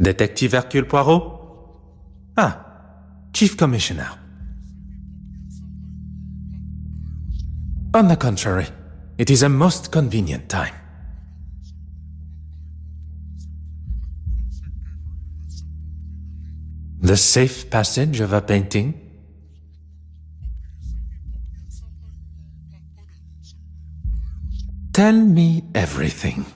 Detective Hercule Poirot? Ah, Chief Commissioner. On the contrary, it is a most convenient time. The safe passage of a painting? Tell me everything.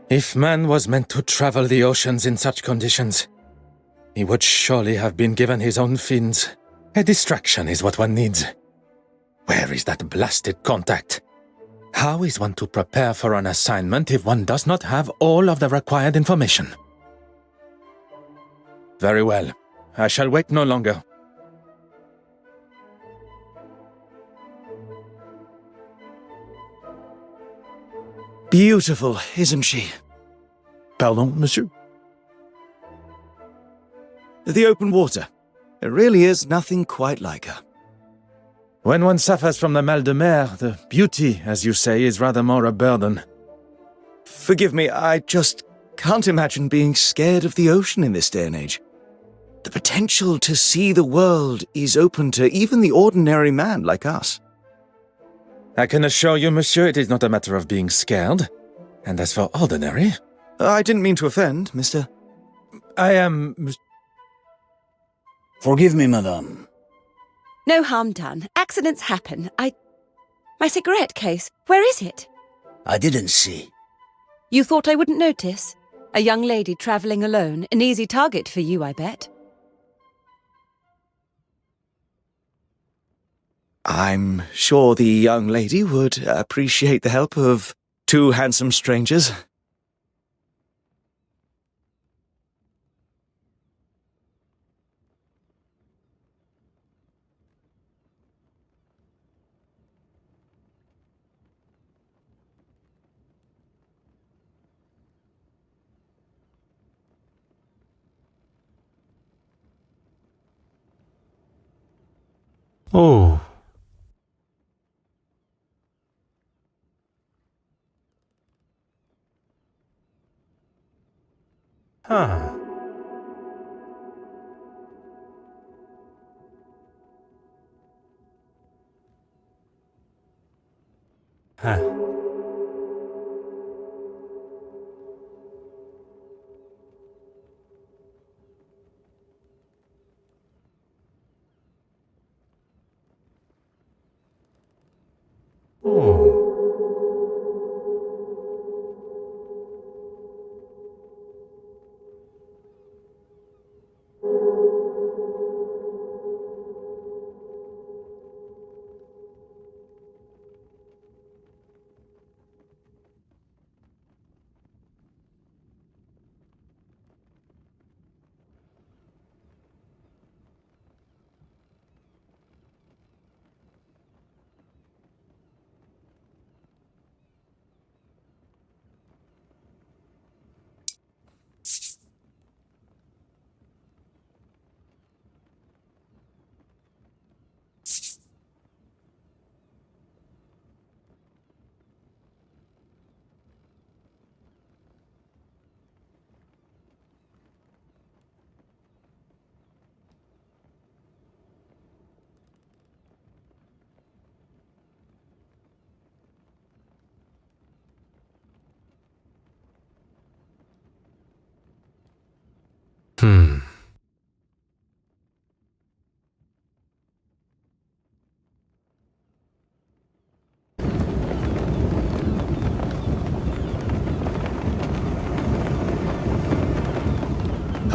If man was meant to travel the oceans in such conditions, he would surely have been given his own fins. A distraction is what one needs. Where is that blasted contact? How is one to prepare for an assignment if one does not have all of the required information? Very well. I shall wait no longer. Beautiful, isn't she? Pardon, monsieur? The open water. There really is nothing quite like her. When one suffers from the mal de mer, the beauty, as you say, is rather more a burden. Forgive me, I just can't imagine being scared of the ocean in this day and age. The potential to see the world is open to even the ordinary man like us. I can assure you, monsieur, it is not a matter of being scared. And as for ordinary... I didn't mean to offend, Mr. I am... Forgive me, madame. No harm done. Accidents happen. My cigarette case, where is it? I didn't see. You thought I wouldn't notice? A young lady travelling alone. An easy target for you, I bet. I'm sure the young lady would appreciate the help of two handsome strangers. Oh. Huh. Huh. Oh.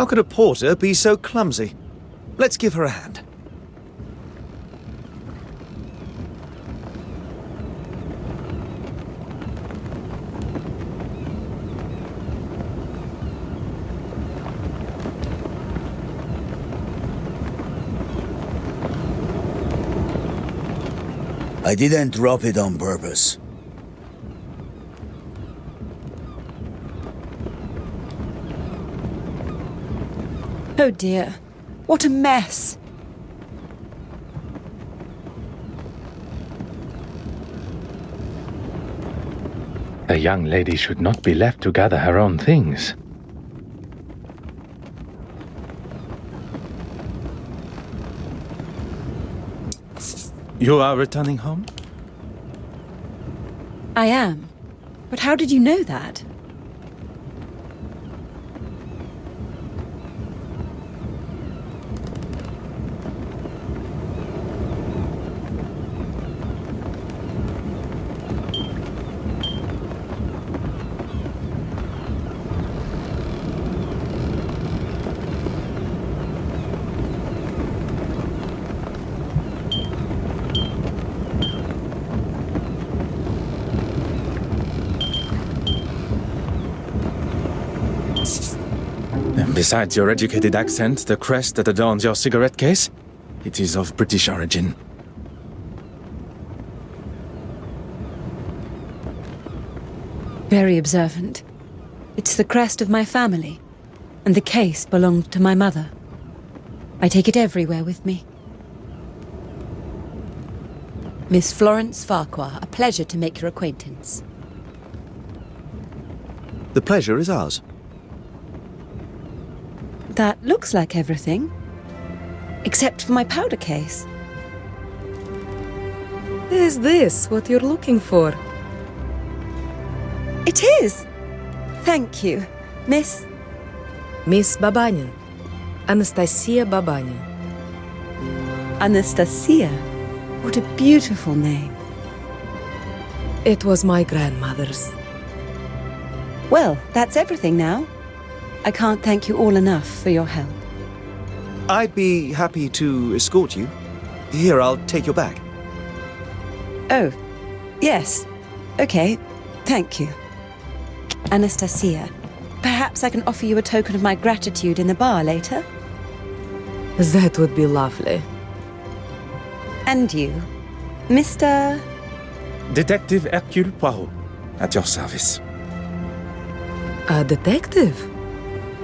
How could a porter be so clumsy? Let's give her a hand. I didn't drop it on purpose. Oh dear, what a mess. A young lady should not be left to gather her own things. You are returning home? I am. But how did you know that? Besides your educated accent, the crest that adorns your cigarette case, it is of British origin. Very observant. It's the crest of my family, and the case belonged to my mother. I take it everywhere with me. Miss Florence Farquhar, a pleasure to make your acquaintance. The pleasure is ours. That looks like everything. Except for my powder case. Is this what you're looking for? It is! Thank you, Miss... Miss Babanin. Anastasia Babanin. Anastasia. What a beautiful name. It was my grandmother's. Well, that's everything now. I can't thank you all enough for your help. I'd be happy to escort you. Here, I'll take your bag. Oh, yes. Okay, thank you. Anastasia, perhaps I can offer you a token of my gratitude in the bar later? That would be lovely. And you, Mr... Detective Hercule Poirot, at your service. A detective?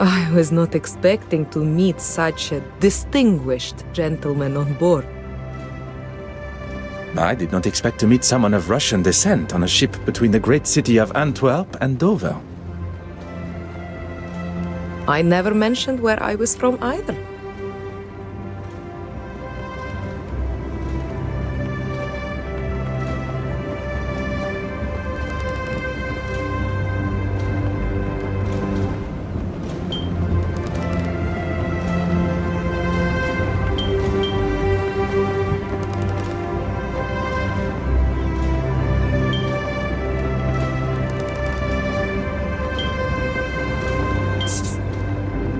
I was not expecting to meet such a distinguished gentleman on board. I did not expect to meet someone of Russian descent on a ship between the great city of Antwerp and Dover. I never mentioned where I was from either.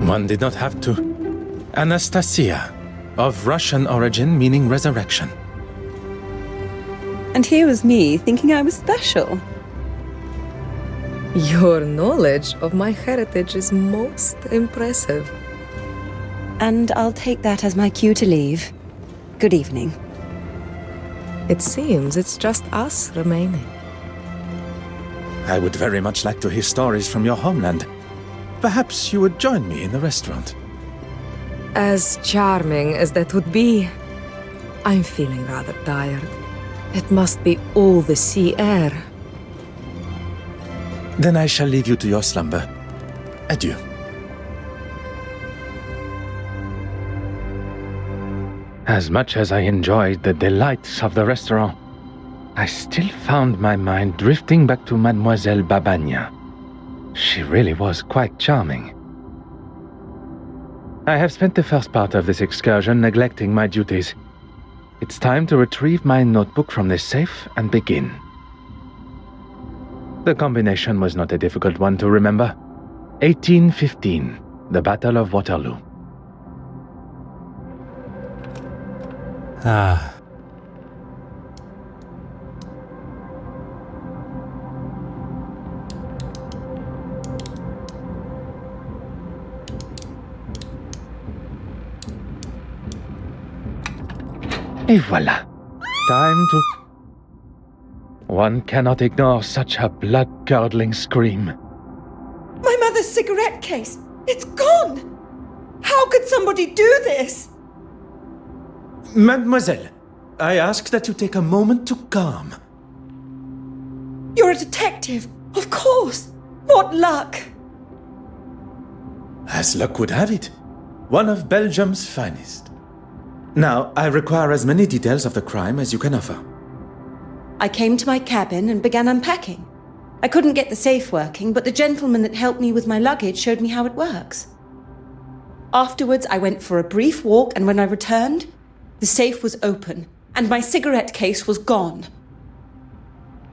One did not have to. Anastasia, of Russian origin meaning resurrection. And here was me thinking I was special. Your knowledge of my heritage is most impressive. And I'll take that as my cue to leave. Good evening. It seems it's just us remaining. I would very much like to hear stories from your homeland. Perhaps you would join me in the restaurant. As charming as that would be, I'm feeling rather tired. It must be all the sea air. Then I shall leave you to your slumber. Adieu. As much as I enjoyed the delights of the restaurant, I still found my mind drifting back to Mademoiselle Babagna. She really was quite charming. I have spent the first part of this excursion neglecting my duties. It's time to retrieve my notebook from this safe and begin. The combination was not a difficult one to remember. 1815, the Battle of Waterloo. Ah. Et voilà. Time to... One cannot ignore such a blood-curdling scream. My mother's cigarette case! It's gone! How could somebody do this? Mademoiselle, I ask that you take a moment to calm. You're a detective, of course! What luck! As luck would have it, one of Belgium's finest. Now, I require as many details of the crime as you can offer. I came to my cabin and began unpacking. I couldn't get the safe working, but the gentleman that helped me with my luggage showed me how it works. Afterwards, I went for a brief walk, and when I returned, the safe was open, and my cigarette case was gone.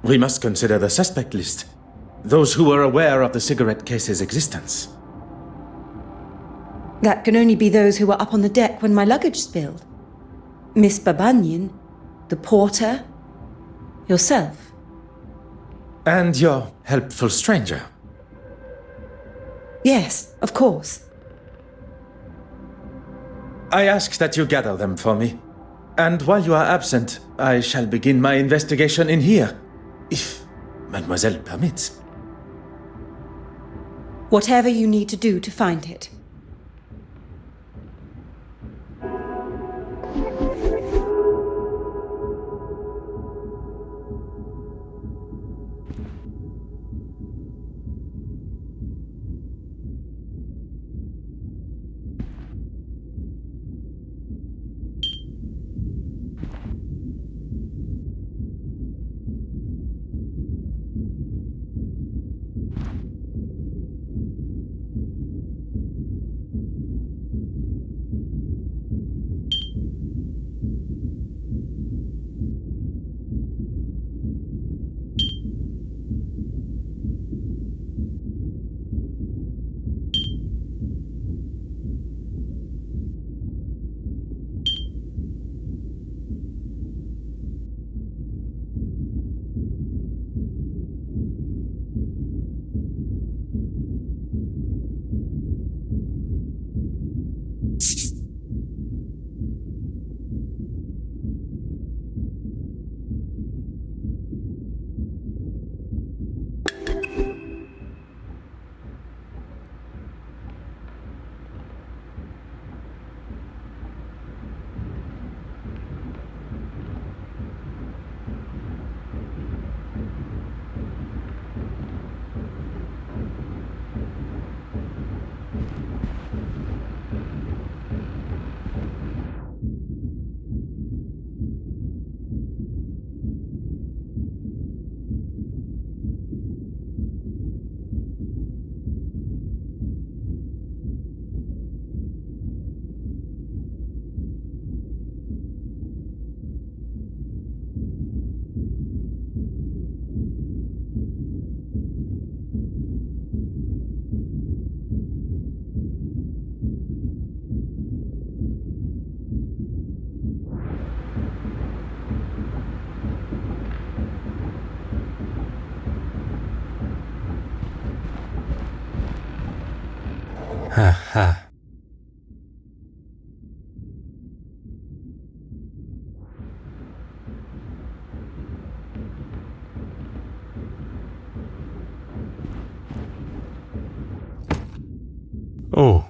We must consider the suspect list. Those who were aware of the cigarette case's existence. That can only be those who were up on the deck when my luggage spilled. Miss Babanian, the porter, yourself. And your helpful stranger. Yes, of course. I ask that you gather them for me. And while you are absent, I shall begin my investigation in here, if Mademoiselle permits. Whatever you need to do to find it. Ha ha. Oh.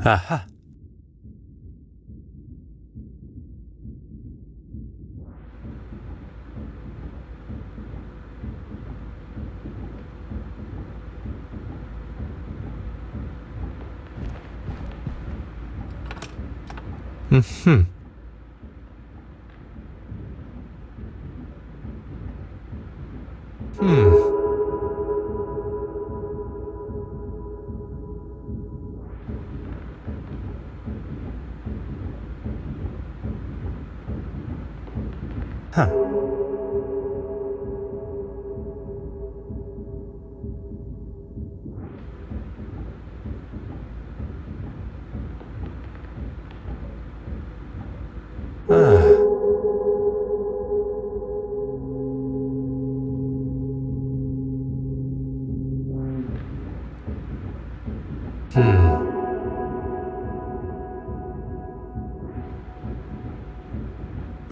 Aha.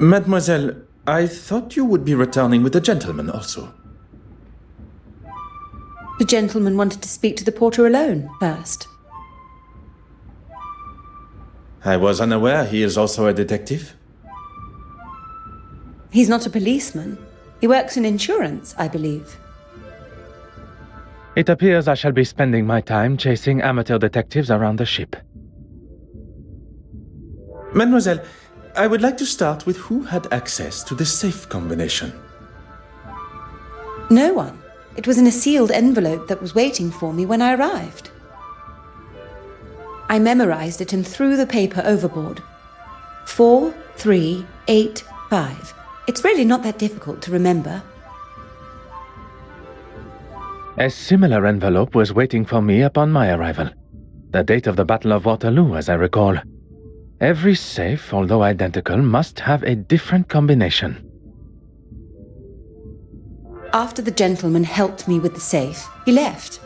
Mademoiselle, I thought you would be returning with the gentleman also. The gentleman wanted to speak to the porter alone first. I was unaware he is also a detective. He's not a policeman. He works in insurance, I believe. It appears I shall be spending my time chasing amateur detectives around the ship. Mademoiselle, I would like to start with who had access to the safe combination. No one. It was in a sealed envelope that was waiting for me when I arrived. I memorized it and threw the paper overboard. 4385. It's really not that difficult to remember. A similar envelope was waiting for me upon my arrival. The date of the Battle of Waterloo, as I recall. Every safe, although identical, must have a different combination. After the gentleman helped me with the safe, he left.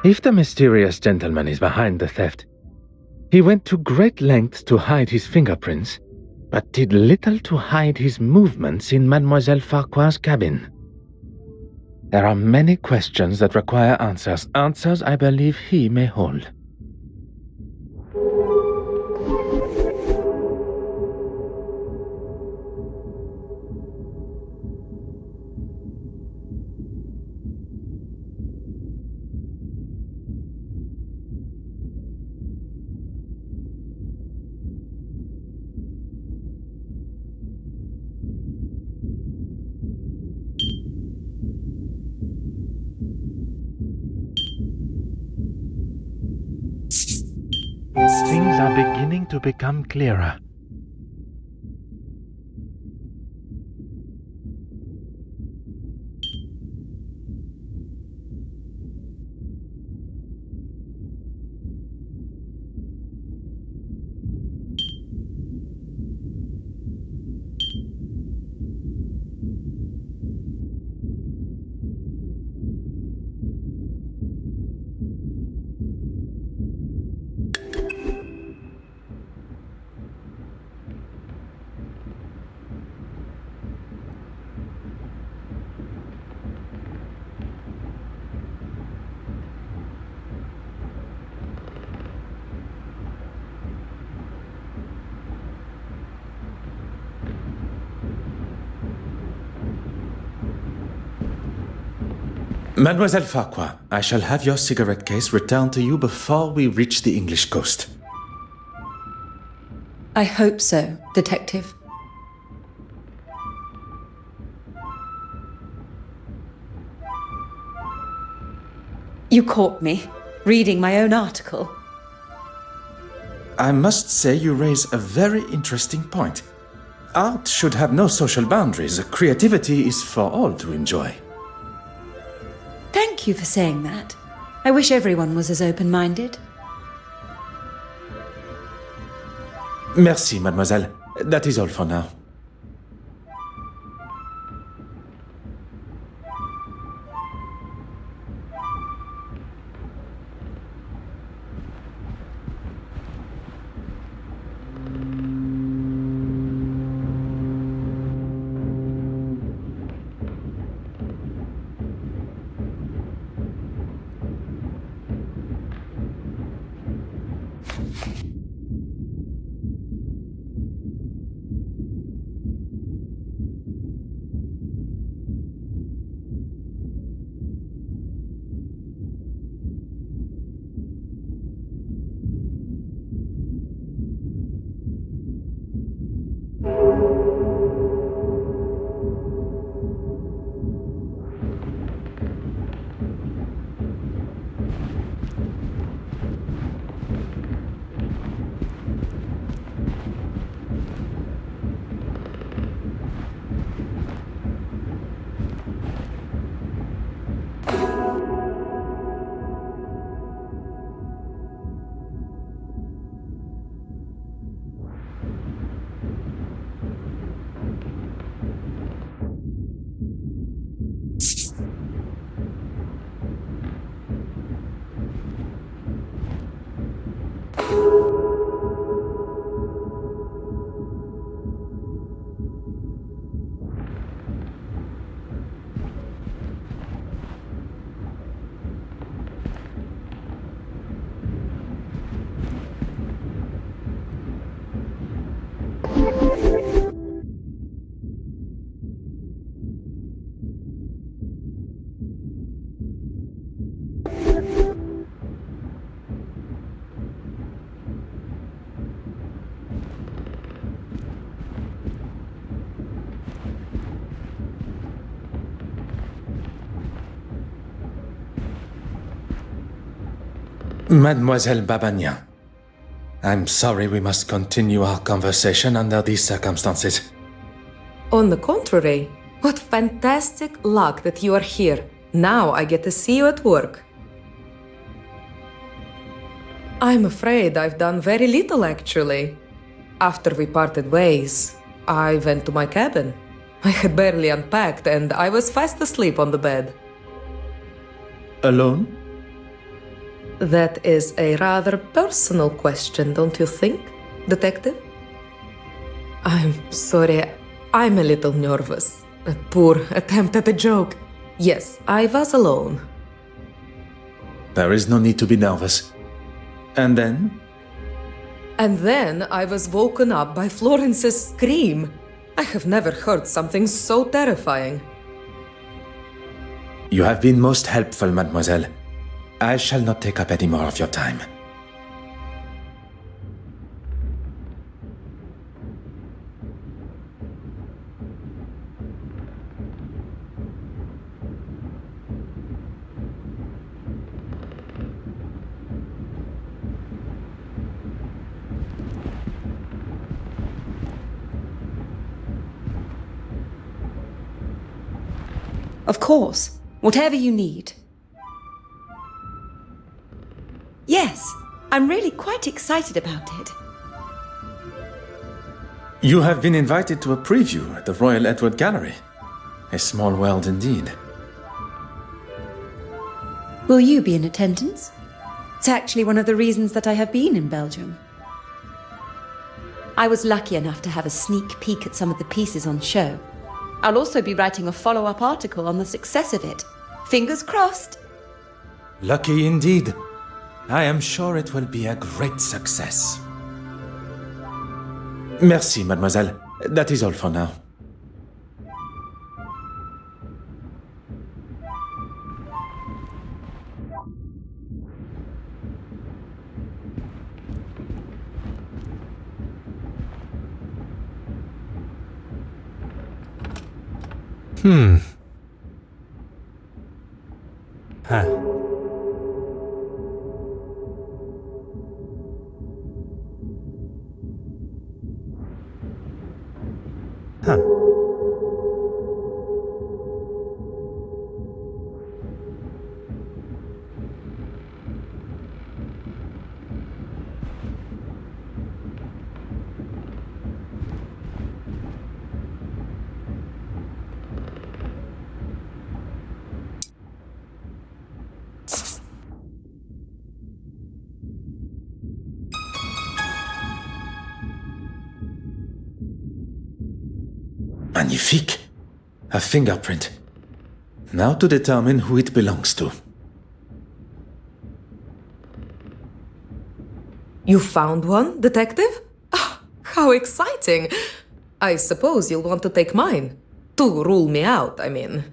If the mysterious gentleman is behind the theft, he went to great lengths to hide his fingerprints, but did little to hide his movements in Mademoiselle Farquhar's cabin. There are many questions that require answers, answers I believe he may hold. Things are beginning to become clearer. Mademoiselle Farquhar, I shall have your cigarette case returned to you before we reach the English coast. I hope so, Detective. You caught me, reading my own article. I must say you raise a very interesting point. Art should have no social boundaries. Creativity is for all to enjoy. Thank you for saying that. I wish everyone was as open-minded. Merci, mademoiselle. That is all for now. Mademoiselle Babagnan, I'm sorry we must continue our conversation under these circumstances. On the contrary, what fantastic luck that you are here. Now I get to see you at work. I'm afraid I've done very little, actually. After we parted ways, I went to my cabin. I had barely unpacked and I was fast asleep on the bed. Alone? That is a rather personal question, don't you think, Detective? I'm sorry, I'm a little nervous. A poor attempt at a joke. Yes, I was alone. There is no need to be nervous. And then? And then I was woken up by Florence's scream. I have never heard something so terrifying. You have been most helpful, mademoiselle. I shall not take up any more of your time. Of course. Whatever you need. Yes, I'm really quite excited about it. You have been invited to a preview at the Royal Edward Gallery. A small world indeed. Will you be in attendance? It's actually one of the reasons that I have been in Belgium. I was lucky enough to have a sneak peek at some of the pieces on show. I'll also be writing a follow-up article on the success of it. Fingers crossed. Lucky indeed. I am sure it will be a great success. Merci, mademoiselle. That is all for now. Magnifique! A fingerprint. Now to determine who it belongs to. You found one, Detective? Ah, how exciting! I suppose you'll want to take mine. To rule me out, I mean.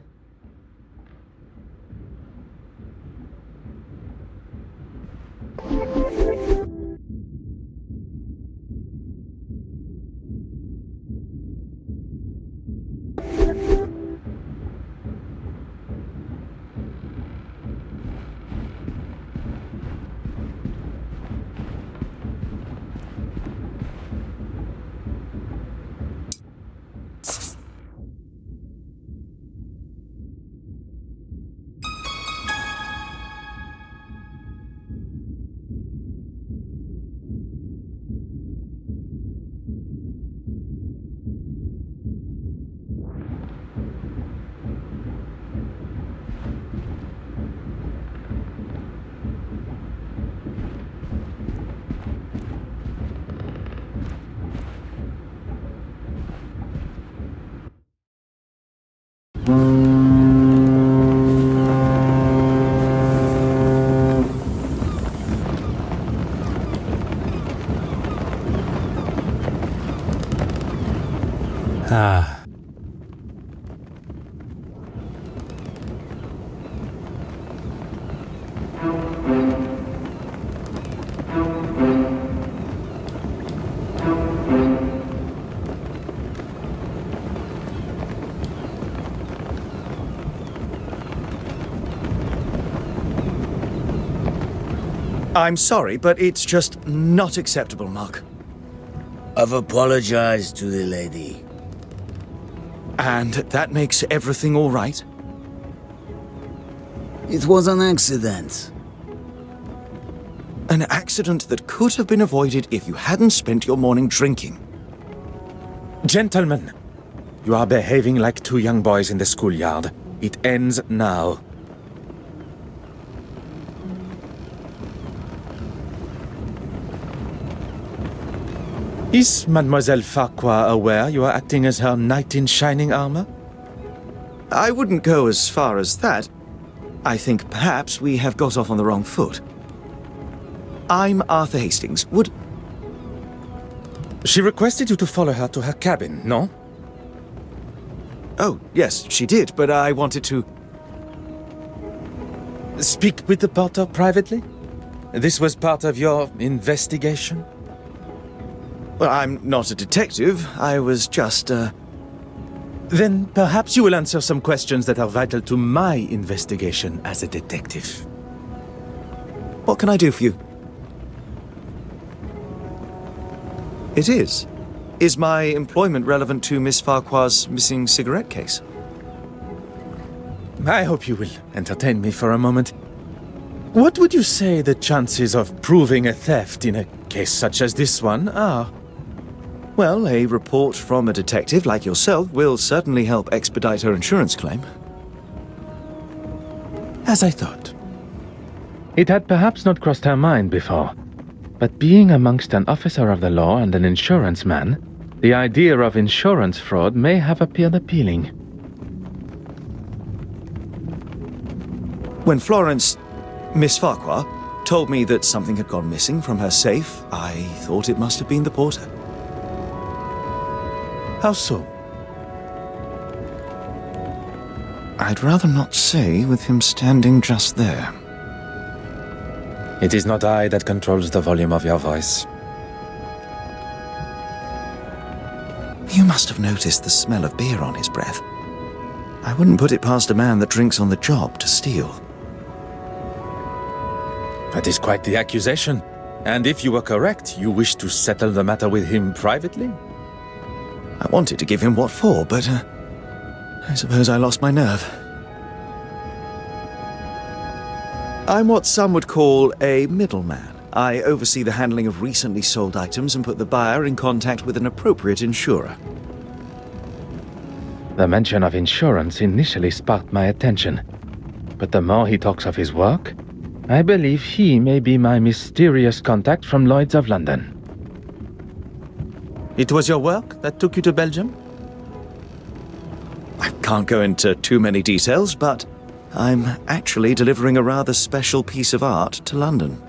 I'm sorry, but it's just not acceptable, Mark. I've apologized to the lady. And that makes everything all right? It was an accident. An accident that could have been avoided if you hadn't spent your morning drinking. Gentlemen, you are behaving like two young boys in the schoolyard. It ends now. Is Mademoiselle Farquhar aware you are acting as her knight in shining armor? I wouldn't go as far as that. I think perhaps we have got off on the wrong foot. I'm Arthur Hastings. Would... She requested you to follow her to her cabin, no? Oh, yes, she did, but I wanted to... Speak with the porter privately? This was part of your investigation? Well, I'm not a detective. I was just, Then perhaps you will answer some questions that are vital to my investigation as a detective. What can I do for you? It is. Is my employment relevant to Miss Farquhar's missing cigarette case? I hope you will entertain me for a moment. What would you say the chances of proving a theft in a case such as this one are? Well, a report from a detective like yourself will certainly help expedite her insurance claim. As I thought. It had perhaps not crossed her mind before, but being amongst an officer of the law and an insurance man, the idea of insurance fraud may have appeared appealing. When Florence, Miss Farquhar, told me that something had gone missing from her safe, I thought it must have been the porter. How so? I'd rather not say with him standing just there. It is not I that controls the volume of your voice. You must have noticed the smell of beer on his breath. I wouldn't put it past a man that drinks on the job to steal. That is quite the accusation. And if you were correct, you wish to settle the matter with him privately? I wanted to give him what for, but I suppose I lost my nerve. I'm what some would call a middleman. I oversee the handling of recently sold items and put the buyer in contact with an appropriate insurer. The mention of insurance initially sparked my attention, but the more he talks of his work, I believe he may be my mysterious contact from Lloyd's of London. It was your work that took you to Belgium? I can't go into too many details, but I'm actually delivering a rather special piece of art to London.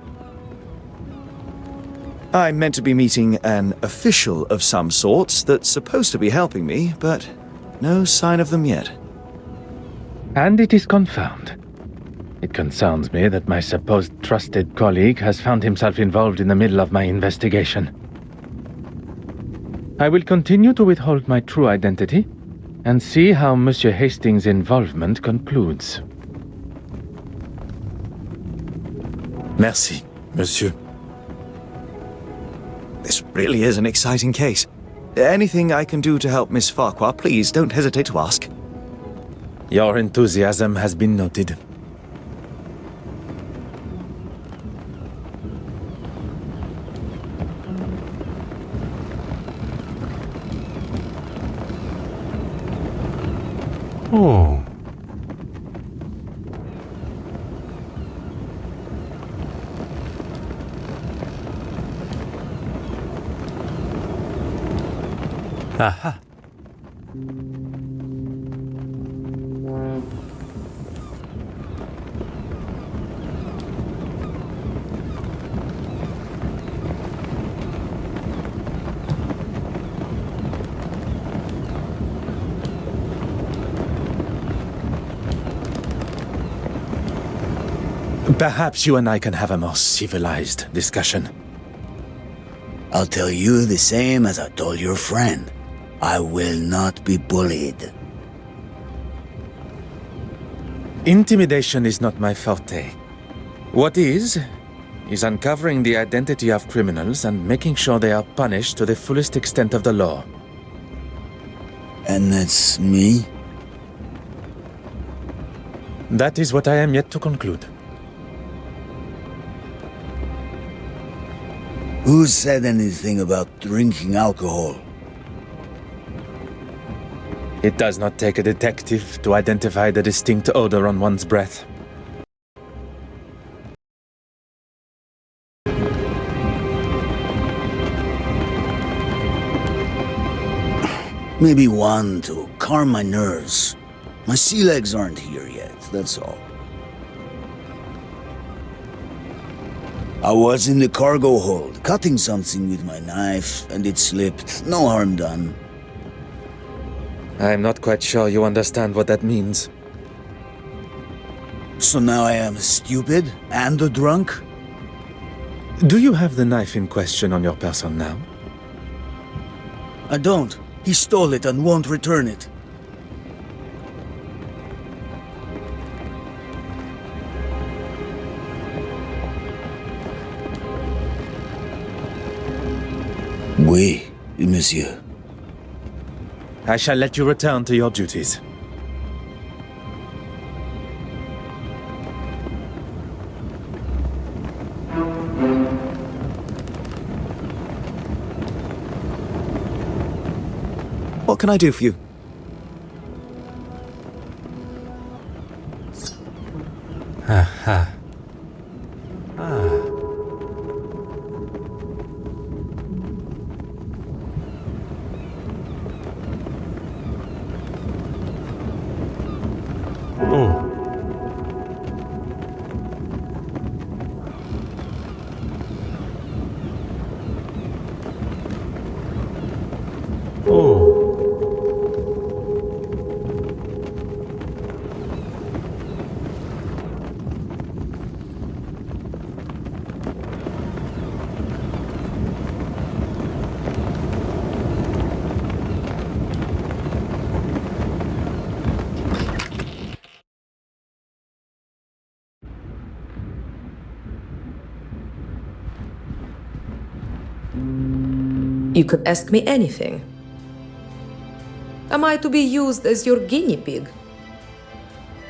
I'm meant to be meeting an official of some sorts that's supposed to be helping me, but no sign of them yet. And it is confirmed. It concerns me that my supposed trusted colleague has found himself involved in the middle of my investigation. I will continue to withhold my true identity and see how Monsieur Hastings' involvement concludes. Merci, monsieur. This really is an exciting case. Anything I can do to help Miss Farquhar, please don't hesitate to ask. Your enthusiasm has been noted. Oh. Aha. Perhaps you and I can have a more civilized discussion. I'll tell you the same as I told your friend. I will not be bullied. Intimidation is not my forte. What is is uncovering the identity of criminals and making sure they are punished to the fullest extent of the law. And that's me? That is what I am yet to conclude. Who said anything about drinking alcohol? It does not take a detective to identify the distinct odor on one's breath. Maybe one to calm my nerves. My sea legs aren't here yet, that's all. I was in the cargo hold, cutting something with my knife, and it slipped. No harm done. I'm not quite sure you understand what that means. So now I am stupid and a drunk? Do you have the knife in question on your person now? I don't. He stole it and won't return it. Oui, monsieur. I shall let you return to your duties. What can I do for you? Aha. Oh. Oh. You could ask me anything. Am I to be used as your guinea pig?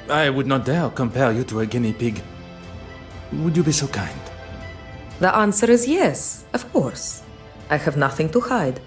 I would not dare compare you to a guinea pig. Would you be so kind? The answer is yes, of course. I have nothing to hide.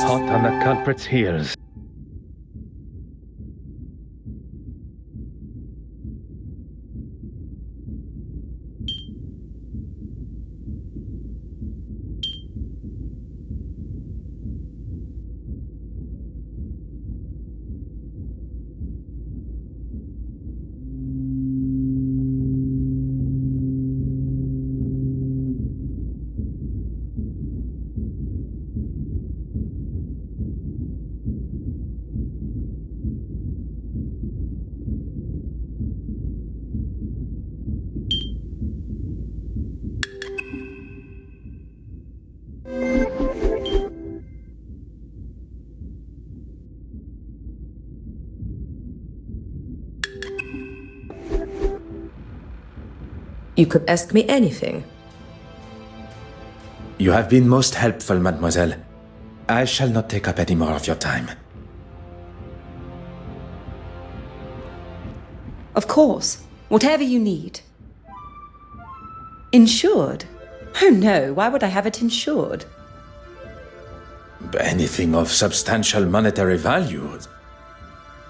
Hot on the culprit's heels. You could ask me anything. You have been most helpful, mademoiselle. I shall not take up any more of your time. Of course, whatever you need. Insured? Oh no, why would I have it insured? Anything of substantial monetary value.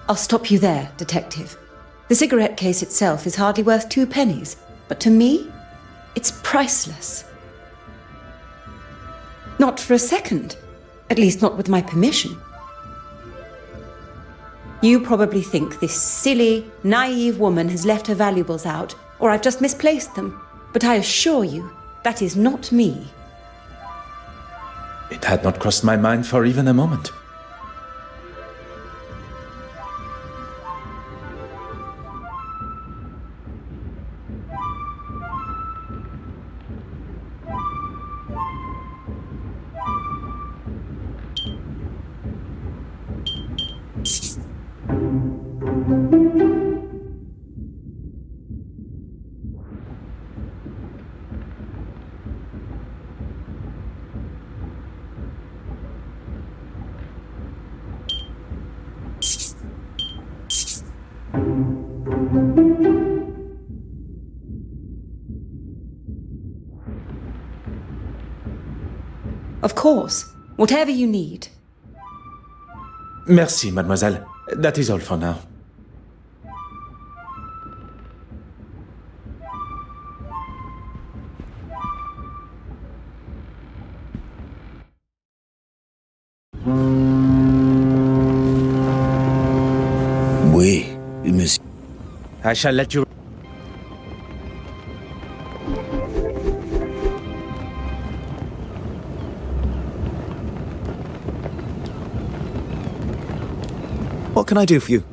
I'll stop you there, detective. The cigarette case itself is hardly worth 2 pennies, but to me, it's priceless. Not for a second. At least not with my permission. You probably think this silly, naive woman has left her valuables out, or I've just misplaced them. But I assure you, that is not me. It had not crossed my mind for even a moment. Of course, whatever you need. Merci, mademoiselle. That is all for now. Oui, monsieur. I shall let you... What can I do for you?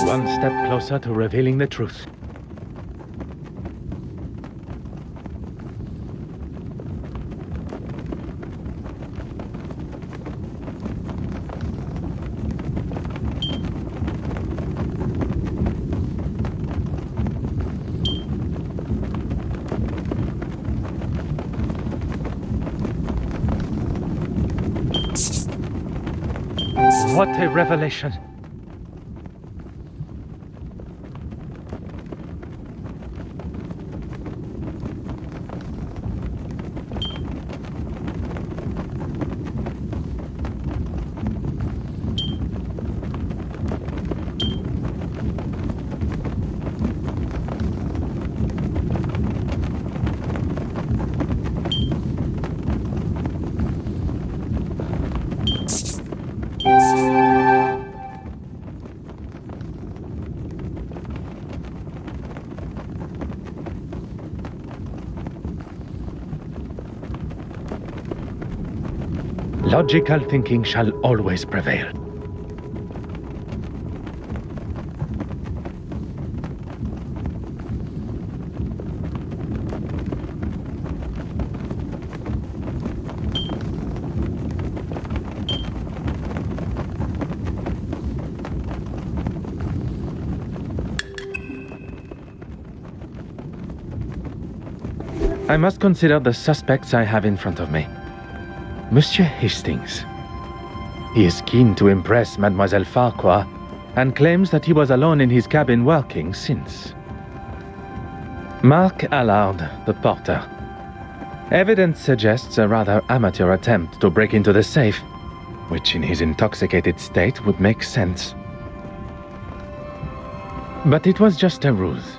One step closer to revealing the truth. What a revelation! Logical thinking shall always prevail. I must consider the suspects I have in front of me. Monsieur Hastings. He is keen to impress Mademoiselle Farquhar and claims that he was alone in his cabin working since. Mark Allard, the porter. Evidence suggests a rather amateur attempt to break into the safe, which in his intoxicated state would make sense. But it was just a ruse.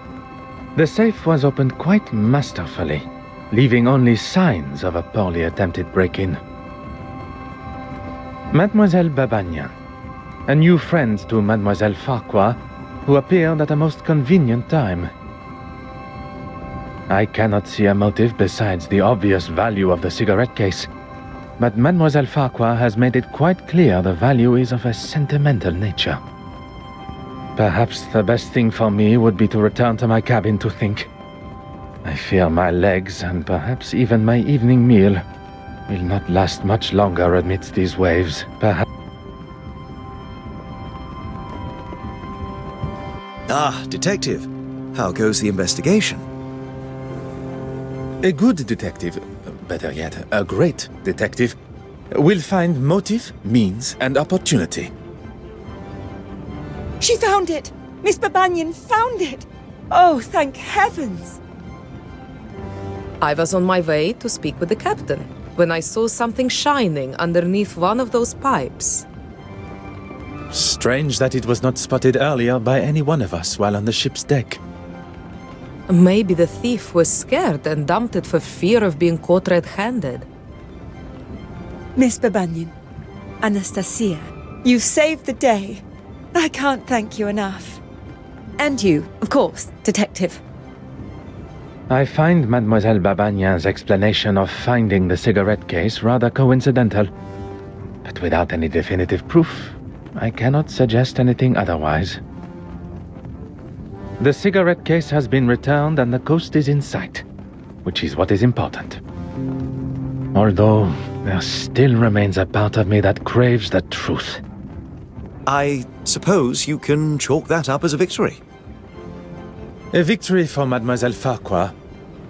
The safe was opened quite masterfully, leaving only signs of a poorly attempted break-in. Mademoiselle Babagnan, a new friend to Mademoiselle Farquhar, who appeared at a most convenient time. I cannot see a motive besides the obvious value of the cigarette case, but Mademoiselle Farquhar has made it quite clear the value is of a sentimental nature. Perhaps the best thing for me would be to return to my cabin to think. I fear my legs, and perhaps even my evening meal, will not last much longer amidst these waves. Perhaps... Ah, detective. How goes the investigation? A good detective, better yet, a great detective, will find motive, means, and opportunity. She found it! Miss Babanian found it! Oh, thank heavens! I was on my way to speak with the captain when I saw something shining underneath one of those pipes. Strange that it was not spotted earlier by any one of us while on the ship's deck. Maybe the thief was scared and dumped it for fear of being caught red-handed. Miss Babanian, Anastasia, you saved the day. I can't thank you enough. And you, of course, detective. I find Mademoiselle Babanian's explanation of finding the cigarette case rather coincidental. But without any definitive proof, I cannot suggest anything otherwise. The cigarette case has been returned and the coast is in sight, which is what is important. Although, there still remains a part of me that craves the truth. I suppose you can chalk that up as a victory. A victory for Mademoiselle Farquhar,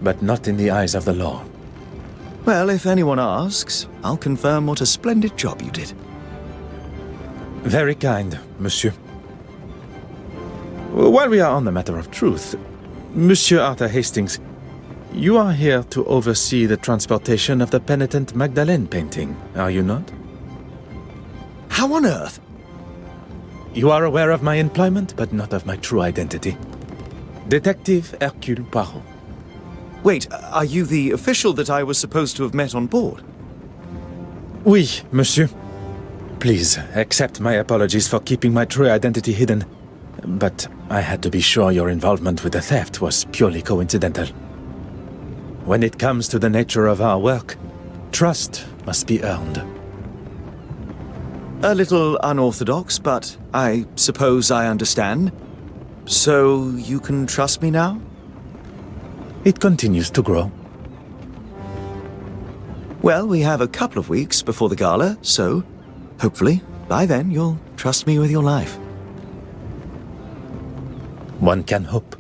but not in the eyes of the law. Well, if anyone asks, I'll confirm what a splendid job you did. Very kind, monsieur. While we are on the matter of truth, Monsieur Arthur Hastings, you are here to oversee the transportation of the penitent Magdalene painting, are you not? How on earth? You are aware of my employment, but not of my true identity. Detective Hercule Poirot. Wait, are you the official that I was supposed to have met on board? Oui, monsieur. Please, accept my apologies for keeping my true identity hidden. But I had to be sure your involvement with the theft was purely coincidental. When it comes to the nature of our work, trust must be earned. A little unorthodox, but I suppose I understand. So you can trust me now? It continues to grow. Well, we have a couple of weeks before the gala, so hopefully by then you'll trust me with your life. One can hope.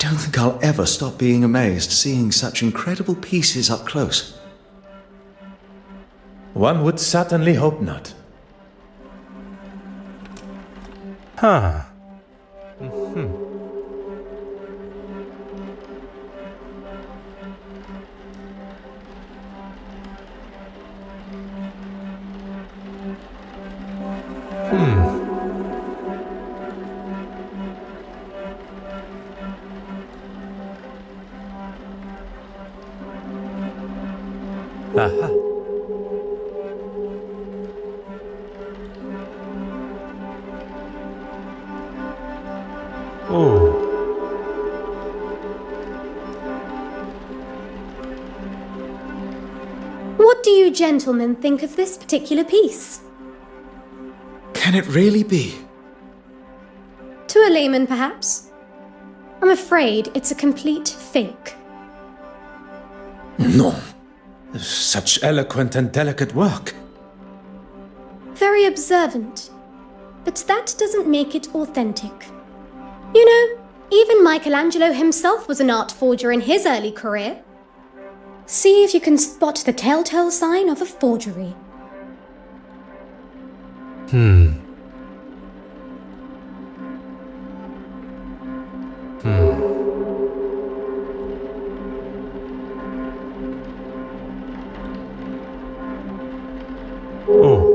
don't think I'll ever stop being amazed seeing such incredible pieces up close. One would certainly hope not. Huh. Aha. Oh. What do you gentlemen think of this particular piece? Can it really be? To a layman, perhaps. I'm afraid it's a complete fake. No. Such eloquent and delicate work. Very observant. But that doesn't make it authentic. You know, even Michelangelo himself was an art forger in his early career. See if you can spot the telltale sign of a forgery. Oh.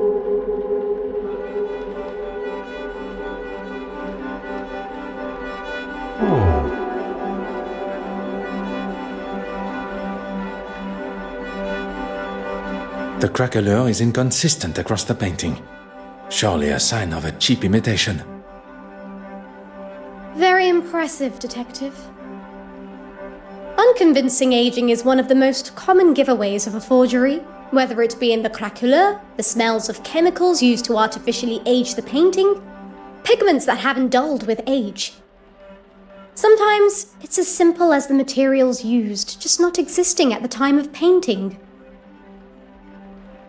The craquelure is inconsistent across the painting. Surely a sign of a cheap imitation. Very impressive, Detective. Unconvincing aging is one of the most common giveaways of a forgery, whether it be in the craquelure, the smells of chemicals used to artificially age the painting, pigments that haven't dulled with age. Sometimes it's as simple as the materials used just not existing at the time of painting.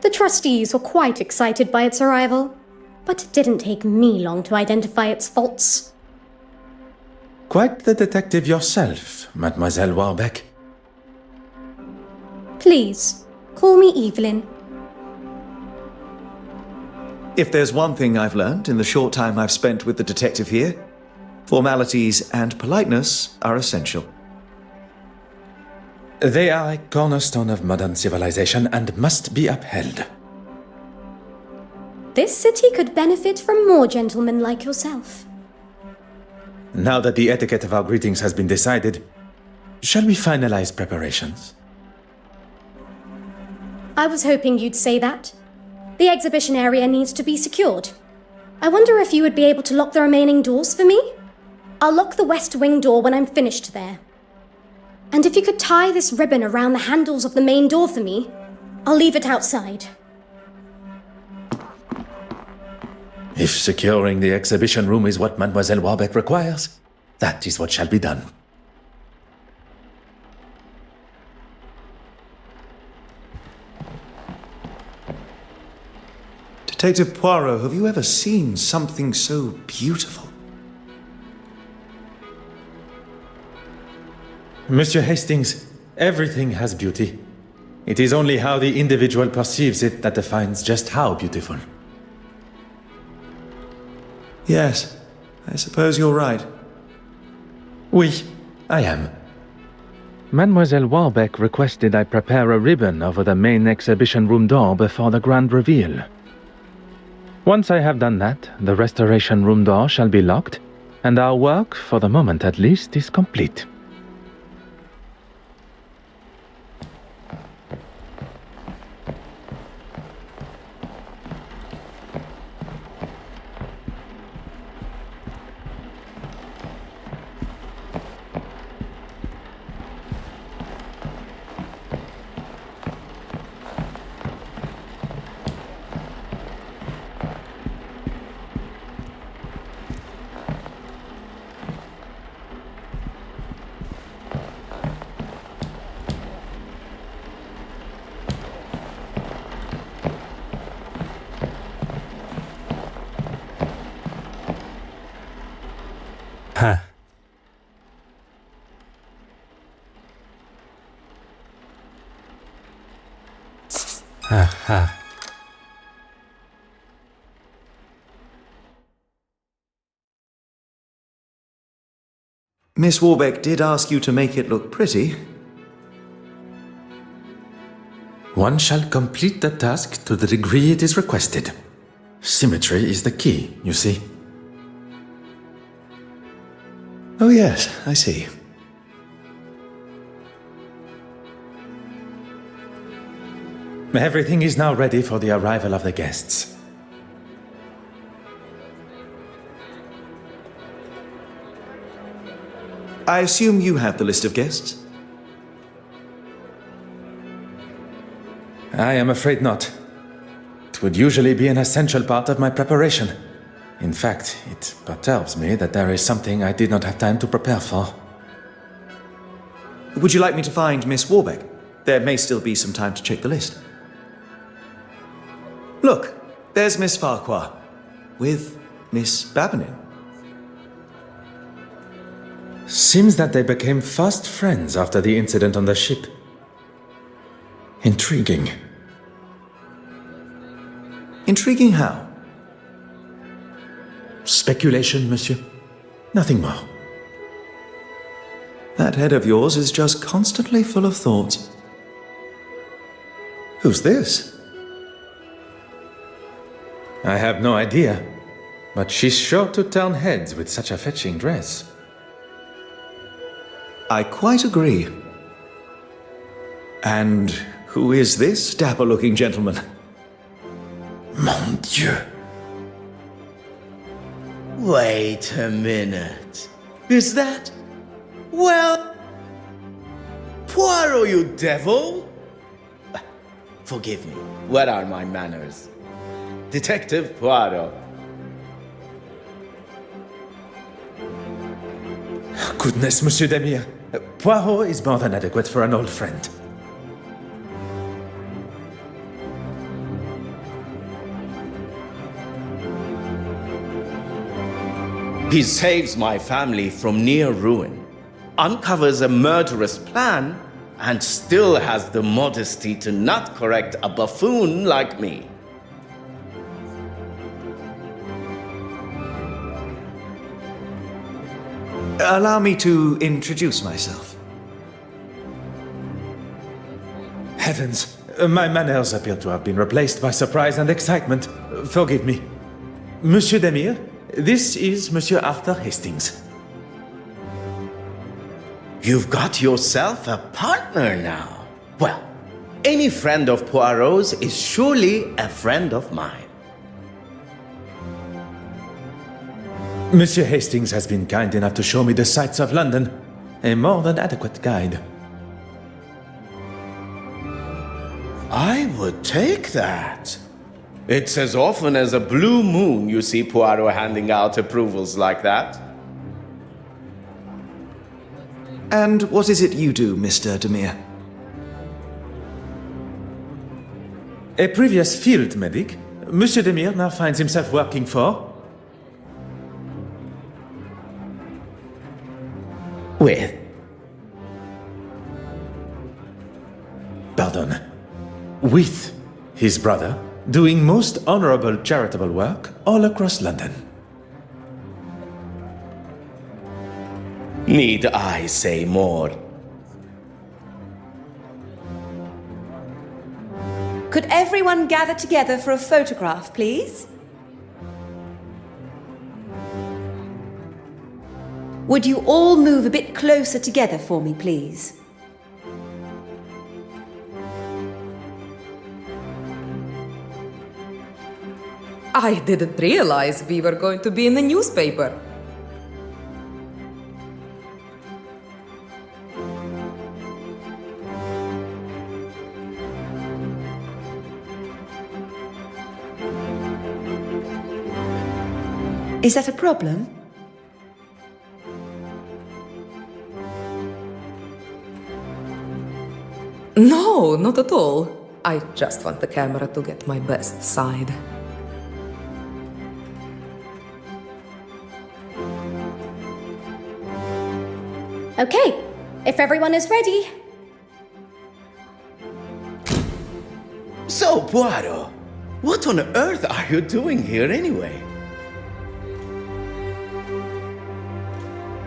The trustees were quite excited by its arrival, but it didn't take me long to identify its faults. Quite the detective yourself, Mademoiselle Warbeck. Please, call me Evelyn. If there's one thing I've learned in the short time I've spent with the detective here, formalities and politeness are essential. They are a cornerstone of modern civilization and must be upheld. This city could benefit from more gentlemen like yourself. Now that the etiquette of our greetings has been decided, shall we finalize preparations? I was hoping you'd say that. The exhibition area needs to be secured. I wonder if you would be able to lock the remaining doors for me? I'll lock the west wing door when I'm finished there. And if you could tie this ribbon around the handles of the main door for me, I'll leave it outside. If securing the exhibition room is what Mademoiselle Warbeck requires, that is what shall be done. Detective Poirot, have you ever seen something so beautiful? Monsieur Hastings, everything has beauty. It is only how the individual perceives it that defines just how beautiful. Yes, I suppose you're right. Oui, I am. Mademoiselle Warbeck requested I prepare a ribbon over the main exhibition room door before the grand reveal. Once I have done that, the restoration room door shall be locked, and our work, for the moment at least, is complete. Aha. Miss Warbeck did ask you to make it look pretty. One shall complete the task to the degree it is requested. Symmetry is the key, you see. Oh yes, I see. Everything is now ready for the arrival of the guests. I assume you have the list of guests? I am afraid not. It would usually be an essential part of my preparation. In fact, it perturbs me that there is something I did not have time to prepare for. Would you like me to find Miss Warbeck? There may still be some time to check the list. Look, there's Miss Farquhar, with Miss Babinin. Seems that they became fast friends after the incident on the ship. Intriguing. Intriguing how? Speculation, monsieur. Nothing more. That head of yours is just constantly full of thoughts. Who's this? I have no idea, but she's sure to turn heads with such a fetching dress. I quite agree. And who is this dapper-looking gentleman? Mon Dieu. Wait a minute. Is that... Well... Poirot, you devil! Forgive me. What are my manners? Detective Poirot. Goodness, Monsieur Demire. Poirot is more than adequate for an old friend. He saves my family from near ruin, uncovers a murderous plan, and still has the modesty to not correct a buffoon like me. Allow me to introduce myself. Heavens, my manners appear to have been replaced by surprise and excitement. Forgive me. Monsieur Demire, this is Monsieur Arthur Hastings. You've got yourself a partner now. Well, any friend of Poirot's is surely a friend of mine. Monsieur Hastings has been kind enough to show me the sights of London. A more than adequate guide. I would take that. It's as often as a blue moon you see Poirot handing out approvals like that. And what is it you do, Mr. Demire? A previous field medic, Monsieur Demire now finds himself working for... With? Pardon. With his brother, doing most honorable charitable work all across London. Need I say more? Could everyone gather together for a photograph, please? Would you all move a bit closer together for me, please? I didn't realize we were going to be in the newspaper. Is that a problem? No, not at all. I just want the camera to get my best side. Okay, if everyone is ready. So, Poirot, what on earth are you doing here anyway?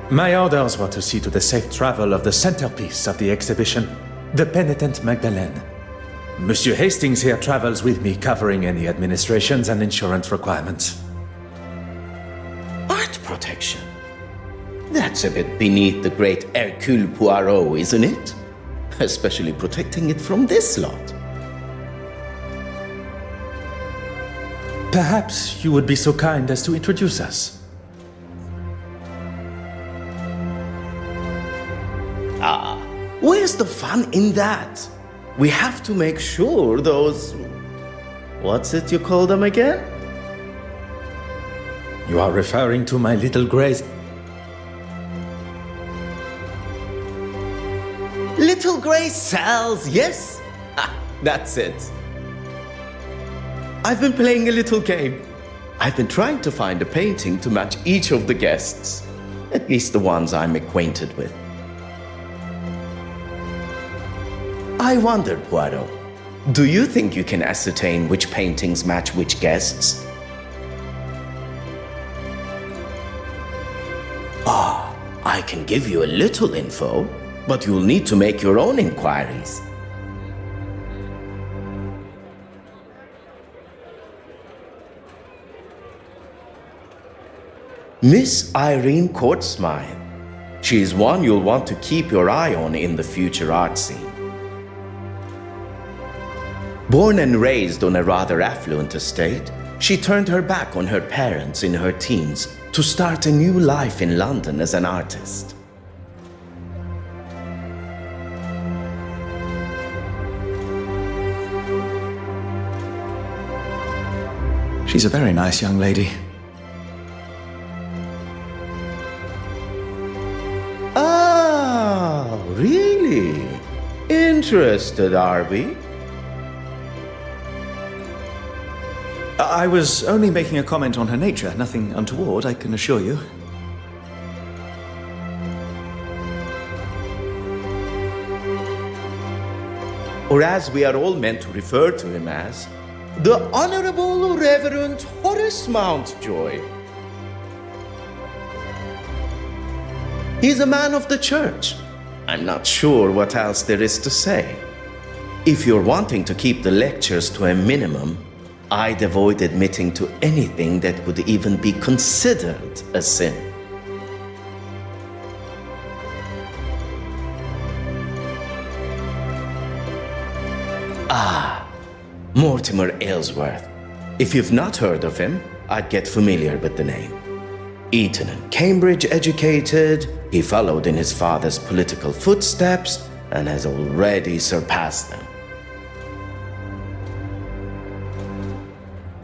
My orders were to see to the safe travel of the centerpiece of the exhibition, the penitent Magdalene. Monsieur Hastings here travels with me, covering any administrations and insurance requirements. Art protection? That's a bit beneath the great Hercule Poirot, isn't it? Especially protecting it from this lot. Perhaps you would be so kind as to introduce us. Where's the fun in that? We have to make sure those... What's it you call them again? You are referring to my little grays. Little grey cells, yes? That's it. I've been playing a little game. I've been trying to find a painting to match each of the guests. At least the ones I'm acquainted with. I wonder, Poirot, do you think you can ascertain which paintings match which guests? I can give you a little info, but you'll need to make your own inquiries. Miss Irene Courtsmith. She's one you'll want to keep your eye on in the future art scene. Born and raised on a rather affluent estate, she turned her back on her parents in her teens to start a new life in London as an artist. She's a very nice young lady. Ah, really? Interested, are we? I was only making a comment on her nature, nothing untoward, I can assure you. Or as we are all meant to refer to him as, the Honorable Reverend Horace Mountjoy. He's a man of the church. I'm not sure what else there is to say. If you're wanting to keep the lectures to a minimum, I'd avoid admitting to anything that would even be considered a sin. Mortimer Aylesworth. If you've not heard of him, I'd get familiar with the name. Eton and Cambridge educated, he followed in his father's political footsteps and has already surpassed them.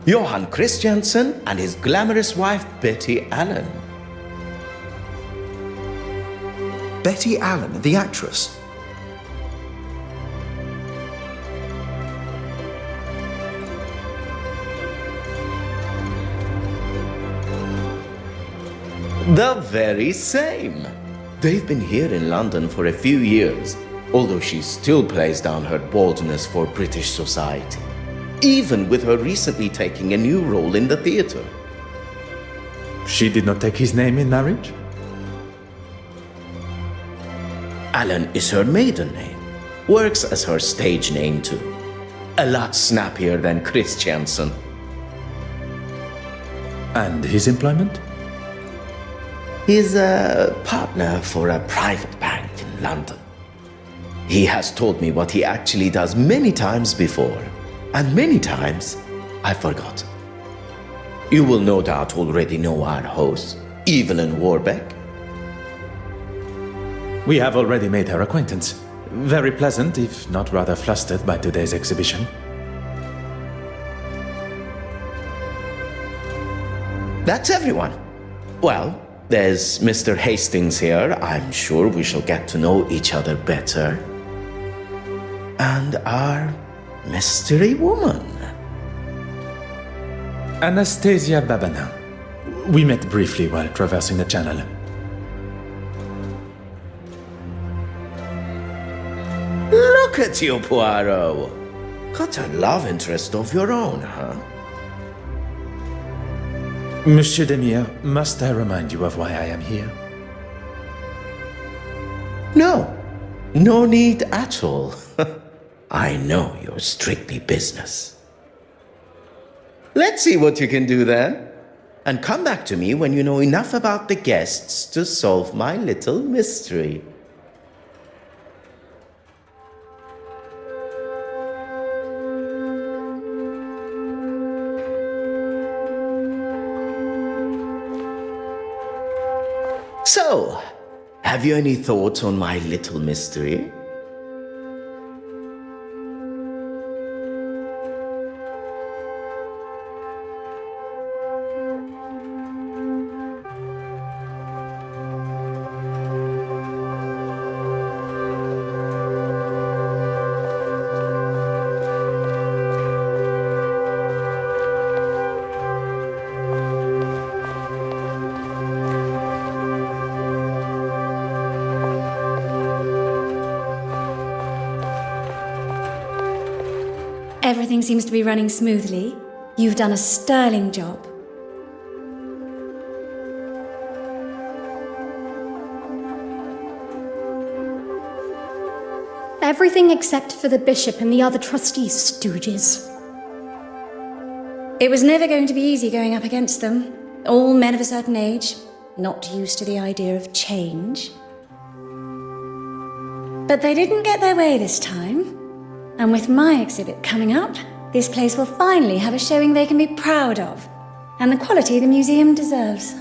Johann Christiansen and his glamorous wife Betty Allen. Betty Allen, the actress. The very same. They've been here in London for a few years, although she still plays down her baldness for British society, even with her recently taking a new role in the theatre. She did not take his name in marriage? Allen is her maiden name, works as her stage name too. A lot snappier than Christiansen. And his employment? He's a partner for a private bank in London. He has told me what he actually does many times before, and many times I forgot. You will no doubt already know our host, Evelyn Warbeck. We have already made her acquaintance. Very pleasant, if not rather flustered by today's exhibition. That's everyone. Well, there's Mr. Hastings here. I'm sure we shall get to know each other better. And our mystery woman. Anastasia Babana. We met briefly while traversing the channel. Look at you, Poirot. Got a love interest of your own, huh? Monsieur Demire, must I remind you of why I am here? No, no need at all. I know you're strictly business. Let's see what you can do then. And come back to me when you know enough about the guests to solve my little mystery. So, have you any thoughts on my little mystery? Everything seems to be running smoothly. You've done a sterling job. Everything except for the bishop and the other trustees, stooges. It was never going to be easy going up against them. All men of a certain age, not used to the idea of change. But they didn't get their way this time. And with my exhibit coming up, this place will finally have a showing they can be proud of, and the quality the museum deserves.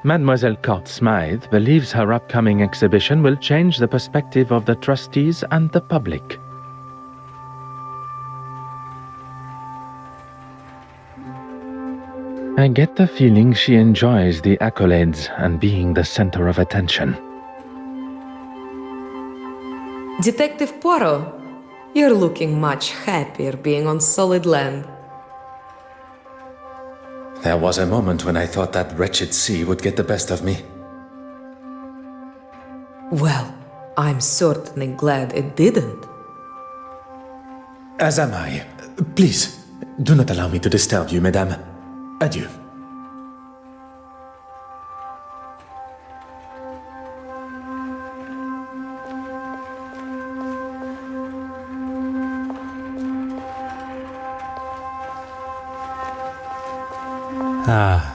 Mademoiselle Court Smythe believes her upcoming exhibition will change the perspective of the trustees and the public. I get the feeling she enjoys the accolades and being the center of attention. Detective Poirot, you're looking much happier being on solid land. There was a moment when I thought that wretched sea would get the best of me. Well, I'm certainly glad it didn't. As am I. Please, do not allow me to disturb you, mesdames. Adieu. Ah.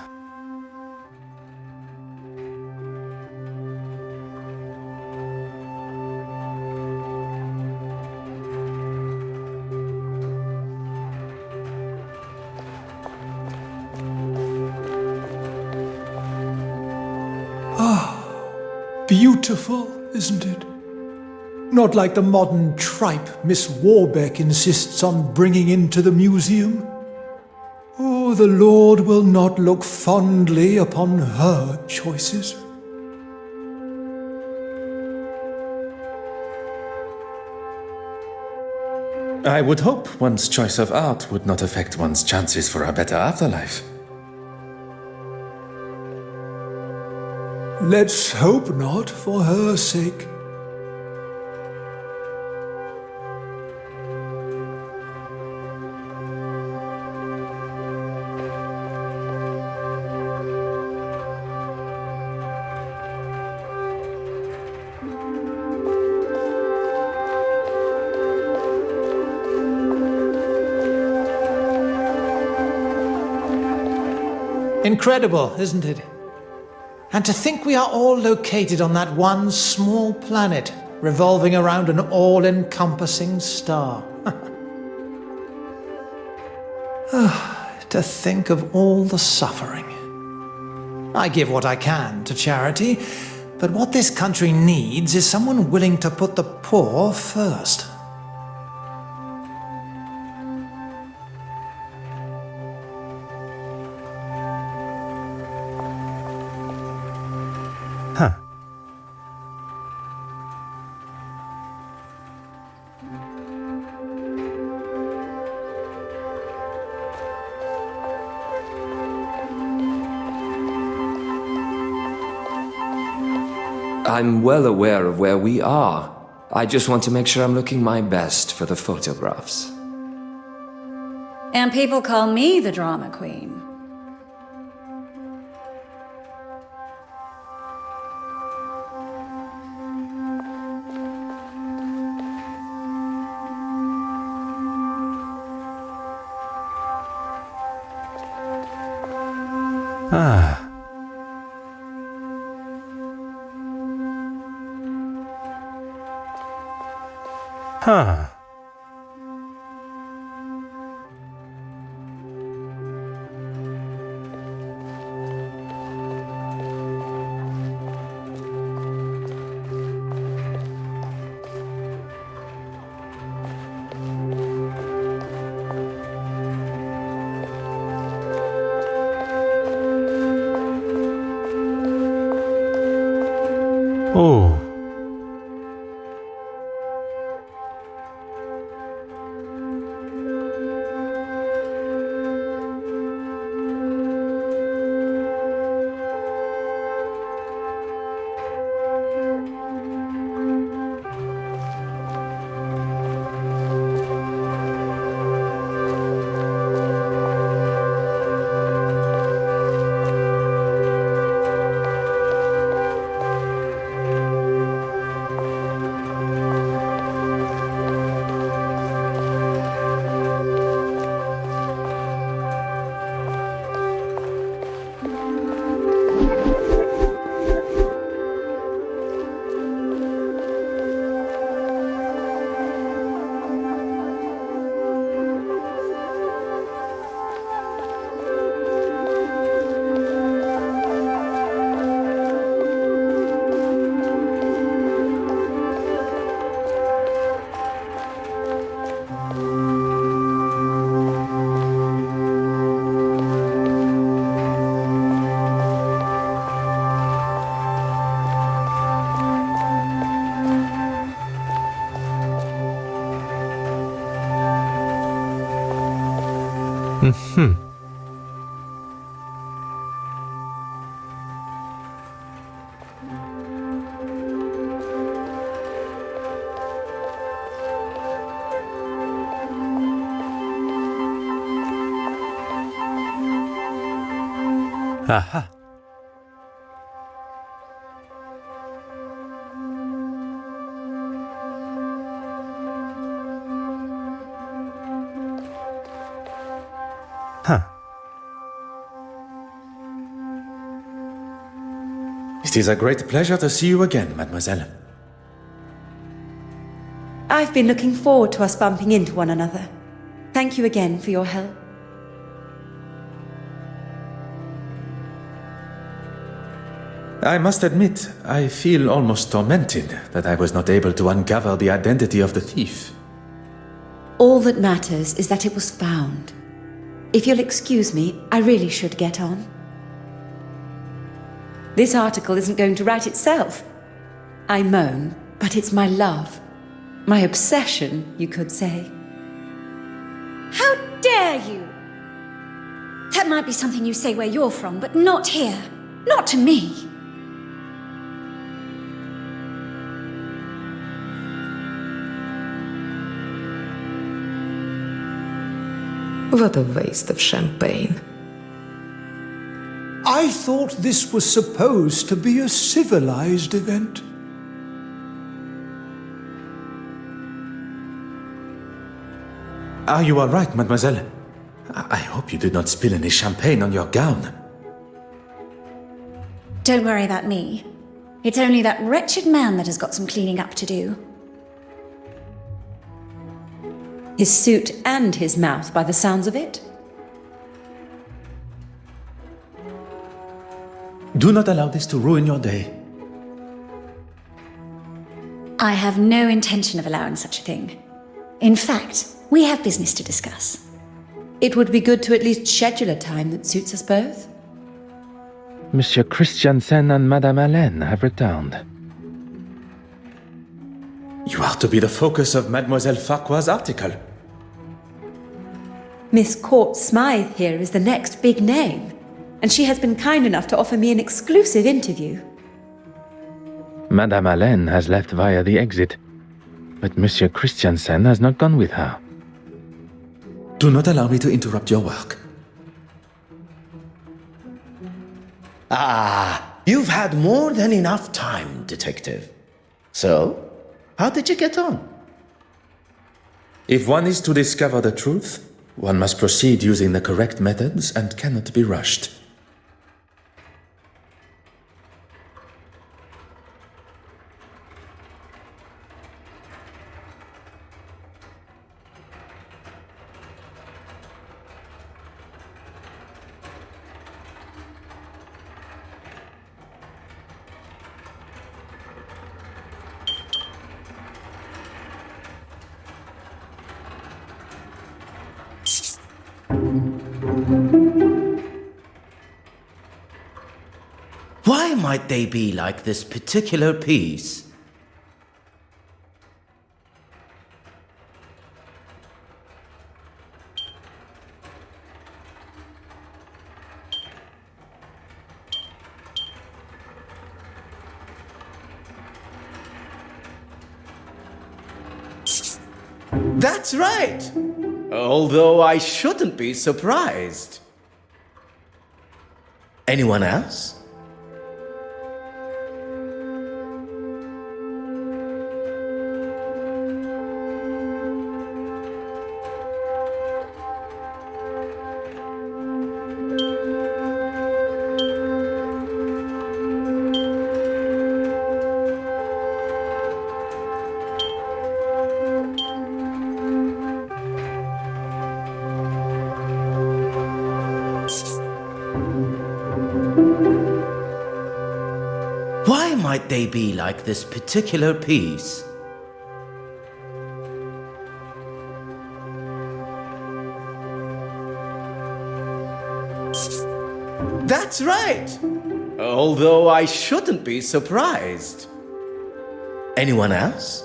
Beautiful, isn't it? Not like the modern tripe Miss Warbeck insists on bringing into the museum. Oh, the Lord will not look fondly upon her choices. I would hope one's choice of art would not affect one's chances for a better afterlife. Let's hope not, for her sake. Incredible, isn't it? And to think we are all located on that one small planet, revolving around an all-encompassing star. To think of all the suffering. I give what I can to charity, but what this country needs is someone willing to put the poor first. Huh. I'm well aware of where we are. I just want to make sure I'm looking my best for the photographs. And people call me the drama queen. Ah. Huh. Oh. Hmm. Aha. Huh. It is a great pleasure to see you again, mademoiselle. I've been looking forward to us bumping into one another. Thank you again for your help. I must admit, I feel almost tormented that I was not able to uncover the identity of the thief. All that matters is that it was found. If you'll excuse me, I really should get on. This article isn't going to write itself. I moan, but it's my love. My obsession, you could say. How dare you! That might be something you say where you're from, but not here. Not to me. What a waste of champagne. I thought this was supposed to be a civilized event. Are you all right, mademoiselle? I hope you did not spill any champagne on your gown. Don't worry about me. It's only that wretched man that has got some cleaning up to do. His suit and his mouth, by the sounds of it. Do not allow this to ruin your day. I have no intention of allowing such a thing. In fact, we have business to discuss. It would be good to at least schedule a time that suits us both. Monsieur Christiansen and Madame Hélène have returned. You are to be the focus of Mademoiselle Farquhar's article. Miss Court Smythe here is the next big name, and she has been kind enough to offer me an exclusive interview. Madame Hélène has left via the exit. But Monsieur Christiansen has not gone with her. Do not allow me to interrupt your work. Ah, you've had more than enough time, detective. So, how did you get on? If one is to discover the truth, one must proceed using the correct methods and cannot be rushed. Why might they be like this particular piece? That's right! Although I shouldn't be surprised. Anyone else? Why might they be like this particular piece? That's right! Although I shouldn't be surprised. Anyone else?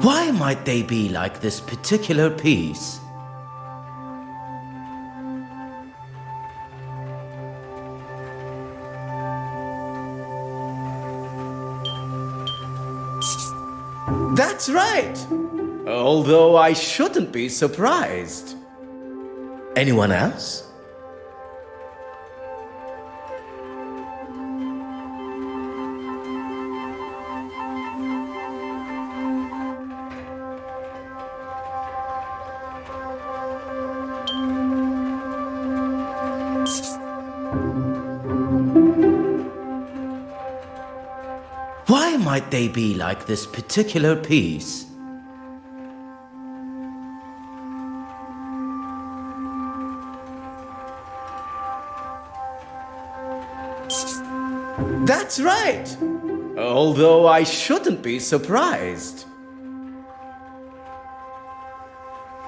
Why might they be like this particular piece? That's right! Although I shouldn't be surprised. Anyone else? Why might they be like this particular piece? That's right! Although I shouldn't be surprised.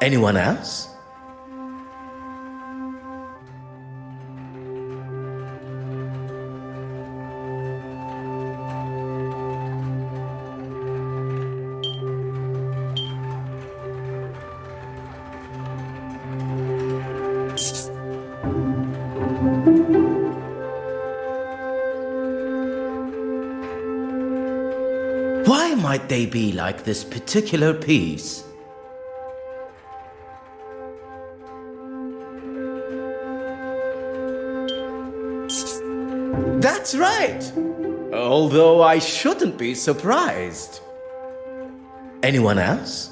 Anyone else? Why might they be like this particular piece? That's right! Although I shouldn't be surprised. Anyone else?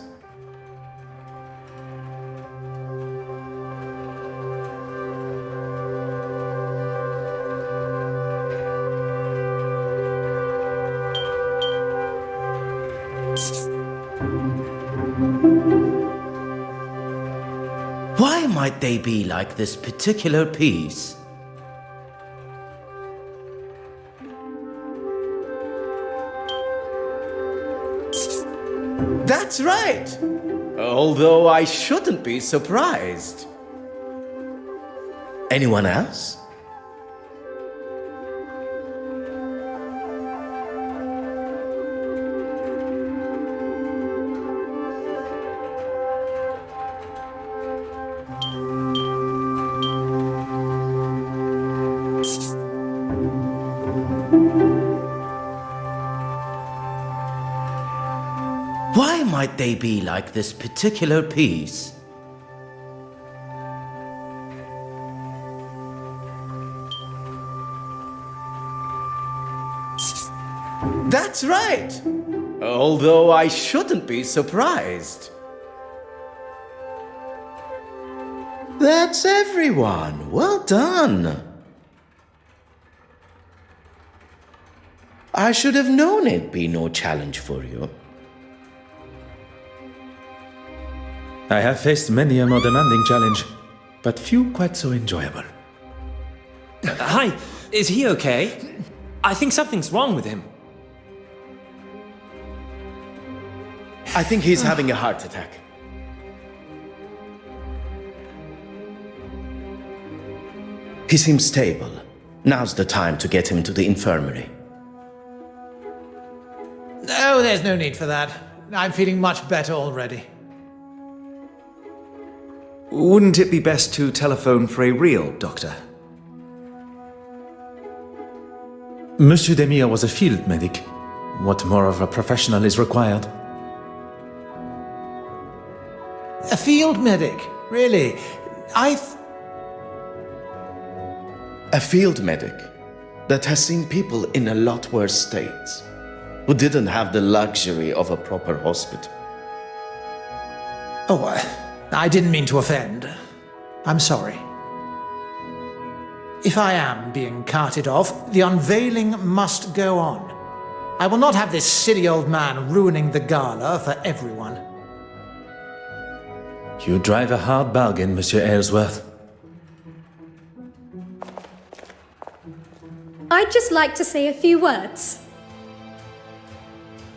Why might they be like this particular piece? That's right. Although I shouldn't be surprised. Anyone else? Why might they be like this particular piece? That's right. Although I shouldn't be surprised. That's everyone. Well done. I should have known it'd be no challenge for you. I have faced many a more demanding challenge, but few quite so enjoyable. Hi, is he okay? I think something's wrong with him. I think he's having a heart attack. He seems stable. Now's the time to get him to the infirmary. No, there's no need for that. I'm feeling much better already. Wouldn't it be best to telephone for a real doctor? Monsieur Demire was a field medic. What more of a professional is required? A field medic? Really? A field medic that has seen people in a lot worse states, who didn't have the luxury of a proper hospital. Oh, I didn't mean to offend. I'm sorry. If I am being carted off, the unveiling must go on. I will not have this silly old man ruining the gala for everyone. You drive a hard bargain, Monsieur Aylesworth. I'd just like to say a few words.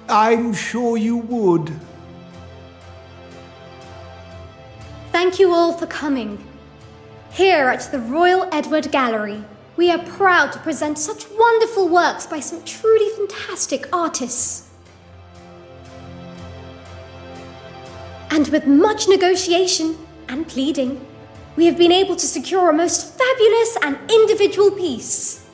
I'm sure you would. Thank you all for coming. Here at the Royal Edward Gallery, we are proud to present such wonderful works by some truly fantastic artists. And with much negotiation and pleading, we have been able to secure a most fabulous and individual piece.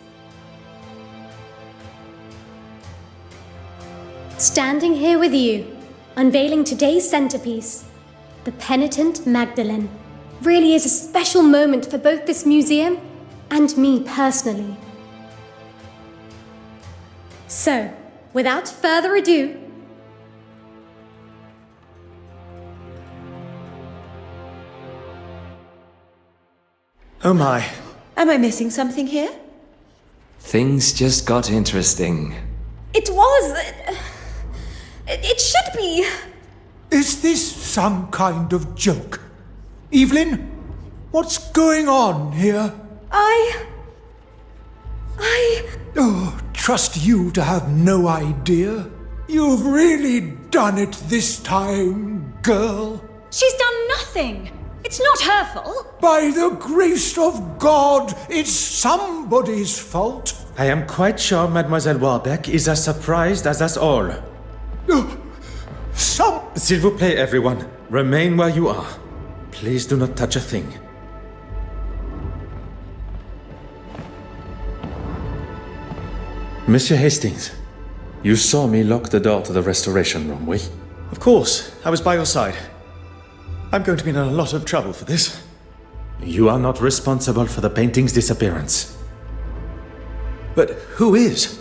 Standing here with you, unveiling today's centerpiece, the penitent Magdalene, really is a special moment for both this museum and me personally. So, without further ado, Oh my. Am I missing something here? Things just got interesting. it was... It should be... Is this some kind of joke? Evelyn, what's going on here? Oh, trust you to have no idea. You've really done it this time, girl. She's done nothing. It's not her fault. By the grace of God, it's somebody's fault. I am quite sure Mademoiselle Warbeck is as surprised as us all. S'il vous plaît, everyone. Remain where you are. Please do not touch a thing. Monsieur Hastings, you saw me lock the door to the restoration room, oui? Of course, I was by your side. I'm going to be in a lot of trouble for this. You are not responsible for the painting's disappearance. But who is?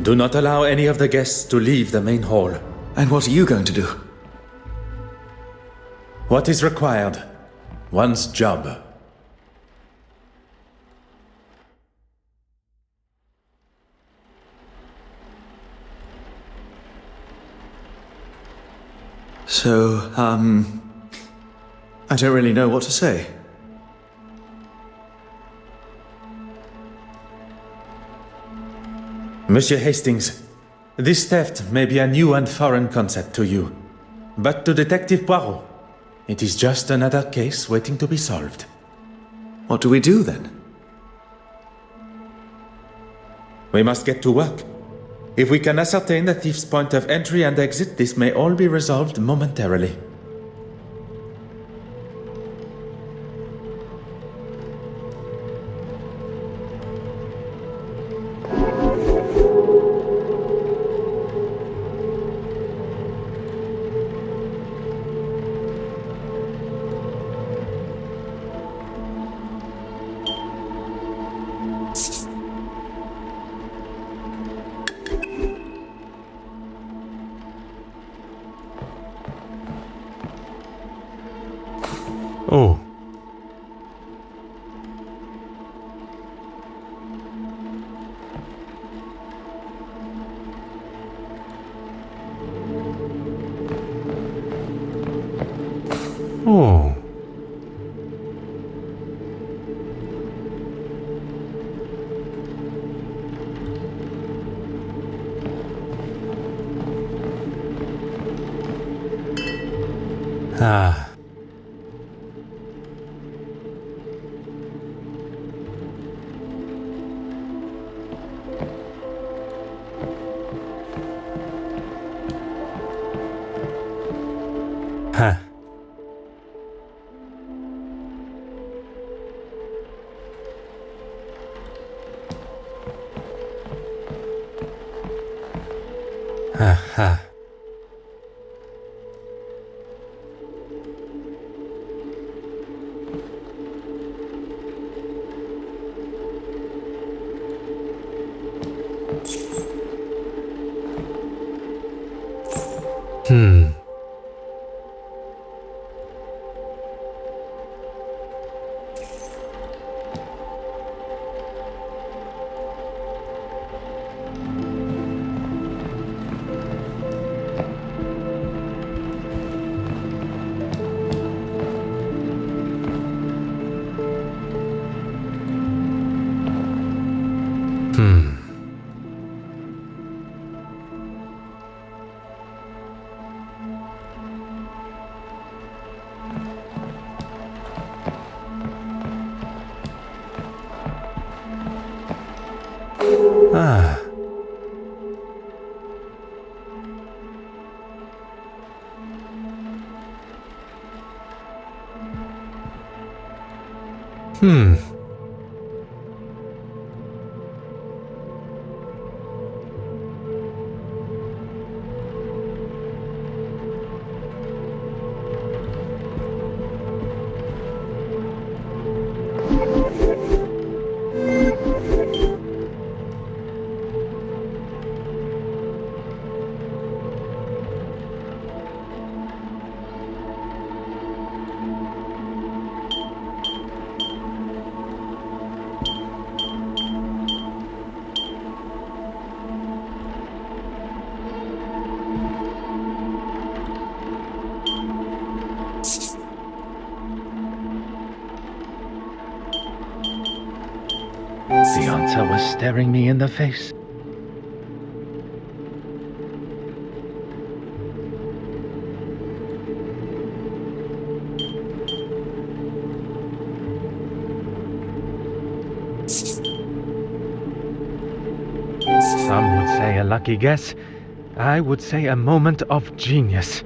Do not allow any of the guests to leave the main hall. And what are you going to do? What is required? One's job. So, I don't really know what to say. Monsieur Hastings, This theft may be a new and foreign concept to you, but to Detective Poirot, it is just another case waiting to be solved. What do we do then? We must get to work. If we can ascertain the thief's point of entry and exit, this may all be resolved momentarily. Oh. Oh. Ah. Huh. Aha. Hmm. Ah. Hmm. The answer was staring me in the face. Some would say a lucky guess. I would say a moment of genius.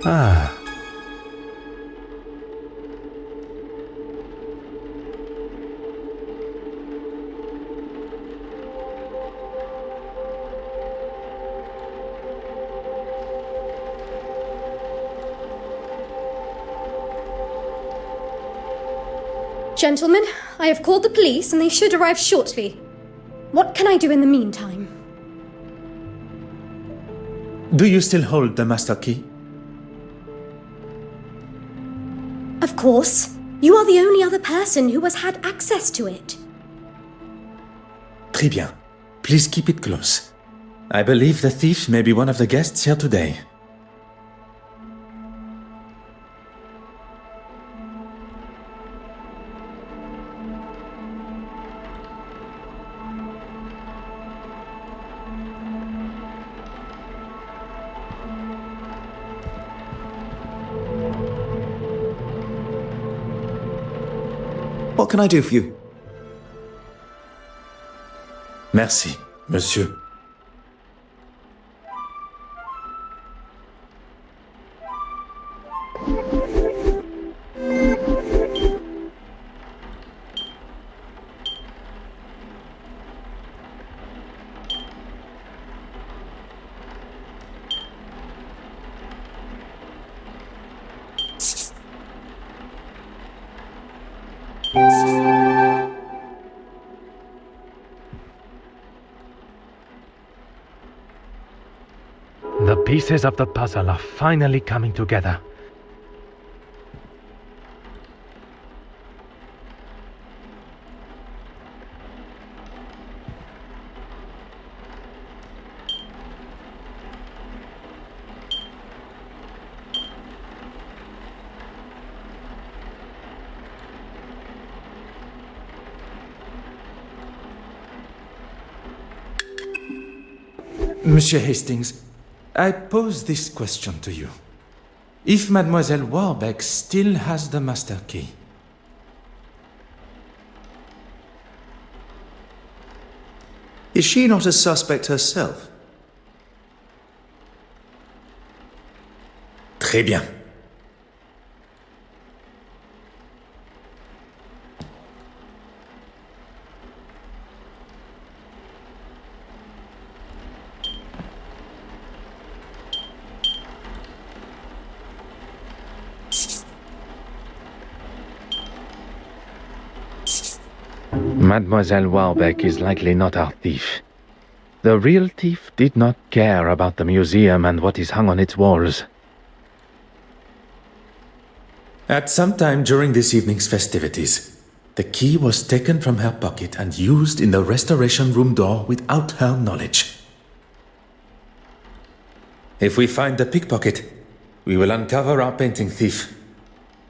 Ah. Gentlemen, I have called the police and they should arrive shortly. What can I do in the meantime? Do you still hold the master key? Of course. You are the only other person who has had access to it. Très bien. Please keep it close. I believe the thief may be one of the guests here today. What can I do for you? Merci, monsieur. The pieces of the puzzle are finally coming together. Monsieur Hastings, I pose this question to you. If Mademoiselle Warbeck still has the master key, Is she not a suspect herself? très bien. Mademoiselle Warbeck is likely not our thief. The real thief did not care about the museum and what is hung on its walls. At some time during this evening's festivities, the key was taken from her pocket and used in the restoration room door without her knowledge. If we find the pickpocket, we will uncover our painting thief.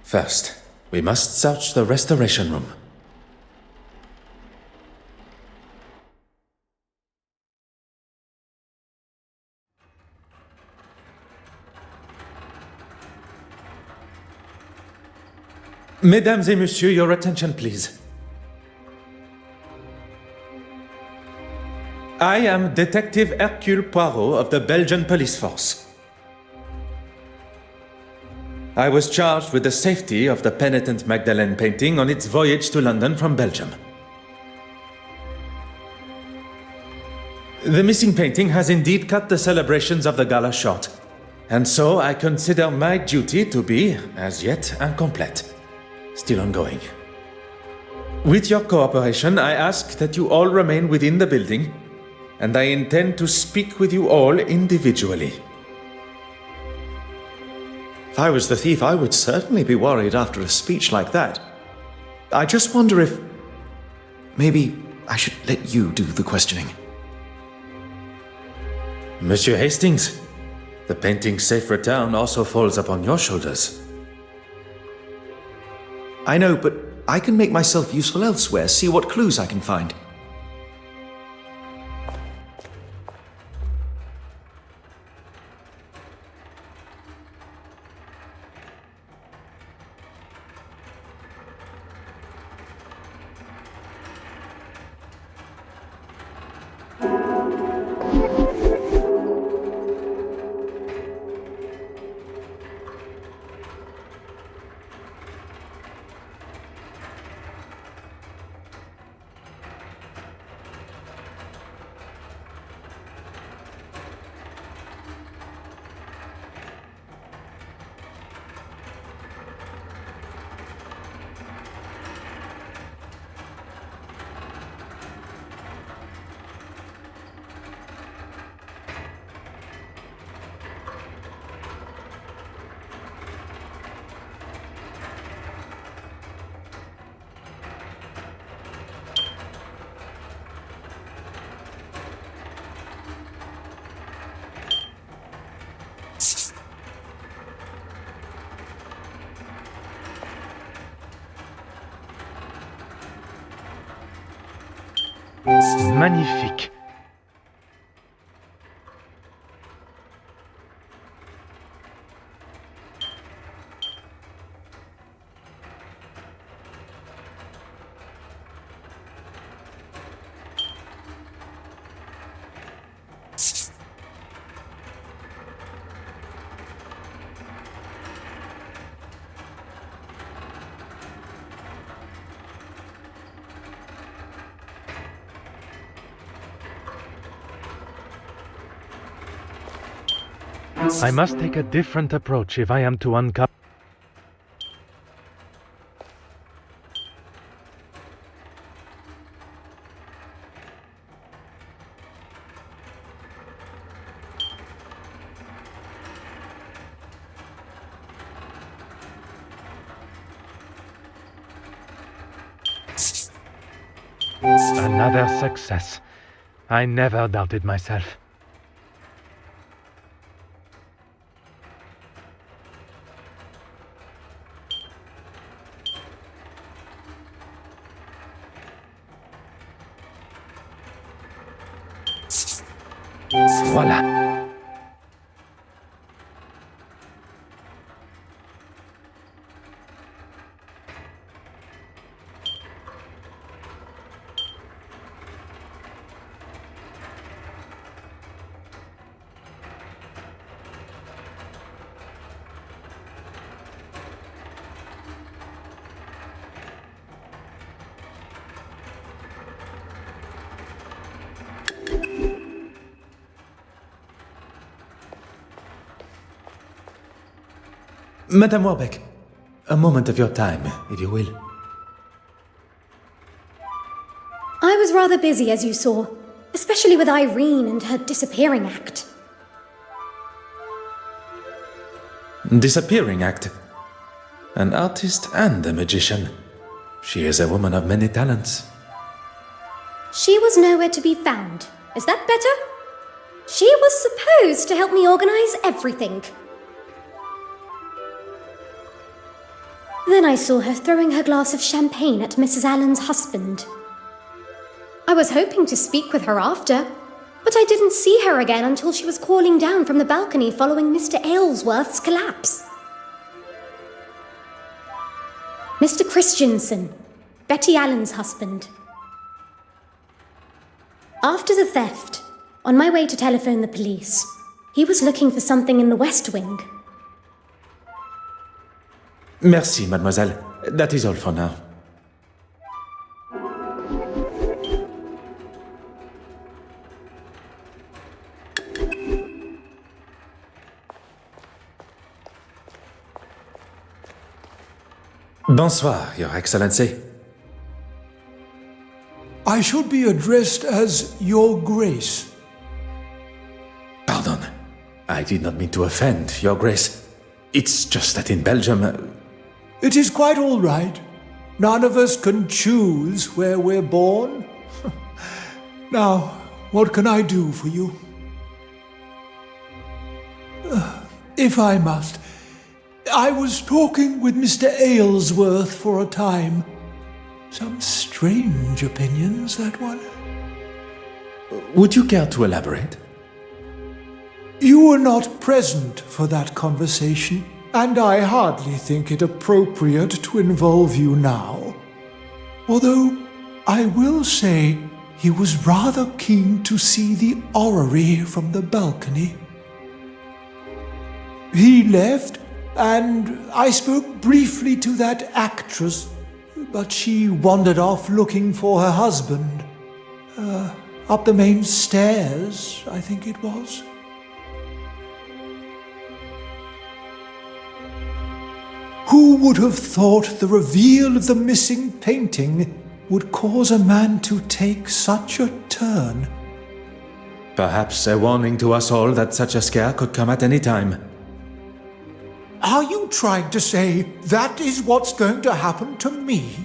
First, we must search the restoration room. Mesdames et messieurs, your attention, please. I am Detective Hercule Poirot of the Belgian police force. I was charged with the safety of the penitent Magdalene painting on its voyage to London from Belgium. The missing painting has indeed cut the celebrations of the Gala short, and so I consider my duty to be, as yet, incomplete. Still ongoing. With your cooperation, I ask that you all remain within the building, and I intend to speak with you all individually. If I was the thief, I would certainly be worried after a speech like that. I just wonder if... maybe I should let you do the questioning. Monsieur Hastings, the painting's safe return also falls upon your shoulders. I know, but I can make myself useful elsewhere, see what clues I can find. Magnifique. I must take a different approach if I am to uncover. Another success. I never doubted myself. Voilà. Madame Warbeck, a moment of your time, if you will. I was rather busy, as you saw, especially with Irene and her disappearing act. Disappearing act. An artist and a magician. She is a woman of many talents. She was nowhere to be found. Is that better? She was supposed to help me organize everything. Then I saw her throwing her glass of champagne at Mrs. Allen's husband. I was hoping to speak with her after, but I didn't see her again until she was calling down from the balcony following Mr. Aylesworth's collapse. Mr. Christiansen, Betty Allen's husband. After the theft, on my way to telephone the police, he was looking for something in the West Wing. Merci, mademoiselle. That is all for now. Bonsoir, Your Excellency. I should be addressed as Your Grace. Pardon. I did not mean to offend, Your Grace. It's just that in Belgium... It is quite all right. None of us can choose where we're born. Now, what can I do for you? If I must, I was talking with Mr. Aylesworth for a time. Some strange opinions, that one. Would you care to elaborate? You were not present for that conversation, and I hardly think it appropriate to involve you now. Although, I will say he was rather keen to see the orrery from the balcony. He left, and I spoke briefly to that actress, but she wandered off looking for her husband. Up the main stairs, I think it was. Who would have thought the reveal of the missing painting would cause a man to take such a turn? Perhaps a warning to us all that such a scare could come at any time. Are you trying to say that is what's going to happen to me?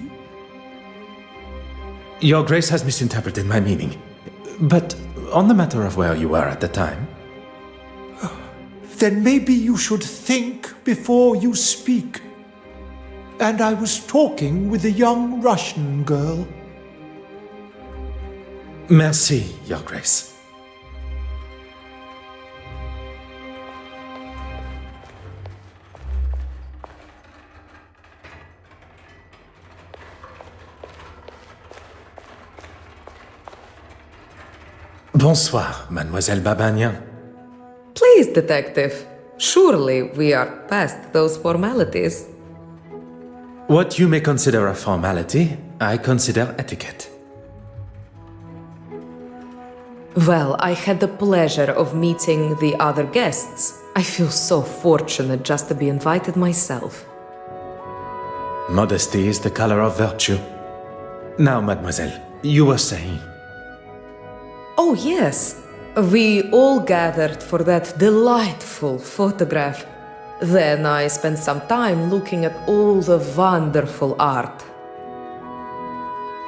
Your Grace has misinterpreted my meaning. But on the matter of where you were at the time... Then maybe you should think before you speak. And I was talking with a young Russian girl. Merci, Your Grace. Bonsoir, Mademoiselle Babagnan. Please, detective. Surely we are past those formalities. What you may consider a formality, I consider etiquette. Well, I had the pleasure of meeting the other guests. I feel so fortunate just to be invited myself. Modesty is the color of virtue. Now, mademoiselle, you were saying... Oh, yes. We all gathered for that delightful photograph. Then I spent some time looking at all the wonderful art.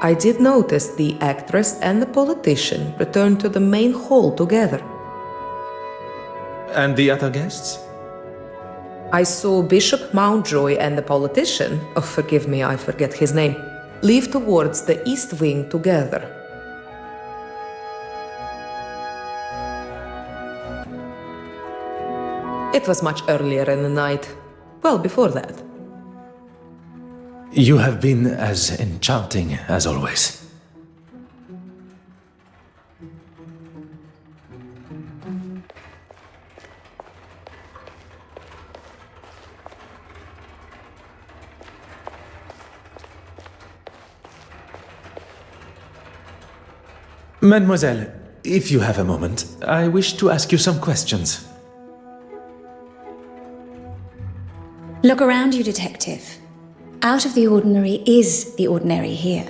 I did notice the actress and the politician returned to the main hall together. And the other guests? I saw Bishop Mountjoy and the politician, oh forgive me, I forget his name, leave towards the east wing together. It was much earlier in the night. Well, before that. You have been as enchanting as always. Mademoiselle, if you have a moment, I wish to ask you some questions. Look around you, detective. Out of the ordinary is the ordinary here.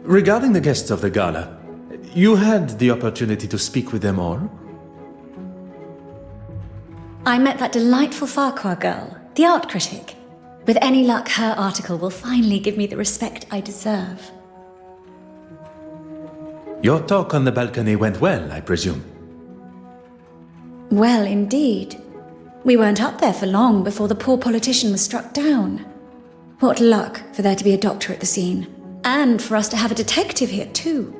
Regarding the guests of the Gala, you had the opportunity to speak with them all? I met that delightful Farquhar girl, the art critic. With any luck, her article will finally give me the respect I deserve. Your talk on the balcony went well, I presume. Well, indeed. We weren't up there for long before the poor politician was struck down. What luck for there to be a doctor at the scene. And for us to have a detective here, too.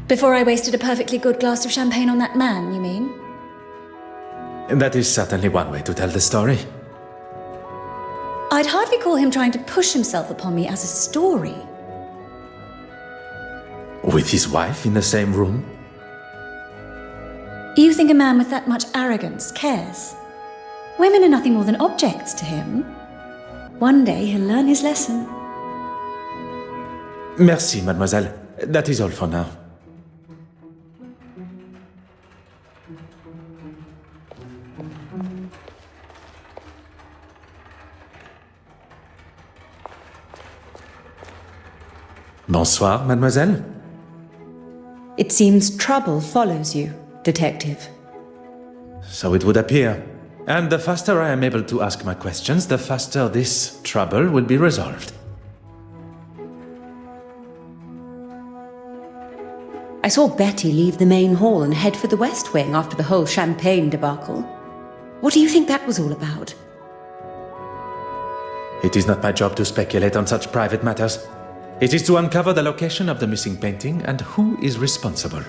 Before I wasted a perfectly good glass of champagne on that man, you mean? That is certainly one way to tell the story. I'd hardly call him trying to push himself upon me as a story. With his wife in the same room? You think a man with that much arrogance cares? Women are nothing more than objects to him. One day he'll learn his lesson. Merci, mademoiselle. That is all for now. Bonsoir, mademoiselle. It seems trouble follows you, detective. So it would appear. And the faster I am able to ask my questions, the faster this trouble will be resolved. I saw Betty leave the main hall and head for the West Wing after the whole champagne debacle. What do you think that was all about? It is not my job to speculate on such private matters. It is to uncover the location of the missing painting and who is responsible.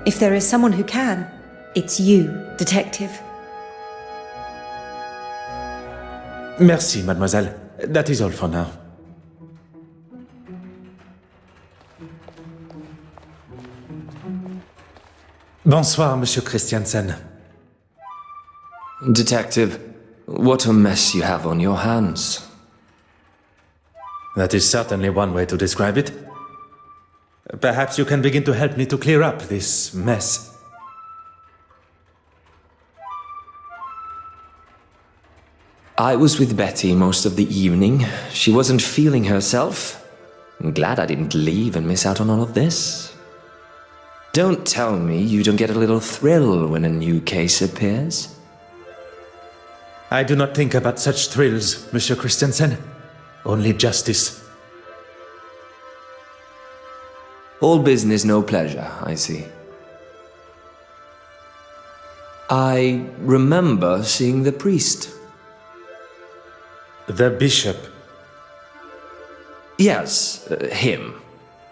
If there is someone who can, it's you, detective. Merci, mademoiselle. That is all for now. Bonsoir, Monsieur Christiansen. Detective, what a mess you have on your hands. That is certainly one way to describe it. Perhaps you can begin to help me to clear up this mess. I was with Betty most of the evening. She wasn't feeling herself. I'm glad I didn't leave and miss out on all of this. Don't tell me you don't get a little thrill when a new case appears. I do not think about such thrills, Monsieur Christiansen. Only justice. All business, no pleasure, I see. I remember seeing the priest. The bishop. Yes, him.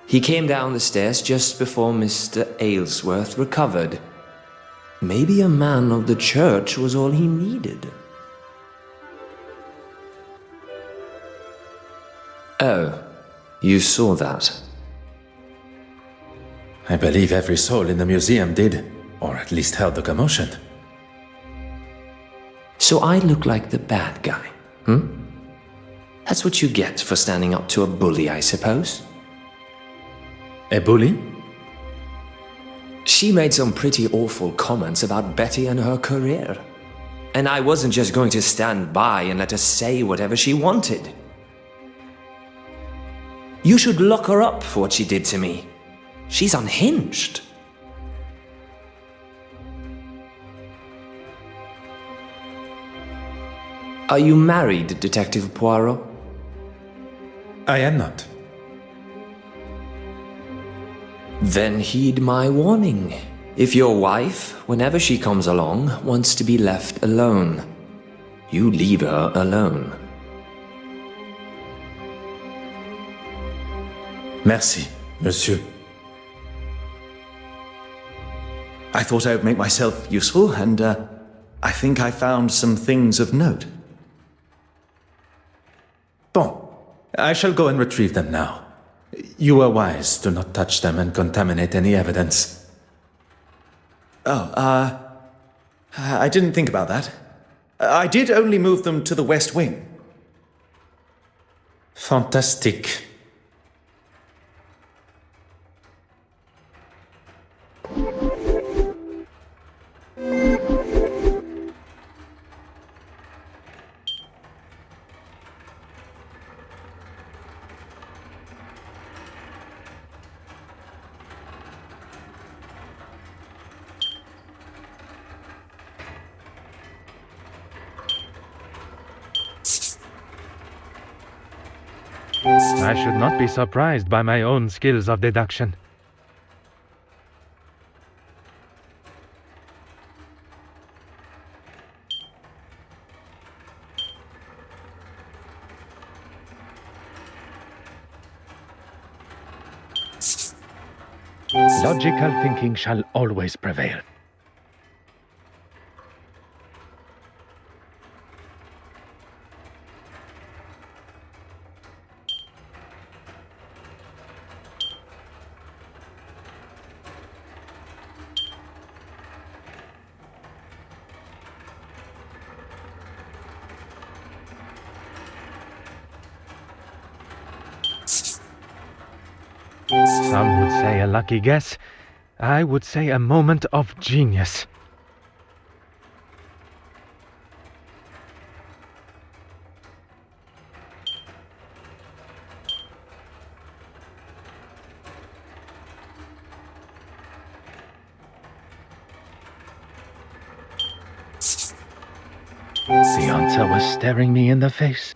He came down the stairs just before Mr. Aylesworth recovered. Maybe a man of the church was all he needed. Oh, you saw that. I believe every soul in the museum did, or at least heard the commotion. So I look like the bad guy, That's what you get for standing up to a bully, I suppose. A bully? She made some pretty awful comments about Betty and her career. And I wasn't just going to stand by and let her say whatever she wanted. You should lock her up for what she did to me. She's unhinged. Are you married, Detective Poirot? I am not. Then heed my warning. If your wife, whenever she comes along, wants to be left alone, you leave her alone. Merci, monsieur. I thought I would make myself useful, and I think I found some things of note. Bon, I shall go and retrieve them now. You were wise to not touch them and contaminate any evidence. I didn't think about that. I did only move them to the west wing. Fantastique. I should not be surprised by my own skills of deduction. Logical thinking shall always prevail. Some would say a lucky guess. I would say a moment of genius. The answer was staring me in the face.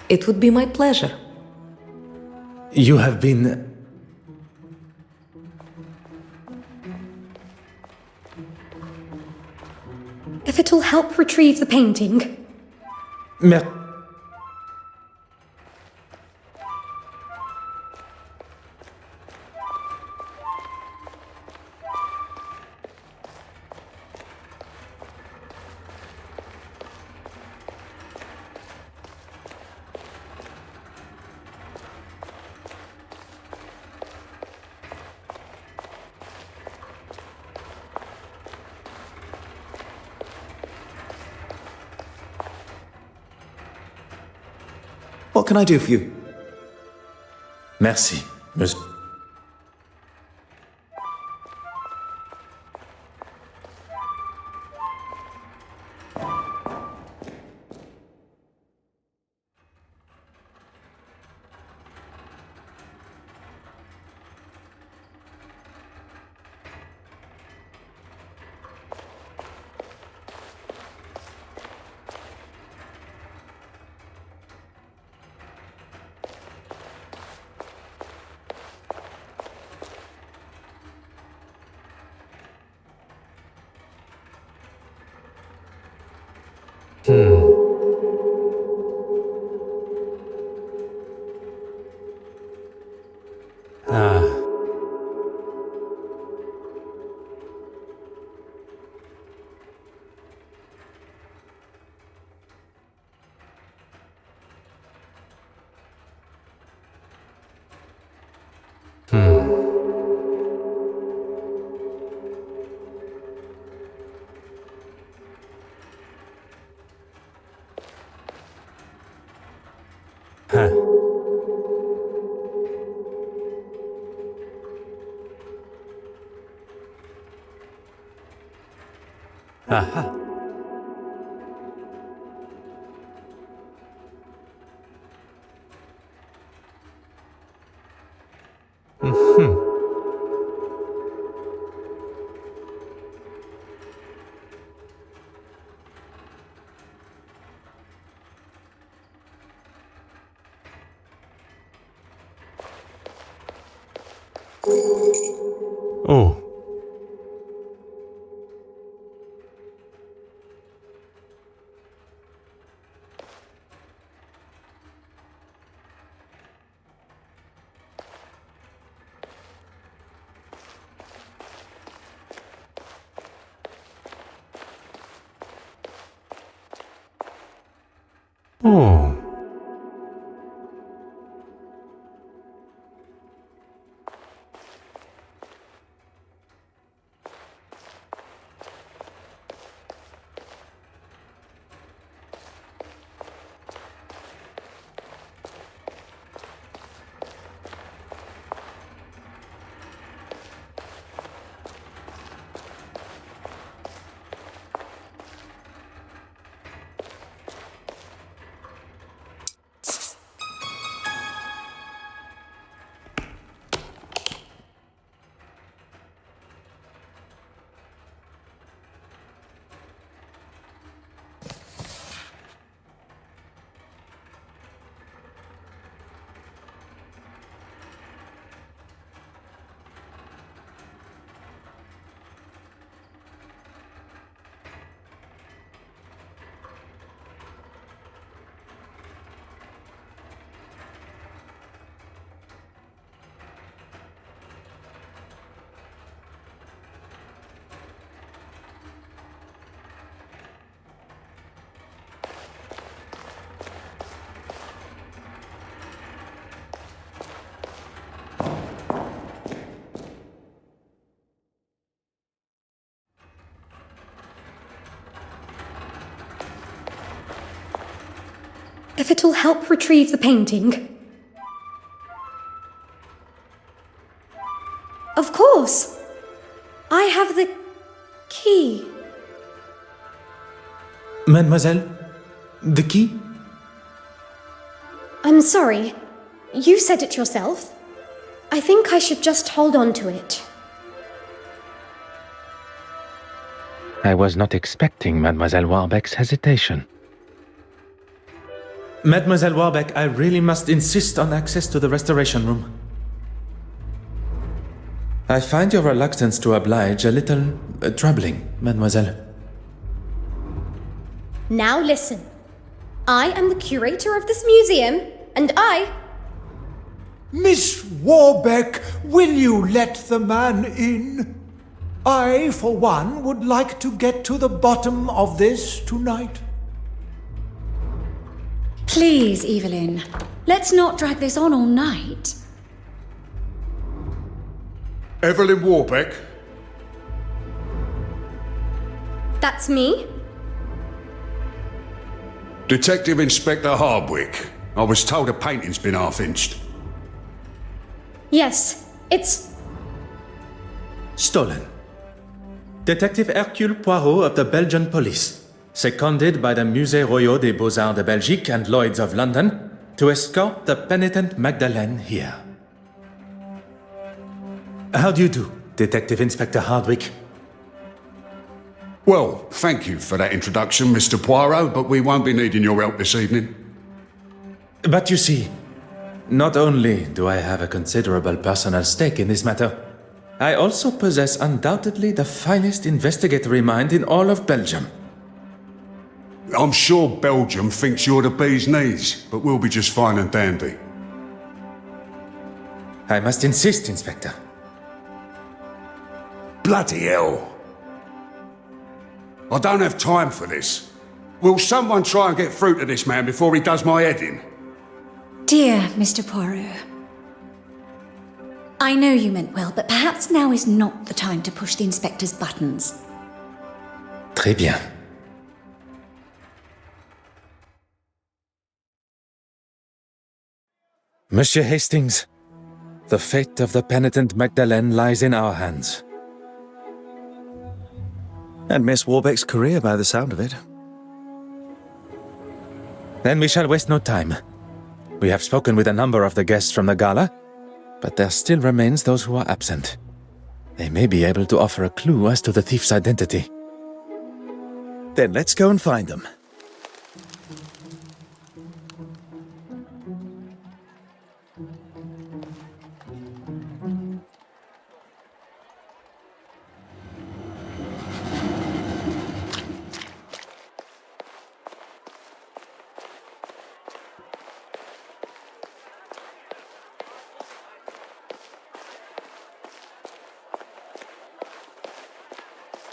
It would be my pleasure. You have been... If it will help retrieve the painting. What can I do for you? Merci, monsieur. Aha. Oh. Oh. If it'll help retrieve the painting. Of course! I have the key. Mademoiselle, the key? I'm sorry. You said it yourself. I think I should just hold on to it. I was not expecting Mademoiselle Warbeck's hesitation. Mademoiselle Warbeck, I really must insist on access to the restoration room. I find your reluctance to oblige a little troubling, mademoiselle. Now listen. I am the curator of this museum, and I... Miss Warbeck, will you let the man in? I, for one, would like to get to the bottom of this tonight. Please, Evelyn, let's not drag this on all night. Evelyn Warbeck? That's me? Detective Inspector Hardwick. I was told a painting's been half-inched. Yes, it's... Stolen. Detective Hercule Poirot of the Belgian police, seconded by the Musée Royal des Beaux-Arts de Belgique and Lloyd's of London, to escort the penitent Magdalene here. How do you do, Detective Inspector Hardwick? Well, thank you for that introduction, Mr. Poirot, but we won't be needing your help this evening. But you see, not only do I have a considerable personal stake in this matter, I also possess undoubtedly the finest investigatory mind in all of Belgium. I'm sure Belgium thinks you're the bee's knees, but we'll be just fine and dandy. I must insist, Inspector. Bloody hell. I don't have time for this. Will someone try and get through to this man before he does my head in? Dear Mr. Poirot, I know you meant well, but perhaps now is not the time to push the inspector's buttons. Très bien. Monsieur Hastings, the fate of the penitent Magdalene lies in our hands. And Miss Warbeck's career, by the sound of it. Then we shall waste no time. We have spoken with a number of the guests from the gala, but there still remains those who are absent. They may be able to offer a clue as to the thief's identity. Then let's go and find them.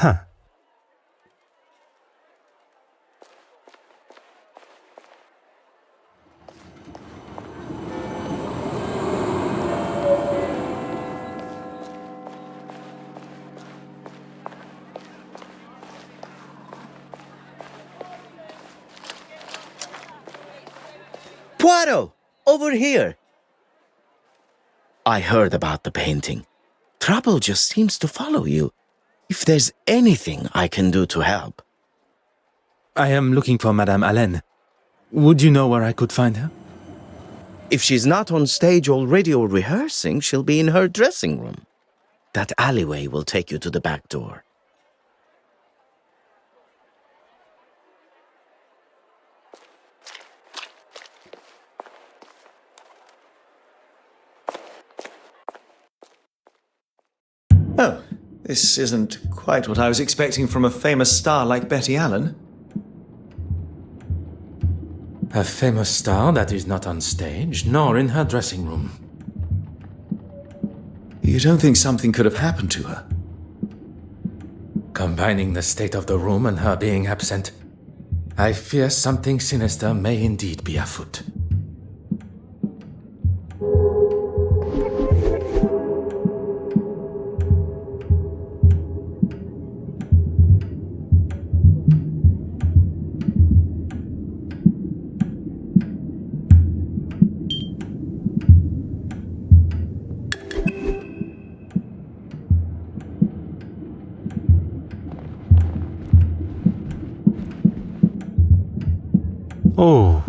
Huh. Poirot! Over here! I heard about the painting. Trouble just seems to follow you. If there's anything I can do to help. I am looking for Madame Hélène. Would you know where I could find her? If she's not on stage already or rehearsing, she'll be in her dressing room. That alleyway will take you to the back door. Oh, this isn't quite what I was expecting from a famous star like Betty Allen. A famous star that is not on stage, nor in her dressing room. You don't think something could have happened to her? Combining the state of the room and her being absent, I fear something sinister may indeed be afoot. Oh.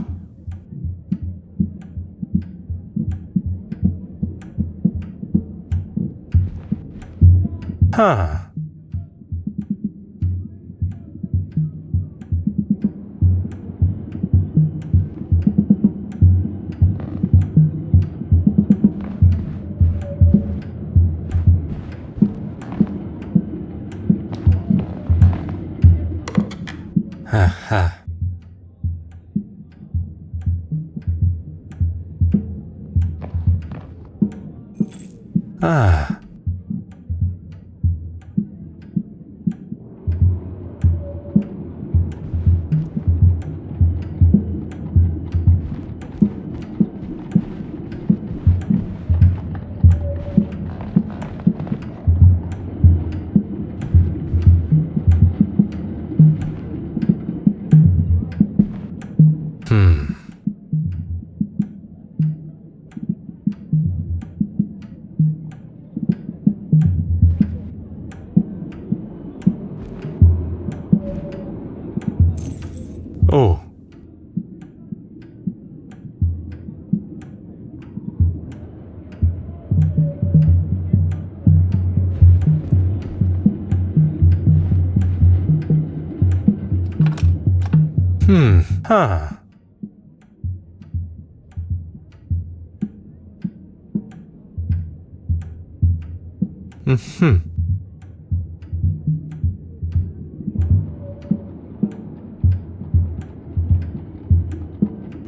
Huh. Ha ha. Ah. Huh. Mm-hmm.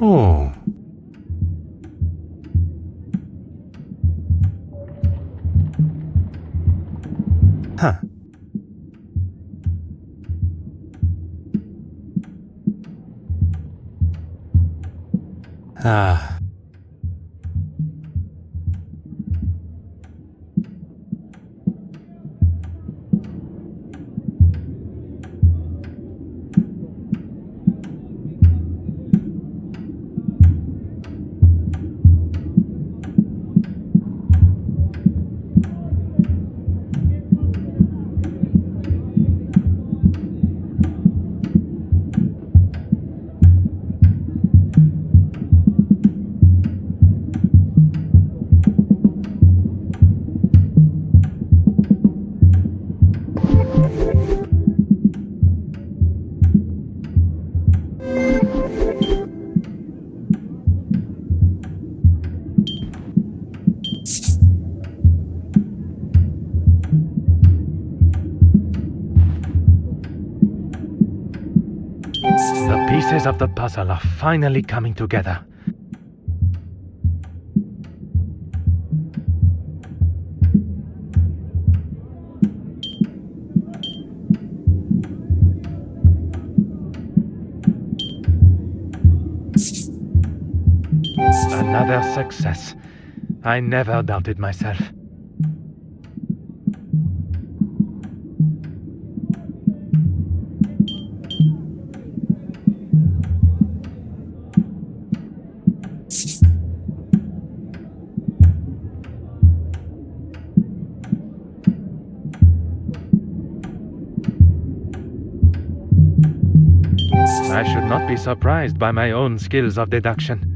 Oh. Huh. Ah. The pieces of the puzzle are finally coming together. Another success. I never doubted myself. I should not be surprised by my own skills of deduction.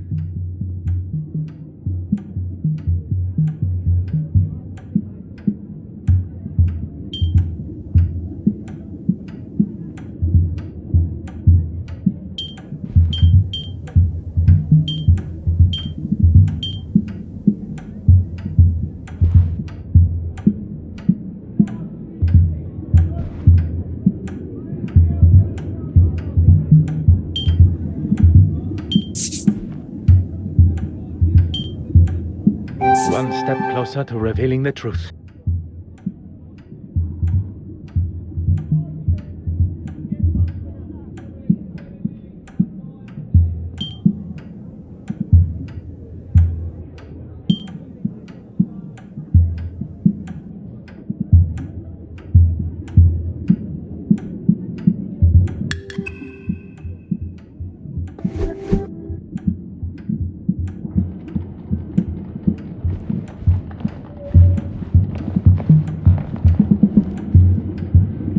One step closer to revealing the truth.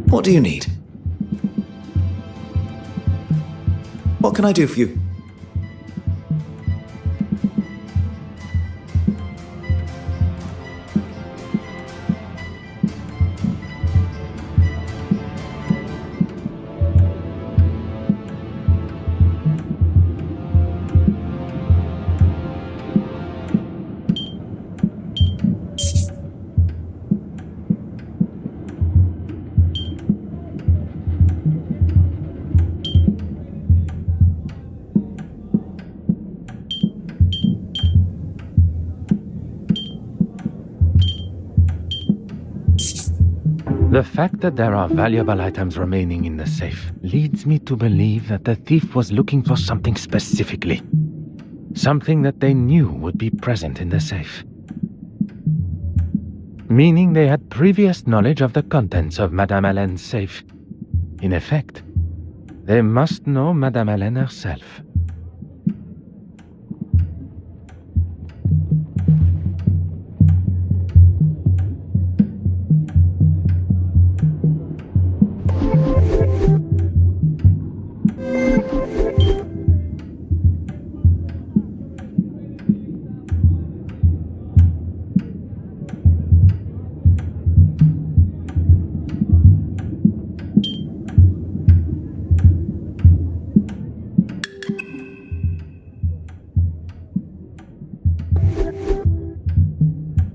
What do you need? What can I do for you? The fact that there are valuable items remaining in the safe leads me to believe that the thief was looking for something specifically. Something that they knew would be present in the safe. Meaning they had previous knowledge of the contents of Madame Helene's safe. In effect, they must know Madame Helene herself.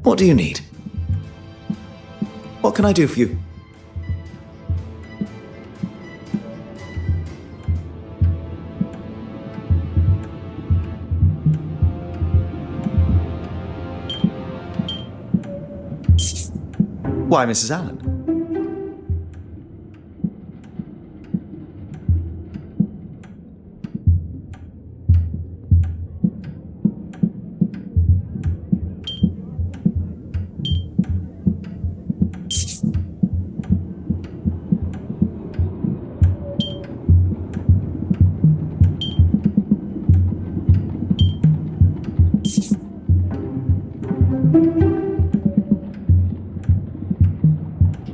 What do you need? What can I do for you? Why, Mrs. Allen?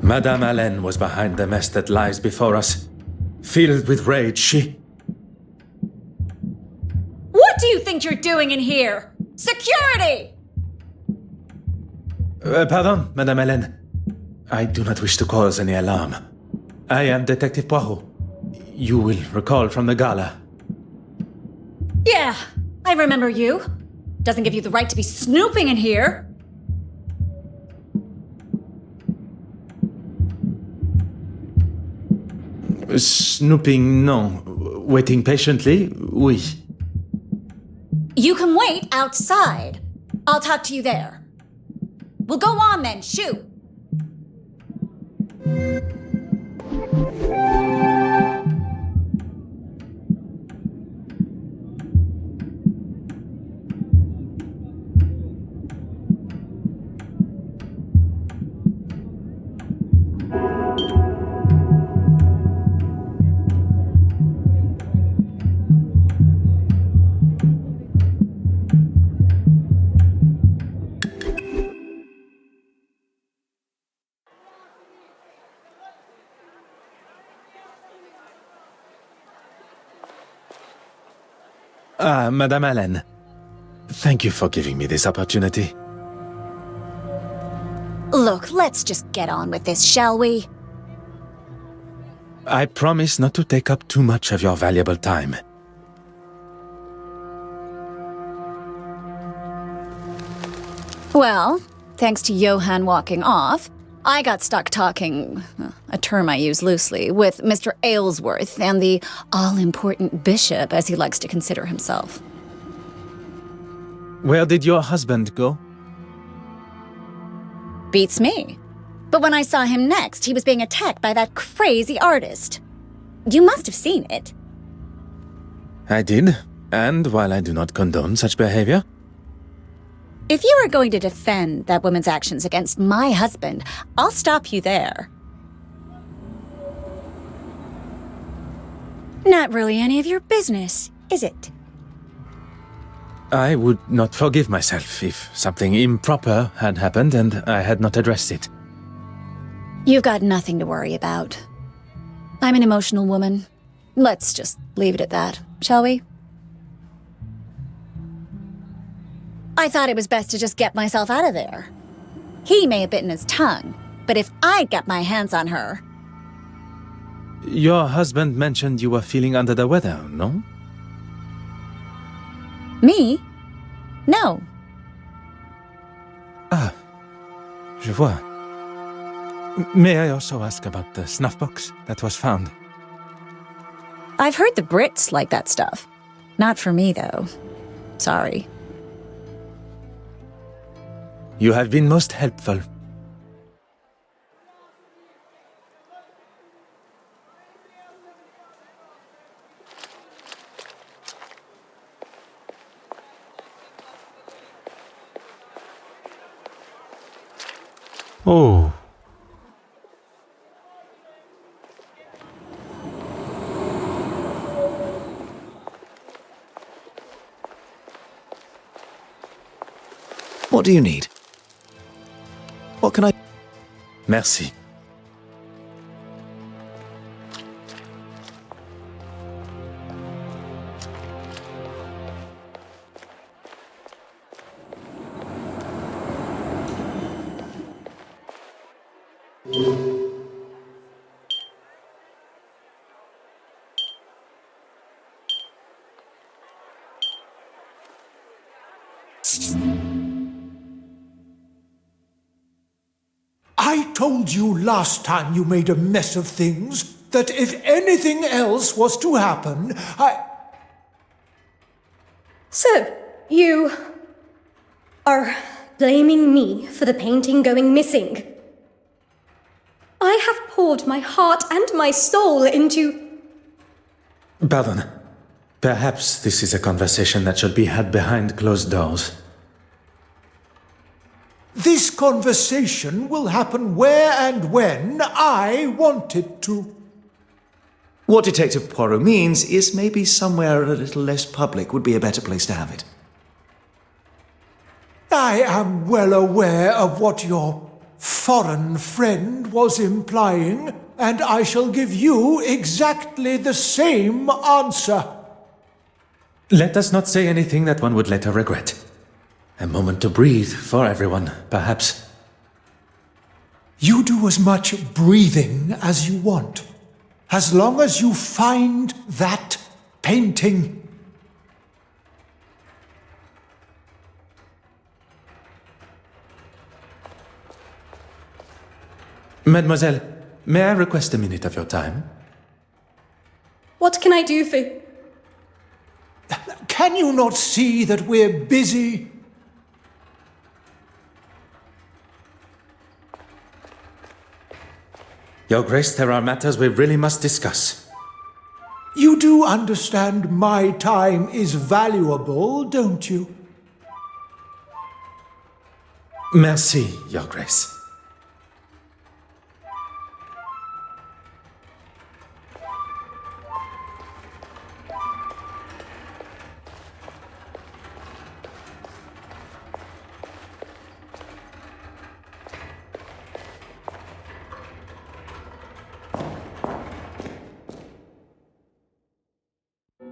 Madame Allen was behind the mess that lies before us. Filled with rage, she... What do you think you're doing in here? Security! Pardon, Madame Allen. I do not wish to cause any alarm. I am Detective Poirot. You will recall from the Gala. Yeah, I remember you. Doesn't give you the right to be snooping in here. Snooping, no. Waiting patiently, oui. You can wait outside. I'll talk to you there. Well, go on then, shoot. Madame Allen. Thank you for giving me this opportunity. Look, let's just get on with this, shall we? I promise not to take up too much of your valuable time. Well, thanks to Johann walking off, I got stuck talking, a term I use loosely, with Mr. Aylesworth and the all-important bishop, as he likes to consider himself. Where did your husband go? Beats me. But when I saw him next, he was being attacked by that crazy artist. You must have seen it. I did, and while I do not condone such behavior, if you are going to defend that woman's actions against my husband, I'll stop you there. Not really any of your business, is it? I would not forgive myself if something improper had happened and I had not addressed it. You've got nothing to worry about. I'm an emotional woman. Let's just leave it at that, shall we? I thought it was best to just get myself out of there. He may have bitten his tongue, but if I'd got my hands on her... Your husband mentioned you were feeling under the weather, no? Me? No. Ah, je vois. May I also ask about the snuff box that was found? I've heard the Brits like that stuff. Not for me, though. Sorry. You have been most helpful. Oh. What do you need? What can I... Merci. told you last time you made a mess of things that if anything else was to happen, So, you are blaming me for the painting going missing? I have poured my heart and my soul into... Pardon. Perhaps this is a conversation that should be had behind closed doors. This conversation will happen where and when I want it to. What Detective Poirot means is maybe somewhere a little less public would be a better place to have it. I am well aware of what your foreign friend was implying, and I shall give you exactly the same answer. Let us not say anything that one would later regret. A moment to breathe for everyone, perhaps. You do as much breathing as you want, as long as you find that painting. Mademoiselle, may I request a minute of your time? What can I do for... Can you not see that we're busy? Your Grace, there are matters we really must discuss. You do understand my time is valuable, don't you? Merci, Your Grace.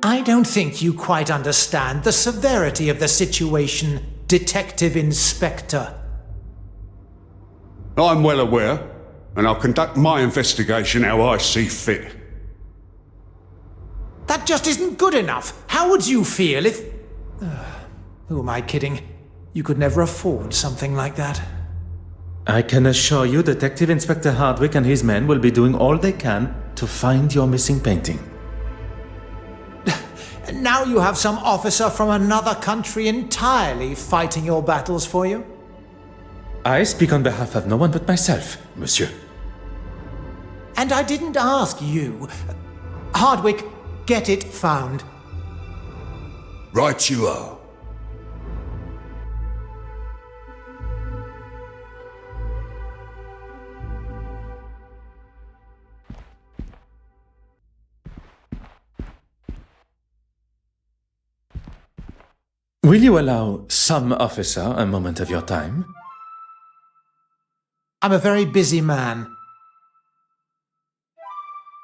I don't think you quite understand the severity of the situation, Detective Inspector. I'm well aware, and I'll conduct my investigation how I see fit. That just isn't good enough. How would you feel if... who am I kidding? You could never afford something like that. I can assure you Detective Inspector Hardwick and his men will be doing all they can to find your missing painting. Now you have some officer from another country entirely fighting your battles for you? I speak on behalf of no one but myself, monsieur. And I didn't ask you. Hardwick, get it found. Right you are. Will you allow some officer a moment of your time? I'm a very busy man.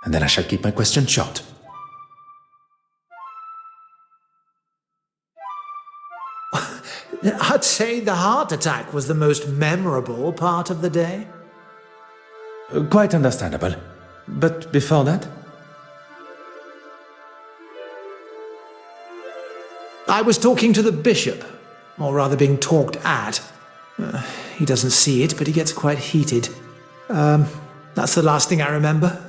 And then I shall keep my question short. I'd say the heart attack was the most memorable part of the day. Quite understandable. But before that? I was talking to the bishop, or rather being talked at. He doesn't see it, but he gets quite heated. That's the last thing I remember.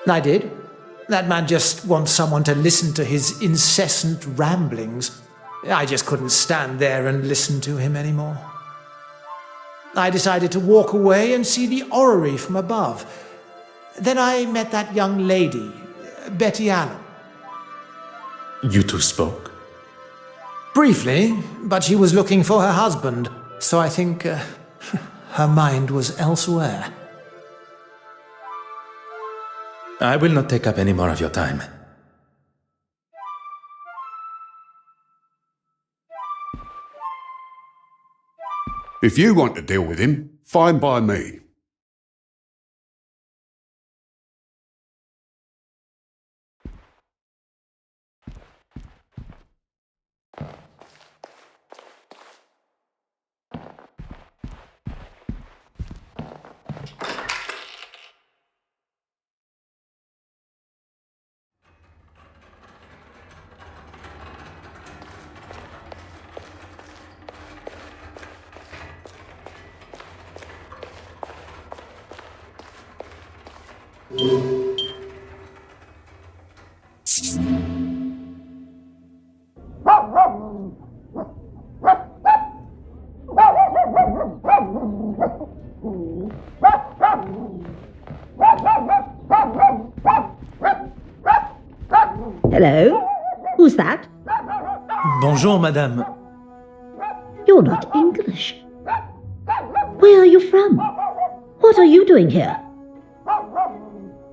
I did. That man just wants someone to listen to his incessant ramblings. I just couldn't stand there and listen to him anymore. I decided to walk away and see the orrery from above. Then I met that young lady, Betty Allen. You two spoke? Briefly, but she was looking for her husband, so I think her mind was elsewhere. I will not take up any more of your time. If you want to deal with him, fine by me. Hello? Who's that? Bonjour, madame. You're not English. Where are you from? What are you doing here?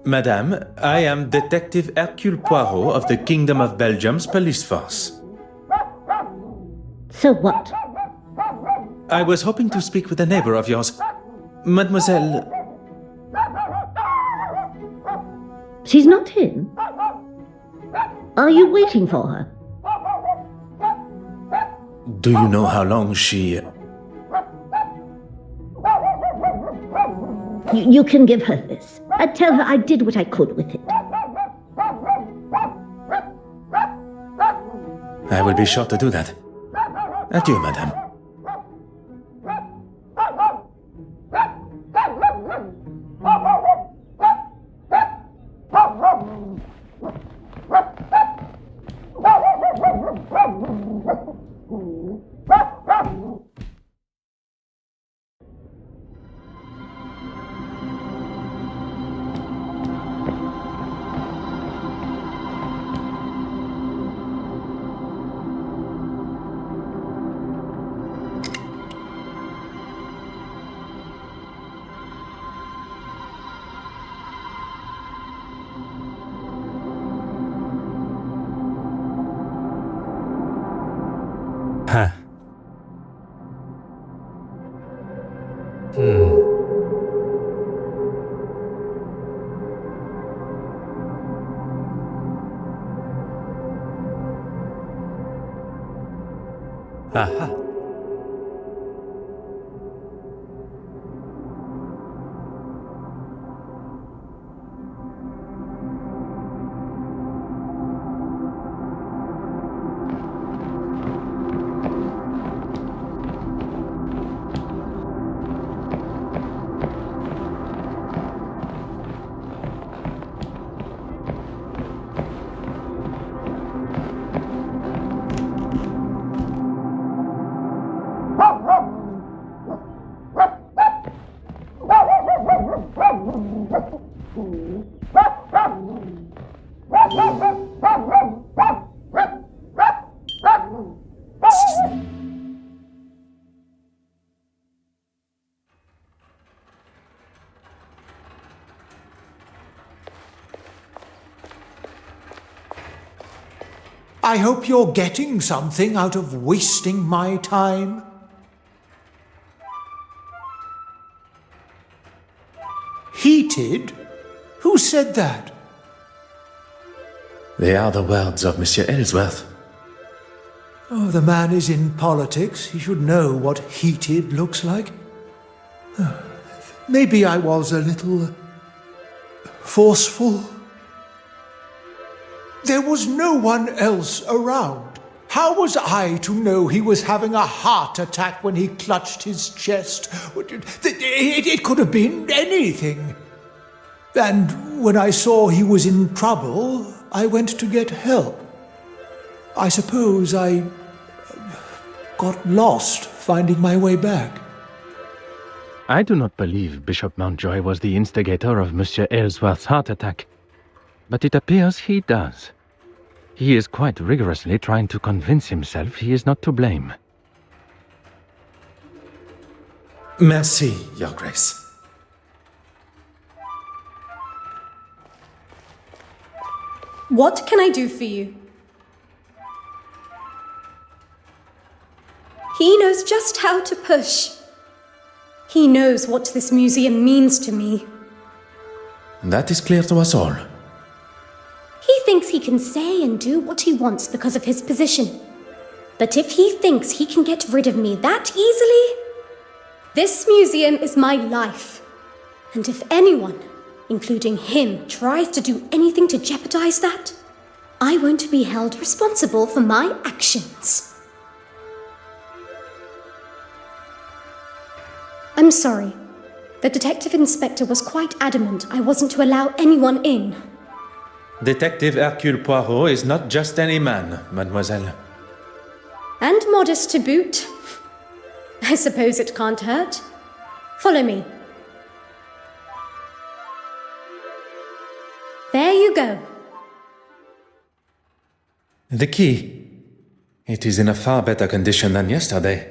Madame, I am Detective Hercule Poirot of the Kingdom of Belgium's police force. So what? I was hoping to speak with a neighbor of yours. Mademoiselle... She's not in? Are you waiting for her? Do you know how long she... You can give her this. Tell her I did what I could with it. I will be sure to do that. Adieu, madame. Huh. Aha. I hope you're getting something out of wasting my time. Heated? Who said that? They are the words of Monsieur Ellsworth. Oh, the man is in politics. He should know what heated looks like. Maybe I was a little forceful. There was no one else around. How was I to know he was having a heart attack when he clutched his chest? It could have been anything. And when I saw he was in trouble, I went to get help. I suppose I got lost finding my way back. I do not believe Bishop Mountjoy was the instigator of Monsieur Ellsworth's heart attack. But it appears he does. He is quite rigorously trying to convince himself he is not to blame. Merci, Your Grace. What can I do for you? He knows just how to push. He knows what this museum means to me. That is clear to us all. He thinks he can say and do what he wants because of his position. But if he thinks he can get rid of me that easily, this museum is my life. And if anyone, including him, tries to do anything to jeopardize that, I won't be held responsible for my actions. I'm sorry. The detective inspector was quite adamant I wasn't to allow anyone in. Detective Hercule Poirot is not just any man, mademoiselle. And modest to boot. I suppose it can't hurt. Follow me. There you go. The key. It is in a far better condition than yesterday.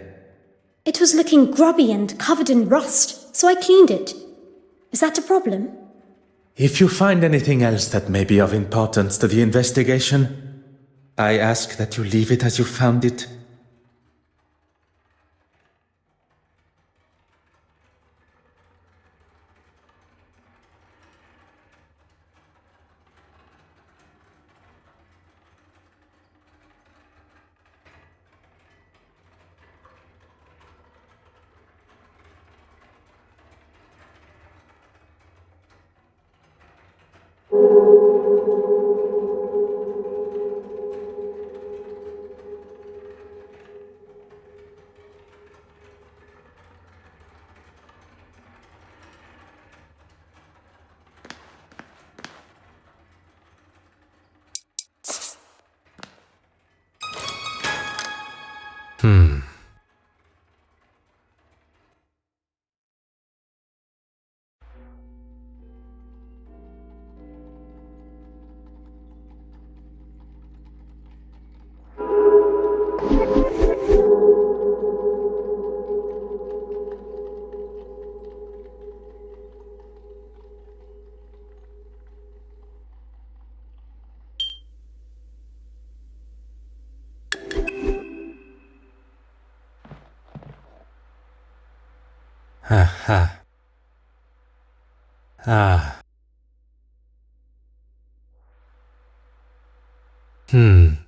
It was looking grubby and covered in rust, so I cleaned it. Is that a problem? If you find anything else that may be of importance to the investigation, I ask that you leave it as you found it. Aha. Ah. Hmm.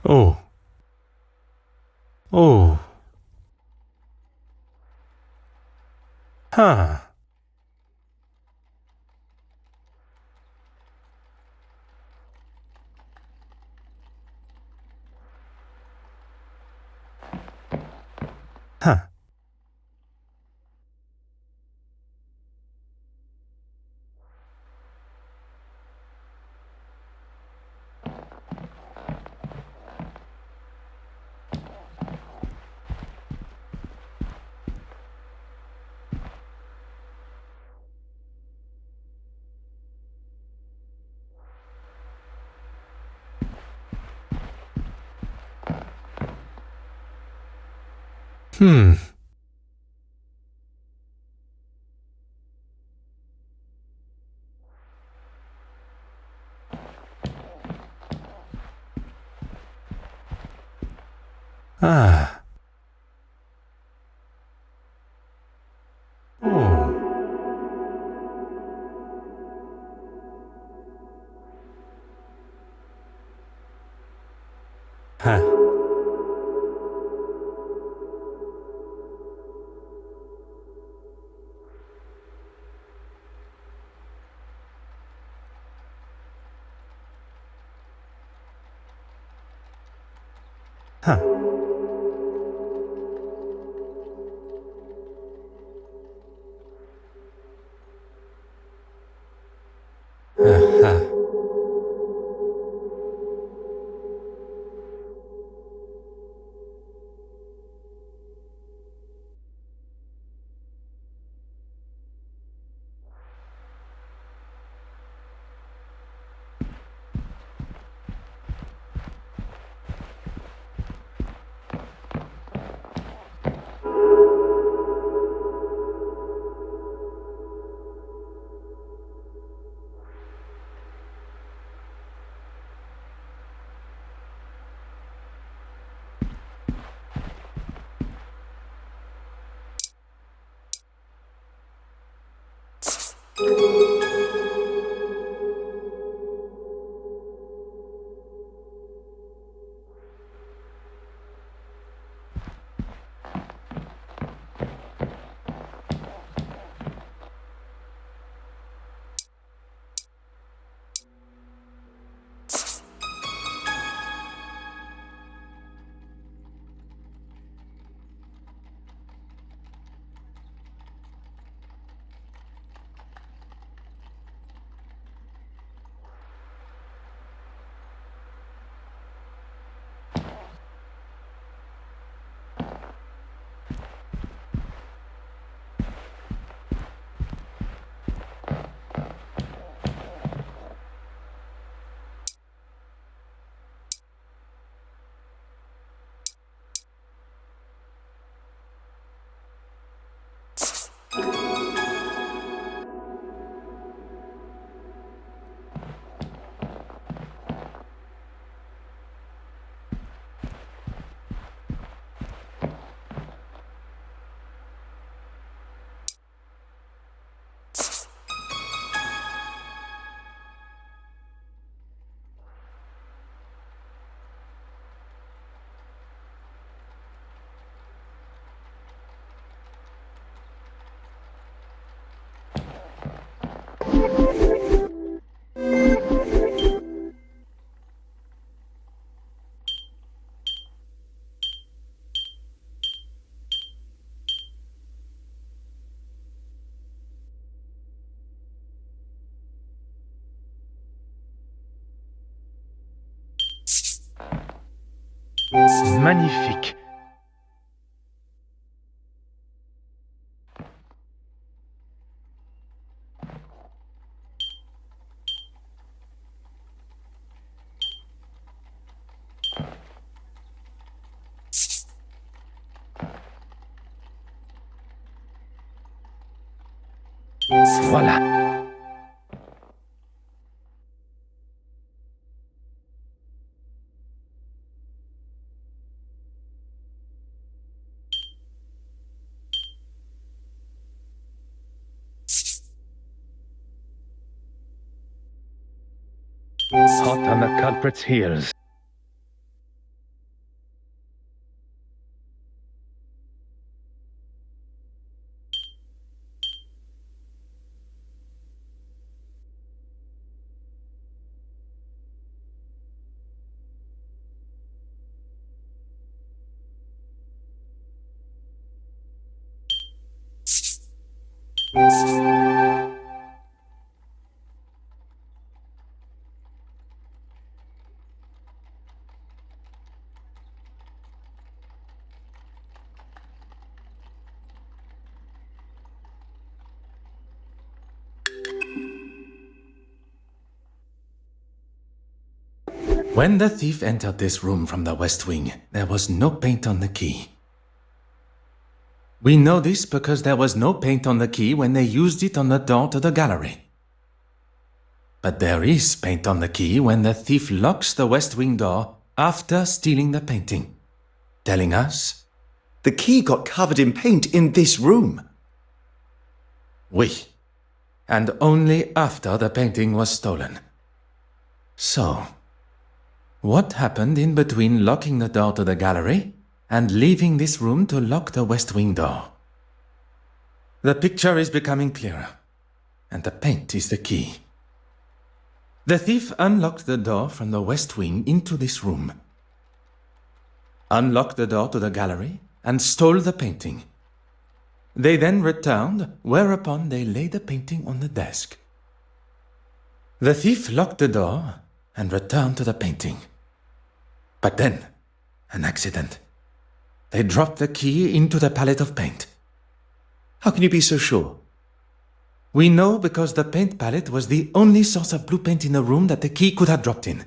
Oh. Oh. Huh. Huh. Hmm. Ah. Oh. Huh. Huh. Aha. Magnifique. Voilà. Hot on the culprit's heels. When the thief entered this room from the west wing, there was no paint on the key. We know this because there was no paint on the key when they used it on the door to the gallery. But there is paint on the key when the thief locks the west wing door after stealing the painting, telling us... The key got covered in paint in this room. Oui, and only after the painting was stolen. So, what happened in between locking the door to the gallery and leaving this room to lock the west wing door? The picture is becoming clearer, and the paint is the key. The thief unlocked the door from the west wing into this room, unlocked the door to the gallery, and stole the painting. They then returned, whereupon they laid the painting on the desk. The thief locked the door and returned to the painting. But then, an accident. They dropped the key into the palette of paint. How can you be so sure? We know because the paint palette was the only source of blue paint in the room that the key could have dropped in.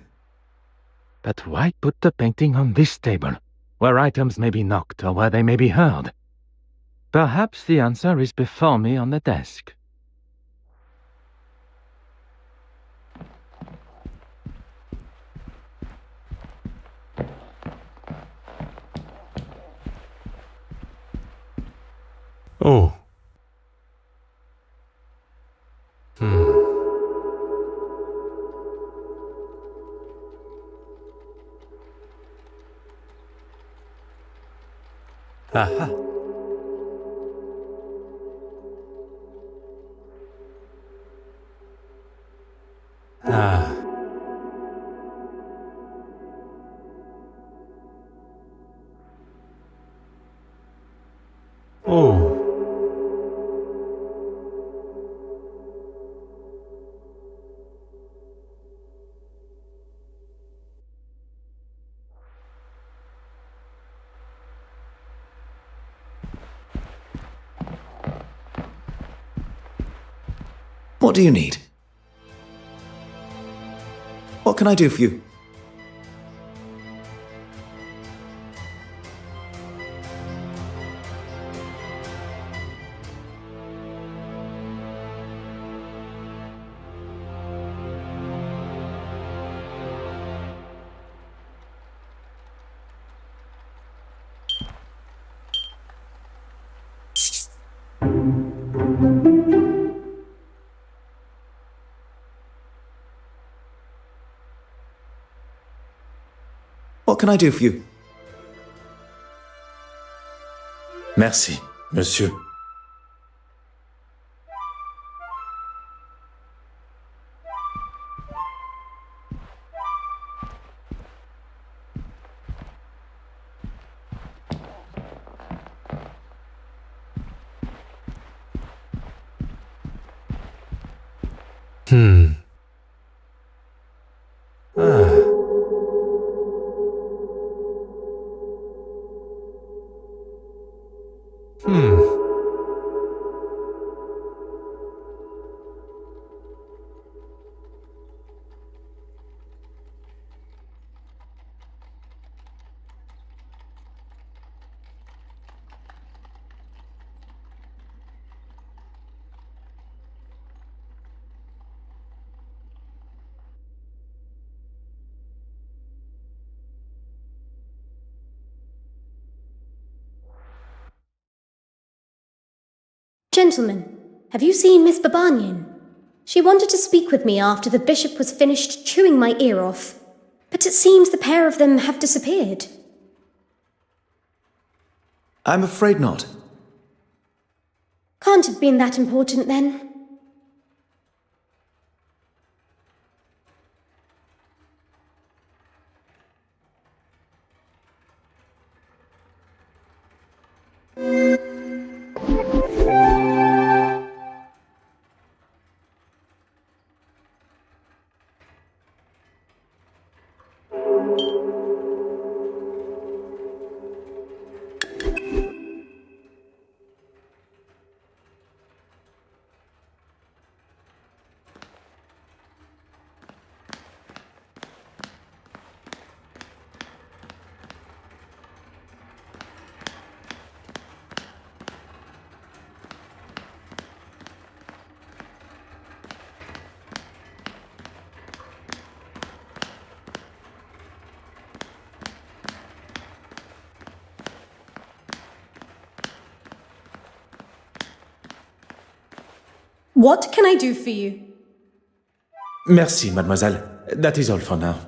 But why put the painting on this table, where items may be knocked or where they may be heard? Perhaps the answer is before me on the desk. Oh. Aha. Ah. Oh. What do you need? What can I do for you? What can I do for you? Merci, monsieur. Gentlemen, have you seen Miss Babanian? She wanted to speak with me after the bishop was finished chewing my ear off, but it seems the pair of them have disappeared. I'm afraid not. Can't have been that important then. What can I do for you? Merci, mademoiselle. That is all for now.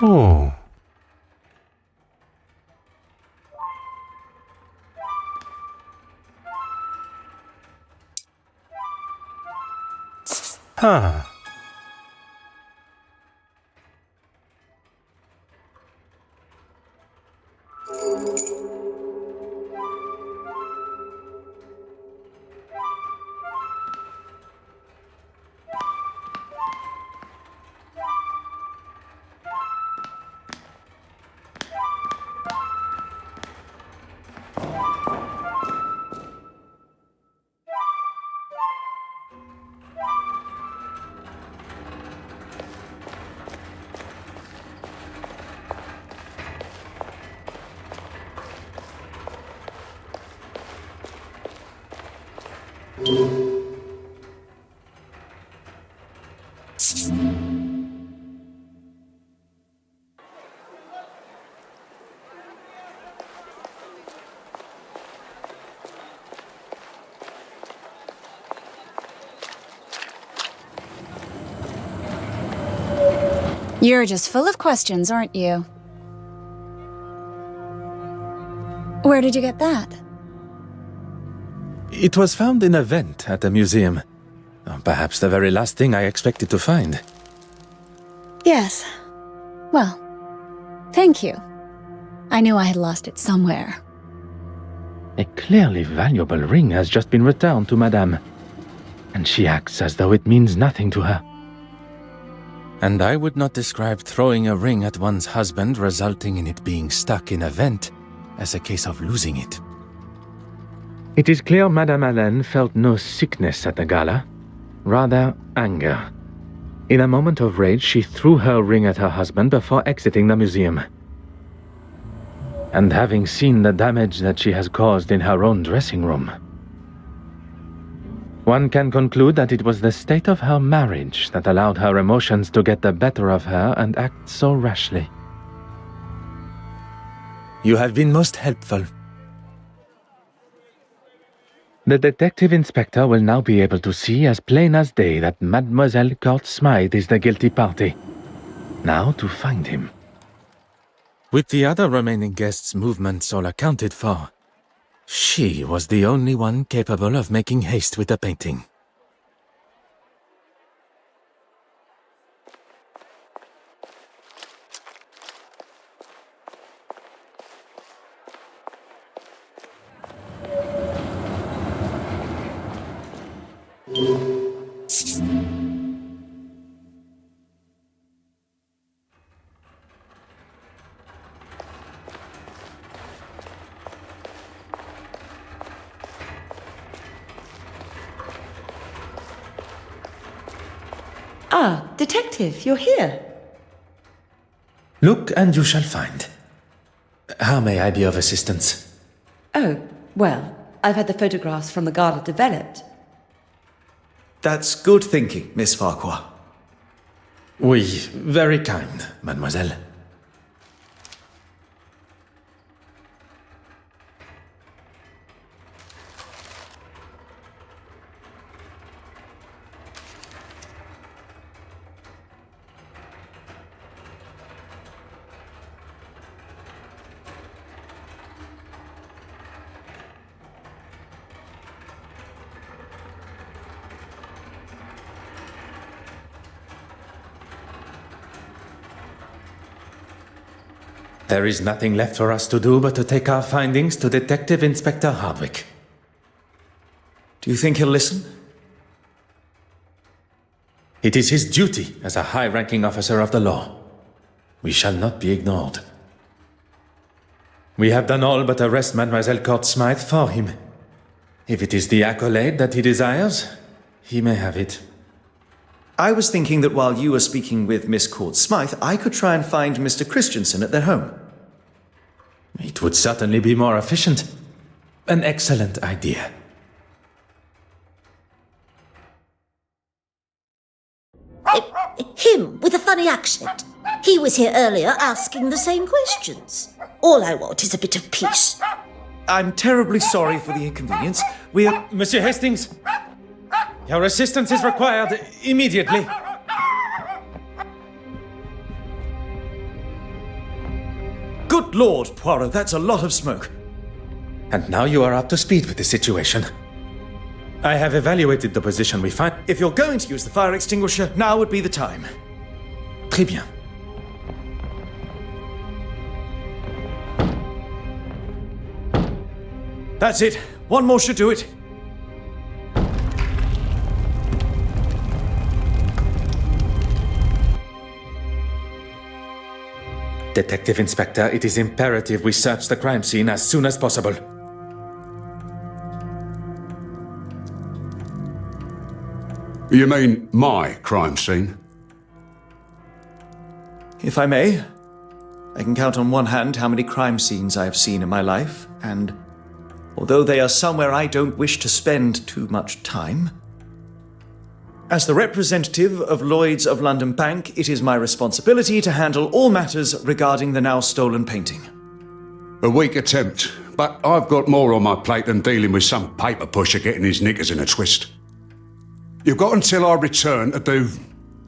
Oh. Huh. You're just full of questions, aren't you? Where did you get that? It was found in a vent at the museum. Perhaps the very last thing I expected to find. Yes. Well, thank you. I knew I had lost it somewhere. A clearly valuable ring has just been returned to Madame, and she acts as though it means nothing to her. And I would not describe throwing a ring at one's husband resulting in it being stuck in a vent as a case of losing it. It is clear Madame Hélène felt no sickness at the gala, rather anger. In a moment of rage, she threw her ring at her husband before exiting the museum. And having seen the damage that she has caused in her own dressing room, one can conclude that it was the state of her marriage that allowed her emotions to get the better of her and act so rashly. You have been most helpful. The detective inspector will now be able to see as plain as day that Mademoiselle Court Smythe is the guilty party. Now to find him. With the other remaining guests' movements all accounted for, she was the only one capable of making haste with the painting. Ah, Detective, you're here. Look and you shall find. How may I be of assistance? Oh, well, I've had the photographs from the Gala developed. That's good thinking, Miss Farquhar. Oui, very kind, mademoiselle. There is nothing left for us to do but to take our findings to Detective Inspector Hardwick. Do you think he'll listen? It is his duty as a high-ranking officer of the law. We shall not be ignored. We have done all but arrest Mademoiselle Court Smythe for him. If it is the accolade that he desires, he may have it. I was thinking that while you were speaking with Miss Court Smythe, I could try and find Mr. Christensen at their home. It would certainly be more efficient. An excellent idea. Him with a funny accent. He was here earlier asking the same questions. All I want is a bit of peace. I'm terribly sorry for the inconvenience. We are... Monsieur Hastings, your assistance is required immediately. Good Lord, Poirot, that's a lot of smoke. And now you are up to speed with the situation. I have evaluated the position we find. If you're going to use the fire extinguisher, now would be the time. Très bien. That's it. One more should do it. Detective Inspector, it is imperative we search the crime scene as soon as possible. You mean my crime scene? If I may, I can count on one hand how many crime scenes I have seen in my life, and although they are somewhere I don't wish to spend too much time, as the representative of Lloyd's of London Bank, it is my responsibility to handle all matters regarding the now stolen painting. A weak attempt, but I've got more on my plate than dealing with some paper pusher getting his knickers in a twist. You've got until I return to do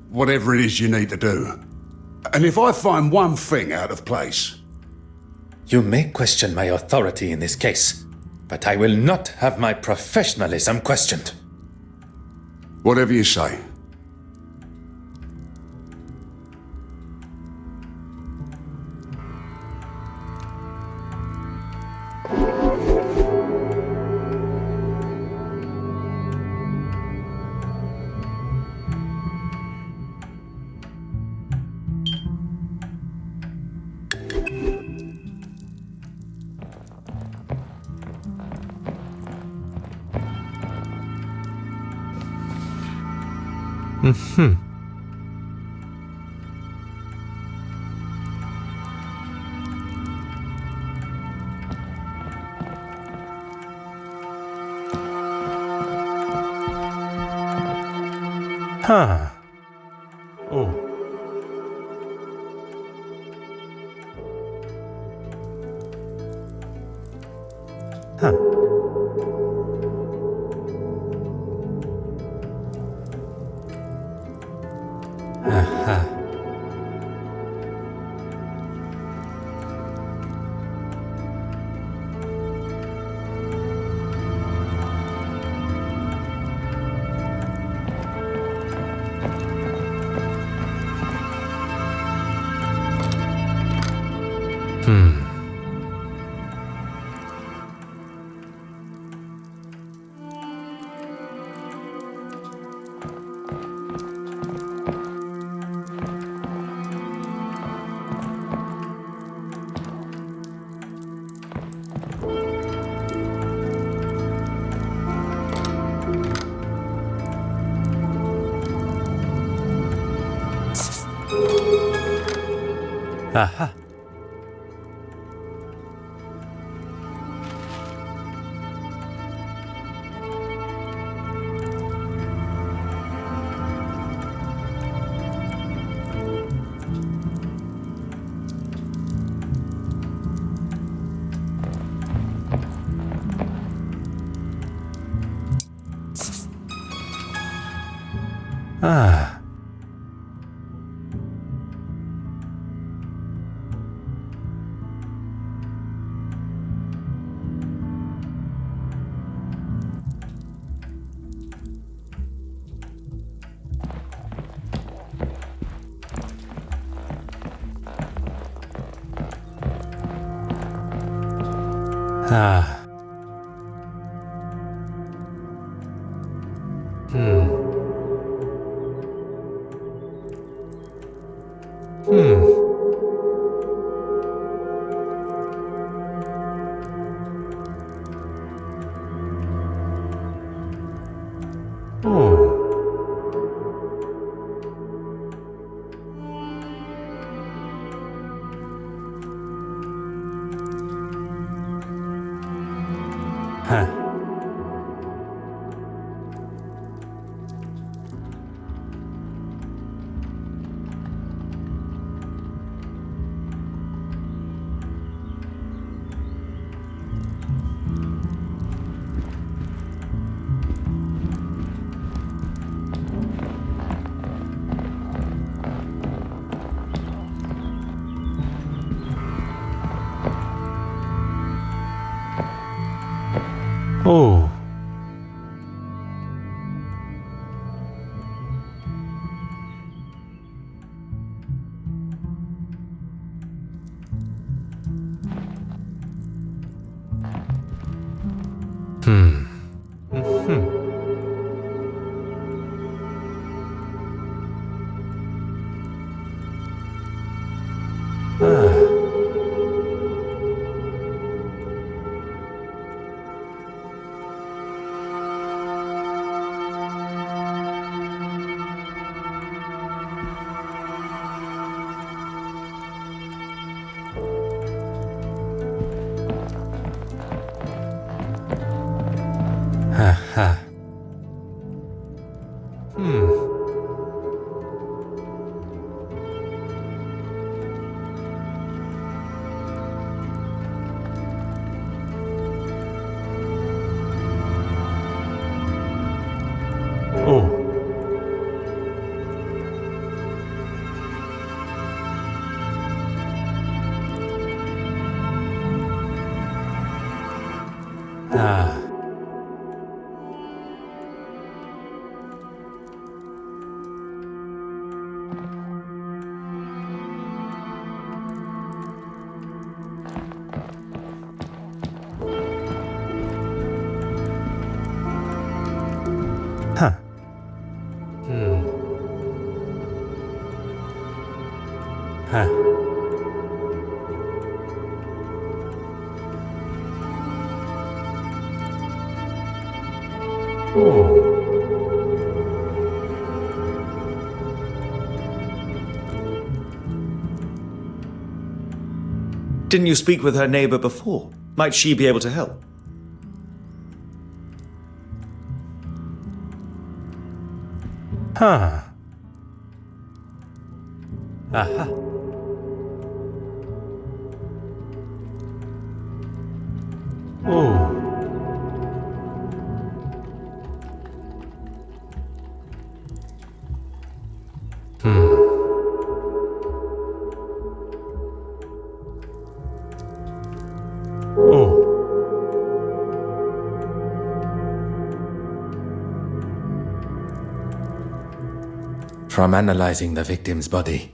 whatever it is you need to do. And if I find one thing out of place... You may question my authority in this case, but I will not have my professionalism questioned. Whatever you say. Huh. Oh. Huh. Aha. Aha. Ah. Ah. Oh. Didn't you speak with her neighbor before? Might she be able to help? Huh. Aha. Oh. From analyzing the victim's body,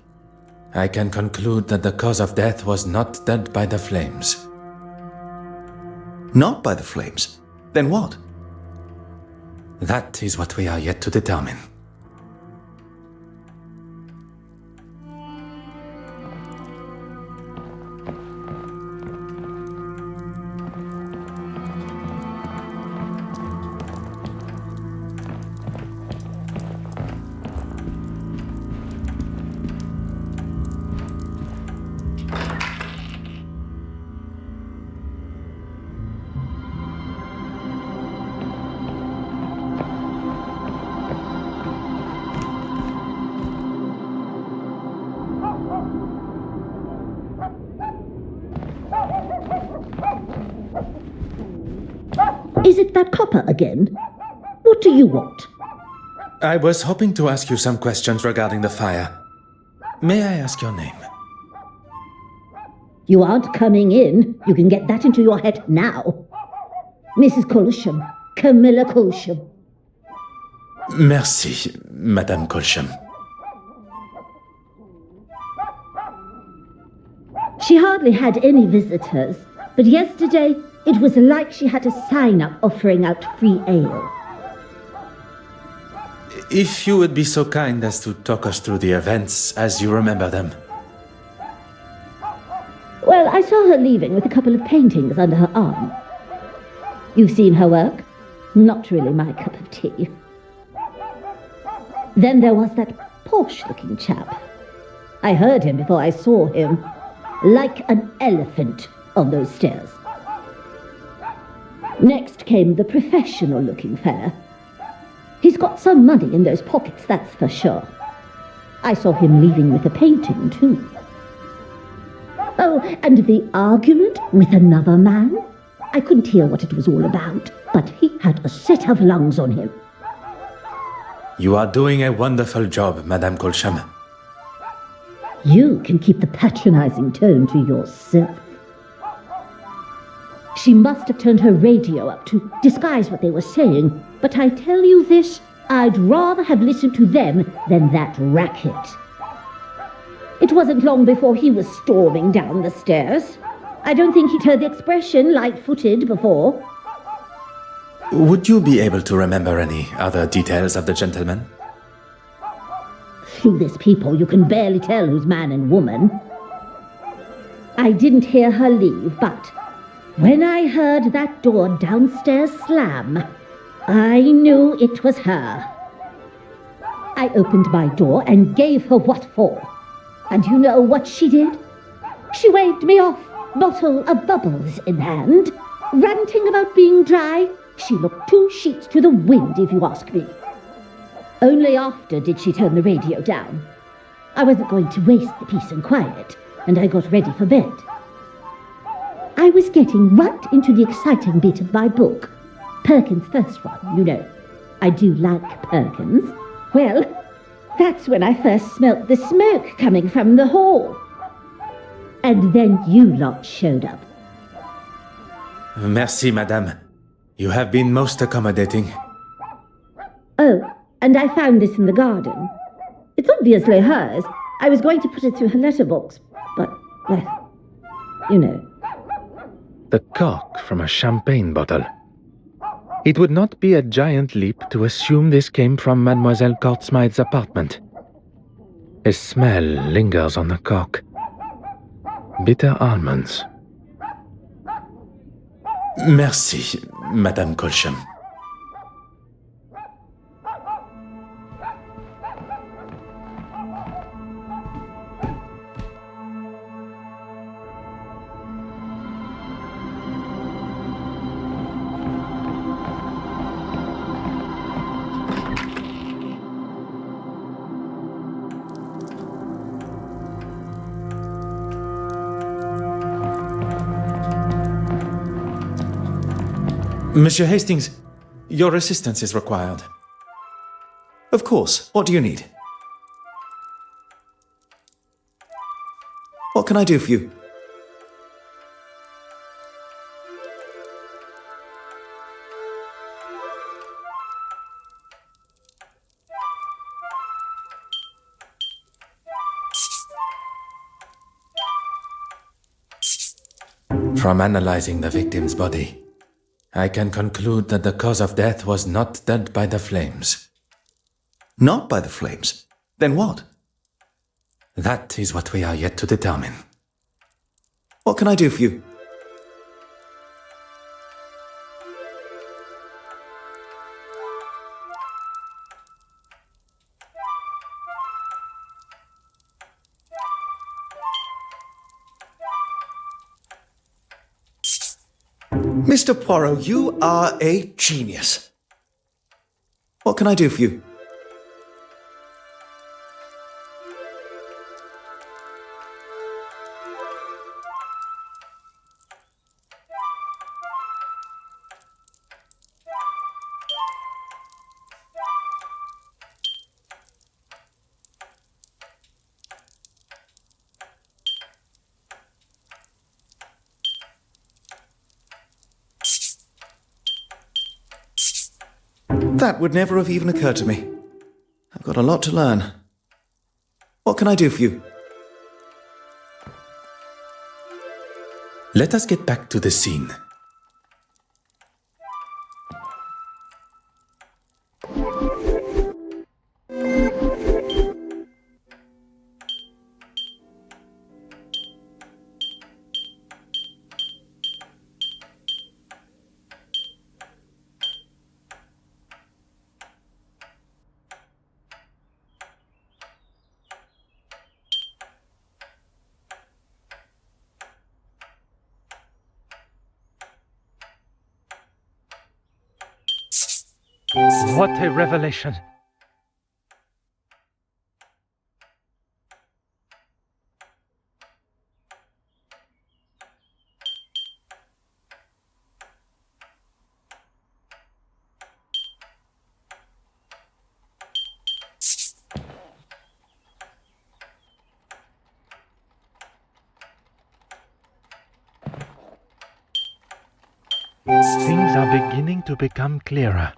I can conclude that the cause of death was not dead by the flames. Not by the flames? Then what? That is what we are yet to determine. Is it that copper again? What do you want? I was hoping to ask you some questions regarding the fire. May I ask your name? You aren't coming in. You can get that into your head now. Mrs. Colsham. Camilla Colsham. Merci, Madame Colsham. She hardly had any visitors, but yesterday it was like she had a sign up offering out free ale. If you would be so kind as to talk us through the events as you remember them. Well, I saw her leaving with a couple of paintings under her arm. You've seen her work? Not really my cup of tea. Then there was that posh-looking chap. I heard him before I saw him. Like an elephant on those stairs. Next came the professional-looking fella. He's got some money in those pockets, that's for sure. I saw him leaving with a painting, too. Oh, and the argument with another man? I couldn't hear what it was all about, but he had a set of lungs on him. You are doing a wonderful job, Madame Colsham. You can keep the patronizing tone to yourself. She must have turned her radio up to disguise what they were saying, but I tell you this, I'd rather have listened to them than that racket. It wasn't long before he was storming down the stairs. I don't think he'd heard the expression light-footed before. Would you be able to remember any other details of the gentleman? Through this people, you can barely tell who's man and woman. I didn't hear her leave, but when I heard that door downstairs slam, I knew it was her. I opened my door and gave her what for. And you know what she did? She waved me off, bottle of bubbles in hand, ranting about being dry. She looked 2 sheets to the wind, if you ask me. Only after did she turn the radio down. I wasn't going to waste the peace and quiet, and I got ready for bed. I was getting right into the exciting bit of my book. Perkins' first one, you know. I do like Perkins. Well, that's when I first smelt the smoke coming from the hall. And then you lot showed up. Merci, Madame. You have been most accommodating. Oh, and I found this in the garden. It's obviously hers. I was going to put it through her letterbox, but, well, you know. The cork from a champagne bottle. It would not be a giant leap to assume this came from Mademoiselle Courtsmith's apartment. A smell lingers on the cork. Bitter almonds. Merci, Madame Colsham. Monsieur Hastings, your assistance is required. Of course. What do you need? What can I do for you? From analyzing the victim's body, I can conclude that the cause of death was not dead by the flames. Not by the flames? Then what? That is what we are yet to determine. What can I do for you? Mr. Poirot, you are a genius. What can I do for you? That would never have even occurred to me. I've got a lot to learn. What can I do for you? Let us get back to the scene. What a revelation! Things are beginning to become clearer.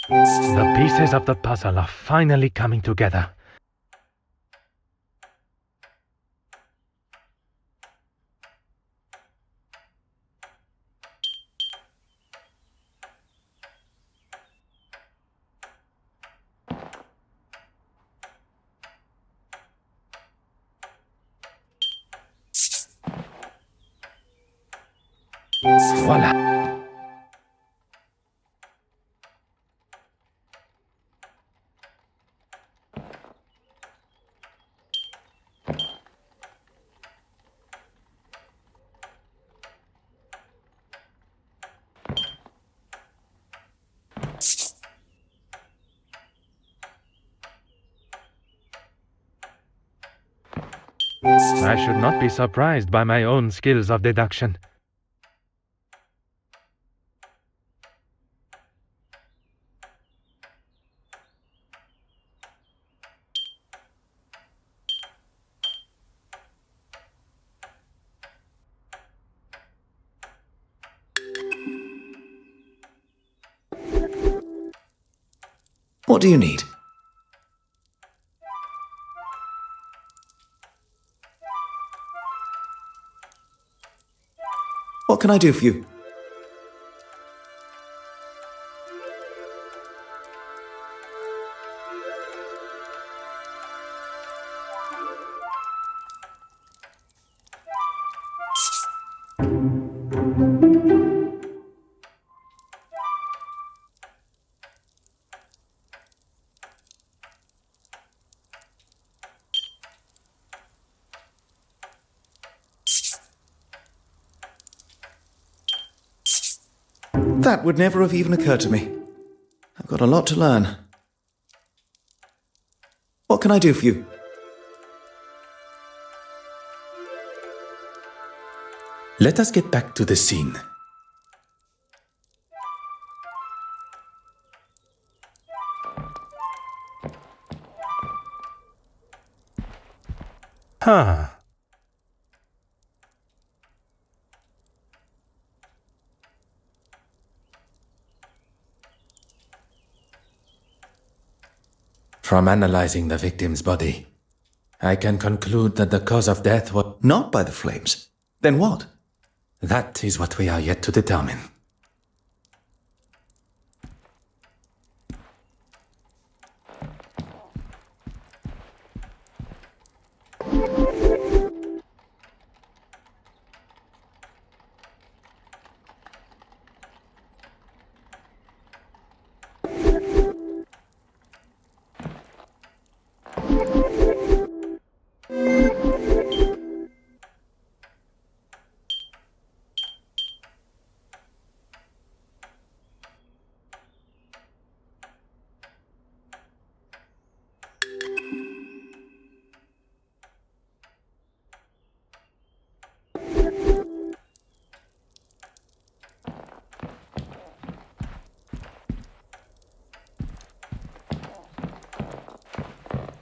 The pieces of the puzzle are finally coming together. Voila! I should not be surprised by my own skills of deduction. What do you need? What can I do for you? That would never have even occurred to me. I've got a lot to learn. What can I do for you? Let us get back to the scene. Huh. From analyzing the victim's body, I can conclude that the cause of death was not by the flames. Then what? That is what we are yet to determine.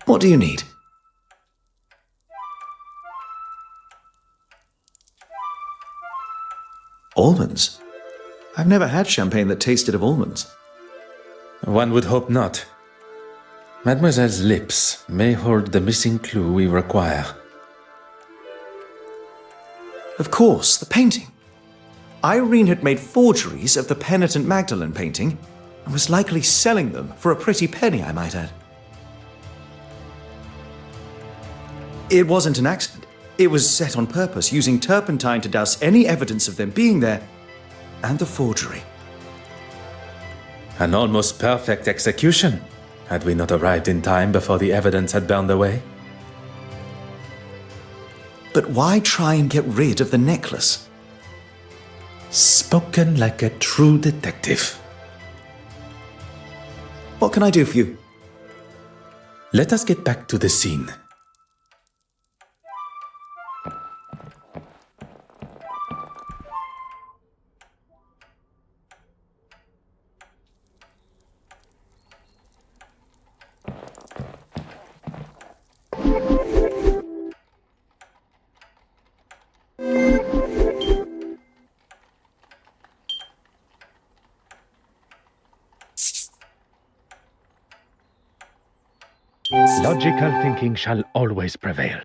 What do you need? Almonds? I've never had champagne that tasted of almonds. One would hope not. Mademoiselle's lips may hold the missing clue we require. Of course, the painting. Irene had made forgeries of the penitent Magdalene painting and was likely selling them for a pretty penny, I might add. It wasn't an accident. It was set on purpose, using turpentine to douse any evidence of them being there, and the forgery. An almost perfect execution, had we not arrived in time before the evidence had burned away. But why try and get rid of the necklace? Spoken like a true detective. What can I do for you? Let us get back to the scene. Logical thinking shall always prevail.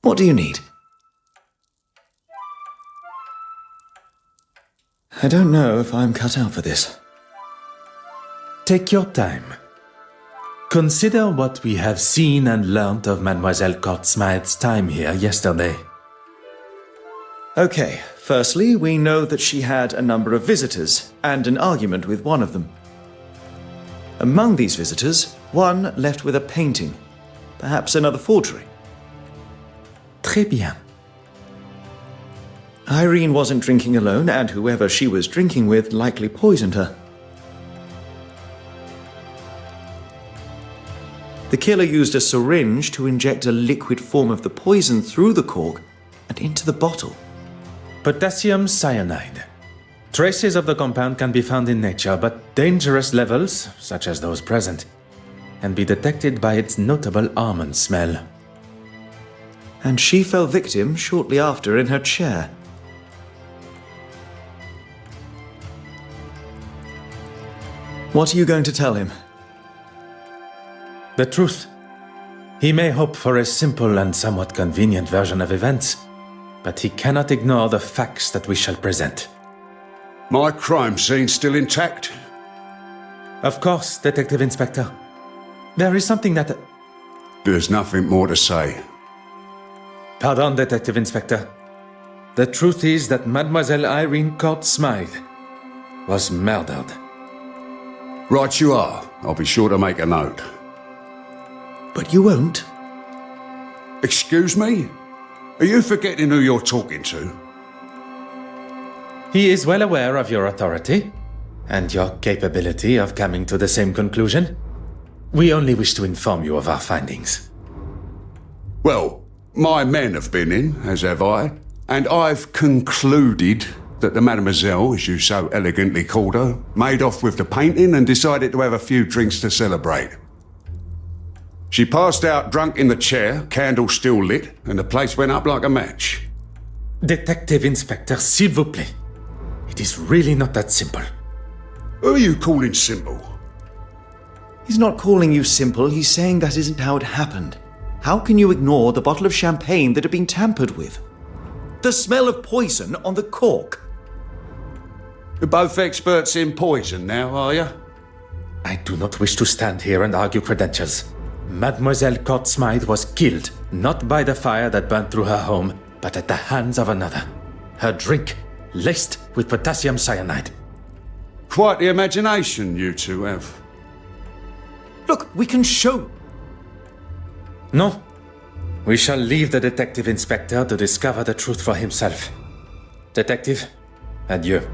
What do you need? I don't know if I'm cut out for this. Take your time. Consider what we have seen and learnt of Mademoiselle Courtsmith's time here yesterday. Okay, firstly, we know that she had a number of visitors and an argument with one of them. Among these visitors, one left with a painting, perhaps another forgery. Très bien. Irene wasn't drinking alone, and whoever she was drinking with likely poisoned her. The killer used a syringe to inject a liquid form of the poison through the cork and into the bottle. Potassium cyanide. Traces of the compound can be found in nature, but dangerous levels, such as those present, can be detected by its notable almond smell. And she fell victim shortly after in her chair. What are you going to tell him? The truth. He may hope for a simple and somewhat convenient version of events, but he cannot ignore the facts that we shall present. My crime scene still intact? Of course, Detective Inspector. There is something that... There's nothing more to say. Pardon, Detective Inspector. The truth is that Mademoiselle Irene Courtsmith was murdered. Right you are. I'll be sure to make a note. But you won't? Excuse me? Are you forgetting who you're talking to? He is well aware of your authority and your capability of coming to the same conclusion. We only wish to inform you of our findings. Well, my men have been in, as have I, and I've concluded that the mademoiselle, as you so elegantly called her, made off with the painting and decided to have a few drinks to celebrate. She passed out drunk in the chair, candle still lit, and the place went up like a match. Detective Inspector, s'il vous plaît. It is really not that simple. Who are you calling simple? He's not calling you simple, he's saying that isn't how it happened. How can you ignore the bottle of champagne that had been tampered with? The smell of poison on the cork. You're both experts in poison now, are you? I do not wish to stand here and argue credentials. Mademoiselle Court Smythe was killed, not by the fire that burned through her home, but at the hands of another. Her drink, laced with potassium cyanide. Quite the imagination you two have. Look, we can show. No. We shall leave the Detective Inspector to discover the truth for himself. Detective, adieu.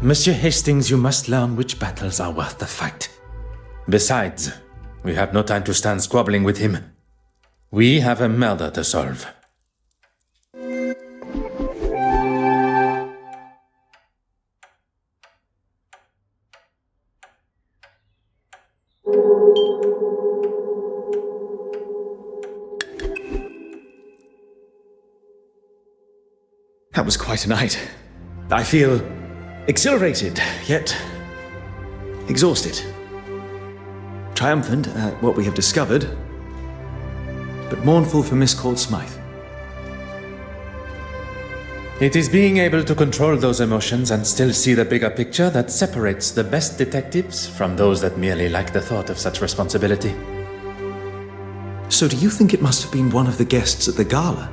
Monsieur Hastings, you must learn which battles are worth the fight. Besides, we have no time to stand squabbling with him. We have a murder to solve. That was quite a night. I feel exhilarated, yet exhausted. Triumphant at what we have discovered, but mournful for Miss Court Smythe. It is being able to control those emotions and still see the bigger picture that separates the best detectives from those that merely like the thought of such responsibility. So do you think it must have been one of the guests at the gala?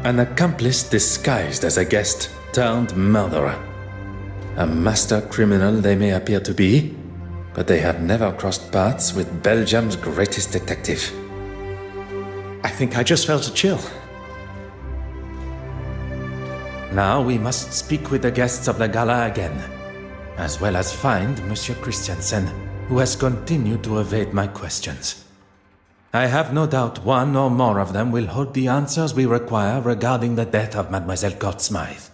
An accomplice disguised as a guest turned murderer. A master criminal they may appear to be, but they have never crossed paths with Belgium's greatest detective. I think I just felt a chill. Now we must speak with the guests of the gala again, as well as find Monsieur Christiansen, who has continued to evade my questions. I have no doubt one or more of them will hold the answers we require regarding the death of Mademoiselle Court Smythe.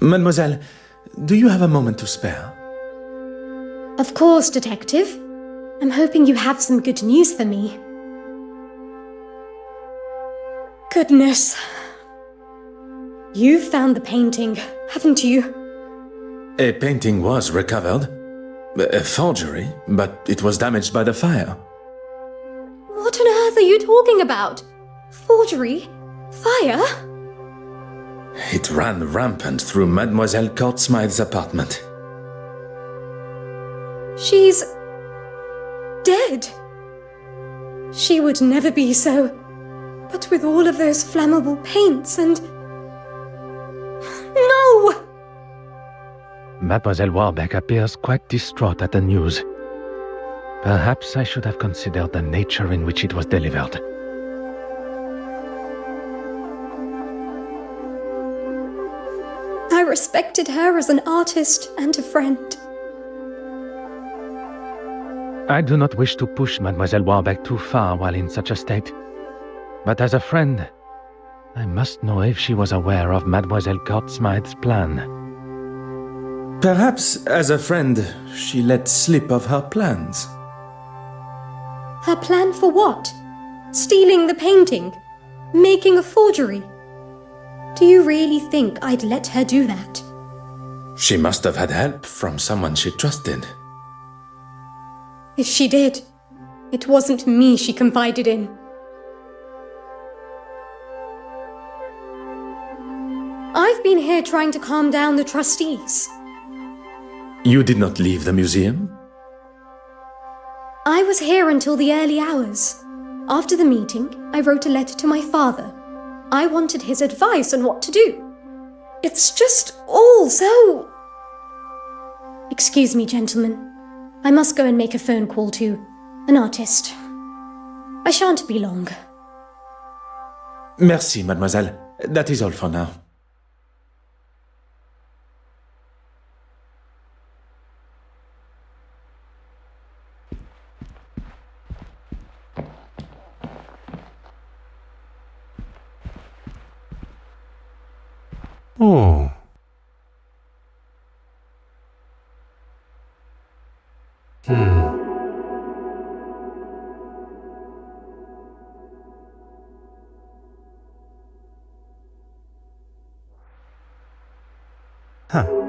Mademoiselle, do you have a moment to spare? Of course, Detective. I'm hoping you have some good news for me. Goodness. You've found the painting, haven't you? A painting was recovered. A forgery, but it was damaged by the fire. What on earth are you talking about? Forgery? Fire? It ran rampant through Mademoiselle Court Smythe's apartment. She's dead. She would never be so. But with all of those flammable paints and... No! Mademoiselle Warbeck appears quite distraught at the news. Perhaps I should have considered the nature in which it was delivered. I respected her as an artist and a friend. I do not wish to push Mademoiselle Warbeck too far while in such a state. But as a friend, I must know if she was aware of Mademoiselle Court Smythe's plan. Perhaps, as a friend, she let slip of her plans. Her plan for what? Stealing the painting? Making a forgery? Do you really think I'd let her do that? She must have had help from someone she trusted. If she did, it wasn't me she confided in. I've been here trying to calm down the trustees. You did not leave the museum? I was here until the early hours. After the meeting, I wrote a letter to my father. I wanted his advice on what to do. It's just all so... Excuse me, gentlemen. I must go and make a phone call to an artist. I shan't be long. Merci, mademoiselle. That is all for now. Oh. Huh.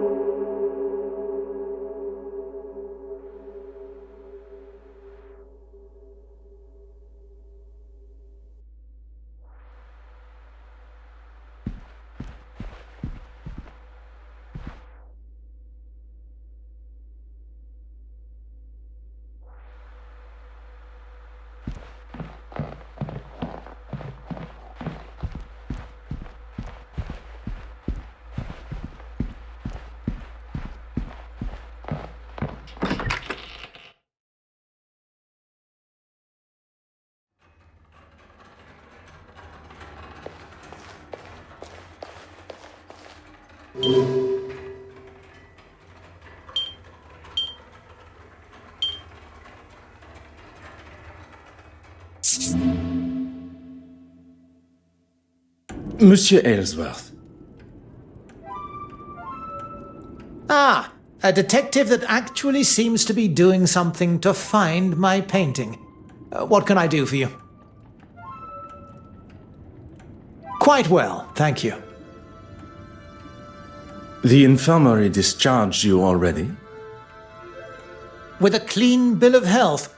Monsieur Aylesworth. Ah, a detective that actually seems to be doing something to find my painting. What can I do for you? Quite well, thank you. The infirmary discharged you already? With a clean bill of health.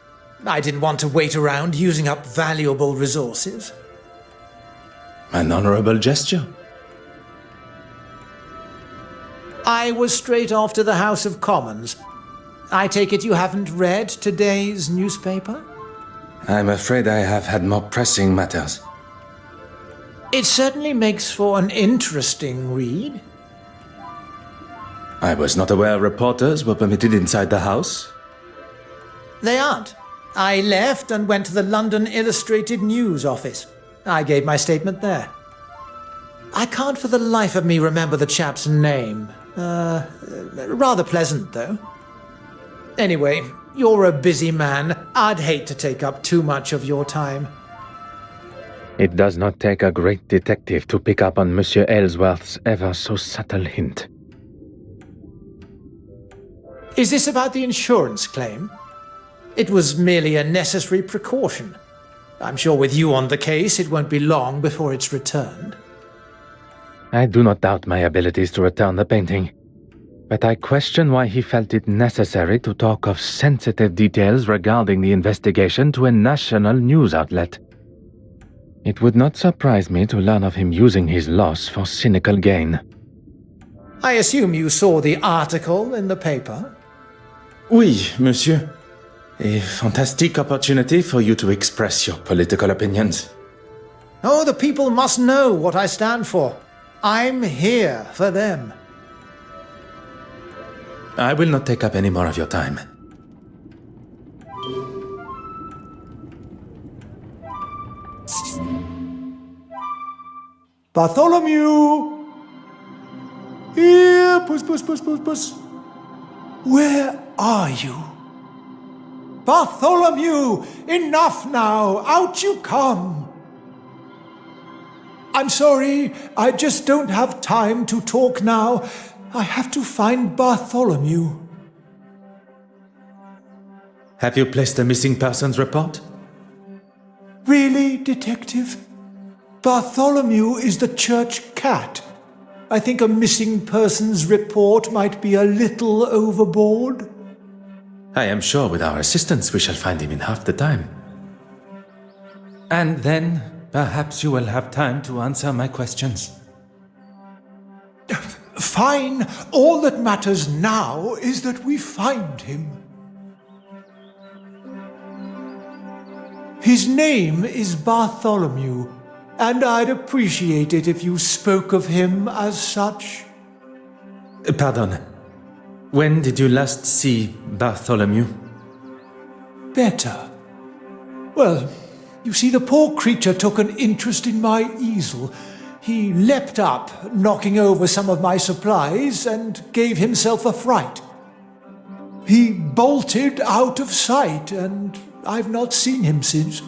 I didn't want to wait around using up valuable resources. An honorable gesture. I was straight off to the House of Commons. I take it you haven't read today's newspaper? I'm afraid I have had more pressing matters. It certainly makes for an interesting read. I was not aware reporters were permitted inside the house. They aren't. I left and went to the London Illustrated News office. I gave my statement there. I can't for the life of me remember the chap's name. Rather pleasant, though. Anyway, you're a busy man. I'd hate to take up too much of your time. It does not take a great detective to pick up on Monsieur Aylesworth's ever so subtle hint. Is this about the insurance claim? It was merely a necessary precaution. I'm sure with you on the case, it won't be long before it's returned. I do not doubt my abilities to return the painting, but I question why he felt it necessary to talk of sensitive details regarding the investigation to a national news outlet. It would not surprise me to learn of him using his loss for cynical gain. I assume you saw the article in the paper? Oui, monsieur. A fantastic opportunity for you to express your political opinions. Oh, the people must know what I stand for. I'm here for them. I will not take up any more of your time. Bartholomew! Here, puss. Where are you? Bartholomew! Enough now! Out you come! I'm sorry, I just don't have time to talk now. I have to find Bartholomew. Have you placed a missing persons report? Really, Detective? Bartholomew is the church cat. I think a missing persons report might be a little overboard. I am sure with our assistance we shall find him in half the time. And then, perhaps you will have time to answer my questions. Fine. All that matters now is that we find him. His name is Bartholomew, and I'd appreciate it if you spoke of him as such. Pardon. When did you last see Bartholomew? Better. Well, you see, the poor creature took an interest in my easel. He leapt up, knocking over some of my supplies, and gave himself a fright. He bolted out of sight, and I've not seen him since.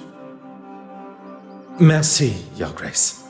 Merci, Your Grace.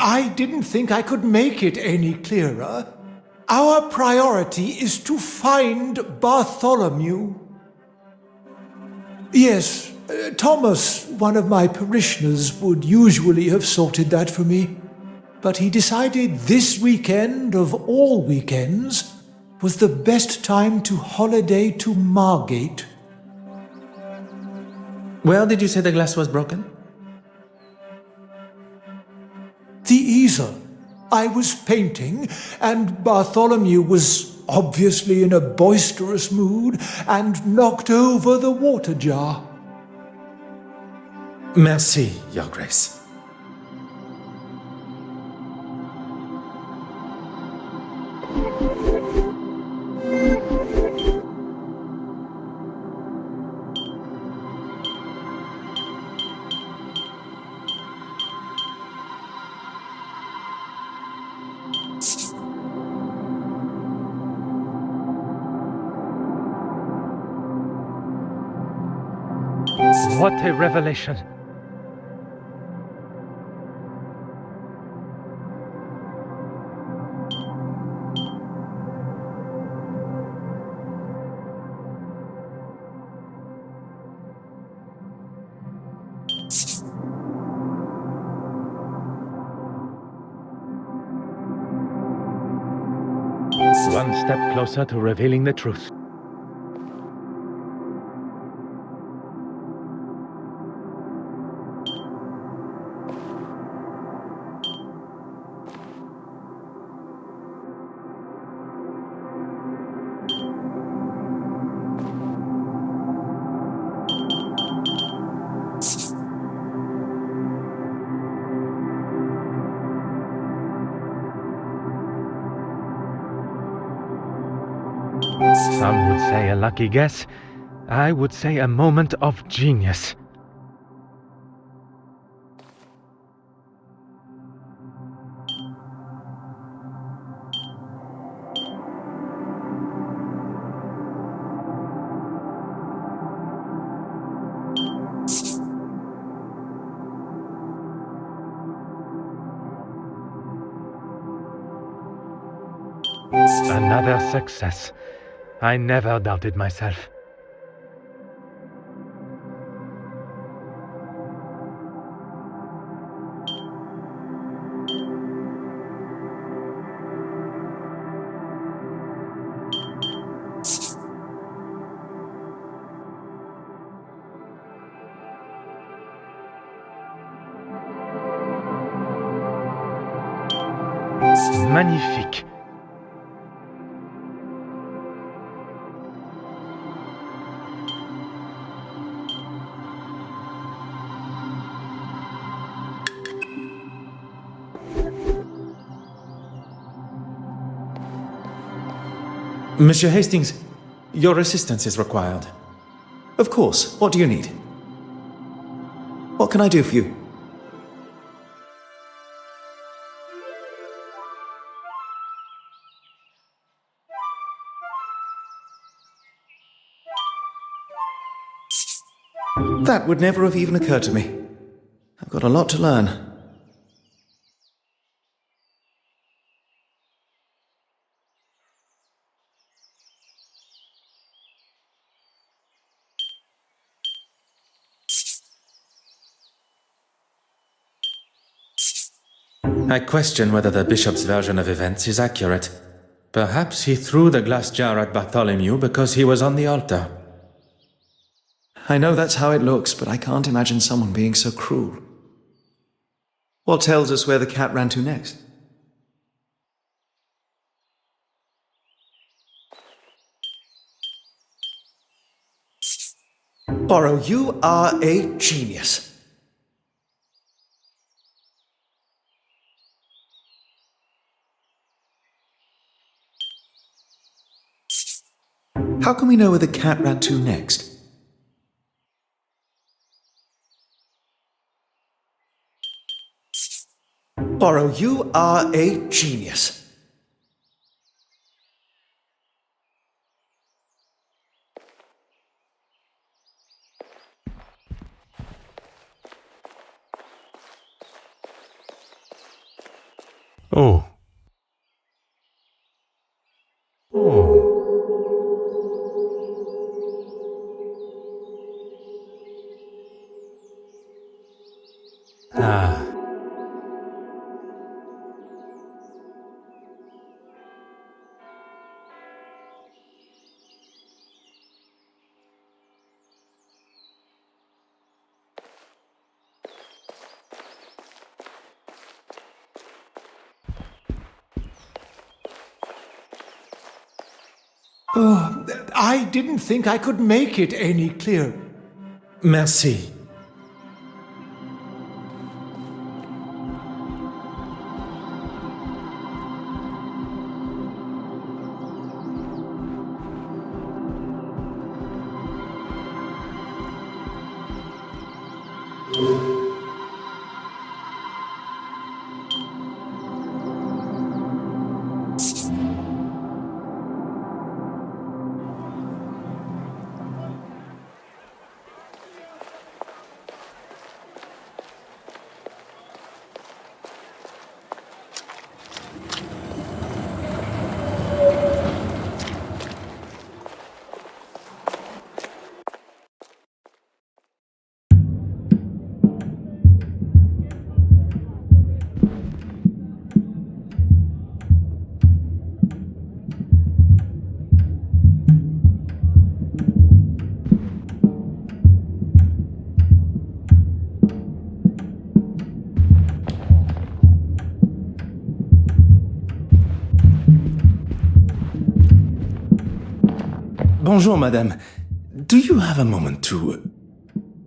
I didn't think I could make it any clearer. Our priority is to find Bartholomew. Yes, Thomas, one of my parishioners, would usually have sorted that for me. But he decided this weekend, of all weekends, was the best time to holiday to Margate. Where did you say the glass was broken? The easel. I was painting, and Bartholomew was obviously in a boisterous mood and knocked over the water jar. Merci, Your Grace. What a revelation! One step closer to revealing the truth. Some would say a lucky guess. I would say a moment of genius. Another success. I never doubted myself. Magnifique. Monsieur Hastings, your assistance is required. Of course. What do you need? What can I do for you? That would never have even occurred to me. I've got a lot to learn. I question whether the bishop's version of events is accurate. Perhaps he threw the glass jar at Bartholomew because he was on the altar. I know that's how it looks, but I can't imagine someone being so cruel. What tells us where the cat ran to next? Poirot, you are a genius. How can we know where the cat ran to next? Poirot, you are a genius. Oh. Oh. Ah. Oh, I didn't think I could make it any clearer. Merci. Bonjour, madame. Do you have a moment to...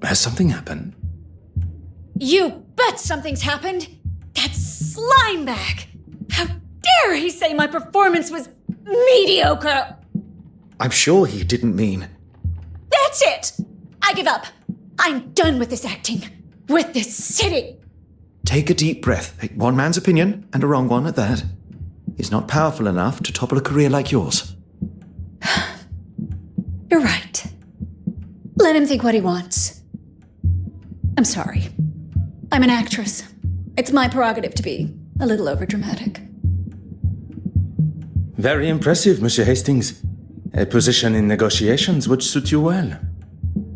Has something happened? You bet something's happened! That slime bag! How dare he say my performance was mediocre! I'm sure he didn't mean... That's it! I give up! I'm done with this acting! With this city! Take a deep breath. One man's opinion, and a wrong one at that, is not powerful enough to topple a career like yours. You're right. Let him think what he wants. I'm sorry. I'm an actress. It's my prerogative to be a little overdramatic. Very impressive, Monsieur Hastings. A position in negotiations would suit you well.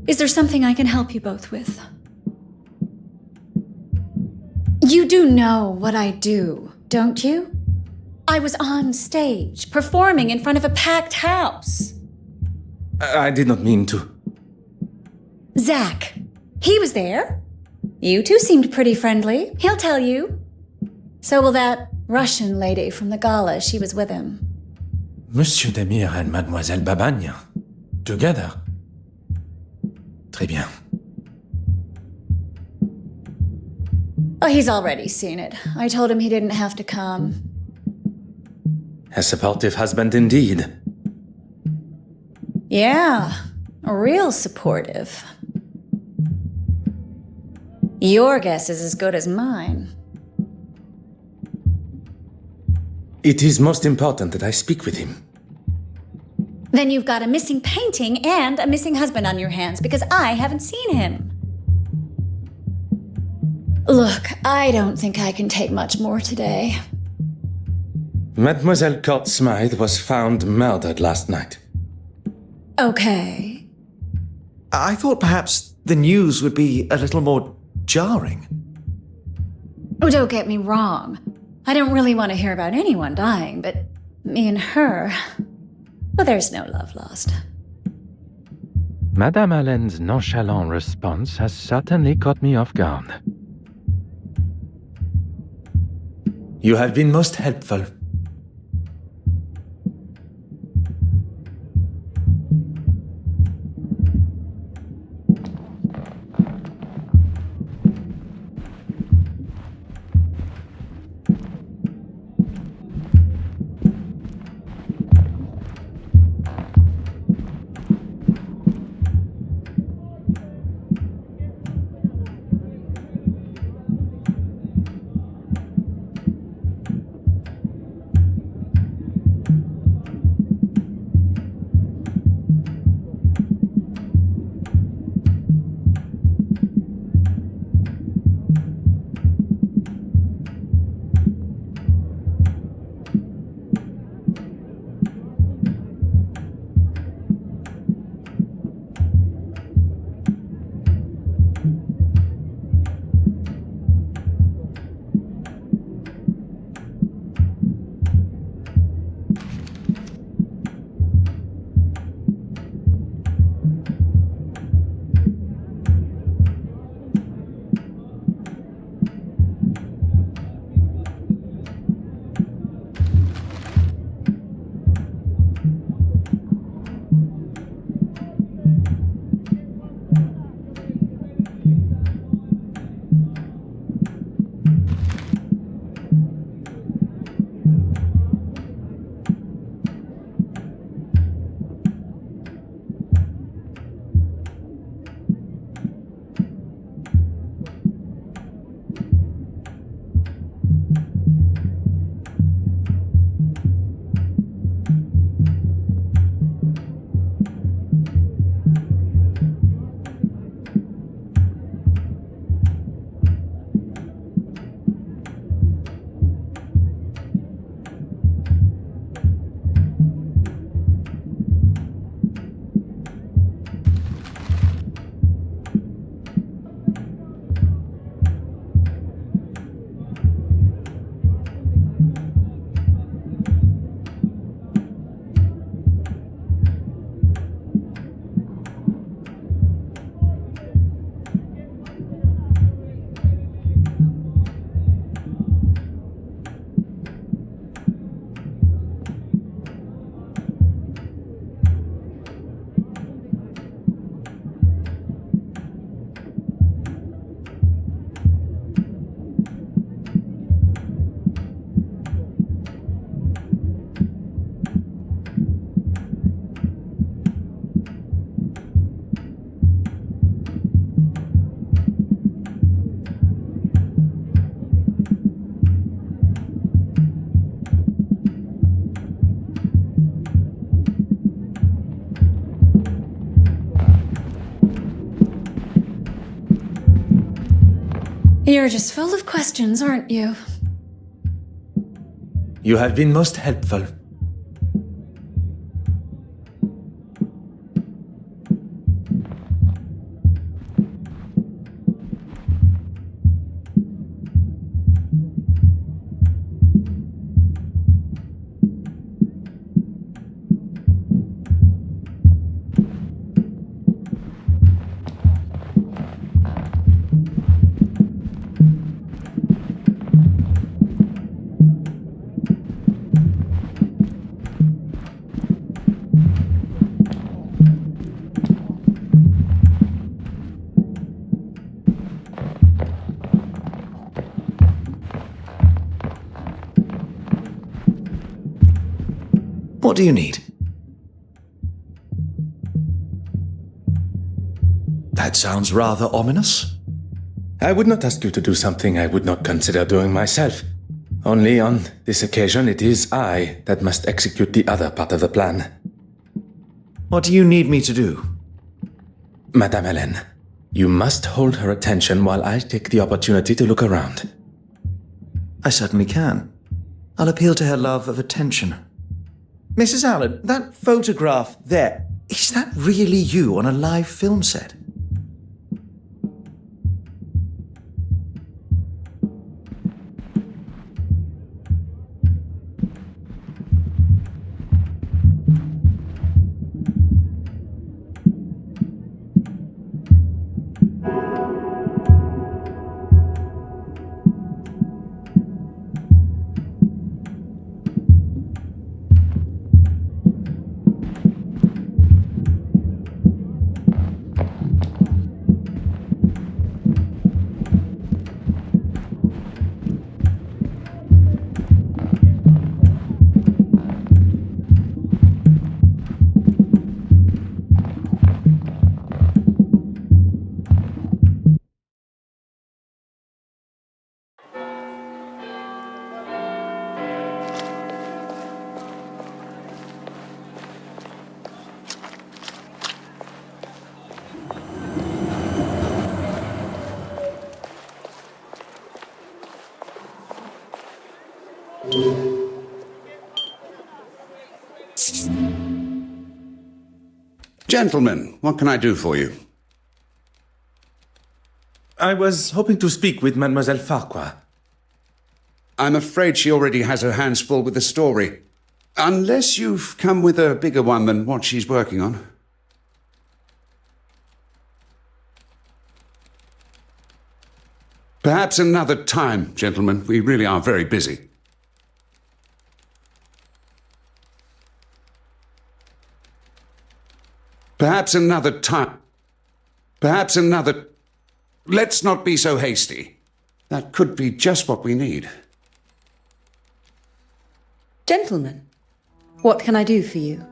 Is there something I can help you both with? You do know what I do, don't you? I was on stage, performing in front of a packed house. I did not mean to. Zach. He was there. You two seemed pretty friendly. He'll tell you. So will that Russian lady from the Gala. She was with him. Monsieur Demire and Mademoiselle Babagne. Together. Très bien. Oh, he's already seen it. I told him he didn't have to come. A supportive husband indeed. Yeah, real supportive. Your guess is as good as mine. It is most important that I speak with him. Then you've got a missing painting and a missing husband on your hands because I haven't seen him. Look, I don't think I can take much more today. Mademoiselle Court Smythe was found murdered last night. Okay. I thought perhaps the news would be a little more jarring. Oh, don't get me wrong. I don't really want to hear about anyone dying, but me and her... Well, there's no love lost. Madame Allen's nonchalant response has certainly caught me off guard. You have been most helpful. You're just full of questions, aren't you? You have been most helpful. What do you need? That sounds rather ominous. I would not ask you to do something I would not consider doing myself. Only on this occasion it is I that must execute the other part of the plan. What do you need me to do? Madame Hélène, you must hold her attention while I take the opportunity to look around. I certainly can. I'll appeal to her love of attention. Mrs. Allen, that photograph there, is that really you on a live film set? Gentlemen, what can I do for you? I was hoping to speak with Mademoiselle Farquhar. I'm afraid she already has her hands full with the story. Unless you've come with a bigger one than what she's working on. Perhaps another time, gentlemen. We really are very busy. Perhaps another time. Perhaps another... Let's not be so hasty. That could be just what we need. Gentlemen, what can I do for you?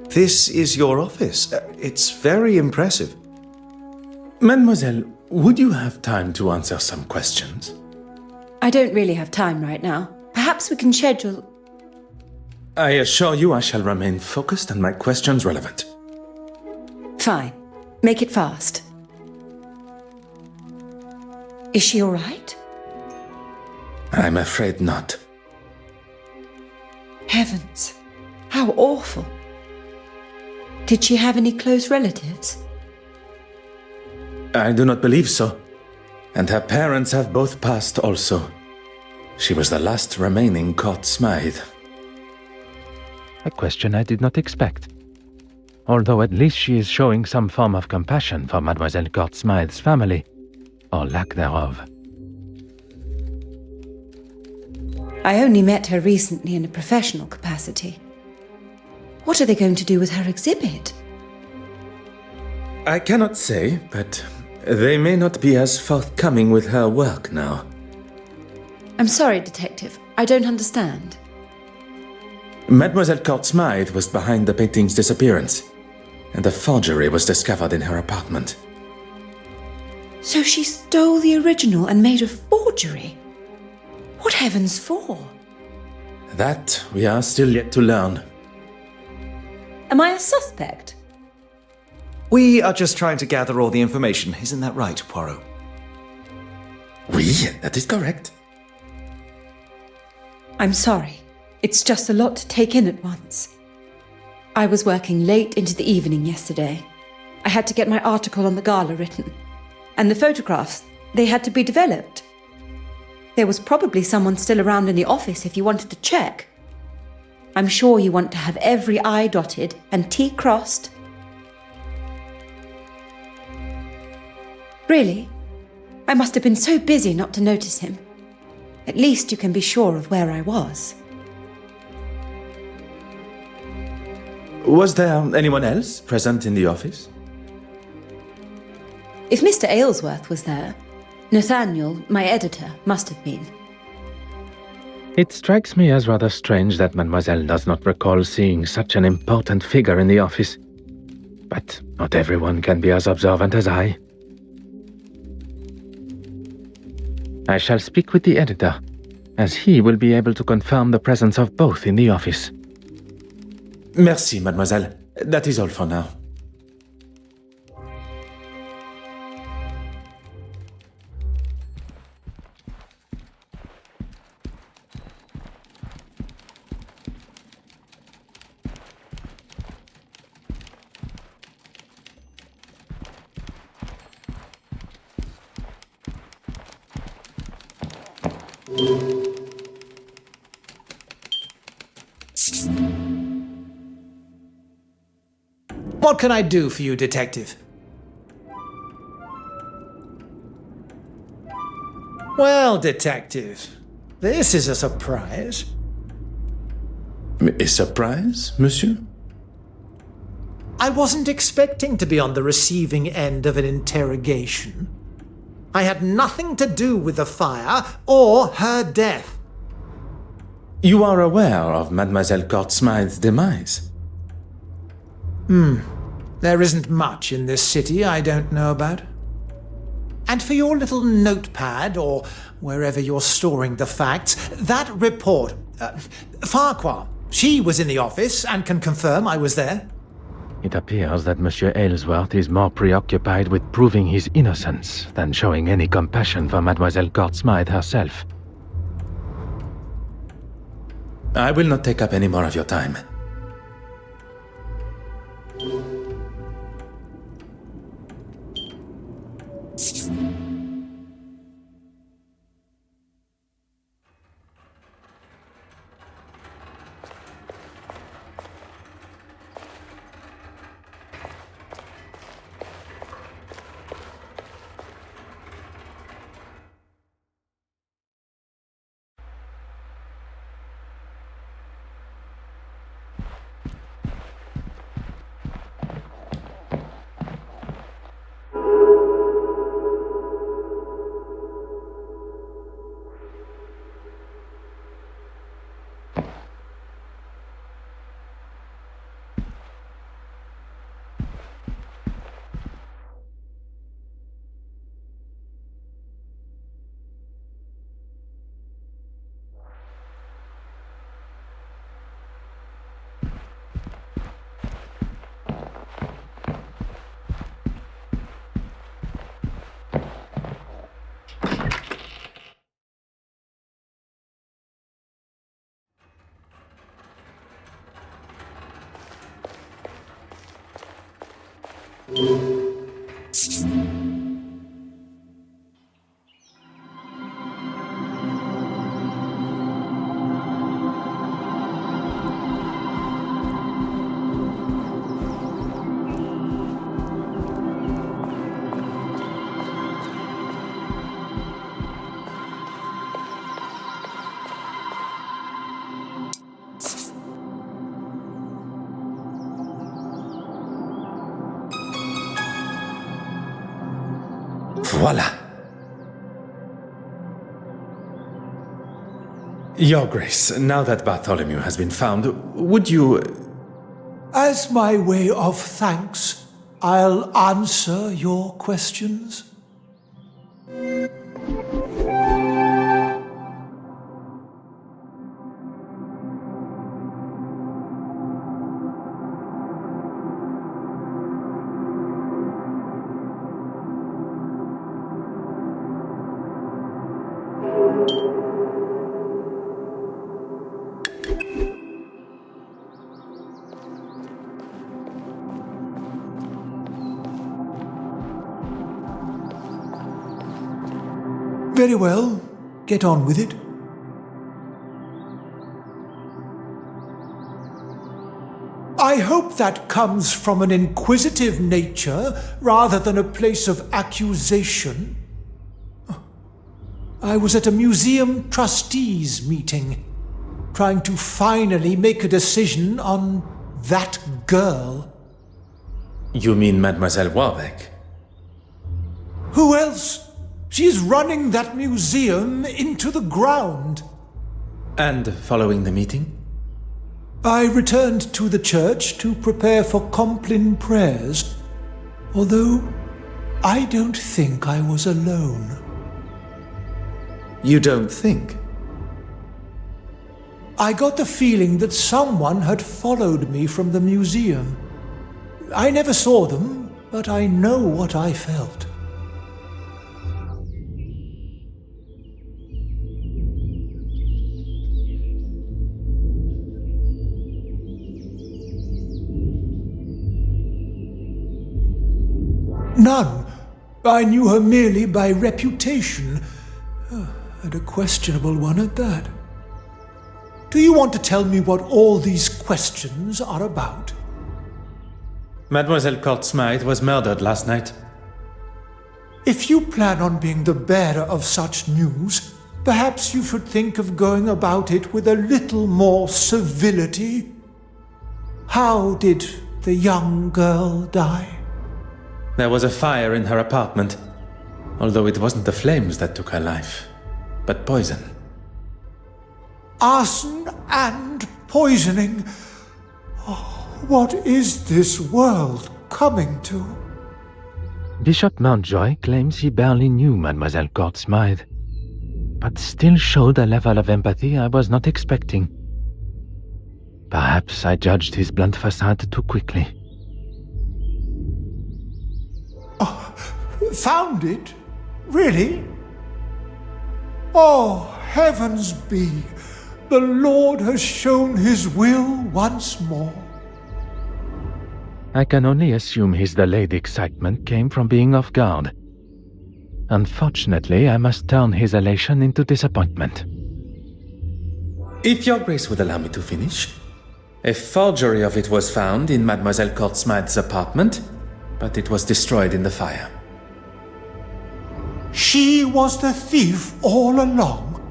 This is your office. It's very impressive. Mademoiselle, would you have time to answer some questions? I don't really have time right now. Perhaps we can schedule... I assure you I shall remain focused and my questions relevant. Fine. Make it fast. Is she all right? I'm afraid not. Heavens. How awful. Did she have any close relatives? I do not believe so. And her parents have both passed also. She was the last remaining court Smythe. A question I did not expect. Although at least she is showing some form of compassion for Mademoiselle Court Smythe's family, or lack thereof. I only met her recently in a professional capacity. What are they going to do with her exhibit? I cannot say, but they may not be as forthcoming with her work now. I'm sorry, Detective. I don't understand. Mademoiselle Court Smythe was behind the painting's disappearance, and a forgery was discovered in her apartment. So she stole the original and made a forgery? What heavens for? That we are still yet to learn. Am I a suspect? We are just trying to gather all the information. Isn't that right, Poirot? Oui, that is correct. I'm sorry. It's just a lot to take in at once. I was working late into the evening yesterday. I had to get my article on the Gala written. And the photographs, they had to be developed. There was probably someone still around in the office if you wanted to check. I'm sure you want to have every I dotted and T crossed. Really? I must have been so busy not to notice him. At least you can be sure of where I was. Was there anyone else present in the office? If Mr. Aylesworth was there, Nathaniel, my editor, must have been. It strikes me as rather strange that Mademoiselle does not recall seeing such an important figure in the office. But not everyone can be as observant as I. I shall speak with the editor, as he will be able to confirm the presence of both in the office. Merci, mademoiselle. That is all for now. What can I do for you, Detective? Well, Detective, this is a surprise. A surprise, monsieur? I wasn't expecting to be on the receiving end of an interrogation. I had nothing to do with the fire or her death. You are aware of Mademoiselle Court-Smythe's demise? There isn't much in this city I don't know about. And for your little notepad, or wherever you're storing the facts, that report, Farquhar, she was in the office and can confirm I was there. It appears that Monsieur Aylesworth is more preoccupied with proving his innocence than showing any compassion for Mademoiselle Court-Smythe herself. I will not take up any more of your time. Voila. Your Grace, now that Bartholomew has been found, would you... As my way of thanks, I'll answer your questions. Very well. Get on with it. I hope that comes from an inquisitive nature rather than a place of accusation. I was at a museum trustees meeting, trying to finally make a decision on that girl. You mean Mademoiselle Warbeck? Who else? She's running that museum into the ground. And following the meeting? I returned to the church to prepare for Compline prayers, although I don't think I was alone. You don't think? I got the feeling that someone had followed me from the museum. I never saw them, but I know what I felt. None. I knew her merely by reputation, and a questionable one at that. Do you want to tell me what all these questions are about? Mademoiselle Court Smythe was murdered last night. If you plan on being the bearer of such news, perhaps you should think of going about it with a little more civility. How did the young girl die? There was a fire in her apartment, although it wasn't the flames that took her life, but poison. Arson and poisoning. Oh, what is this world coming to? Bishop Mountjoy claims he barely knew Mademoiselle Court Smythe, but still showed a level of empathy I was not expecting. Perhaps I judged his blunt facade too quickly. Oh, found it? Really? Oh, heavens be! The Lord has shown his will once more. I can only assume his delayed excitement came from being off guard. Unfortunately, I must turn his elation into disappointment. If your grace would allow me to finish, a forgery of it was found in Mademoiselle Court Smythe's apartment, but it was destroyed in the fire. She was the thief all along?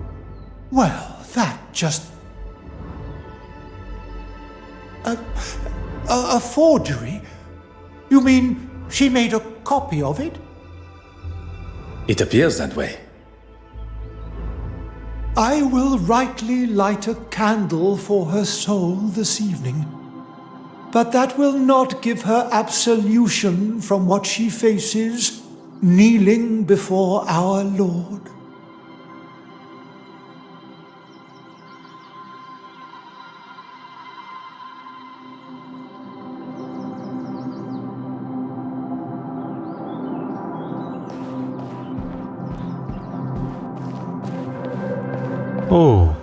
Well, that just... A forgery? You mean she made a copy of it? It appears that way. I will rightly light a candle for her soul this evening, but that will not give her absolution from what she faces kneeling before our Lord. Oh.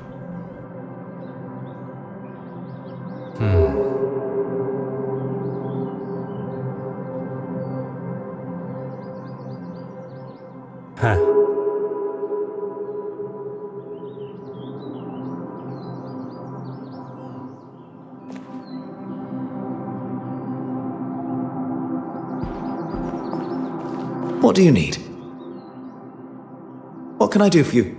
Huh. What do you need? What can I do for you?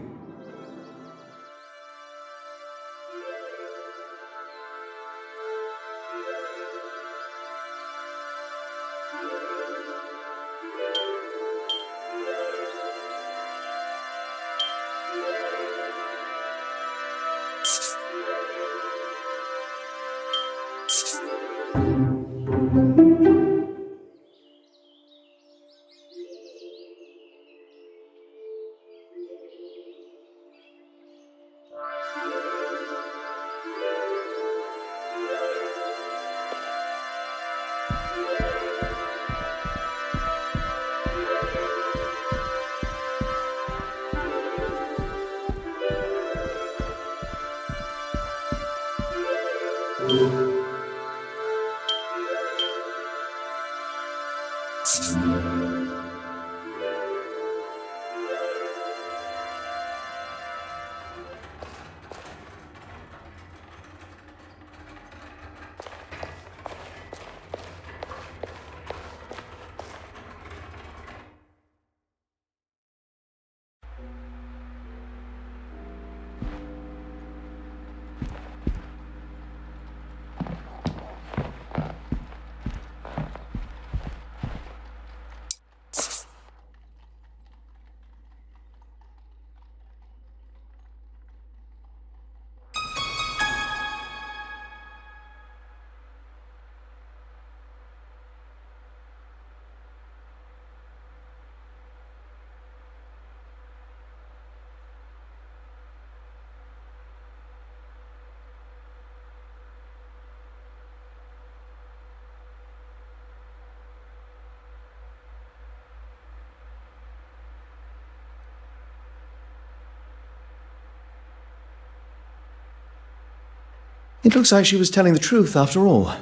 It looks like she was telling the truth after all.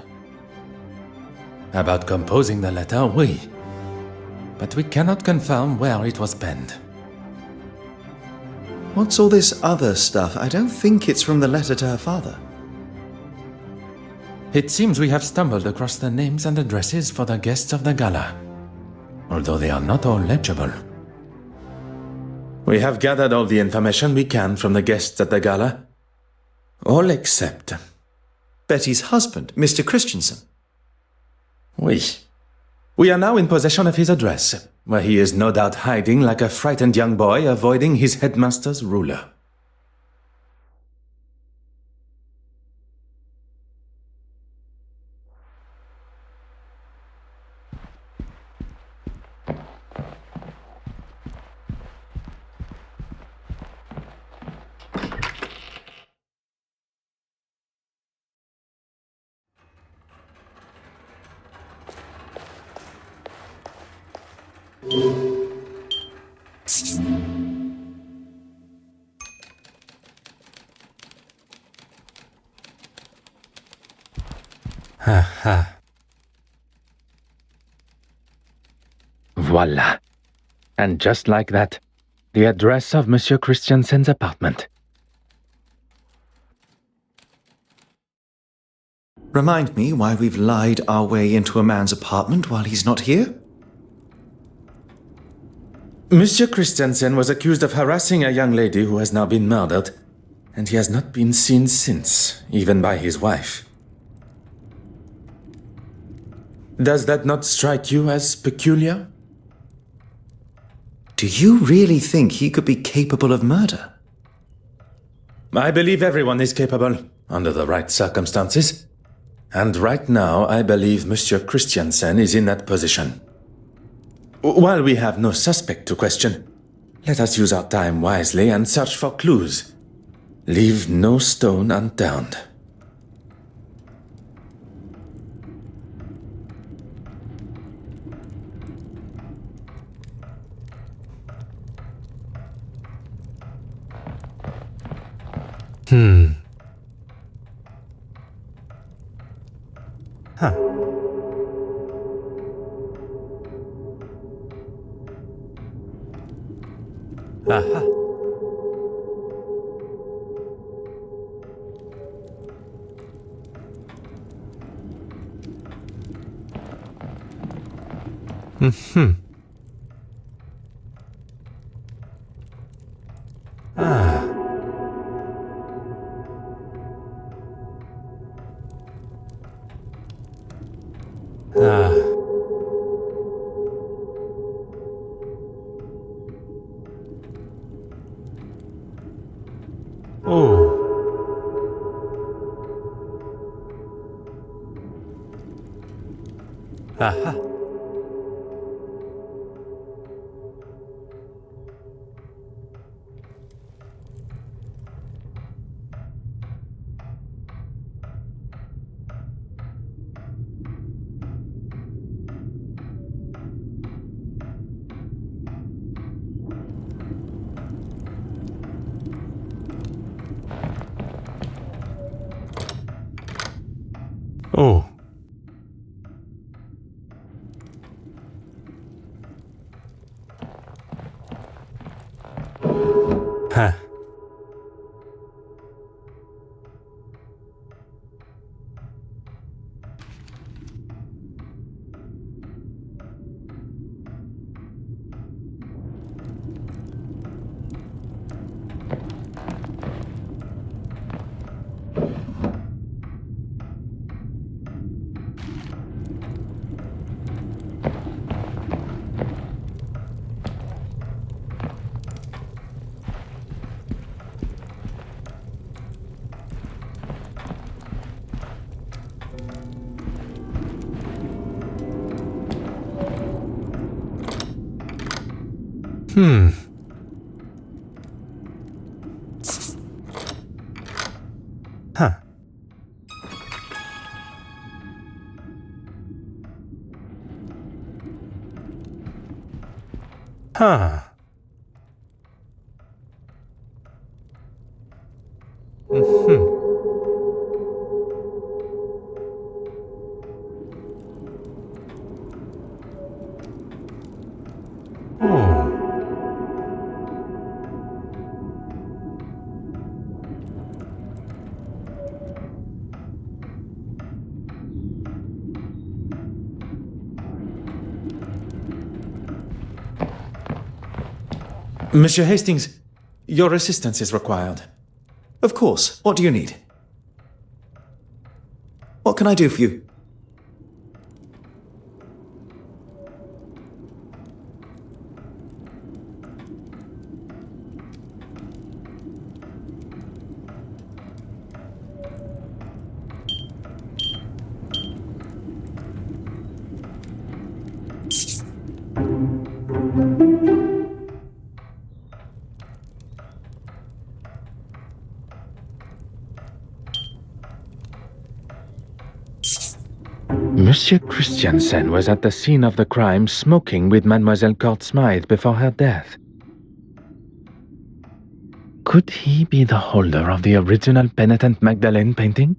About composing the letter, oui. But we cannot confirm where it was penned. What's all this other stuff? I don't think it's from the letter to her father. It seems we have stumbled across the names and addresses for the guests of the gala, although they are not all legible. We have gathered all the information we can from the guests at the gala, all except Betty's husband, Mr. Christensen. Oui. We are now in possession of his address, where he is no doubt hiding like a frightened young boy avoiding his headmaster's ruler. Voila. And just like that, the address of Monsieur Christiansen's apartment. Remind me why we've lied our way into a man's apartment while he's not here? Monsieur Christiansen was accused of harassing a young lady who has now been murdered, and he has not been seen since, even by his wife. Does that not strike you as peculiar? Do you really think he could be capable of murder? I believe everyone is capable, under the right circumstances. And right now, I believe Monsieur Christiansen is in that position. While we have no suspect to question, let us use our time wisely and search for clues. Leave no stone unturned. Aha. Aha. Oh. Huh. Hmm. Huh. Huh. Mm-hmm. Oh. Monsieur Hastings, your assistance is required. Of course. What do you need? What can I do for you? Monsieur Christiansen was at the scene of the crime smoking with Mademoiselle Court Smythe before her death. Could he be the holder of the original penitent Magdalene painting?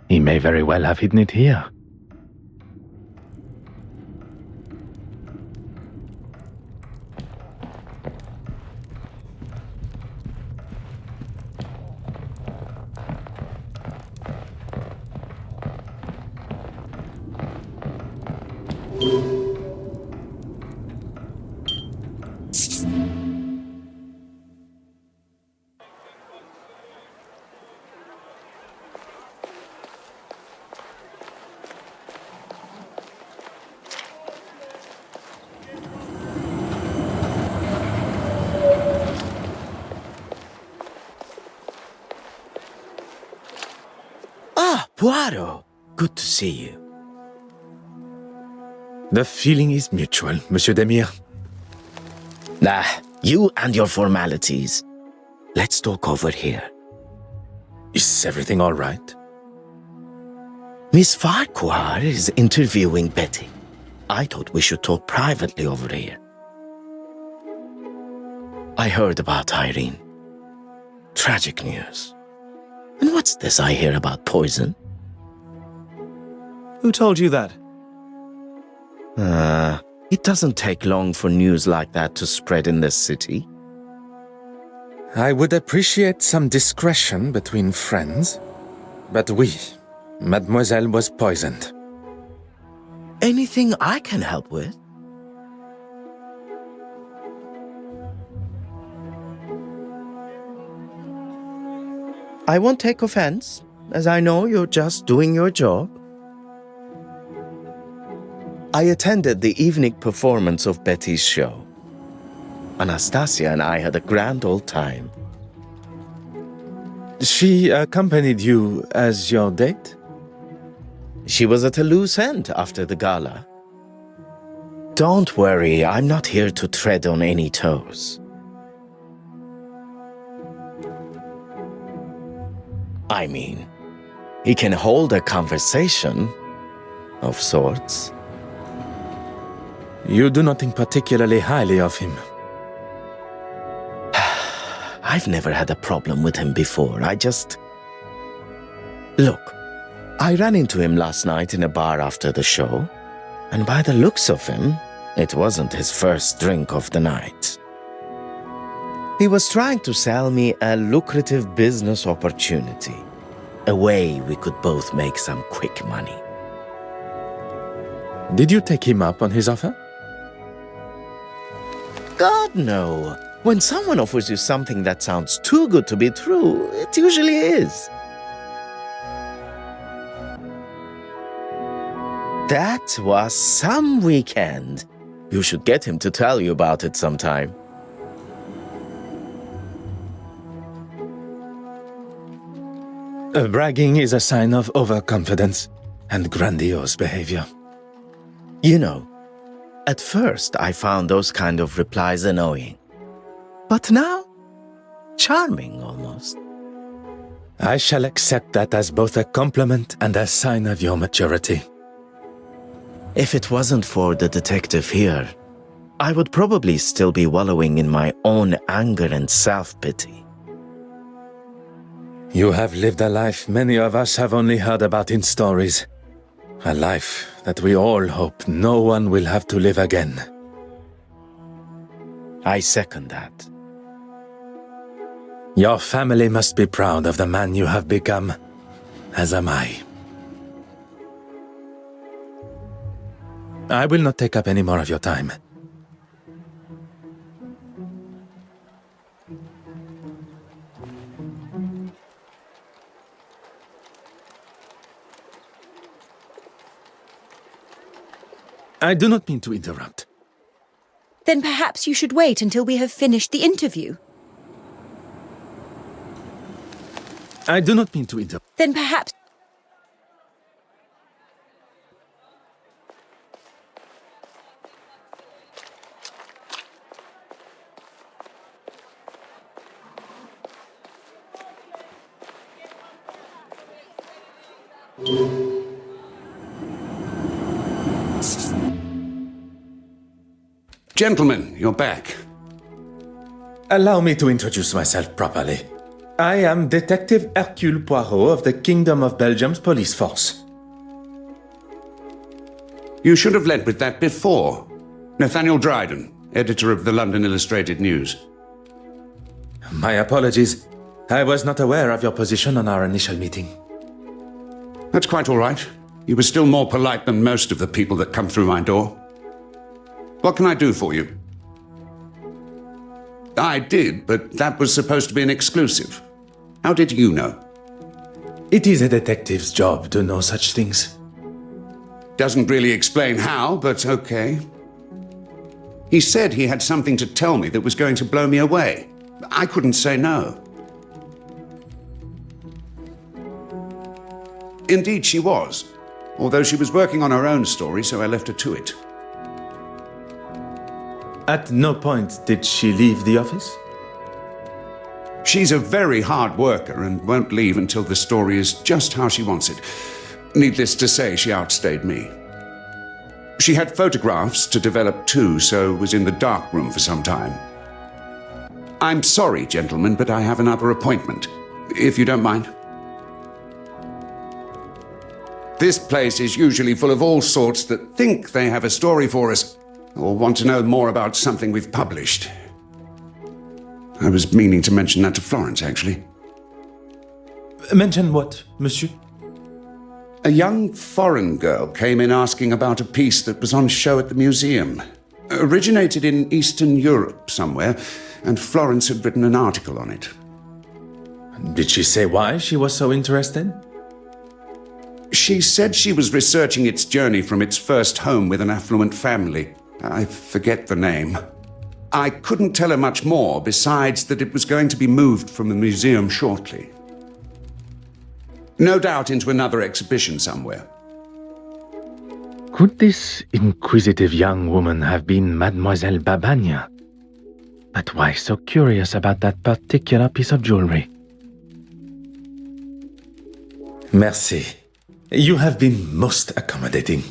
He may very well have hidden it here. Poirot, good to see you. The feeling is mutual, Monsieur Demire. You and your formalities. Let's talk over here. Is everything all right? Miss Farquhar is interviewing Betty. I thought we should talk privately over here. I heard about Irene. Tragic news. And what's this I hear about poison? Who told you that? It doesn't take long for news like that to spread in this city. I would appreciate some discretion between friends. But Mademoiselle was poisoned. Anything I can help with? I won't take offense, as I know you're just doing your job. I attended the evening performance of Betty's show. Anastasia and I had a grand old time. She accompanied you as your date? She was at a loose end after the gala. Don't worry, I'm not here to tread on any toes. I mean, he can hold a conversation of sorts. You do not think particularly highly of him. I've never had a problem with him before. Look, I ran into him last night in a bar after the show, and by the looks of him, it wasn't his first drink of the night. He was trying to sell me a lucrative business opportunity, a way we could both make some quick money. Did you take him up on his offer? God, no. When someone offers you something that sounds too good to be true, it usually is. That was some weekend. You should get him to tell you about it sometime. Bragging is a sign of overconfidence and grandiose behavior. You know, at first I found those kind of replies annoying. But now, charming almost. I shall accept that as both a compliment and a sign of your maturity. If it wasn't for the detective here, I would probably still be wallowing in my own anger and self-pity. You have lived a life many of us have only heard about in stories. A life that we all hope no one will have to live again. I second that. Your family must be proud of the man you have become, as am I. I will not take up any more of your time. I do not mean to interrupt. Then perhaps you should wait until we have finished the interview. I do not mean to interrupt. Then perhaps... Gentlemen, you're back. Allow me to introduce myself properly. I am Detective Hercule Poirot of the Kingdom of Belgium's police force. You should have led with that before. Nathaniel Dryden, editor of the London Illustrated News. My apologies. I was not aware of your position on our initial meeting. That's quite all right. You were still more polite than most of the people that come through my door. What can I do for you? I did, but that was supposed to be an exclusive. How did you know? It is a detective's job to know such things. Doesn't really explain how, but okay. He said he had something to tell me that was going to blow me away. I couldn't say no. Indeed, she was. Although she was working on her own story, so I left her to it. At no point did she leave the office? She's a very hard worker and won't leave until the story is just how she wants it. Needless to say, she outstayed me. She had photographs to develop too, so was in the dark room for some time. I'm sorry, gentlemen, but I have another appointment, if you don't mind. This place is usually full of all sorts that think they have a story for us, or want to know more about something we've published. I was meaning to mention that to Florence, actually. Mention what, monsieur? A young foreign girl came in asking about a piece that was on show at the museum. Originated in Eastern Europe somewhere, and Florence had written an article on it. Did she say why she was so interested? She said she was researching its journey from its first home with an affluent family. I forget the name. I couldn't tell her much more, besides that it was going to be moved from the museum shortly. No doubt into another exhibition somewhere. Could this inquisitive young woman have been Mademoiselle Babagna? But why so curious about that particular piece of jewelry? Merci. You have been most accommodating.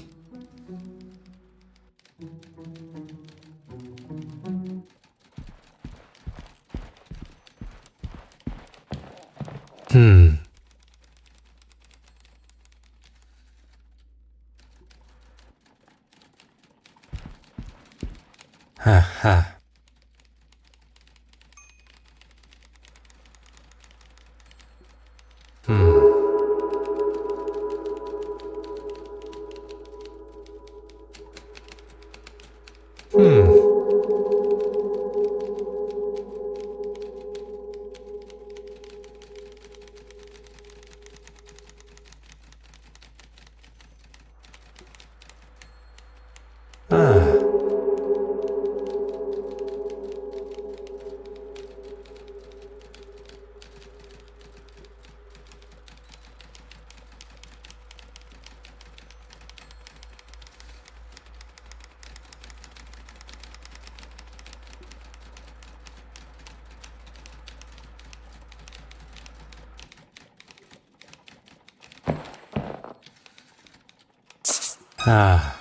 Ah.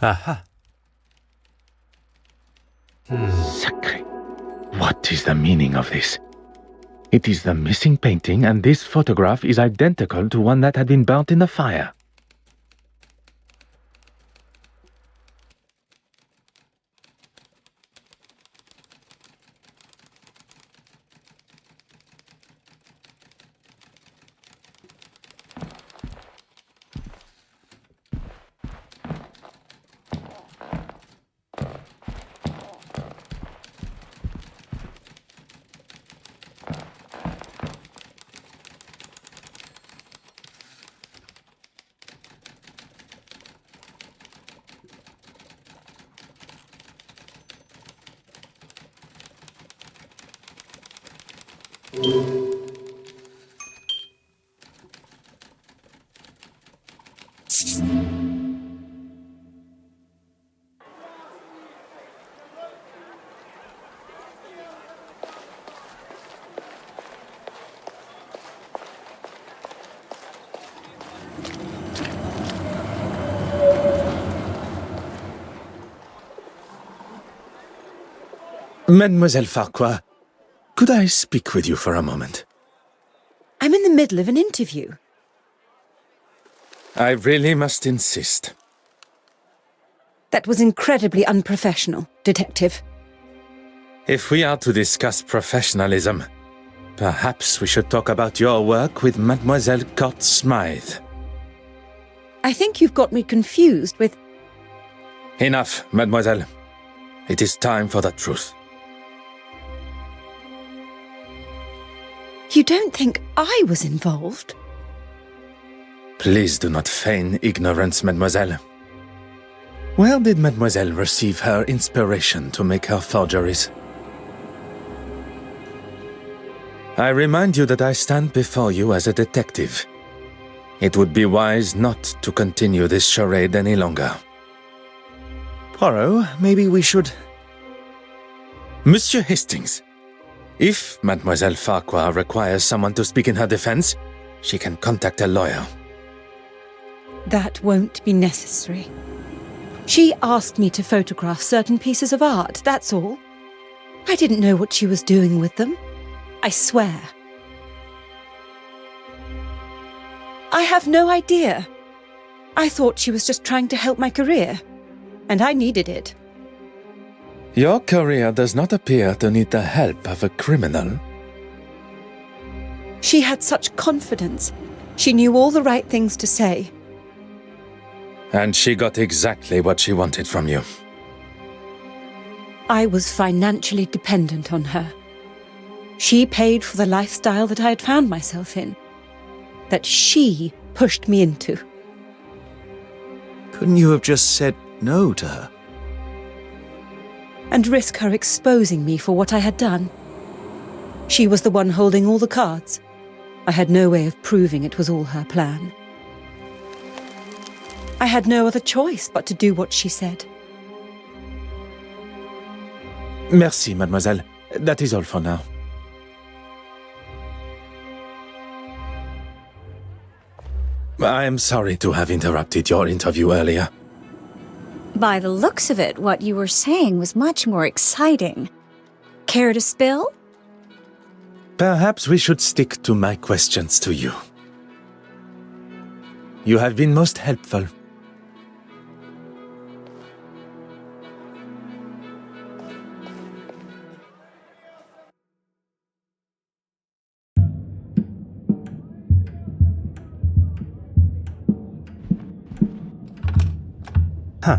Aha. Sacre. What is the meaning of this? It is the missing painting, and this photograph is identical to one that had been burnt in the fire. Mademoiselle Farquhar, could I speak with you for a moment? I'm in the middle of an interview. I really must insist. That was incredibly unprofessional, Detective. If we are to discuss professionalism, perhaps we should talk about your work with Mademoiselle Court Smythe. I think you've got me confused with... Enough, mademoiselle. It is time for the truth. You don't think I was involved? Please do not feign ignorance, mademoiselle. Where did mademoiselle receive her inspiration to make her forgeries? I remind you that I stand before you as a detective. It would be wise not to continue this charade any longer. Poirot, maybe we should... Monsieur Hastings, if Mademoiselle Farquhar requires someone to speak in her defense, she can contact a lawyer. That won't be necessary. She asked me to photograph certain pieces of art, that's all. I didn't know what she was doing with them. I swear. I have no idea. I thought she was just trying to help my career, and I needed it. Your career does not appear to need the help of a criminal. She had such confidence. She knew all the right things to say. And she got exactly what she wanted from you. I was financially dependent on her. She paid for the lifestyle that I had found myself in, that she pushed me into. Couldn't you have just said no to her? And risk her exposing me for what I had done? She was the one holding all the cards. I had no way of proving it was all her plan. I had no other choice but to do what she said. Merci, mademoiselle. That is all for now. I am sorry to have interrupted your interview earlier. By the looks of it, what you were saying was much more exciting. Care to spill? Perhaps we should stick to my questions to you. You have been most helpful. Huh.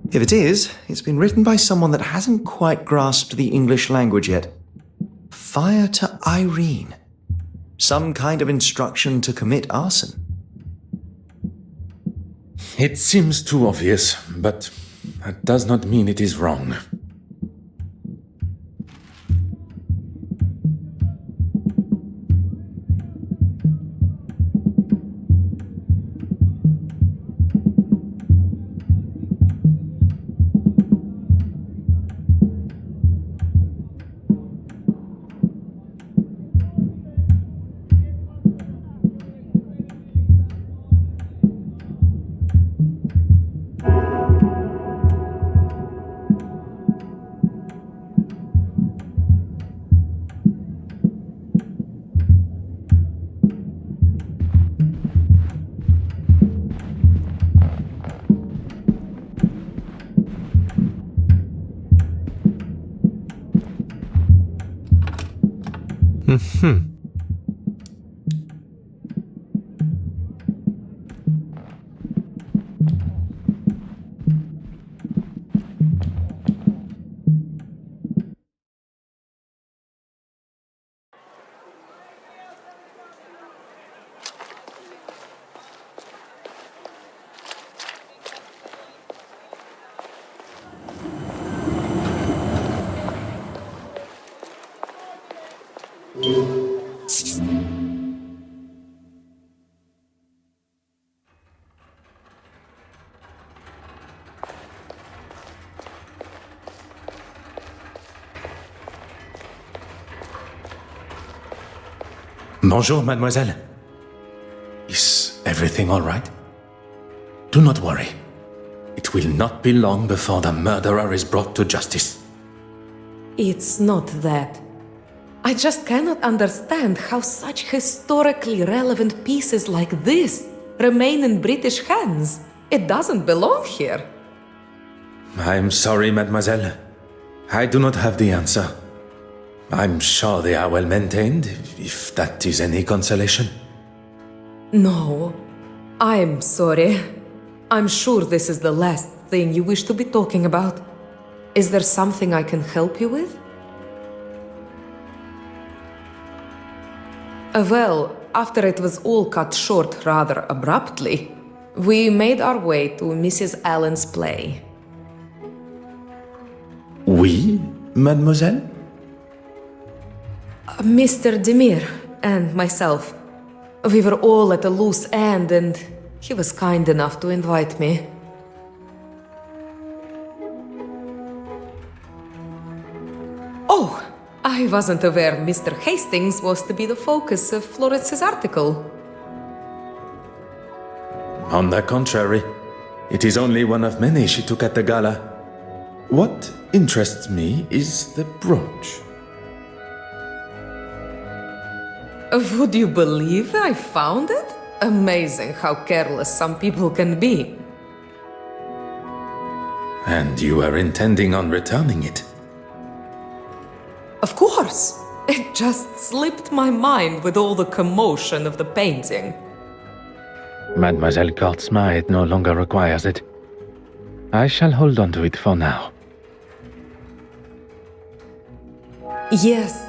If it is, it's been written by someone that hasn't quite grasped the English language yet. fire to Irene. Some kind of instruction to commit arson. It seems too obvious, but that does not mean it is wrong. Bonjour, mademoiselle. Is everything all right? Do not worry. It will not be long before the murderer is brought to justice. It's not that. I just cannot understand how such historically relevant pieces like this remain in British hands. It doesn't belong here. I'm sorry, mademoiselle. I do not have the answer. I'm sure they are well maintained, if that is any consolation. No, I'm sorry. I'm sure this is the last thing you wish to be talking about. Is there something I can help you with? Well, after it was all cut short rather abruptly, we made our way to Mrs. Allen's play. Oui, mademoiselle? Mr. Demir and myself. We were all at a loose end and he was kind enough to invite me. Oh, I wasn't aware Mr. Hastings was to be the focus of Florence's article. On the contrary, it is only one of many she took at the gala. What interests me is the brooch. Would you believe I found it? Amazing how careless some people can be. And you were intending on returning it? Of course! It just slipped my mind with all the commotion of the painting. Mademoiselle Kortsma no longer requires it. I shall hold on to it for now. Yes,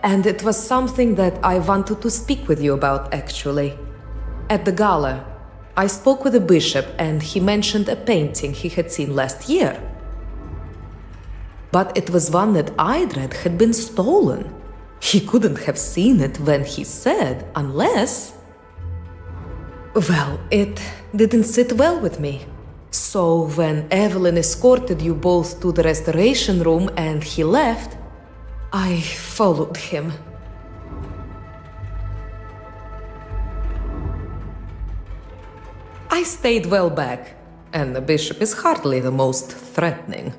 and it was something that I wanted to speak with you about, actually. At the gala, I spoke with the bishop and he mentioned a painting he had seen last year. But it was one that I'd read had been stolen. He couldn't have seen it when he said, unless... Well, it didn't sit well with me. So when Evelyn escorted you both to the restoration room and he left, I followed him. I stayed well back, and the bishop is hardly the most threatening.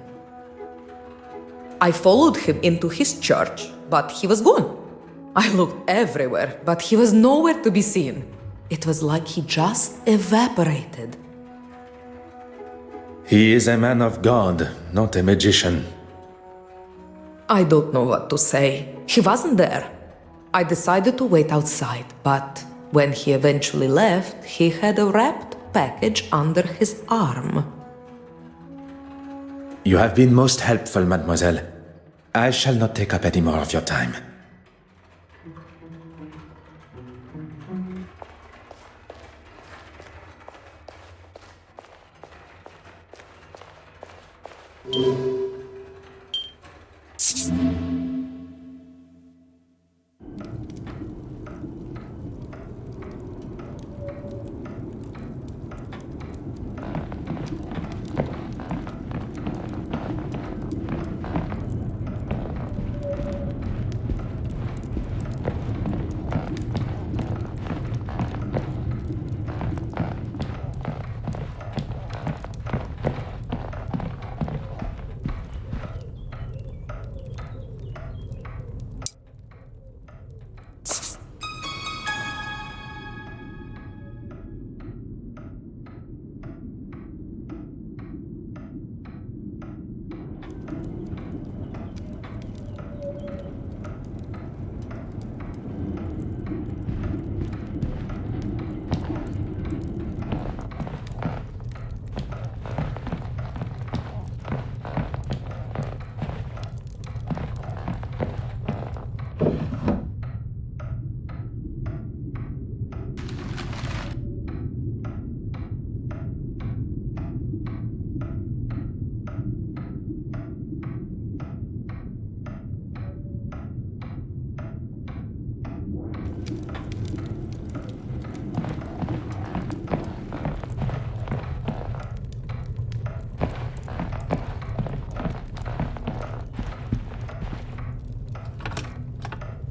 I followed him into his church, but he was gone. I looked everywhere, but he was nowhere to be seen. It was like he just evaporated. He is a man of God, not a magician. I don't know what to say. He wasn't there. I decided to wait outside, but when he eventually left, he had a wrapped package under his arm. You have been most helpful, mademoiselle. I shall not take up any more of your time.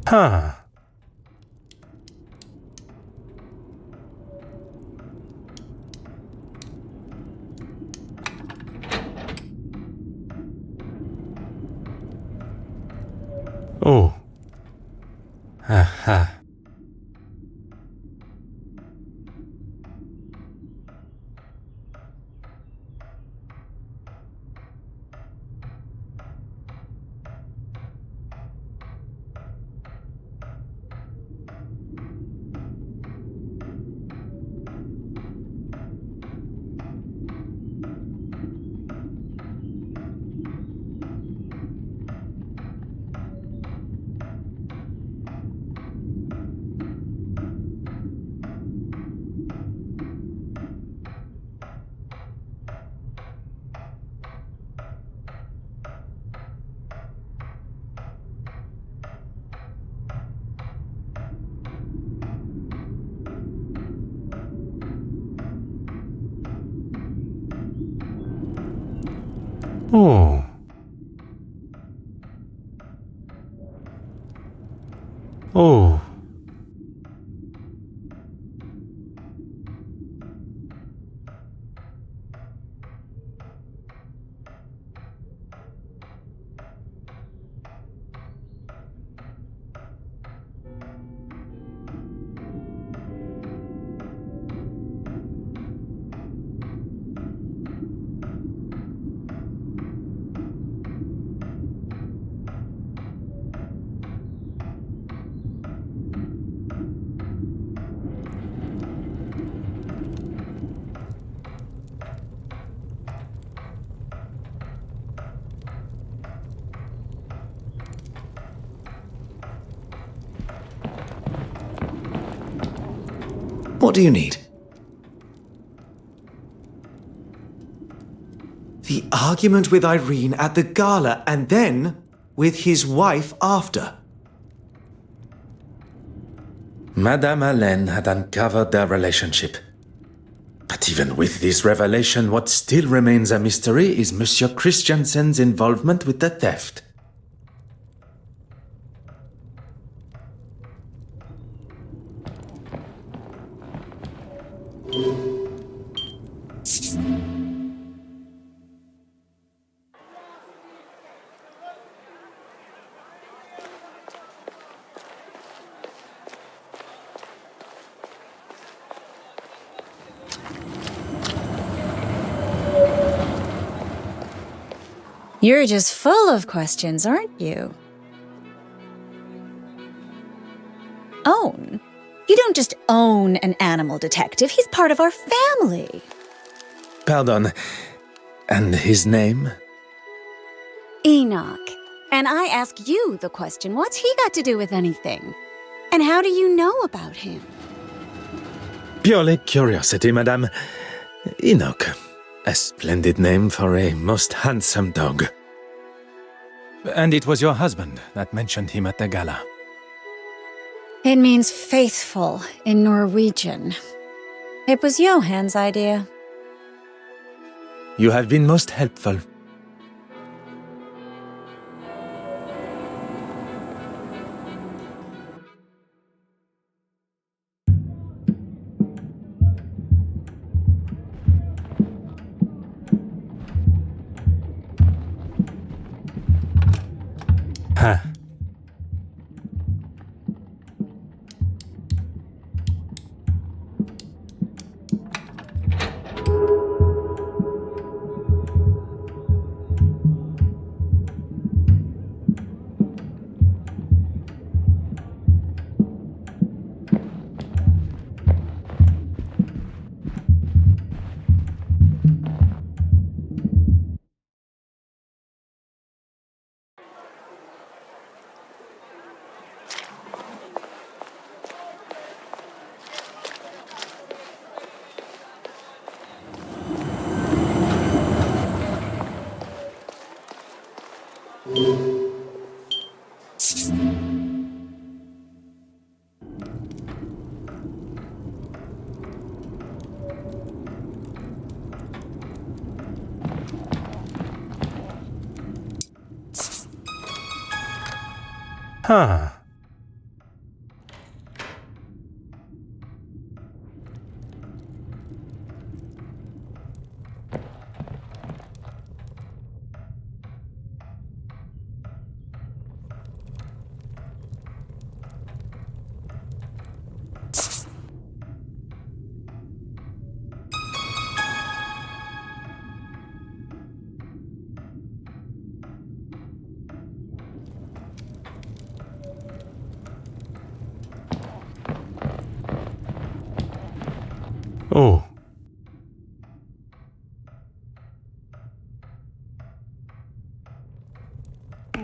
Huh. Oh. Aha. Oh. Oh. What do you need? The argument with Irene at the gala, and then with his wife after. Madame Hélène had uncovered their relationship. But even with this revelation, what still remains a mystery is Monsieur Christiansen's involvement with the theft. You're just full of questions, aren't you? Own? You don't just own an animal detective, he's part of our family. Pardon. And his name? Enoch. And I ask you the question, what's he got to do with anything? And how do you know about him? Purely curiosity, madame. Enoch. A splendid name for a most handsome dog. And it was your husband that mentioned him at the gala. It means faithful in Norwegian. It was Johann's idea. You have been most helpful. Huh. Huh. Oh.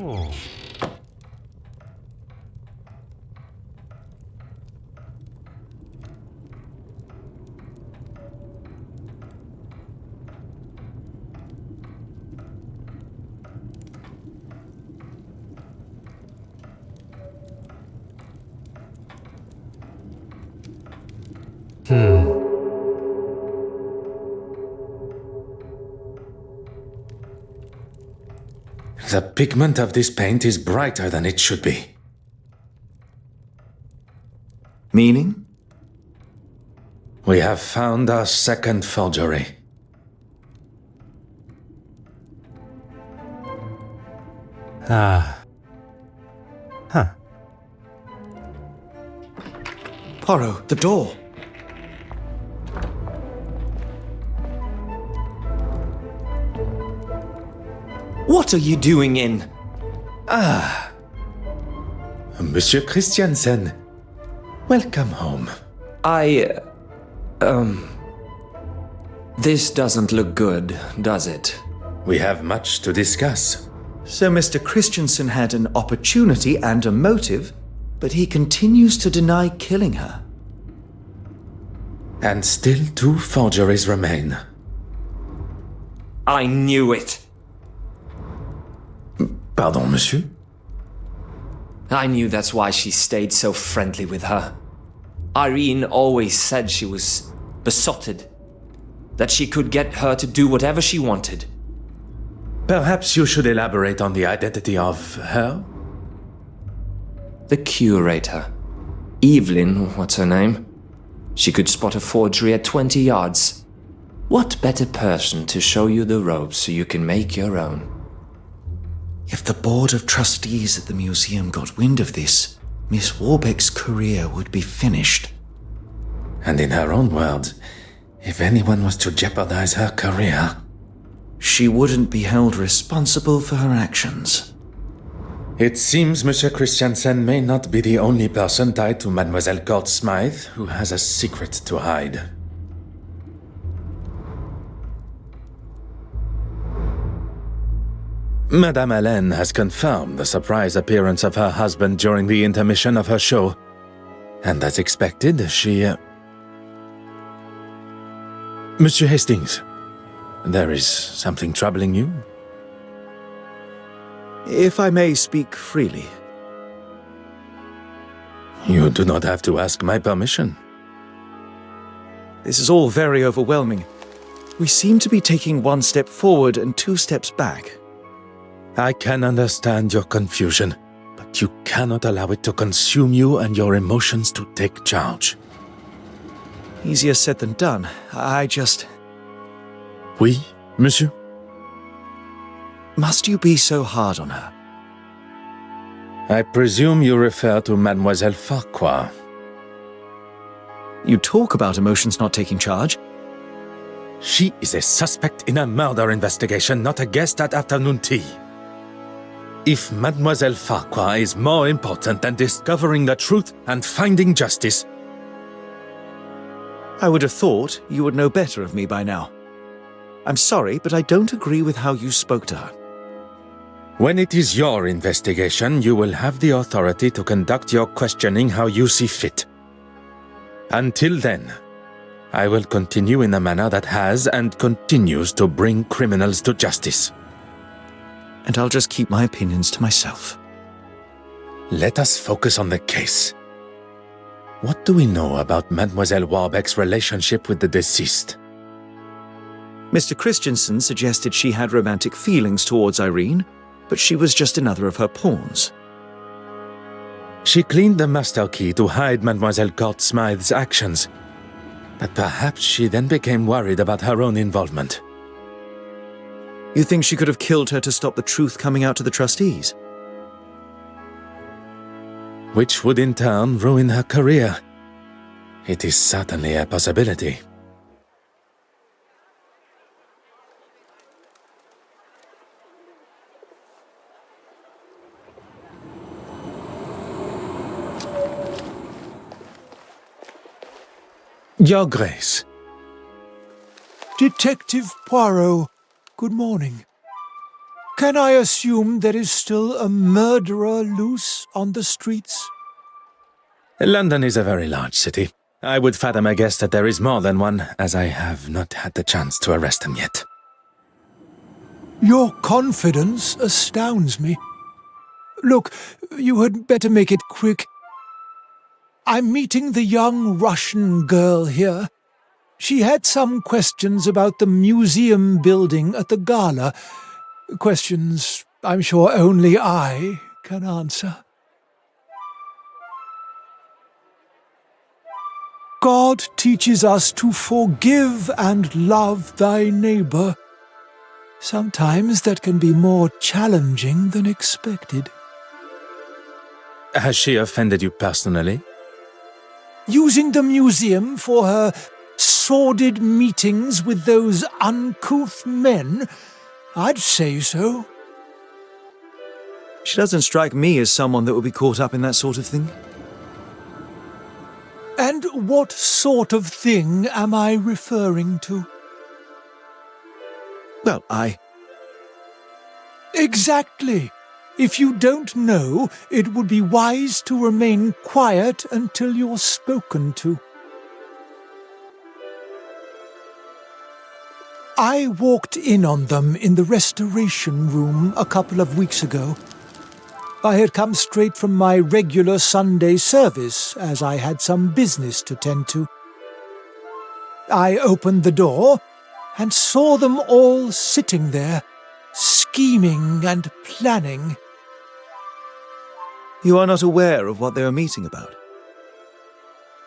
Oh. The pigment of this paint is brighter than it should be. Meaning? We have found our second forgery. Ah. Huh. Poirot, the door. What are you doing in? Ah. Monsieur Christiansen. Welcome home. This doesn't look good, does it? We have much to discuss. So Mr. Christiansen had an opportunity and a motive, but he continues to deny killing her. And still 2 forgeries remain. I knew it. Pardon, monsieur? I knew that's why she stayed so friendly with her. Irene always said she was besotted, that she could get her to do whatever she wanted. Perhaps you should elaborate on the identity of her? The curator. Evelyn, what's her name? She could spot a forgery at 20 yards. What better person to show you the ropes so you can make your own? If the board of trustees at the museum got wind of this, Miss Warbeck's career would be finished. And in her own words, if anyone was to jeopardize her career, she wouldn't be held responsible for her actions. It seems Monsieur Christiansen may not be the only person tied to Mademoiselle Court Smythe who has a secret to hide. Madame Hélène has confirmed the surprise appearance of her husband during the intermission of her show. And as expected, she... Monsieur Hastings, There is something troubling you? If I may speak freely. You do not have to ask my permission. This is all very overwhelming. We seem to be taking one step forward and two steps back. I can understand your confusion, but you cannot allow it to consume you and your emotions to take charge. Easier said than done. Oui, monsieur? Must you be so hard on her? I presume you refer to Mademoiselle Farquhar. You talk about emotions not taking charge. She is a suspect in a murder investigation, not a guest at afternoon tea. If Mademoiselle Farquhar is more important than discovering the truth and finding justice, I would have thought you would know better of me by now. I'm sorry, but I don't agree with how you spoke to her. when it is your investigation, you will have the authority to conduct your questioning how you see fit. Until then, I will continue in a manner that has and continues to bring criminals to justice. And I'll just keep my opinions to myself. Let us focus on the case. What do we know about Mademoiselle Warbeck's relationship with the deceased? Mr. Christensen suggested she had romantic feelings towards Irene, but she was just another of her pawns. She cleaned the master key to hide Mademoiselle Court Smythe's actions, but perhaps she then became worried about her own involvement. You think she could have killed her to stop the truth coming out to the trustees? Which would in turn ruin her career. It is certainly a possibility. Your Grace. Detective Poirot, good morning. Can I assume there is still a murderer loose on the streets? London is a very large city. I would fathom a guess that there is more than one, as I have not had the chance to arrest him yet. Your confidence astounds me. Look, you had better make it quick. I'm meeting the young Russian girl here. She had some questions about the museum building at the Gala. Questions I'm sure only I can answer. God teaches us to forgive and love thy neighbor. Sometimes that can be more challenging than expected. Has she offended you personally? Using the museum for her sordid meetings with those uncouth men? I'd say so. She doesn't strike me as someone that would be caught up in that sort of thing. And what sort of thing am I referring to? Well, Exactly. If you don't know, it would be wise to remain quiet until you're spoken to. I walked in on them in the restoration room a couple of weeks ago. I had come straight from my regular Sunday service, as I had some business to tend to. I opened the door and saw them all sitting there, scheming and planning. You are not aware of what they were meeting about?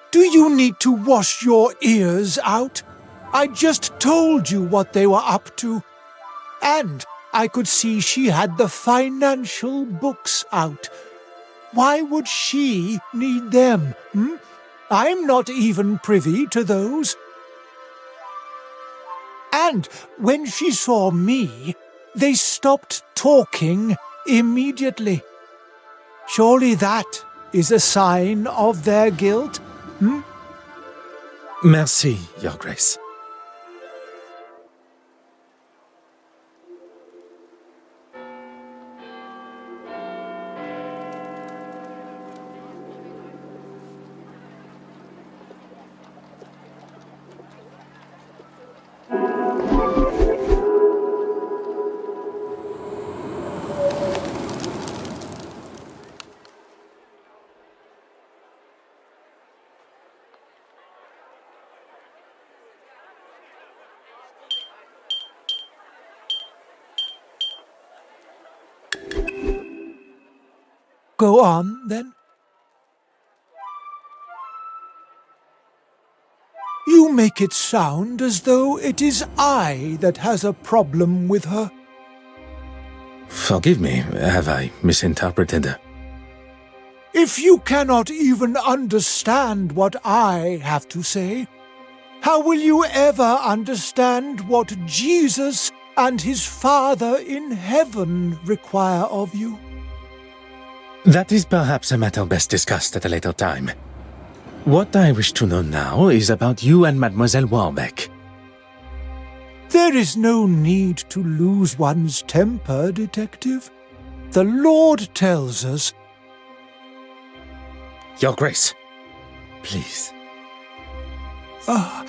Do you need to wash your ears out? I just told you what they were up to. And I could see she had the financial books out. Why would she need them? I'm not even privy to those. And when she saw me, they stopped talking immediately. Surely that is a sign of their guilt, Merci, Your Grace. Go on, then. You make it sound as though it is I that has a problem with her. Forgive me, have I misinterpreted? If you cannot even understand what I have to say, how will you ever understand what Jesus and his Father in heaven require of you? That is perhaps a matter best discussed at a later time. What I wish to know now is about you and Mademoiselle Warbeck. There is no need to lose one's temper, Detective. The Lord tells us... Your Grace, please. A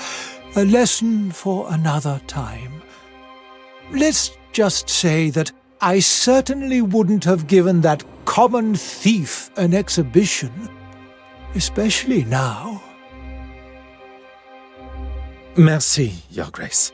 lesson for another time. Let's just say that I certainly wouldn't have given that common thief an exhibition, especially now. Merci, Your Grace.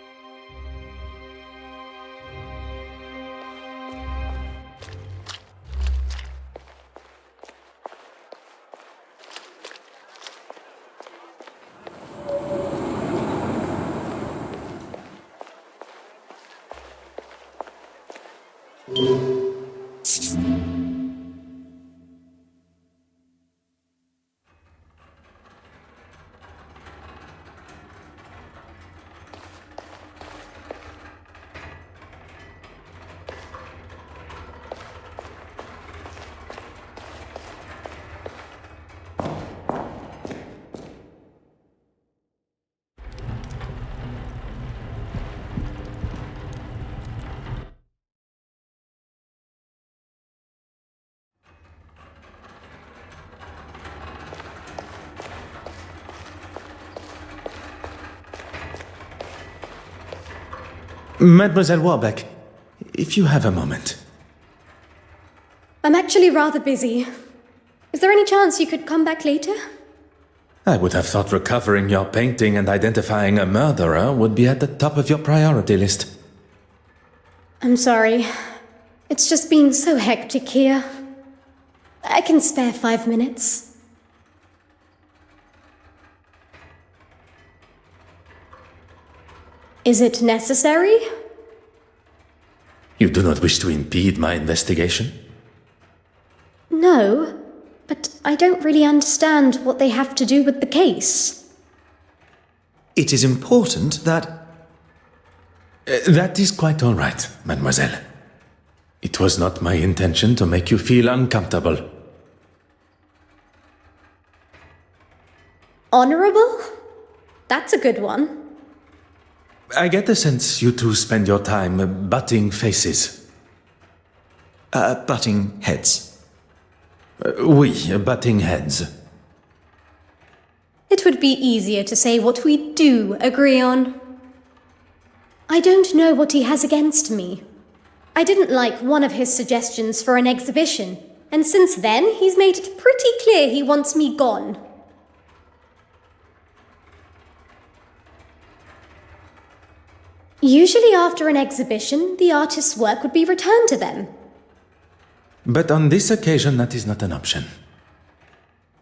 Mademoiselle Warbeck, if you have a moment. I'm actually rather busy. Is there any chance you could come back later? I would have thought recovering your painting and identifying a murderer would be at the top of your priority list. I'm sorry. It's just been so hectic here. I can spare 5 minutes. Is it necessary? You do not wish to impede my investigation? No, but I don't really understand what they have to do with the case. It is important that... That is quite all right, mademoiselle. It was not my intention to make you feel uncomfortable. Honorable? That's a good one. I get the sense you two spend your time butting faces. Butting heads. Oui, butting heads. It would be easier to say what we do agree on. I don't know what he has against me. I didn't like one of his suggestions for an exhibition, and since then he's made it pretty clear he wants me gone. Usually after an exhibition, the artist's work would be returned to them. But on this occasion, that is not an option.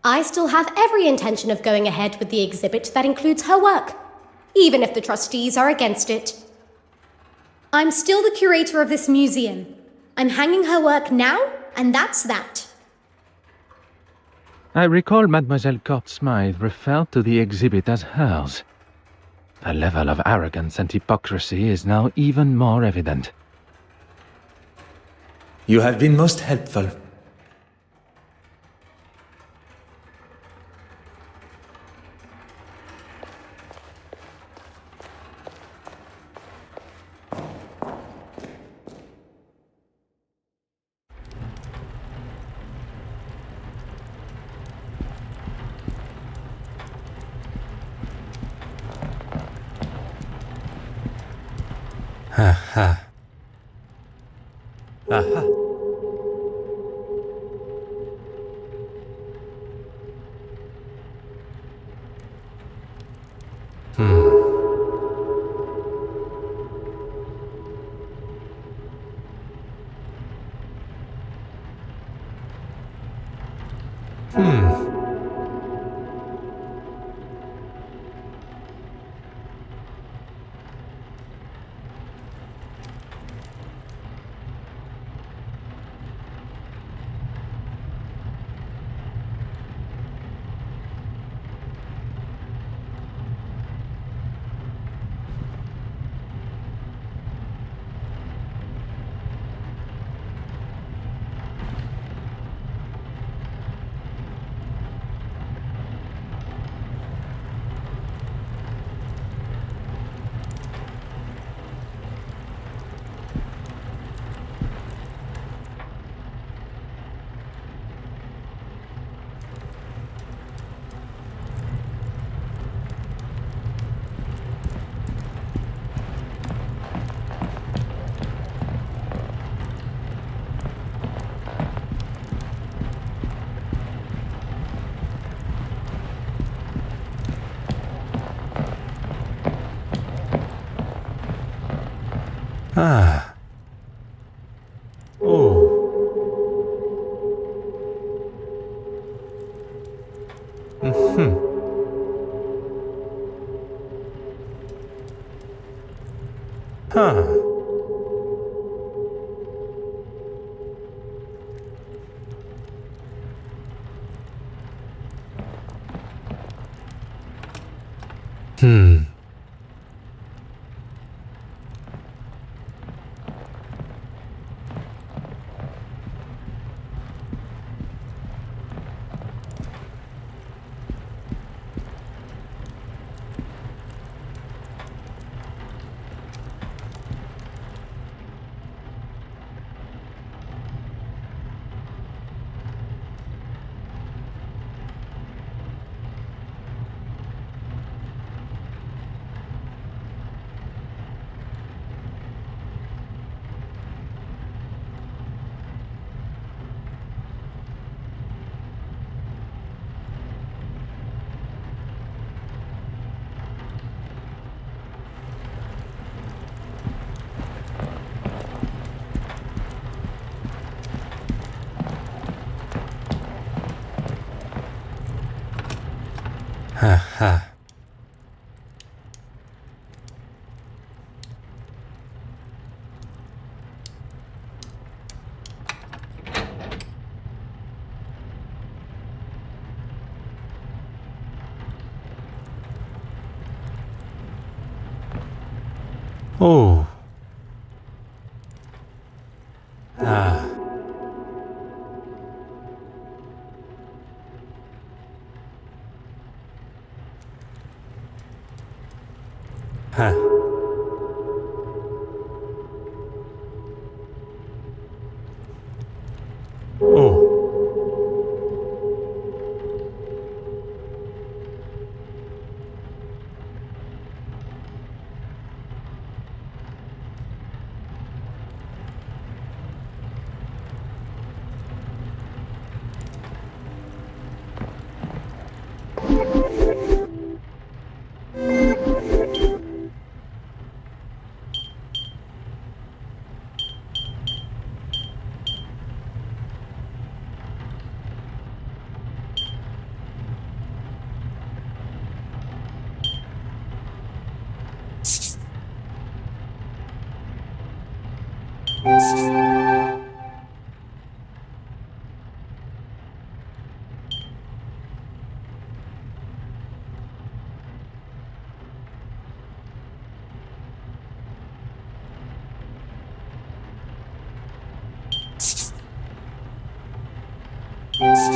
I still have every intention of going ahead with the exhibit that includes her work, even if the trustees are against it. I'm still the curator of this museum. I'm hanging her work now, and that's that. I recall Mademoiselle Court-Smythe referred to the exhibit as hers. The level of arrogance and hypocrisy is now even more evident. You have been most helpful. Aha. Aha. Ah. Oh. Mm-hmm. Huh. Hmm. Ha ha. Oh. Ah. Huh. Oh.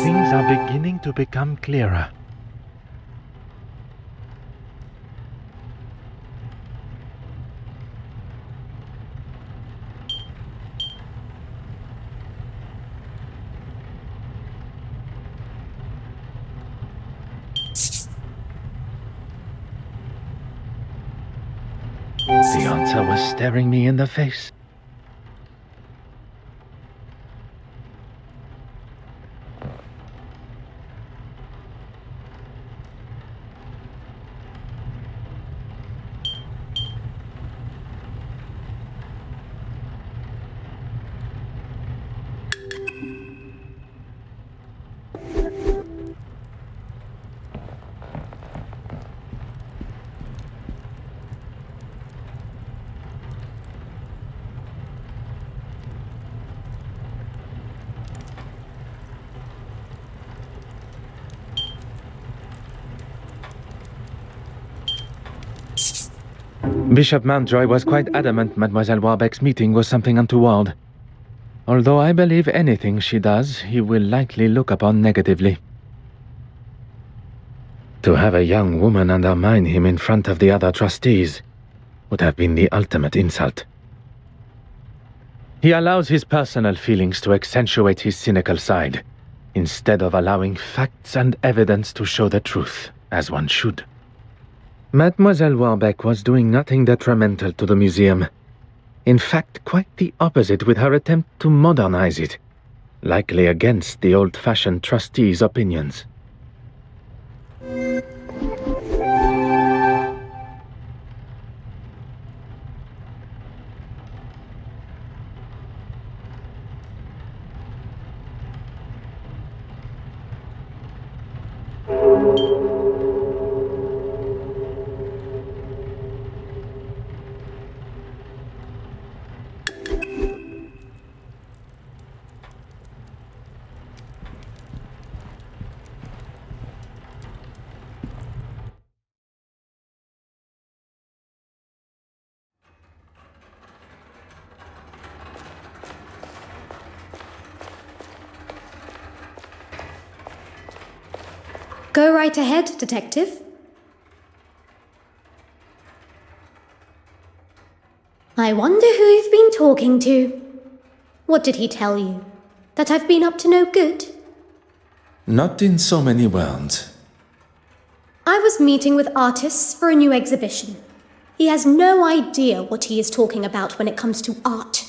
Things are beginning to become clearer. The answer was staring me in the face. Bishop Mountjoy was quite adamant Mademoiselle Warbeck's meeting was something untoward. Although I believe anything she does, he will likely look upon negatively. To have a young woman undermine him in front of the other trustees would have been the ultimate insult. He allows his personal feelings to accentuate his cynical side, instead of allowing facts and evidence to show the truth, as one should. Mademoiselle Warbeck was doing nothing detrimental to the museum. In fact, quite the opposite with her attempt to modernize it, likely against the old-fashioned trustees' opinions. Go right ahead, Detective. I wonder who you've been talking to. What did he tell you? That I've been up to no good? Not in so many words. I was meeting with artists for a new exhibition. He has no idea what he is talking about when it comes to art.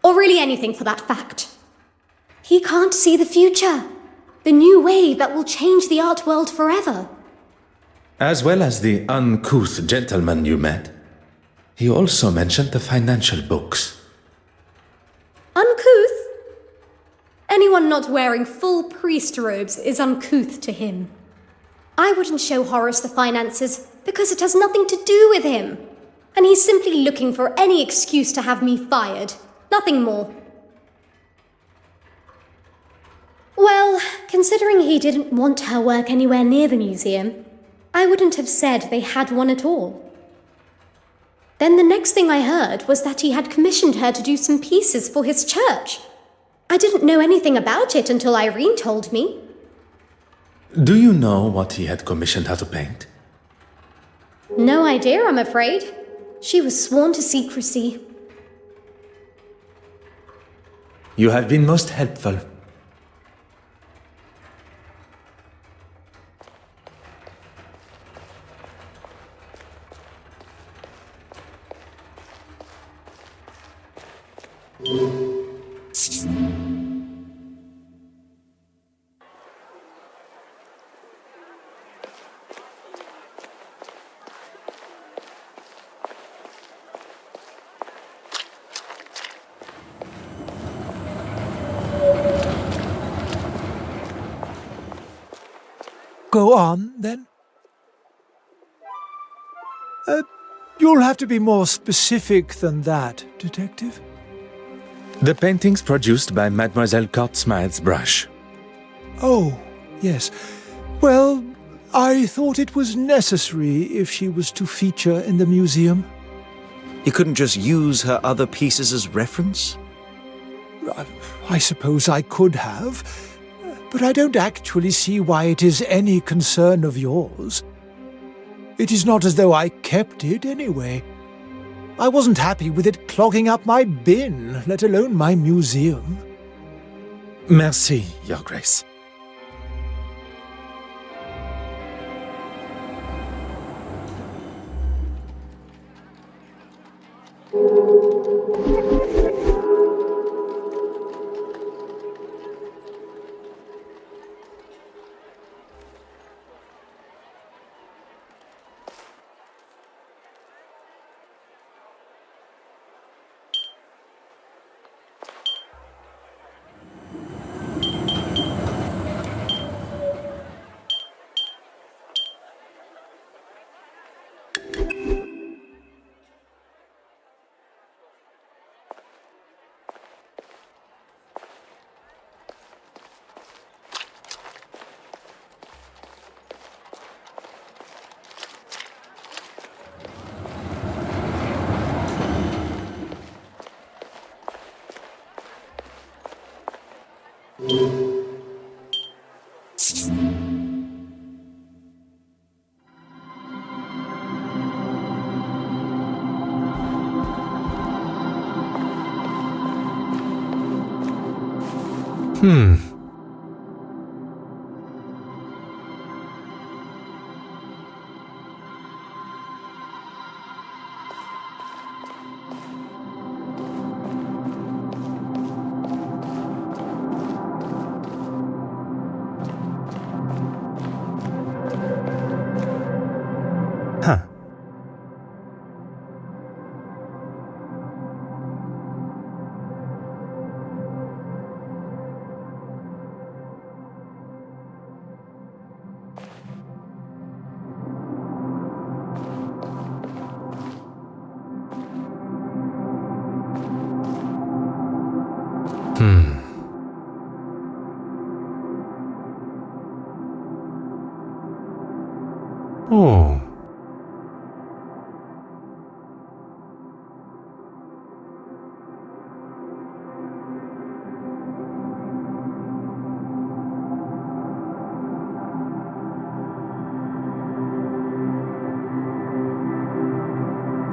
Or really anything for that fact. He can't see the future. The new wave that will change the art world forever. As well as the uncouth gentleman you met, he also mentioned the financial books. Uncouth? Anyone not wearing full priest robes is uncouth to him. I wouldn't show Horace the finances because it has nothing to do with him. And he's simply looking for any excuse to have me fired. Nothing more. Well, considering he didn't want her work anywhere near the museum, I wouldn't have said they had one at all. Then the next thing I heard was that he had commissioned her to do some pieces for his church. I didn't know anything about it until Irene told me. Do you know what he had commissioned her to paint? No idea, I'm afraid. She was sworn to secrecy. You have been most helpful. Go on, then. You'll have to be more specific than that, Detective. The paintings produced by Mademoiselle Courtsmith's brush. Oh, yes. Well, I thought it was necessary if she was to feature in the museum. You couldn't just use her other pieces as reference? I suppose I could have, but I don't actually see why it is any concern of yours. It is not as though I kept it anyway. I wasn't happy with it clogging up my bin, let alone my museum. Merci, Your Grace. Oh.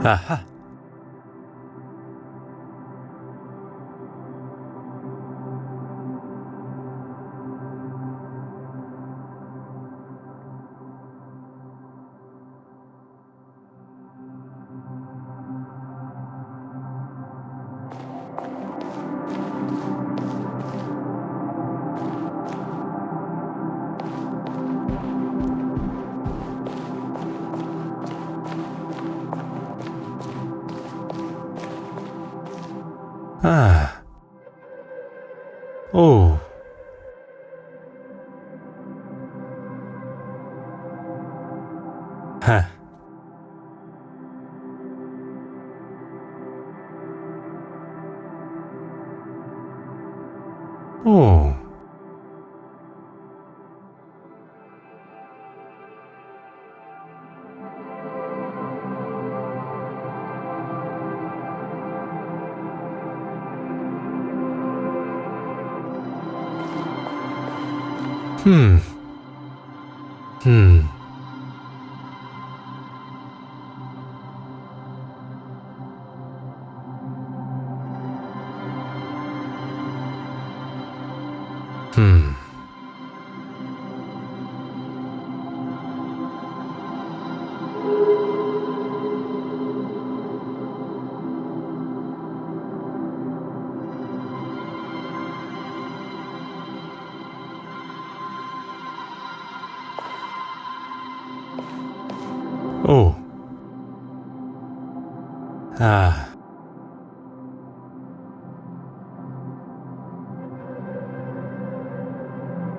Aha. Ah. Oh. Huh. Oh. Hmm. Hmm. Hmm. Oh. Ah.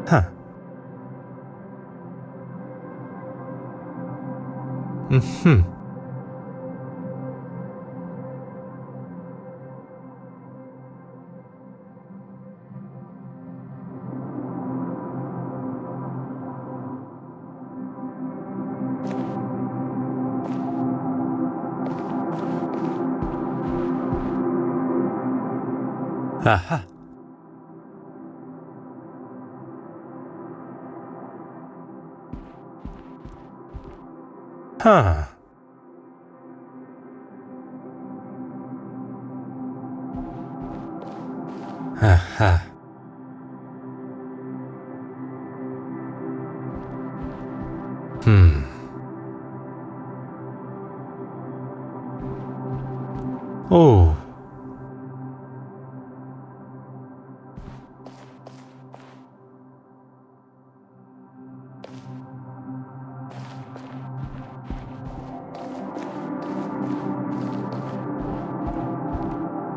Huh. Mm-hmm. Aha. Huh. Aha. Hmm. Oh.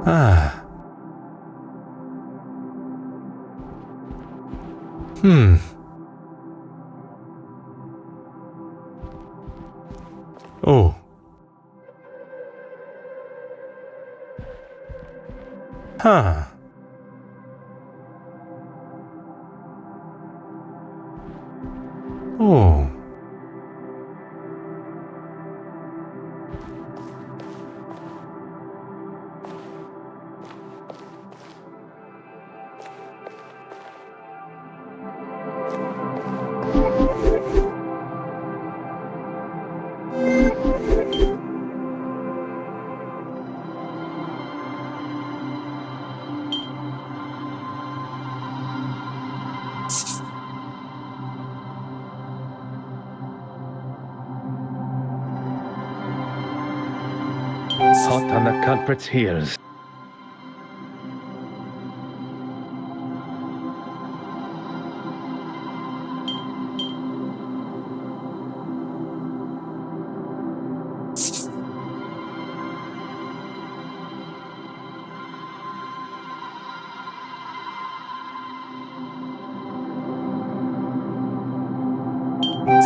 Ah. Hmm. Oh. Huh. Oh. Hot on the culprit's heels.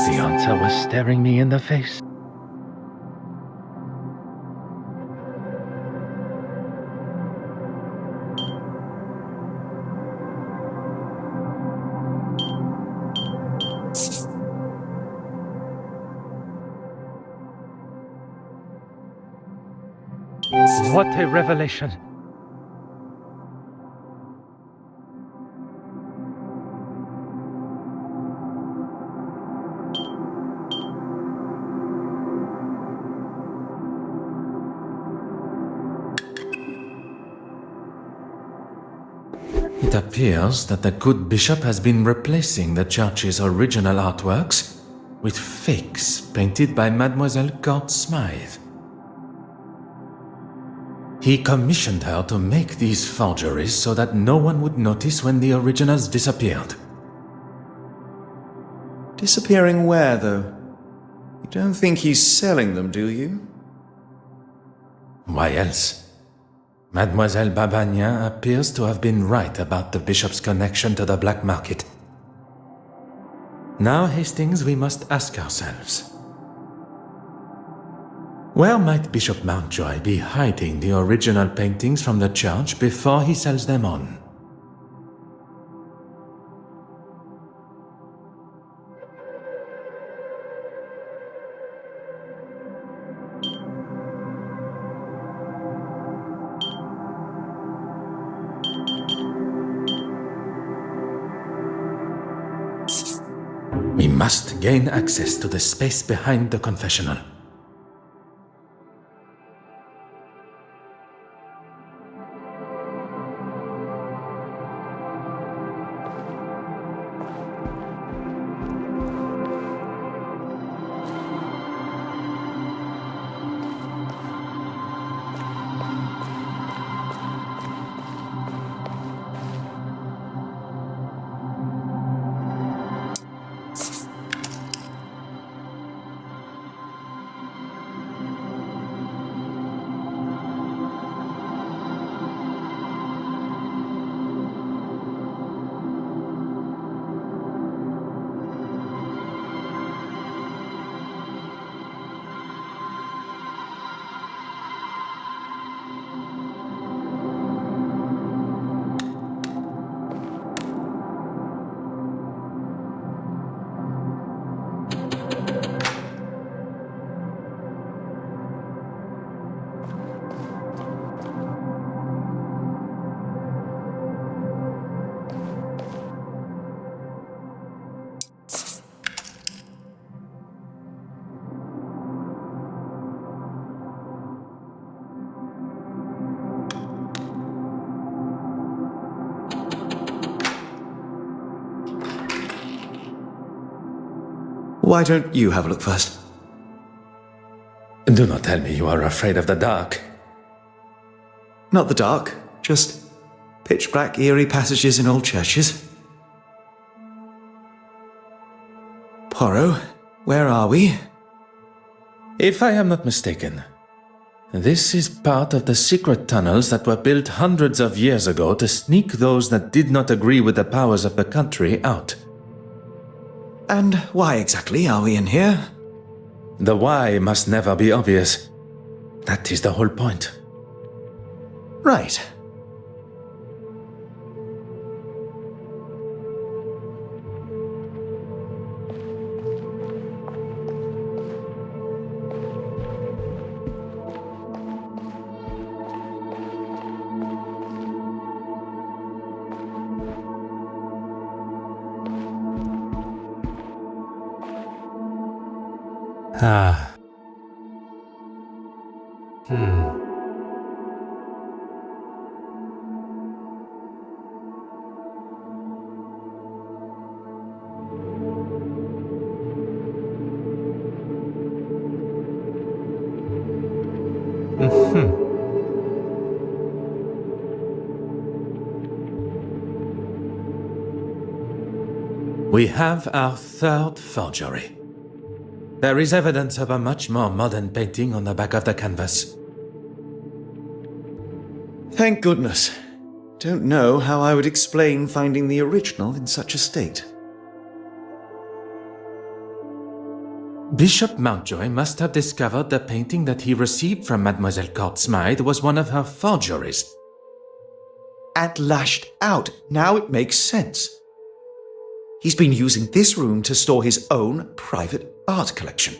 The answer was staring me in the face. What a revelation! It appears that the good bishop has been replacing the church's original artworks with fakes painted by Mademoiselle Court Smythe. He commissioned her to make these forgeries so that no one would notice when the originals disappeared. Disappearing where, though? You don't think he's selling them, do you? Why else? Mademoiselle Babagnan appears to have been right about the bishop's connection to the black market. Now, Hastings, we must ask ourselves, where might Bishop Mountjoy be hiding the original paintings from the church before he sells them on? We must gain access to the space behind the confessional. Why don't you have a look first? Do not tell me you are afraid of the dark. Not the dark, just pitch black, eerie passages in old churches. Poirot, where are we? If I am not mistaken, this is part of the secret tunnels that were built hundreds of years ago to sneak those that did not agree with the powers of the country out. And why exactly are we in here? The why must never be obvious. That is the whole point. Right. Ah. Hmm. We have our third forgery. There is evidence of a much more modern painting on the back of the canvas. Thank goodness. Don't know how I would explain finding the original in such a state. Bishop Mountjoy must have discovered the painting that he received from Mademoiselle Courtsmythe was one of her forgeries. And lashed out. Now it makes sense. He's been using this room to store his own private art collection.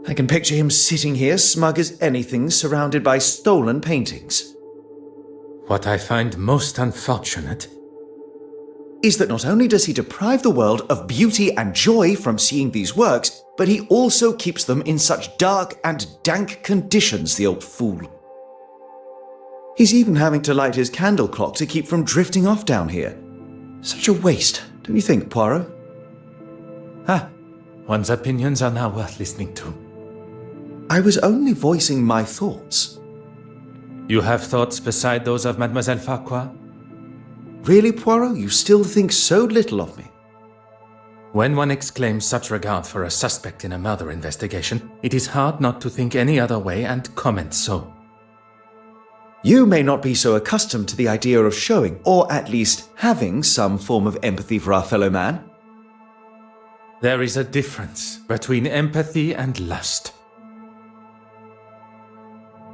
I can picture him sitting here smug as anything, surrounded by stolen paintings. What I find most unfortunate is that not only does he deprive the world of beauty and joy from seeing these works, but he also keeps them in such dark and dank conditions, the old fool. He's even having to light his candle clock to keep from drifting off down here. Such a waste, don't you think, Poirot? One's opinions are now worth listening to. I was only voicing my thoughts. You have thoughts beside those of Mademoiselle Farquhar? Really, Poirot? You still think so little of me? When one exclaims such regard for a suspect in a murder investigation, it is hard not to think any other way and comment so. You may not be so accustomed to the idea of showing, or at least having, some form of empathy for our fellow man. There is a difference between empathy and lust.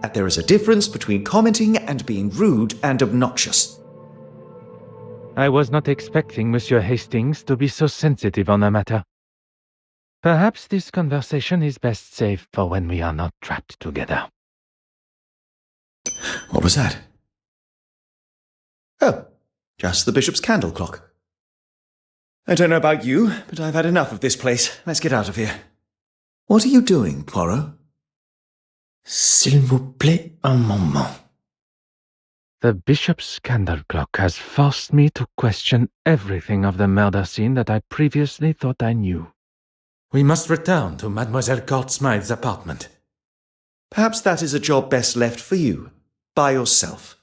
And there is a difference between commenting and being rude and obnoxious. I was not expecting Monsieur Hastings to be so sensitive on the matter. Perhaps this conversation is best saved for when we are not trapped together. What was that? Oh, just the bishop's candle clock. I don't know about you, but I've had enough of this place. Let's get out of here. What are you doing, Poirot? S'il vous plaît, un moment. The bishop's candle clock has forced me to question everything of the murder scene that I previously thought I knew. We must return to Mademoiselle Courtsmythe's apartment. Perhaps that is a job best left for you, by yourself.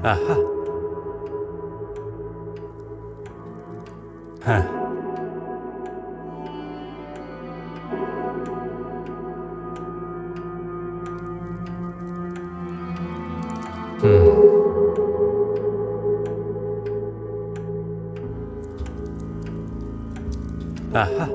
Aha. Huh. Aha.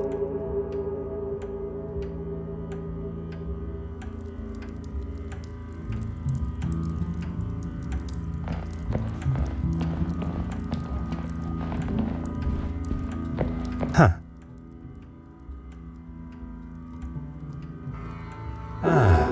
Huh. Ah.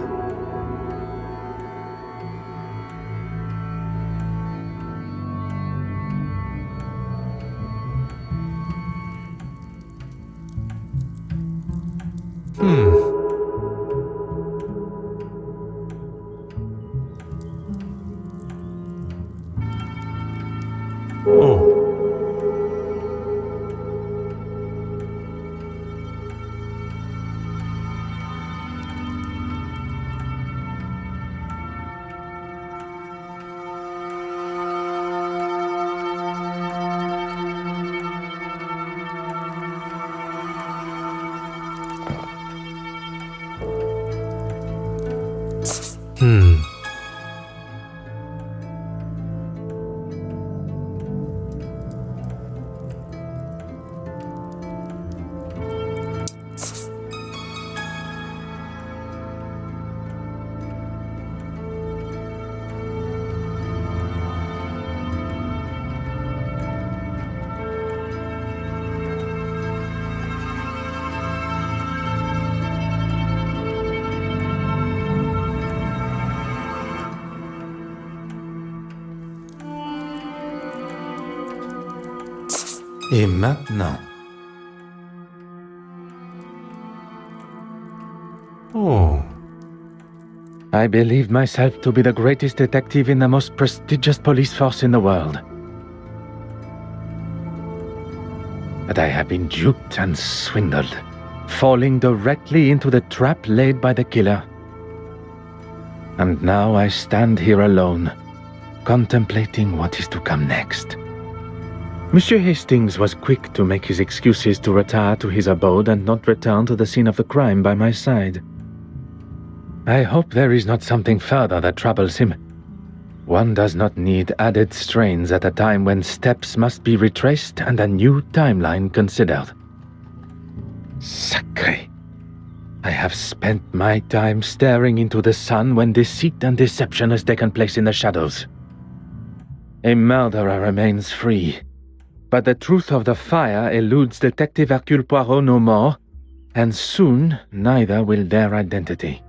Et maintenant... Oh. I believed myself to be the greatest detective in the most prestigious police force in the world. But I have been duped and swindled, falling directly into the trap laid by the killer. And now I stand here alone, contemplating what is to come next. Monsieur Hastings was quick to make his excuses to retire to his abode and not return to the scene of the crime by my side. I hope there is not something further that troubles him. One does not need added strains at a time when steps must be retraced and a new timeline considered. Sacré! I have spent my time staring into the sun when deceit and deception has taken place in the shadows. A murderer remains free, but the truth of the fire eludes Detective Hercule Poirot no more, and soon neither will their identity.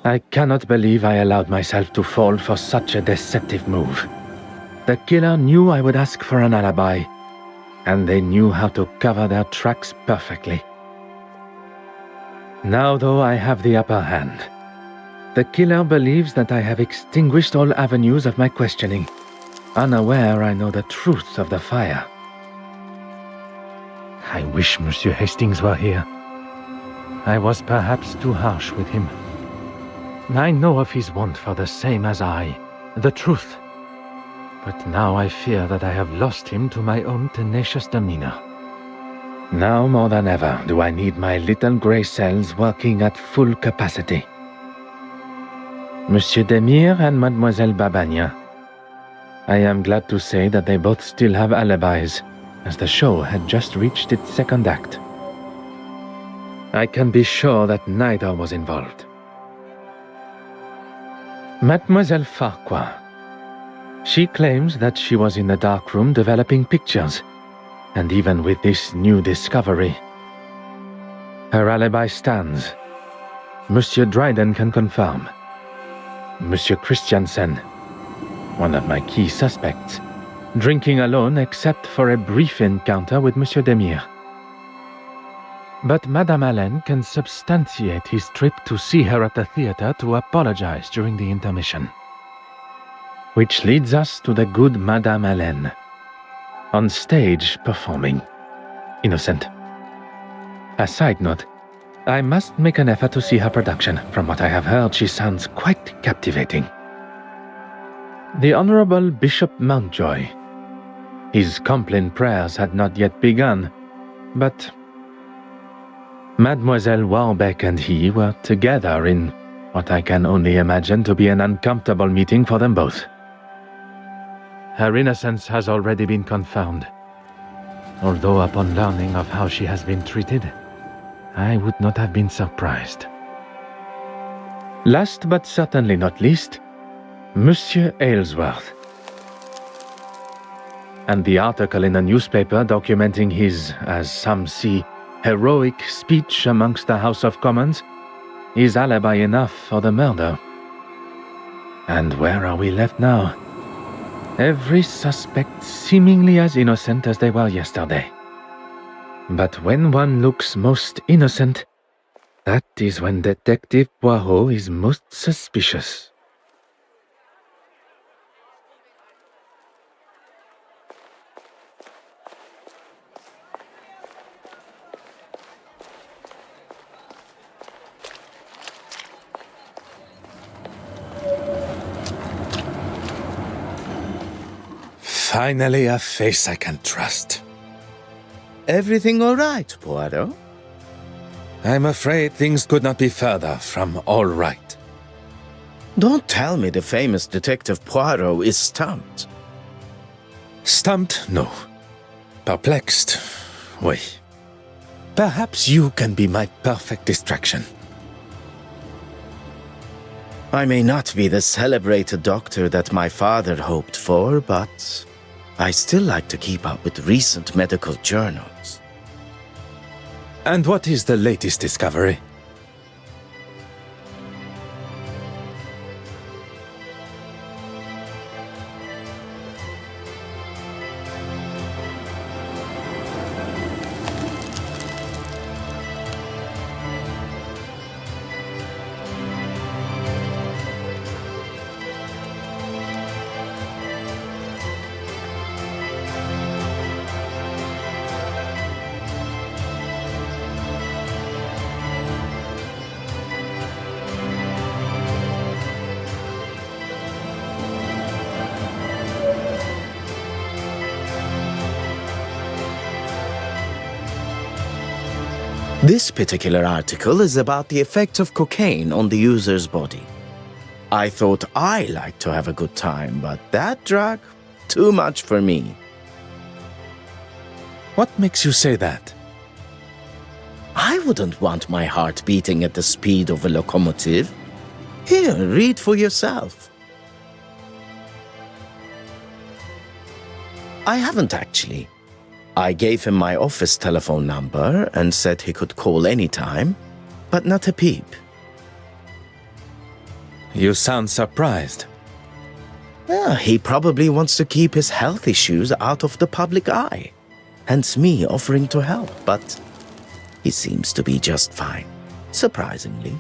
I cannot believe I allowed myself to fall for such a deceptive move. The killer knew I would ask for an alibi, and they knew how to cover their tracks perfectly. Now, though, I have the upper hand. The killer believes that I have extinguished all avenues of my questioning, unaware I know the truth of the fire. I wish Monsieur Hastings were here. I was perhaps too harsh with him. I know of his want for the same as I, the truth. But now I fear that I have lost him to my own tenacious demeanor. Now more than ever do I need my little grey cells working at full capacity. Monsieur Demire and Mademoiselle Babagna. I am glad to say that they both still have alibis, as the show had just reached its second act. I can be sure that neither was involved. Mademoiselle Farquhar. She claims that she was in the darkroom developing pictures, and even with this new discovery, her alibi stands. Monsieur Dryden can confirm. Monsieur Christiansen, one of my key suspects, drinking alone except for a brief encounter with Monsieur Demire. But Madame Allen can substantiate his trip to see her at the theater to apologize during the intermission. Which leads us to the good Madame Allen, on stage performing, innocent. A side note, I must make an effort to see her production. From what I have heard, she sounds quite captivating. The Honorable Bishop Mountjoy. His Compline prayers had not yet begun, but Mademoiselle Warbeck and he were together in what I can only imagine to be an uncomfortable meeting for them both. Her innocence has already been confirmed, although upon learning of how she has been treated, I would not have been surprised. Last but certainly not least, Monsieur Aylesworth. And the article in the newspaper documenting his, as some see, heroic speech amongst the House of Commons is alibi enough for the murder. And where are we left now? Every suspect seemingly as innocent as they were yesterday. But when one looks most innocent, that is when Detective Poirot is most suspicious. Finally, a face I can trust. Everything all right, Poirot? I'm afraid things could not be further from all right. Don't tell me the famous Detective Poirot is stumped. Stumped? No. Perplexed? Oui. Perhaps you can be my perfect distraction. I may not be the celebrated doctor that my father hoped for, but I still like to keep up with recent medical journals. And what is the latest discovery? This particular article is about the effect of cocaine on the user's body. I thought I liked to have a good time, but that drug, too much for me. What makes you say that? I wouldn't want my heart beating at the speed of a locomotive. Here, read for yourself. I haven't actually. I gave him my office telephone number and said he could call anytime, but not a peep. You sound surprised. Yeah, he probably wants to keep his health issues out of the public eye. Hence me offering to help, but he seems to be just fine, surprisingly.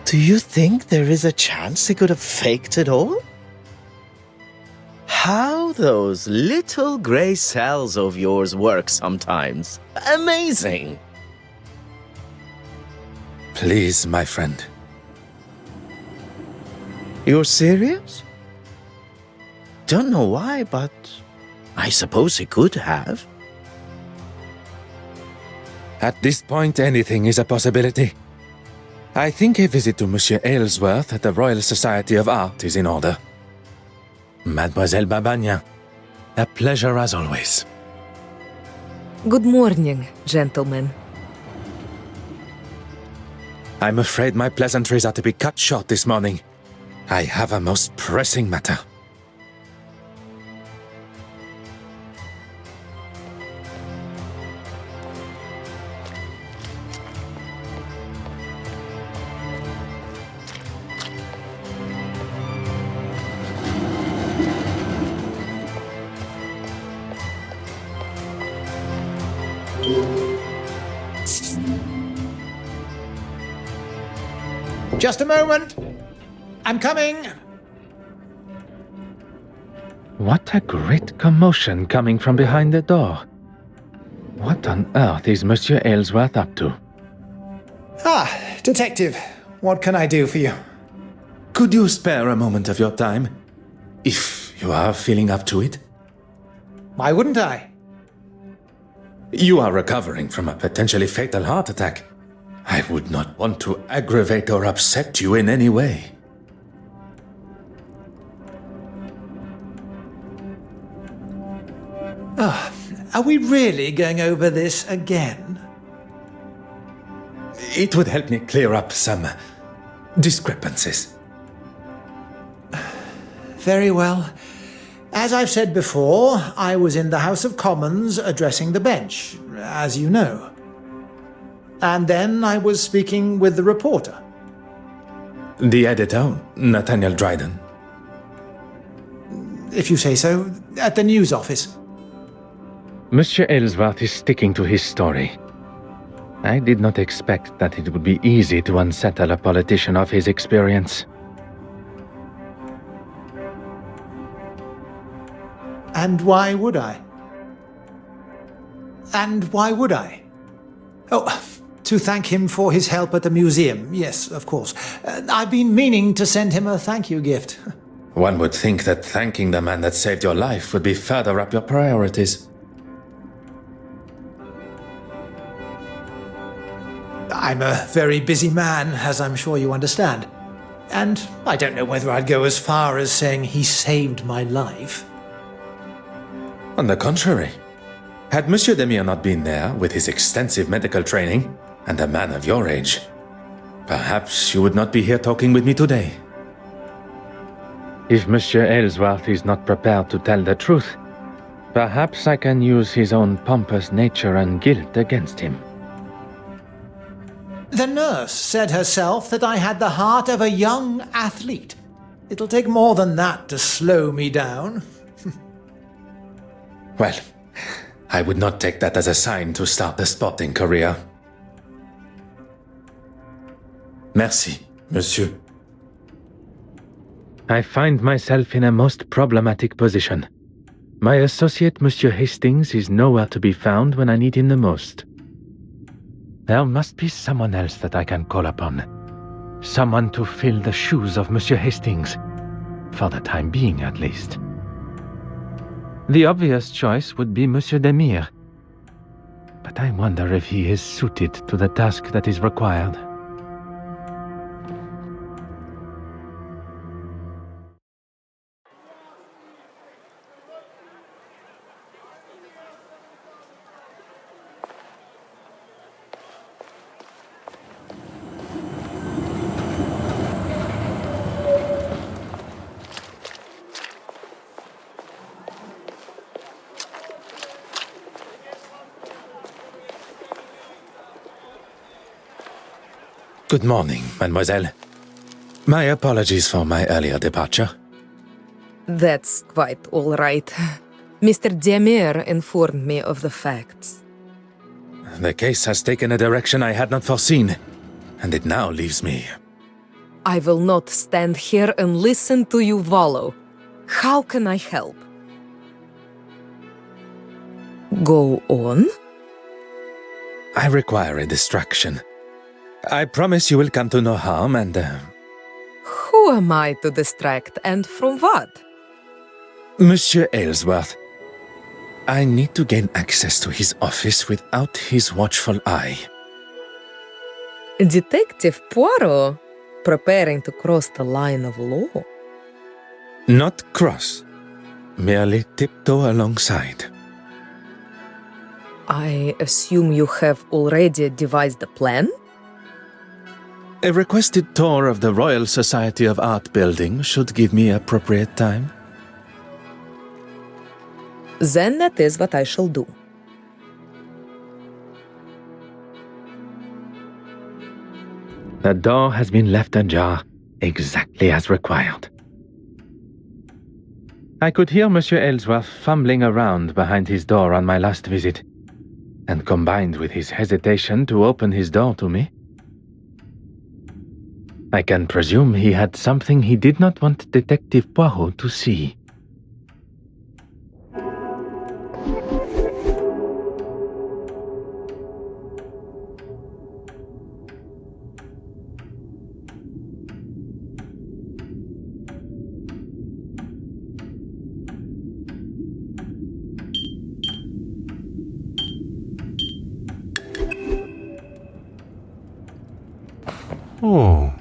Do you think there is a chance he could have faked it all? How those little gray cells of yours work sometimes. Amazing! Please, my friend. You're serious? Don't know why, but I suppose he could have. At this point, anything is a possibility. I think a visit to Monsieur Aylesworth at the Royal Society of Art is in order. Mademoiselle Babagna, a pleasure as always. Good morning, gentlemen. I'm afraid my pleasantries are to be cut short this morning. I have a most pressing matter. Just a moment. I'm coming. What a great commotion coming from behind the door. What on earth is Monsieur Aylesworth up to? Ah, detective. What can I do for you? Could you spare a moment of your time? If you are feeling up to it? Why wouldn't I? You are recovering from a potentially fatal heart attack. I would not want to aggravate or upset you in any way. Are we really going over this again? It would help me clear up some discrepancies. Very well. As I've said before, I was in the House of Commons addressing the bench, as you know. And then I was speaking with the reporter. The editor, Nathaniel Dryden. If you say so, at the news office. Monsieur Aylesworth is sticking to his story. I did not expect that it would be easy to unsettle a politician of his experience. And why would I? And why would I? Oh, To thank him for his help at the museum. Yes, of course. I've been meaning to send him a thank you gift. One would think that thanking the man that saved your life would be further up your priorities. I'm a very busy man, as I'm sure you understand. And I don't know whether I'd go as far as saying he saved my life. On the contrary, had Monsieur Demir not been there with his extensive medical training and a man of your age, perhaps you would not be here talking with me today. If Monsieur Aylesworth is not prepared to tell the truth, perhaps I can use his own pompous nature and guilt against him. The nurse said herself that I had the heart of a young athlete. It'll take more than that to slow me down. Well, I would not take that as a sign to start a sporting career. Merci, monsieur. I find myself in a most problematic position. My associate, Monsieur Hastings, is nowhere to be found when I need him the most. There must be someone else that I can call upon. Someone to fill the shoes of Monsieur Hastings. For the time being, at least. The obvious choice would be Monsieur Demir. But I wonder if he is suited to the task that is required. Good morning, mademoiselle. My apologies for my earlier departure. That's quite all right. Mr. Demir informed me of the facts. The case has taken a direction I had not foreseen, and it now leaves me. I will not stand here and listen to you wallow. How can I help? Go on. I require a distraction. I promise you will come to no harm and... Who am I to distract, and from what? Monsieur Aylesworth. I need to gain access to his office without his watchful eye. Detective Poirot, preparing to cross the line of law. Not cross, merely tiptoe alongside. I assume you have already devised a plan? A requested tour of the Royal Society of Art building should give me appropriate time. Then that is what I shall do. The door has been left ajar, exactly as required. I could hear Monsieur Aylesworth fumbling around behind his door on my last visit, and combined with his hesitation to open his door to me, I can presume he had something he did not want Detective Poirot to see. Oh.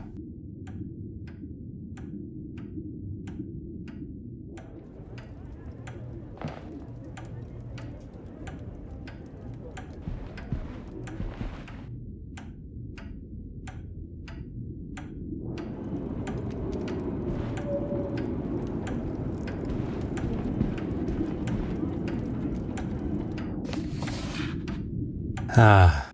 Ah.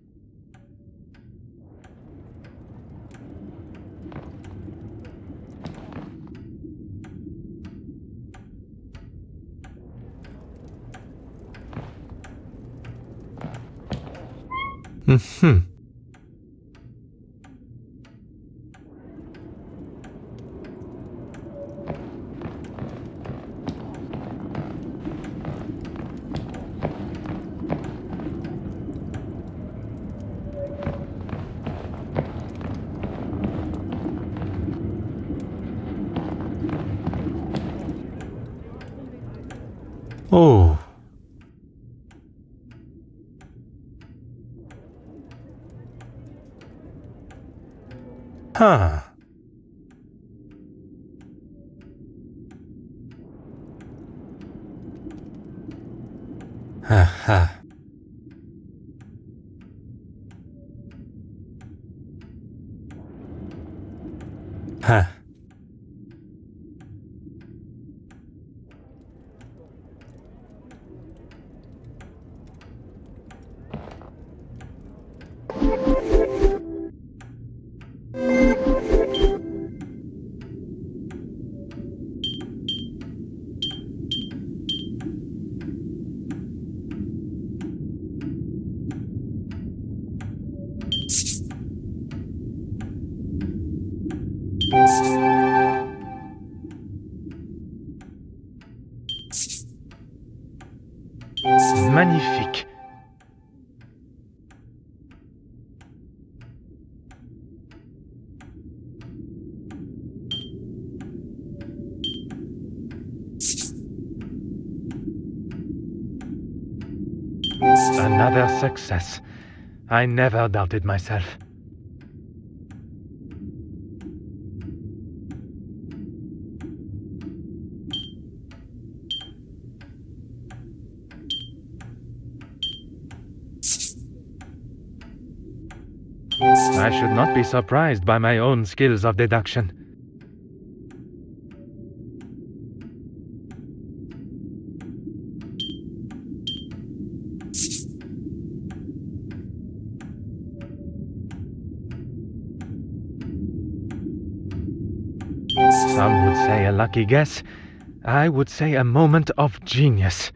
Mm-hmm. Oh. Huh. Ha. Huh. Magnifique. Another success. I never doubted myself. I should not be surprised by my own skills of deduction. Some would say a lucky guess. I would say a moment of genius.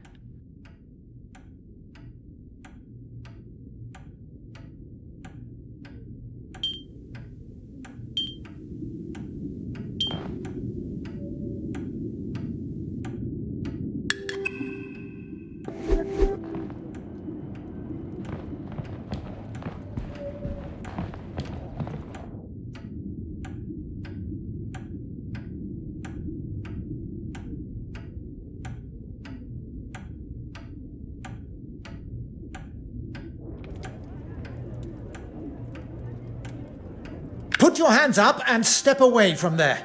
Put your hands up and step away from there.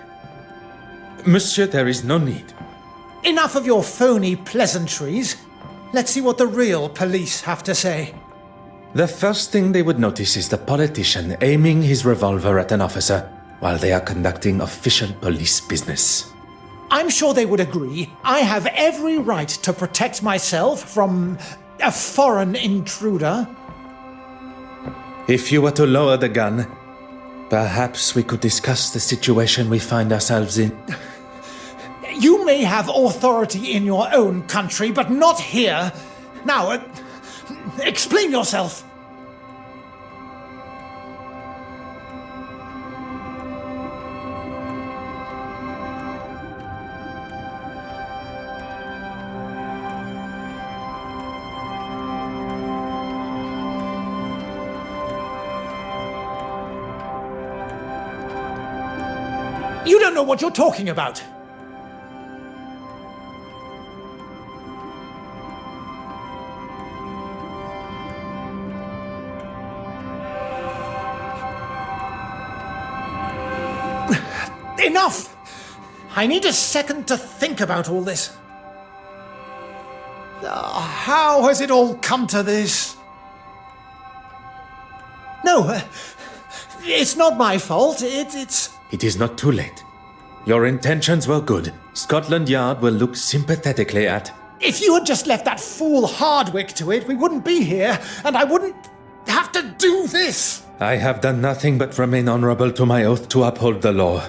Monsieur, there is no need. Enough of your phony pleasantries. Let's see what the real police have to say. The first thing they would notice is the politician aiming his revolver at an officer while they are conducting official police business. I'm sure they would agree. I have every right to protect myself from a foreign intruder. If you were to lower the gun, perhaps we could discuss the situation we find ourselves in. You may have authority in your own country, but not here. Now, explain yourself. You don't know what you're talking about. Enough! I need a second to think about all this. How has it all come to this? No, it's not my fault. It's... It is not too late. Your intentions were good. Scotland Yard will look sympathetically at... If you had just left that fool Hardwick to it, we wouldn't be here, and I wouldn't have to do this. I have done nothing but remain honorable to my oath to uphold the law.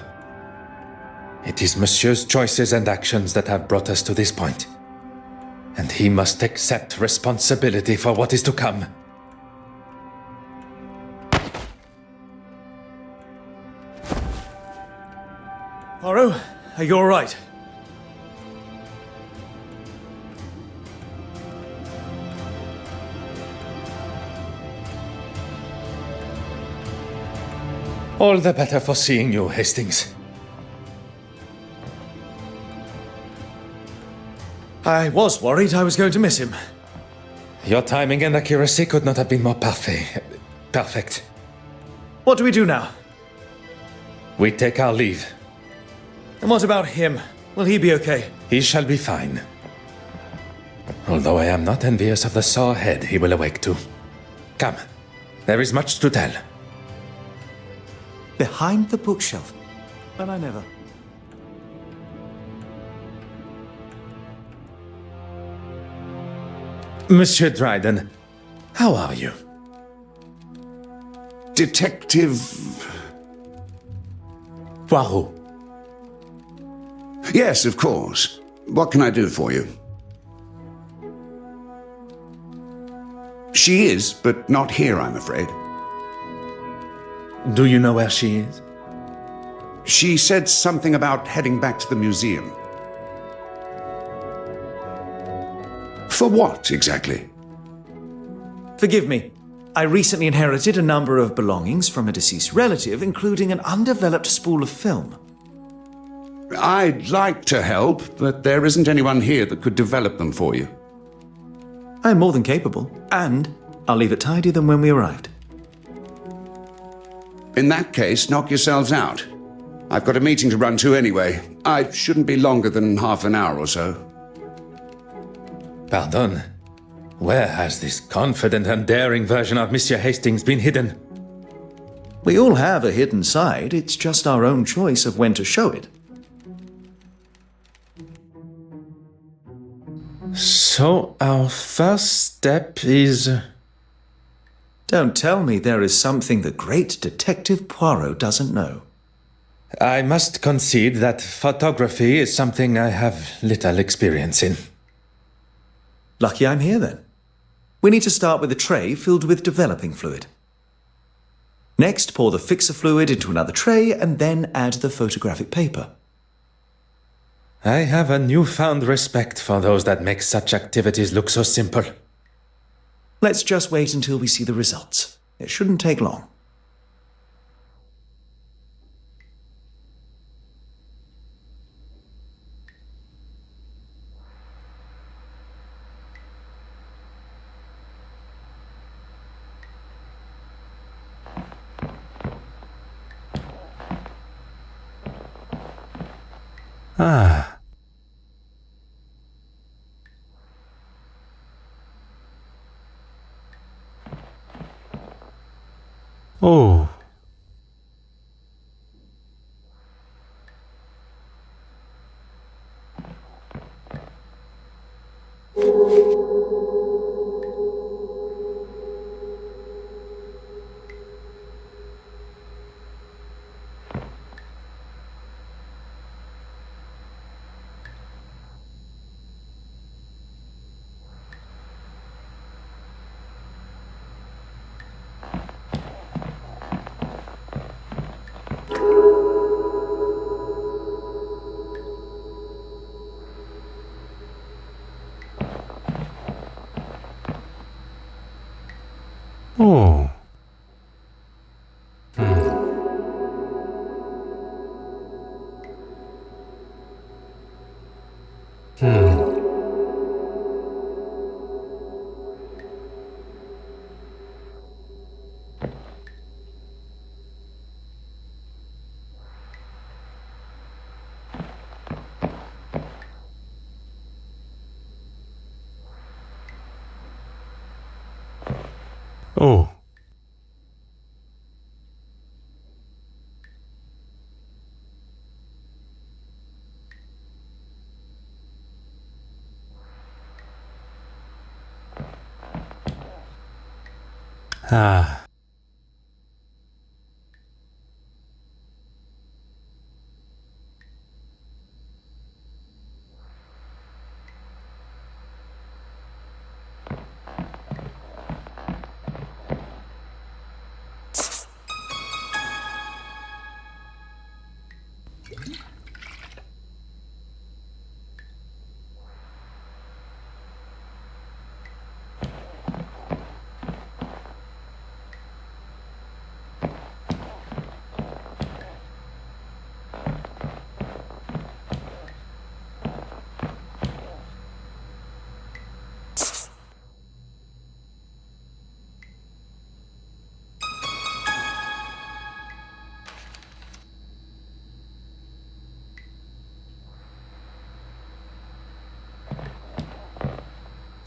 It is Monsieur's choices and actions that have brought us to this point. And he must accept responsibility for what is to come. Poirot, are you all right? All the better for seeing you, Hastings. I was worried I was going to miss him. Your timing and accuracy could not have been more perfect. What do we do now? We take our leave. And what about him? Will he be okay? He shall be fine. Although I am not envious of the sore head he will awake to. Come, there is much to tell. Behind the bookshelf. But I never. Monsieur Dryden, how are you? Detective... Poirot. Yes, of course. What can I do for you? She is, but not here, I'm afraid. Do you know where she is? She said something about heading back to the museum. For what, exactly? Forgive me. I recently inherited a number of belongings from a deceased relative, including an undeveloped spool of film. I'd like to help, but there isn't anyone here that could develop them for you. I'm more than capable, and I'll leave it tidier than when we arrived. In that case, knock yourselves out. I've got a meeting to run to anyway. I shouldn't be longer than half an hour or so. Pardon? Where has this confident and daring version of Monsieur Hastings been hidden? We all have a hidden side, it's just our own choice of when to show it. So, our first step is... Don't tell me there is something the great Detective Poirot doesn't know. I must concede that photography is something I have little experience in. Lucky I'm here then. We need to start with a tray filled with developing fluid. Next, pour the fixer fluid into another tray and then add the photographic paper. I have a newfound respect for those that make such activities look so simple. Let's just wait until we see the results. It shouldn't take long. Ah. Oh. Oh. Oh. Ah.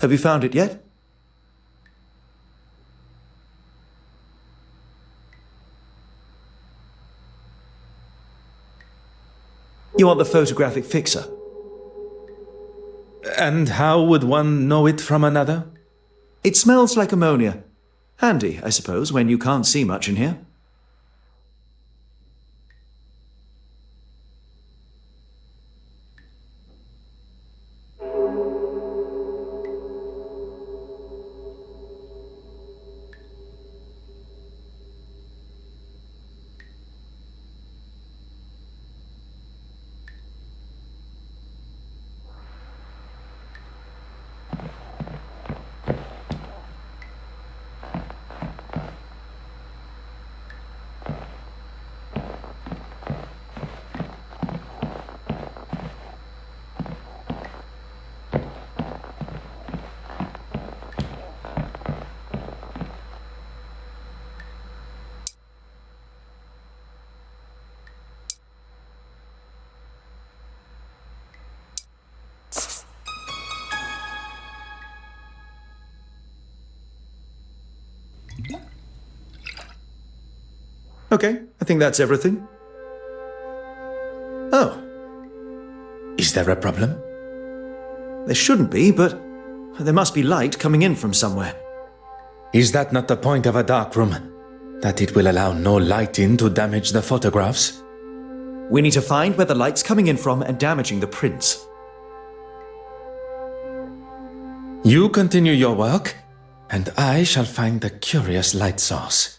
Have you found it yet? You want the photographic fixer? And how would one know it from another? It smells like ammonia. Handy, I suppose, when you can't see much in here. Okay, I think that's everything. Oh. Is there a problem? There shouldn't be, but there must be light coming in from somewhere. Is that not the point of a dark room? That it will allow no light in to damage the photographs? We need to find where the light's coming in from and damaging the prints. You continue your work, and I shall find the curious light source.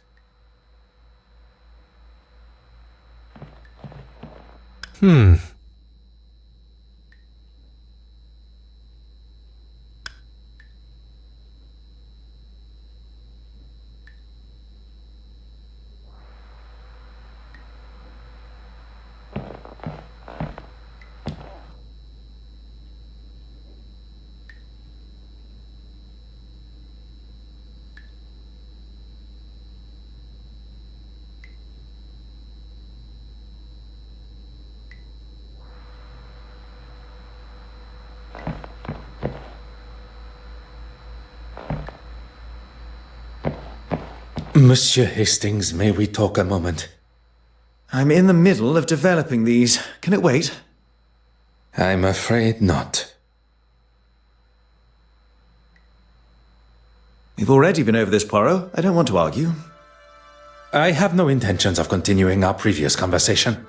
Monsieur Hastings, may we talk a moment? I'm in the middle of developing these. Can it wait? I'm afraid not. We've already been over this, Poirot. I don't want to argue. I have no intentions of continuing our previous conversation.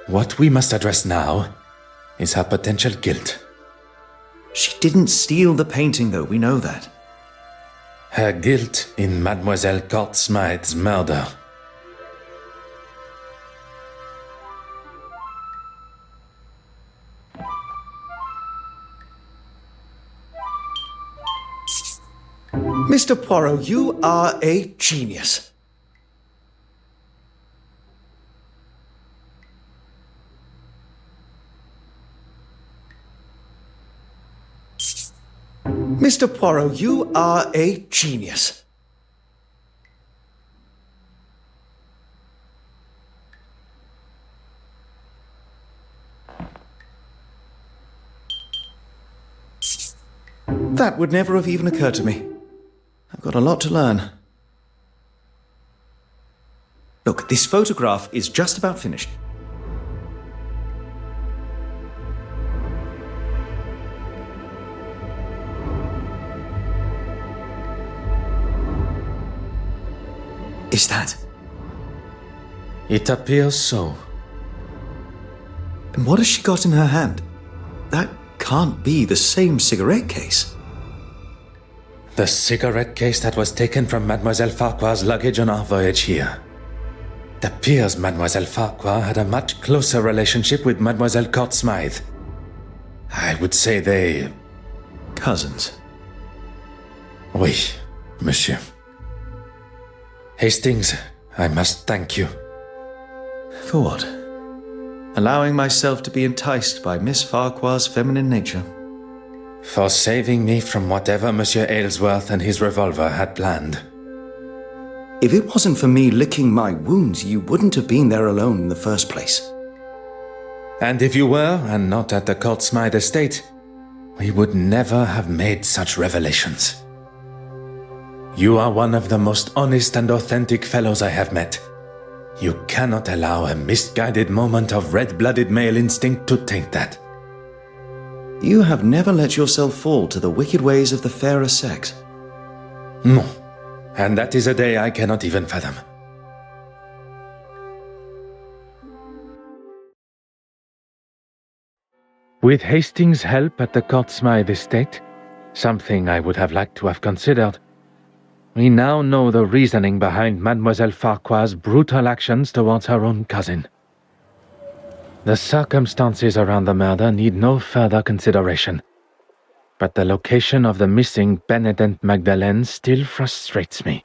What we must address now is her potential guilt. She didn't steal the painting, though. We know that. Her guilt in Mademoiselle Court-Smythe's murder. Mr. Poirot, you are a genius. Mr. Poirot, you are a genius. That would never have even occurred to me. I've got a lot to learn. Look, this photograph is just about finished. Is that? It appears so. And what has she got in her hand? That can't be the same cigarette case. The cigarette case that was taken from Mademoiselle Farquhar's luggage on our voyage here. It appears Mademoiselle Farquhar had a much closer relationship with Mademoiselle Court-Smythe. I would say they... Cousins. Oui, monsieur. Hastings, I must thank you. For what? Allowing myself to be enticed by Miss Farquhar's feminine nature. For saving me from whatever Monsieur Aylesworth and his revolver had planned. If it wasn't for me licking my wounds, you wouldn't have been there alone in the first place. And if you were, and not at the Court-Smythe estate, we would never have made such revelations. You are one of the most honest and authentic fellows I have met. You cannot allow a misguided moment of red-blooded male instinct to taint that. You have never let yourself fall to the wicked ways of the fairer sex. No, and that is a day I cannot even fathom. With Hastings' help at the Courtsmythe estate, something I would have liked to have considered, we now know the reasoning behind Mademoiselle Farquhar's brutal actions towards her own cousin. The circumstances around the murder need no further consideration, but the location of the missing penitent Magdalene still frustrates me.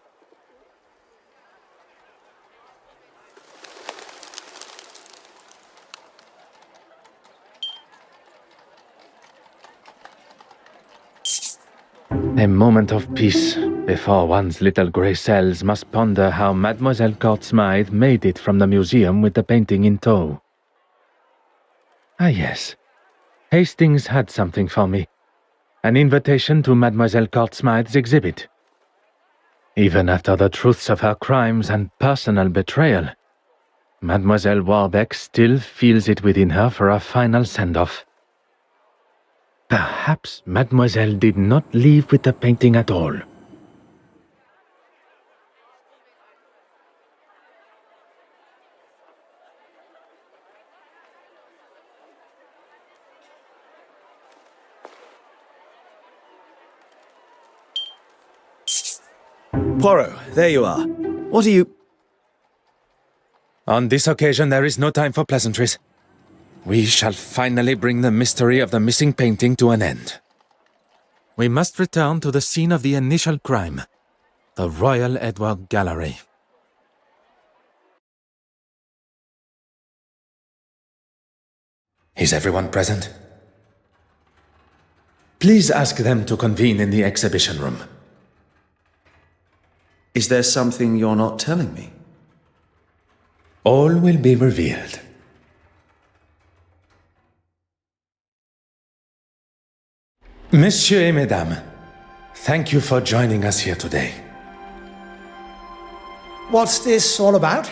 A moment of peace before one's little grey cells must ponder how Mademoiselle Courtsmythe made it from the museum with the painting in tow. Ah yes, Hastings had something for me. An invitation to Mademoiselle Courtsmythe's exhibit. Even after the truths of her crimes and personal betrayal, Mademoiselle Warbeck still feels it within her for a final send-off. Perhaps Mademoiselle did not leave with the painting at all. Poirot, there you are. What are you... On this occasion, there is no time for pleasantries. We shall finally bring the mystery of the missing painting to an end. We must return to the scene of the initial crime, the Royal Edward Gallery. Is everyone present? Please ask them to convene in the exhibition room. Is there something you're not telling me? All will be revealed. Messieurs et Mesdames, thank you for joining us here today. What's this all about?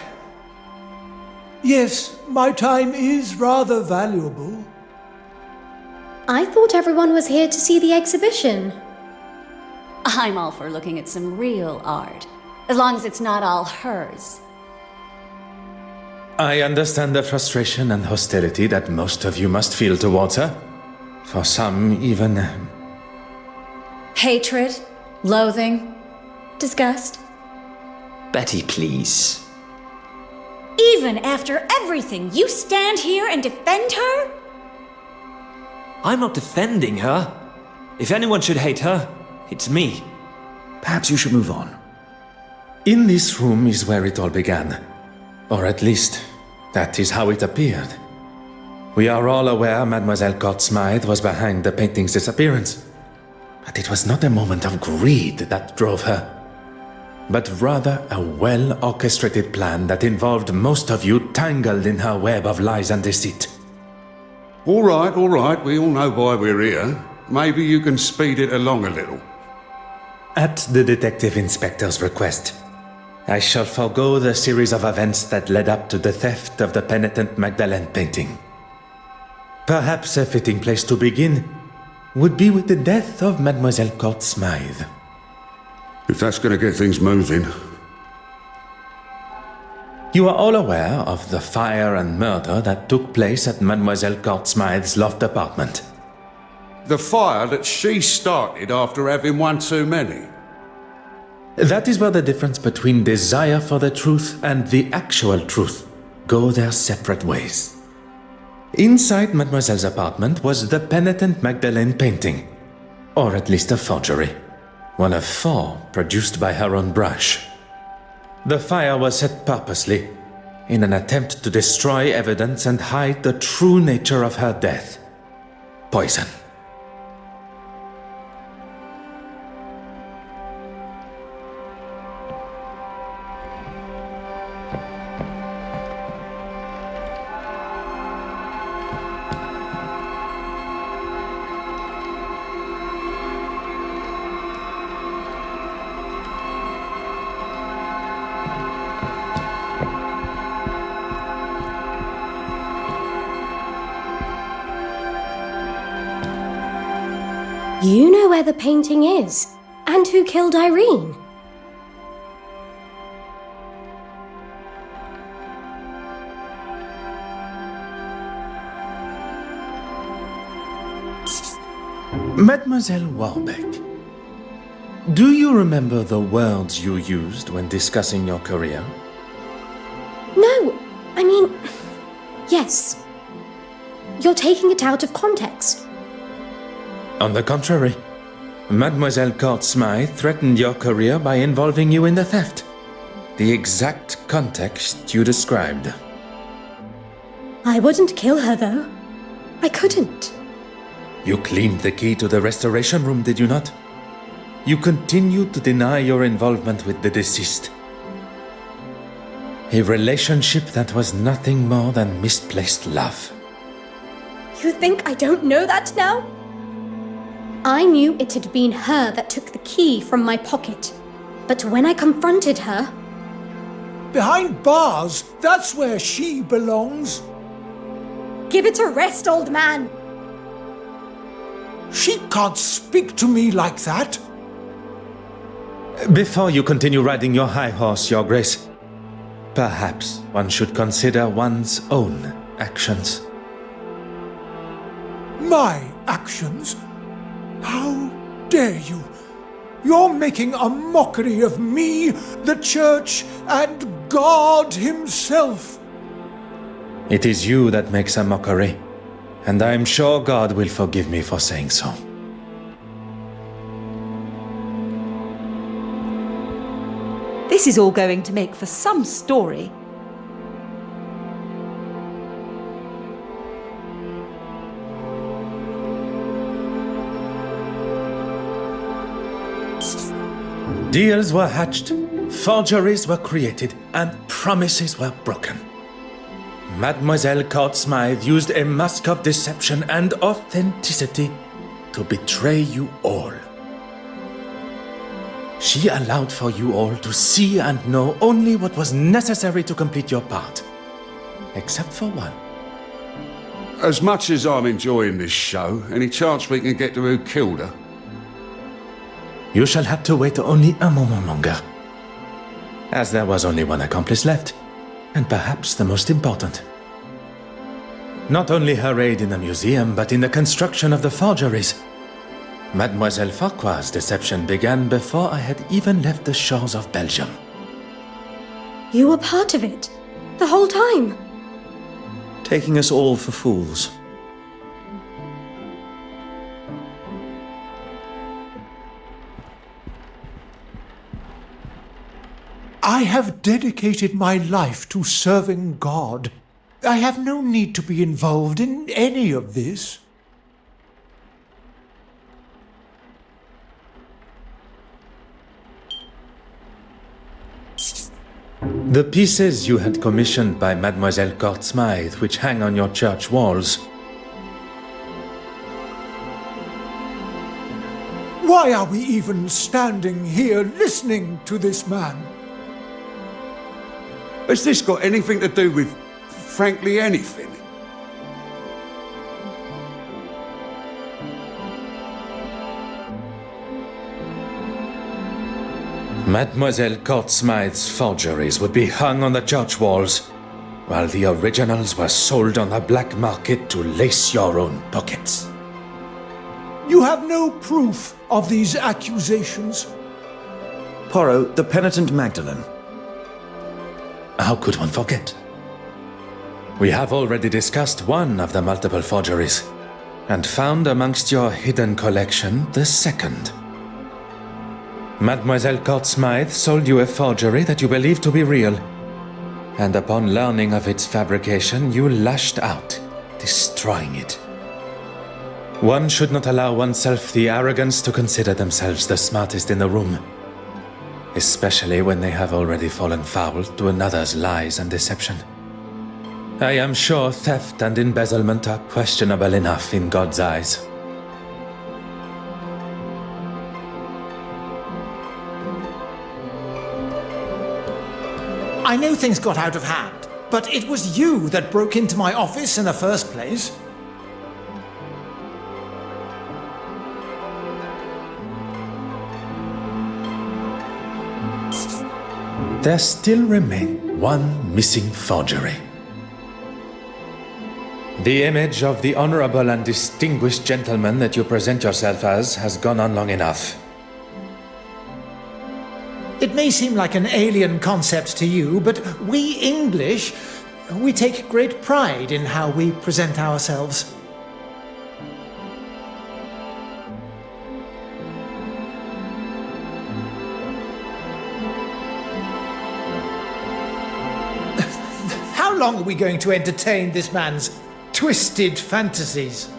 Yes, my time is rather valuable. I thought everyone was here to see the exhibition. I'm all for looking at some real art, as long as it's not all hers. I understand the frustration and hostility that most of you must feel towards her. For some, even... Hatred, loathing, disgust. Betty, please. Even after everything, you stand here and defend her? I'm not defending her. If anyone should hate her, it's me. Perhaps you should move on. In this room is where it all began. Or at least, that is how it appeared. We are all aware Mademoiselle Courtsmythe was behind the painting's disappearance. But it was not a moment of greed that drove her, but rather a well-orchestrated plan that involved most of you tangled in her web of lies and deceit. All right, we all know why we're here. Maybe you can speed it along a little. At the Detective Inspector's request, I shall forego the series of events that led up to the theft of the penitent Magdalene painting. Perhaps a fitting place to begin would be with the death of Mademoiselle Courtsmythe. If that's going to get things moving. You are all aware of the fire and murder that took place at Mademoiselle Courtsmythe's loft apartment. The fire that she started after having one too many. That is where the difference between desire for the truth and the actual truth go their separate ways. Inside Mademoiselle's apartment was the penitent Magdalene painting, or at least a forgery, one of 4 produced by her own brush. The fire was set purposely, in an attempt to destroy evidence and hide the true nature of her death. Poison. You know where the painting is, and who killed Irene. Mademoiselle Warbeck, do you remember the words you used when discussing your career? No, I mean, yes. You're taking it out of context. On the contrary, Mademoiselle Court Smythe threatened your career by involving you in the theft. The exact context you described. I wouldn't kill her, though. I couldn't. You cleaned the key to the restoration room, did you not? You continued to deny your involvement with the deceased. A relationship that was nothing more than misplaced love. You think I don't know that now? I knew it had been her that took the key from my pocket. But when I confronted her... Behind bars, that's where she belongs. Give it a rest, old man! She can't speak to me like that. Before you continue riding your high horse, Your Grace, perhaps one should consider one's own actions. My actions? How dare you? You're making a mockery of me, the Church, and God Himself. It is you that makes a mockery, and I am sure God will forgive me for saying so. This is all going to make for some story. Deals were hatched, forgeries were created, and promises were broken. Mademoiselle Court Smythe used a mask of deception and authenticity to betray you all. She allowed for you all to see and know only what was necessary to complete your part. Except for one. As much as I'm enjoying this show, any chance we can get to who killed her? You shall have to wait only a moment longer. As there was only one accomplice left, and perhaps the most important. Not only her aid in the museum, but in the construction of the forgeries. Mademoiselle Farquhar's deception began before I had even left the shores of Belgium. You were part of it, the whole time. Taking us all for fools. I have dedicated my life to serving God. I have no need to be involved in any of this. The pieces you had commissioned by Mademoiselle Court Smythe, which hang on your church walls. Why are we even standing here listening to this man? Has this got anything to do with, frankly, anything? Mademoiselle Court Smythe's forgeries would be hung on the church walls, while the originals were sold on the black market to lace your own pockets. You have no proof of these accusations. Poirot, the penitent Magdalene. How could one forget? We have already discussed one of the multiple forgeries, and found amongst your hidden collection the second. Mademoiselle Court Smythe sold you a forgery that you believed to be real, and upon learning of its fabrication, you lashed out, destroying it. One should not allow oneself the arrogance to consider themselves the smartest in the room, especially when they have already fallen foul to another's lies and deception. I am sure theft and embezzlement are questionable enough in God's eyes. I know things got out of hand, but it was you that broke into my office in the first place. there still remained one missing forgery. The image of the honorable and distinguished gentleman that you present yourself as has gone on long enough. It may seem like an alien concept to you, but we English, we take great pride in how we present ourselves. How long are we going to entertain this man's twisted fantasies?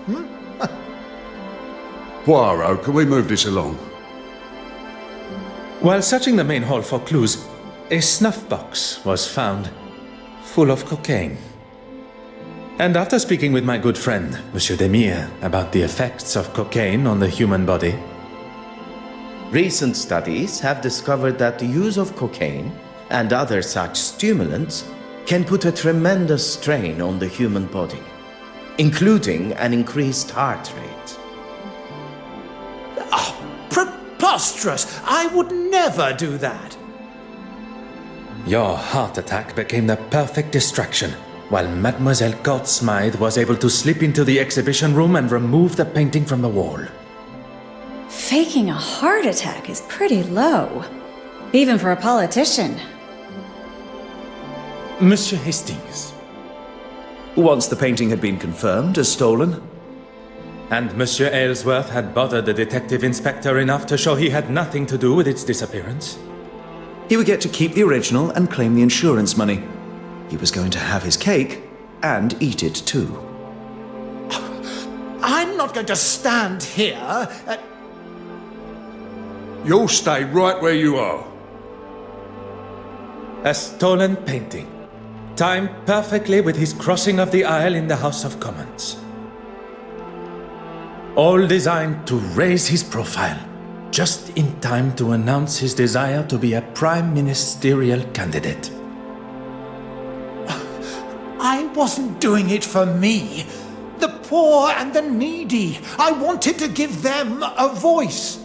Poirot, can we move this along? While searching the main hall for clues, a snuff box was found, full of cocaine. And after speaking with my good friend, Monsieur Demire, about the effects of cocaine on the human body, recent studies have discovered that the use of cocaine and other such stimulants can put a tremendous strain on the human body, including an increased heart rate. Oh, preposterous! I would never do that! your heart attack became the perfect distraction, while Mademoiselle Court-Smythe was able to slip into the exhibition room and remove the painting from the wall. Faking a heart attack is pretty low, even for a politician. Monsieur Hastings. Once the painting had been confirmed as stolen. And Monsieur Aylesworth had bothered the detective inspector enough to show he had nothing to do with its disappearance. He would get to keep the original and claim the insurance money. He was going to have his cake and eat it too. I'm not going to stand here. You'll stay right where you are. A stolen painting, timed perfectly with his crossing of the aisle in the House of Commons. All designed to raise his profile, just in time to announce his desire to be a prime ministerial candidate. I wasn't doing it for me. The poor and the needy. I wanted to give them a voice.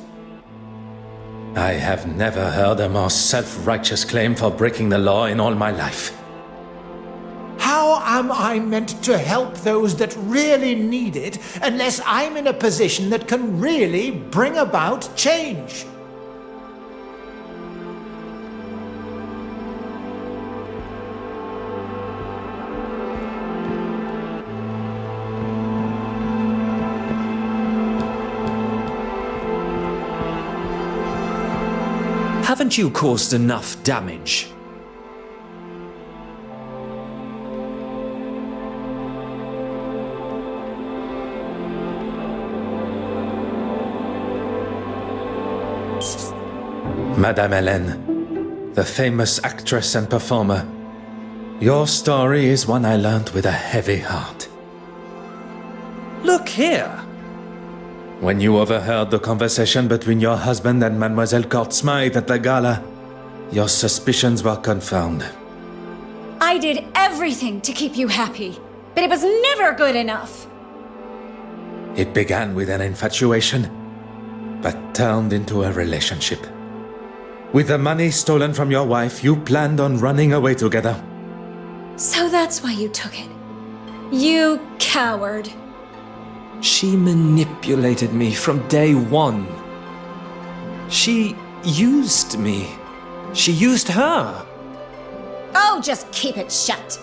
I have never heard a more self-righteous claim for breaking the law in all my life. How am I meant to help those that really need it unless I'm in a position that can really bring about change? Haven't you caused enough damage? Madame Hélène, the famous actress and performer, your story is one I learned with a heavy heart. Look here! When you overheard the conversation between your husband and Mademoiselle Court-Smythe at the Gala, your suspicions were confirmed. I did everything to keep you happy, but it was never good enough. It began with an infatuation, but turned into a relationship. With the money stolen from your wife, you planned on running away together. So that's why you took it. You coward. She manipulated me from day one. She used me. She used her. Oh, just keep it shut.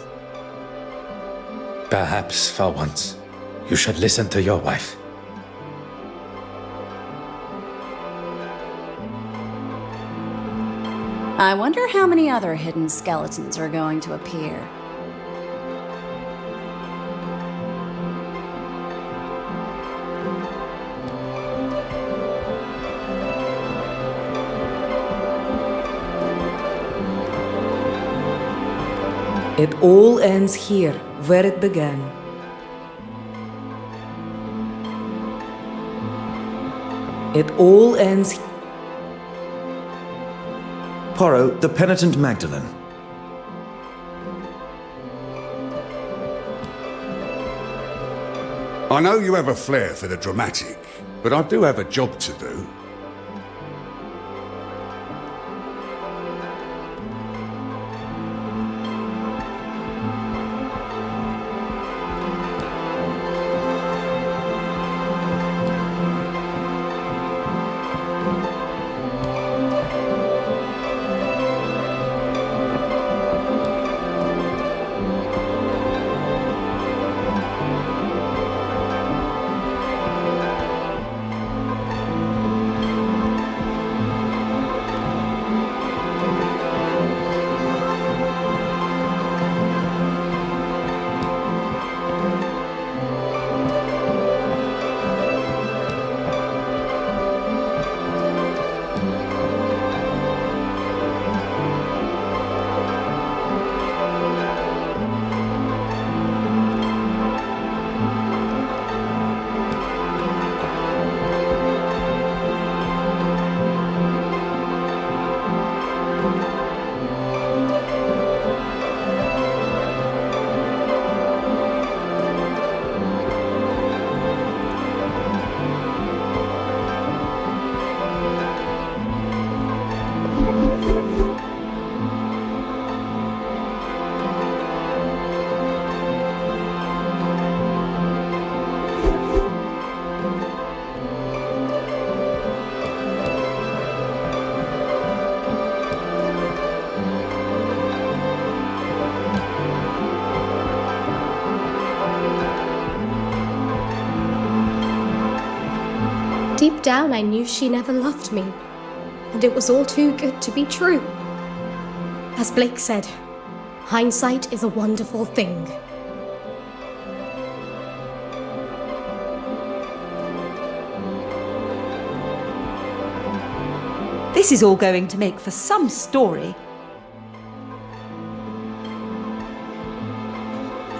Perhaps, for once, you should listen to your wife. I wonder how many other hidden skeletons are going to appear. It all ends here, where it began. It all ends. Poirot, the penitent Magdalene. I know you have a flair for the dramatic, but I do have a job to do. Deep down, I knew she never loved me, and it was all too good to be true. As Blake said, hindsight is a wonderful thing. This is all going to make for some story.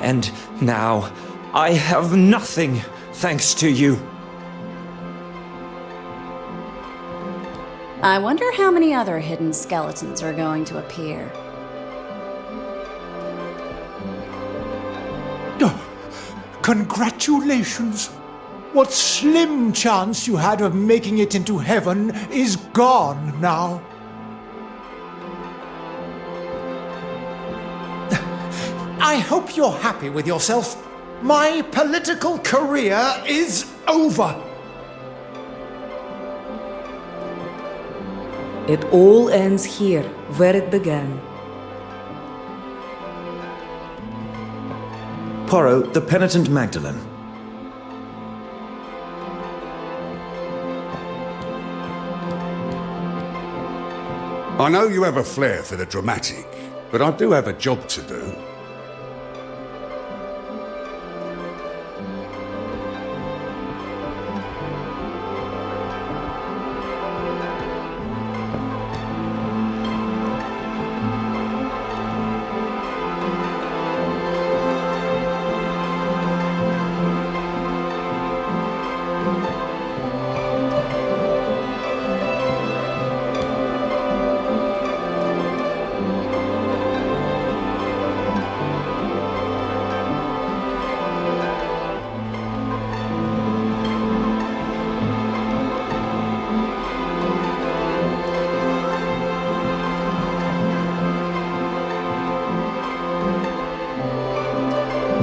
And now, I have nothing, thanks to you. I wonder how many other hidden skeletons are going to appear. Congratulations! What slim chance you had of making it into heaven is gone now. I hope you're happy with yourself. My political career is over. It all ends here, where it began. Poirot, the penitent Magdalene. I know you have a flair for the dramatic, but I do have a job to do.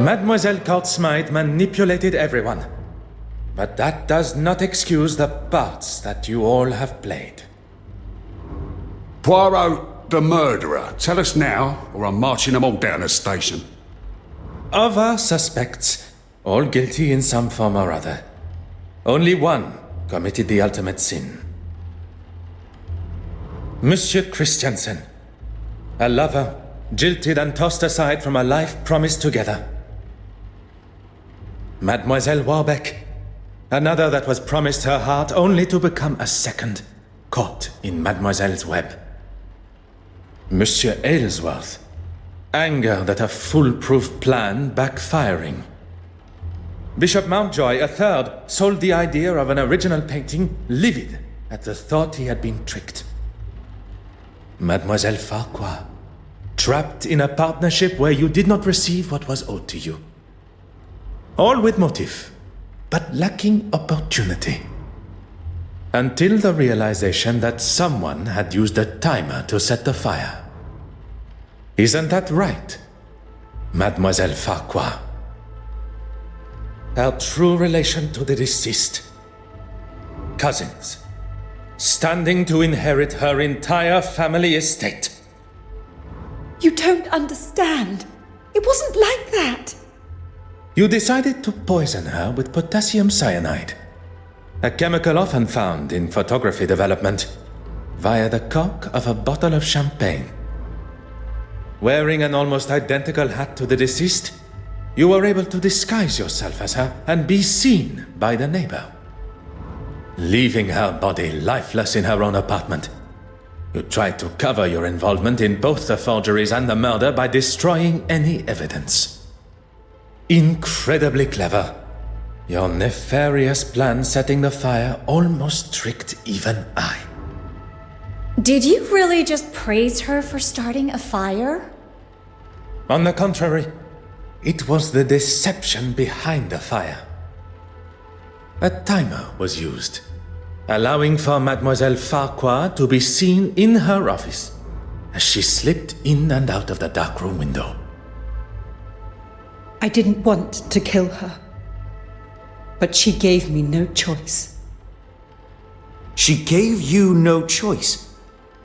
Mademoiselle Courtsmite manipulated everyone. But that does not excuse the parts that you all have played. Poirot, the murderer. Tell us now, or I'm marching them all down the station. Of our suspects, all guilty in some form or other, only one committed the ultimate sin. Monsieur Christiansen, a lover, jilted and tossed aside from a life promised together. Mademoiselle Warbeck, another that was promised her heart only to become a second, caught in Mademoiselle's web. Monsieur Aylesworth, anger that a foolproof plan backfiring. Bishop Mountjoy, a third, sold the idea of an original painting, livid at the thought he had been tricked. Mademoiselle Farquhar, trapped in a partnership where you did not receive what was owed to you. All with motive, but lacking opportunity. Until the realization that someone had used a timer to set the fire. Isn't that right, Mademoiselle Farquhar? Our true relation to the deceased. Cousins, standing to inherit her entire family estate. You don't understand. It wasn't like that. You decided to poison her with potassium cyanide, a chemical often found in photography development, via the cork of a bottle of champagne. Wearing an almost identical hat to the deceased, you were able to disguise yourself as her and be seen by the neighbor. Leaving her body lifeless in her own apartment, you tried to cover your involvement in both the forgeries and the murder by destroying any evidence. Incredibly clever. Your nefarious plan setting the fire almost tricked even I. Did you really just praise her for starting a fire? On the contrary, it was the deception behind the fire. A timer was used, allowing for Mademoiselle Farquhar to be seen in her office as she slipped in and out of the darkroom window. I didn't want to kill her, but she gave me no choice. She gave you no choice.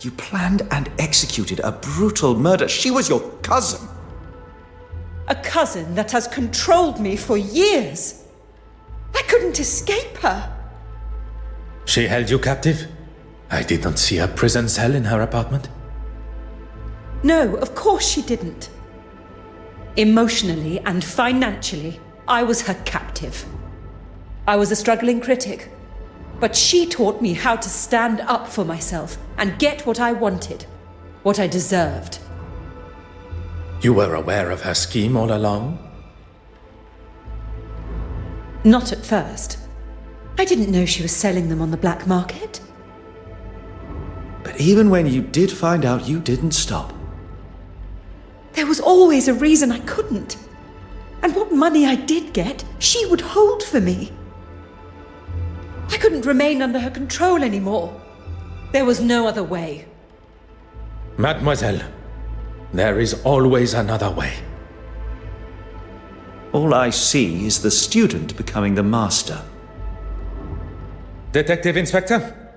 You planned and executed a brutal murder. She was your cousin. A cousin that has controlled me for years. I couldn't escape her. She held you captive? I did not see a prison cell in her apartment. No, of course she didn't. Emotionally and financially, I was her captive. I was a struggling critic, but she taught me how to stand up for myself and get what I wanted, what I deserved. You were aware of her scheme all along? Not at first. I didn't know she was selling them on the black market. But even when you did find out, you didn't stop. There was always a reason I couldn't. And what money I did get, she would hold for me. I couldn't remain under her control anymore. There was no other way. Mademoiselle, there is always another way. All I see is the student becoming the master. Detective Inspector,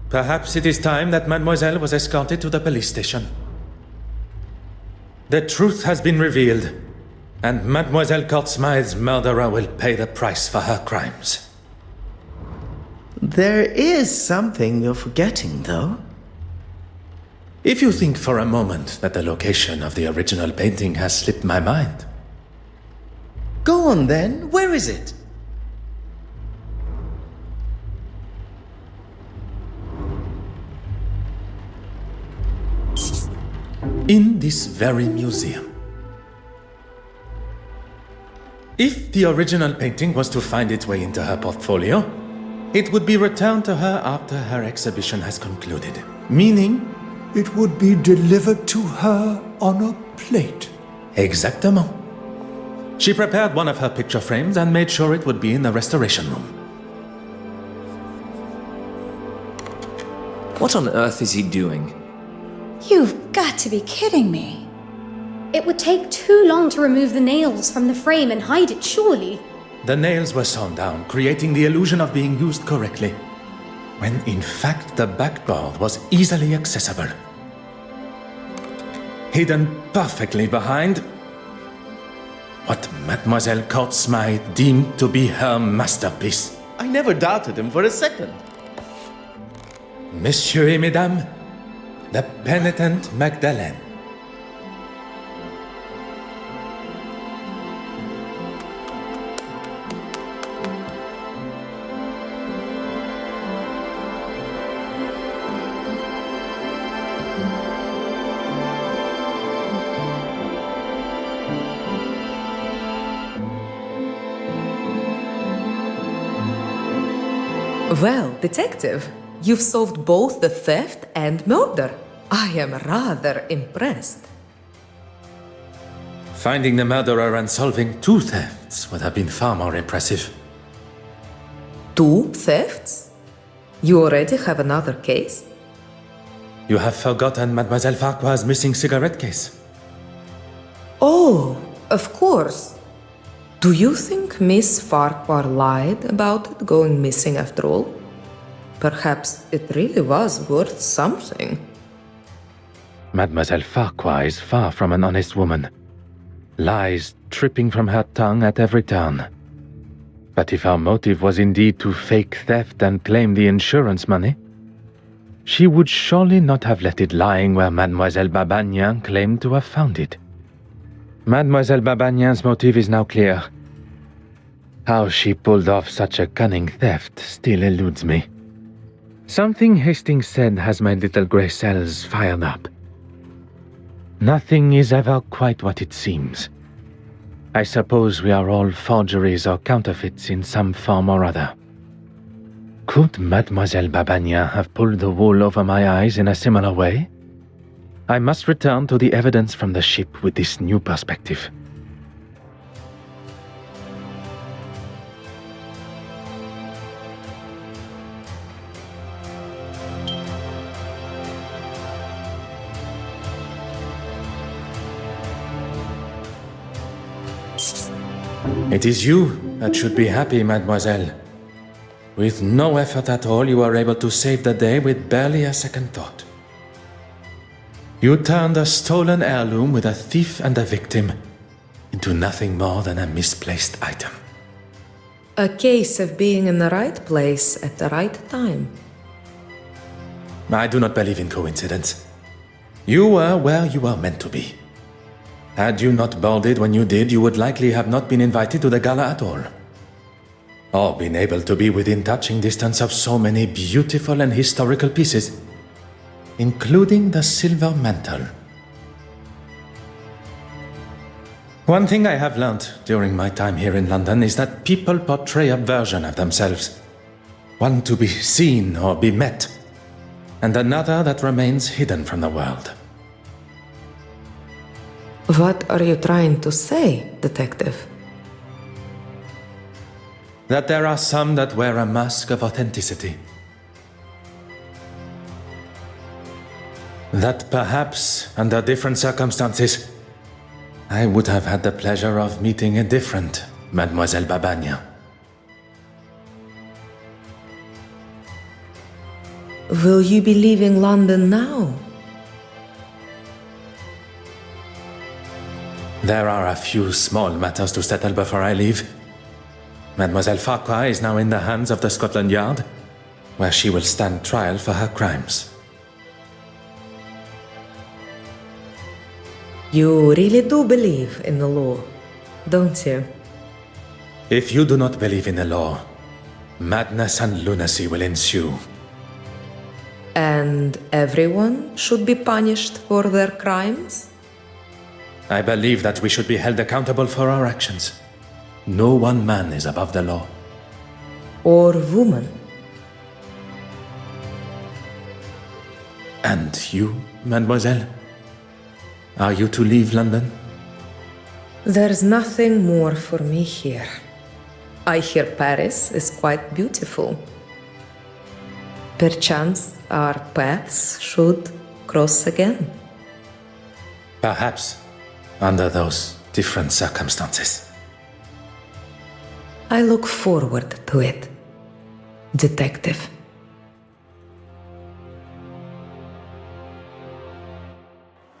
perhaps it is time that Mademoiselle was escorted to the police station. The truth has been revealed, and Mademoiselle Courtsmythe's murderer will pay the price for her crimes. There is something you're forgetting, though. If you think for a moment that the location of the original painting has slipped my mind. Go on then, where is it? In this very museum. If the original painting was to find its way into her portfolio, it would be returned to her after her exhibition has concluded. Meaning, it would be delivered to her on a plate. Exactement. She prepared one of her picture frames and made sure it would be in the restoration room. What on earth is he doing? You've got to be kidding me. It would take too long to remove the nails from the frame and hide it, surely. The nails were sewn down, creating the illusion of being used correctly, when in fact the backboard was easily accessible. Hidden perfectly behind what Mademoiselle Courtsmythe deemed to be her masterpiece. I never doubted him for a second. Messieurs et Mesdames, the penitent Magdalene. Well, detective, you've solved both the theft and murder. I am rather impressed. Finding the murderer and solving two thefts would have been far more impressive. Two thefts? You already have another case? You have forgotten Mademoiselle Farquhar's missing cigarette case. Oh, of course. Do you think Miss Farquhar lied about it going missing after all? Perhaps it really was worth something. Mademoiselle Farquhar is far from an honest woman. Lies tripping from her tongue at every turn. But if her motive was indeed to fake theft and claim the insurance money, she would surely not have left it lying where Mademoiselle Babagnan claimed to have found it. Mademoiselle Babagnan's motive is now clear. How she pulled off such a cunning theft still eludes me. Something Hastings said has my little grey cells fired up. Nothing is ever quite what it seems. I suppose we are all forgeries or counterfeits in some form or other. Could Mademoiselle Babagnan have pulled the wool over my eyes in a similar way? I must return to the evidence from the ship with this new perspective. It is you that should be happy, mademoiselle. With no effort at all, you are able to save the day with barely a second thought. You turned a stolen heirloom with a thief and a victim into nothing more than a misplaced item. A case of being in the right place at the right time. I do not believe in coincidence. You were where you were meant to be. Had you not boarded when you did, you would likely have not been invited to the gala at all. Or been able to be within touching distance of so many beautiful and historical pieces, including the silver mantle. One thing I have learned during my time here in London is that people portray a version of themselves. One to be seen or be met, and another that remains hidden from the world. What are you trying to say, detective? That there are some that wear a mask of authenticity. That perhaps, under different circumstances, I would have had the pleasure of meeting a different Mademoiselle Babagna. Will you be leaving London now? There are a few small matters to settle before I leave. Mademoiselle Farquhar is now in the hands of the Scotland Yard, where she will stand trial for her crimes. You really do believe in the law, don't you? If you do not believe in the law, madness and lunacy will ensue. And everyone should be punished for their crimes? I believe that we should be held accountable for our actions. No one man is above the law. Or woman. And you, mademoiselle? Are you to leave London? There's nothing more for me here. I hear Paris is quite beautiful. Perchance our paths should cross again. Perhaps, under those different circumstances. I look forward to it, detective.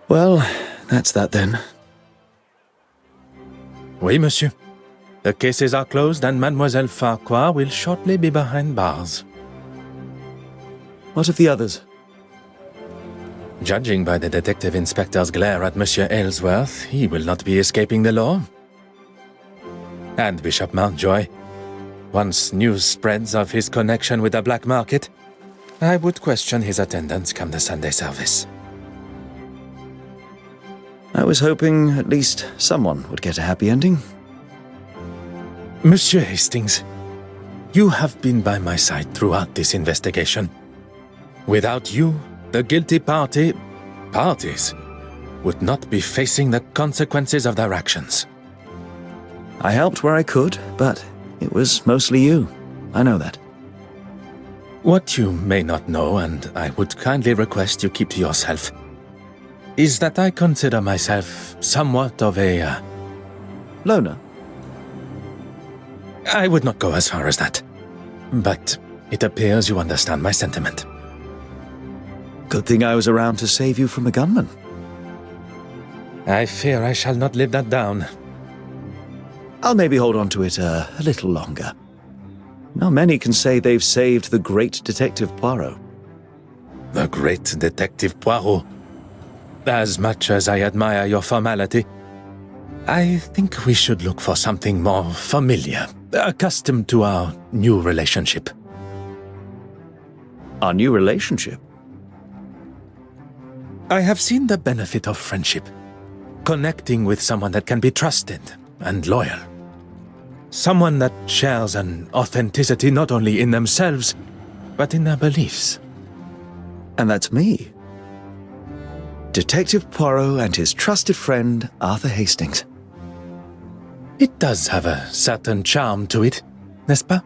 Well, that's that then. Oui, monsieur. The cases are closed and Mademoiselle Farquhar will shortly be behind bars. What of the others? Judging by the detective inspector's glare at Monsieur Aylesworth, he will not be escaping the law. And Bishop Mountjoy. Once news spreads of his connection with the black market, I would question his attendance come the Sunday service. I was hoping at least someone would get a happy ending. Monsieur Hastings, you have been by my side throughout this investigation. Without you, the guilty parties, would not be facing the consequences of their actions. I helped where I could, but it was mostly you. I know that. What you may not know, and I would kindly request you keep to yourself, is that I consider myself somewhat of a... loner? I would not go as far as that. But it appears you understand my sentiment. Good thing I was around to save you from a gunman. I fear I shall not live that down. I'll maybe hold on to it a little longer. Not many can say they've saved the great Detective Poirot. The great Detective Poirot. As much as I admire your formality, I think we should look for something more familiar, accustomed to our new relationship. Our new relationship? I have seen the benefit of friendship. Connecting with someone that can be trusted and loyal. Someone that shares an authenticity not only in themselves, but in their beliefs. And that's me. Detective Poirot and his trusted friend, Arthur Hastings. It does have a certain charm to it, n'est-ce pas?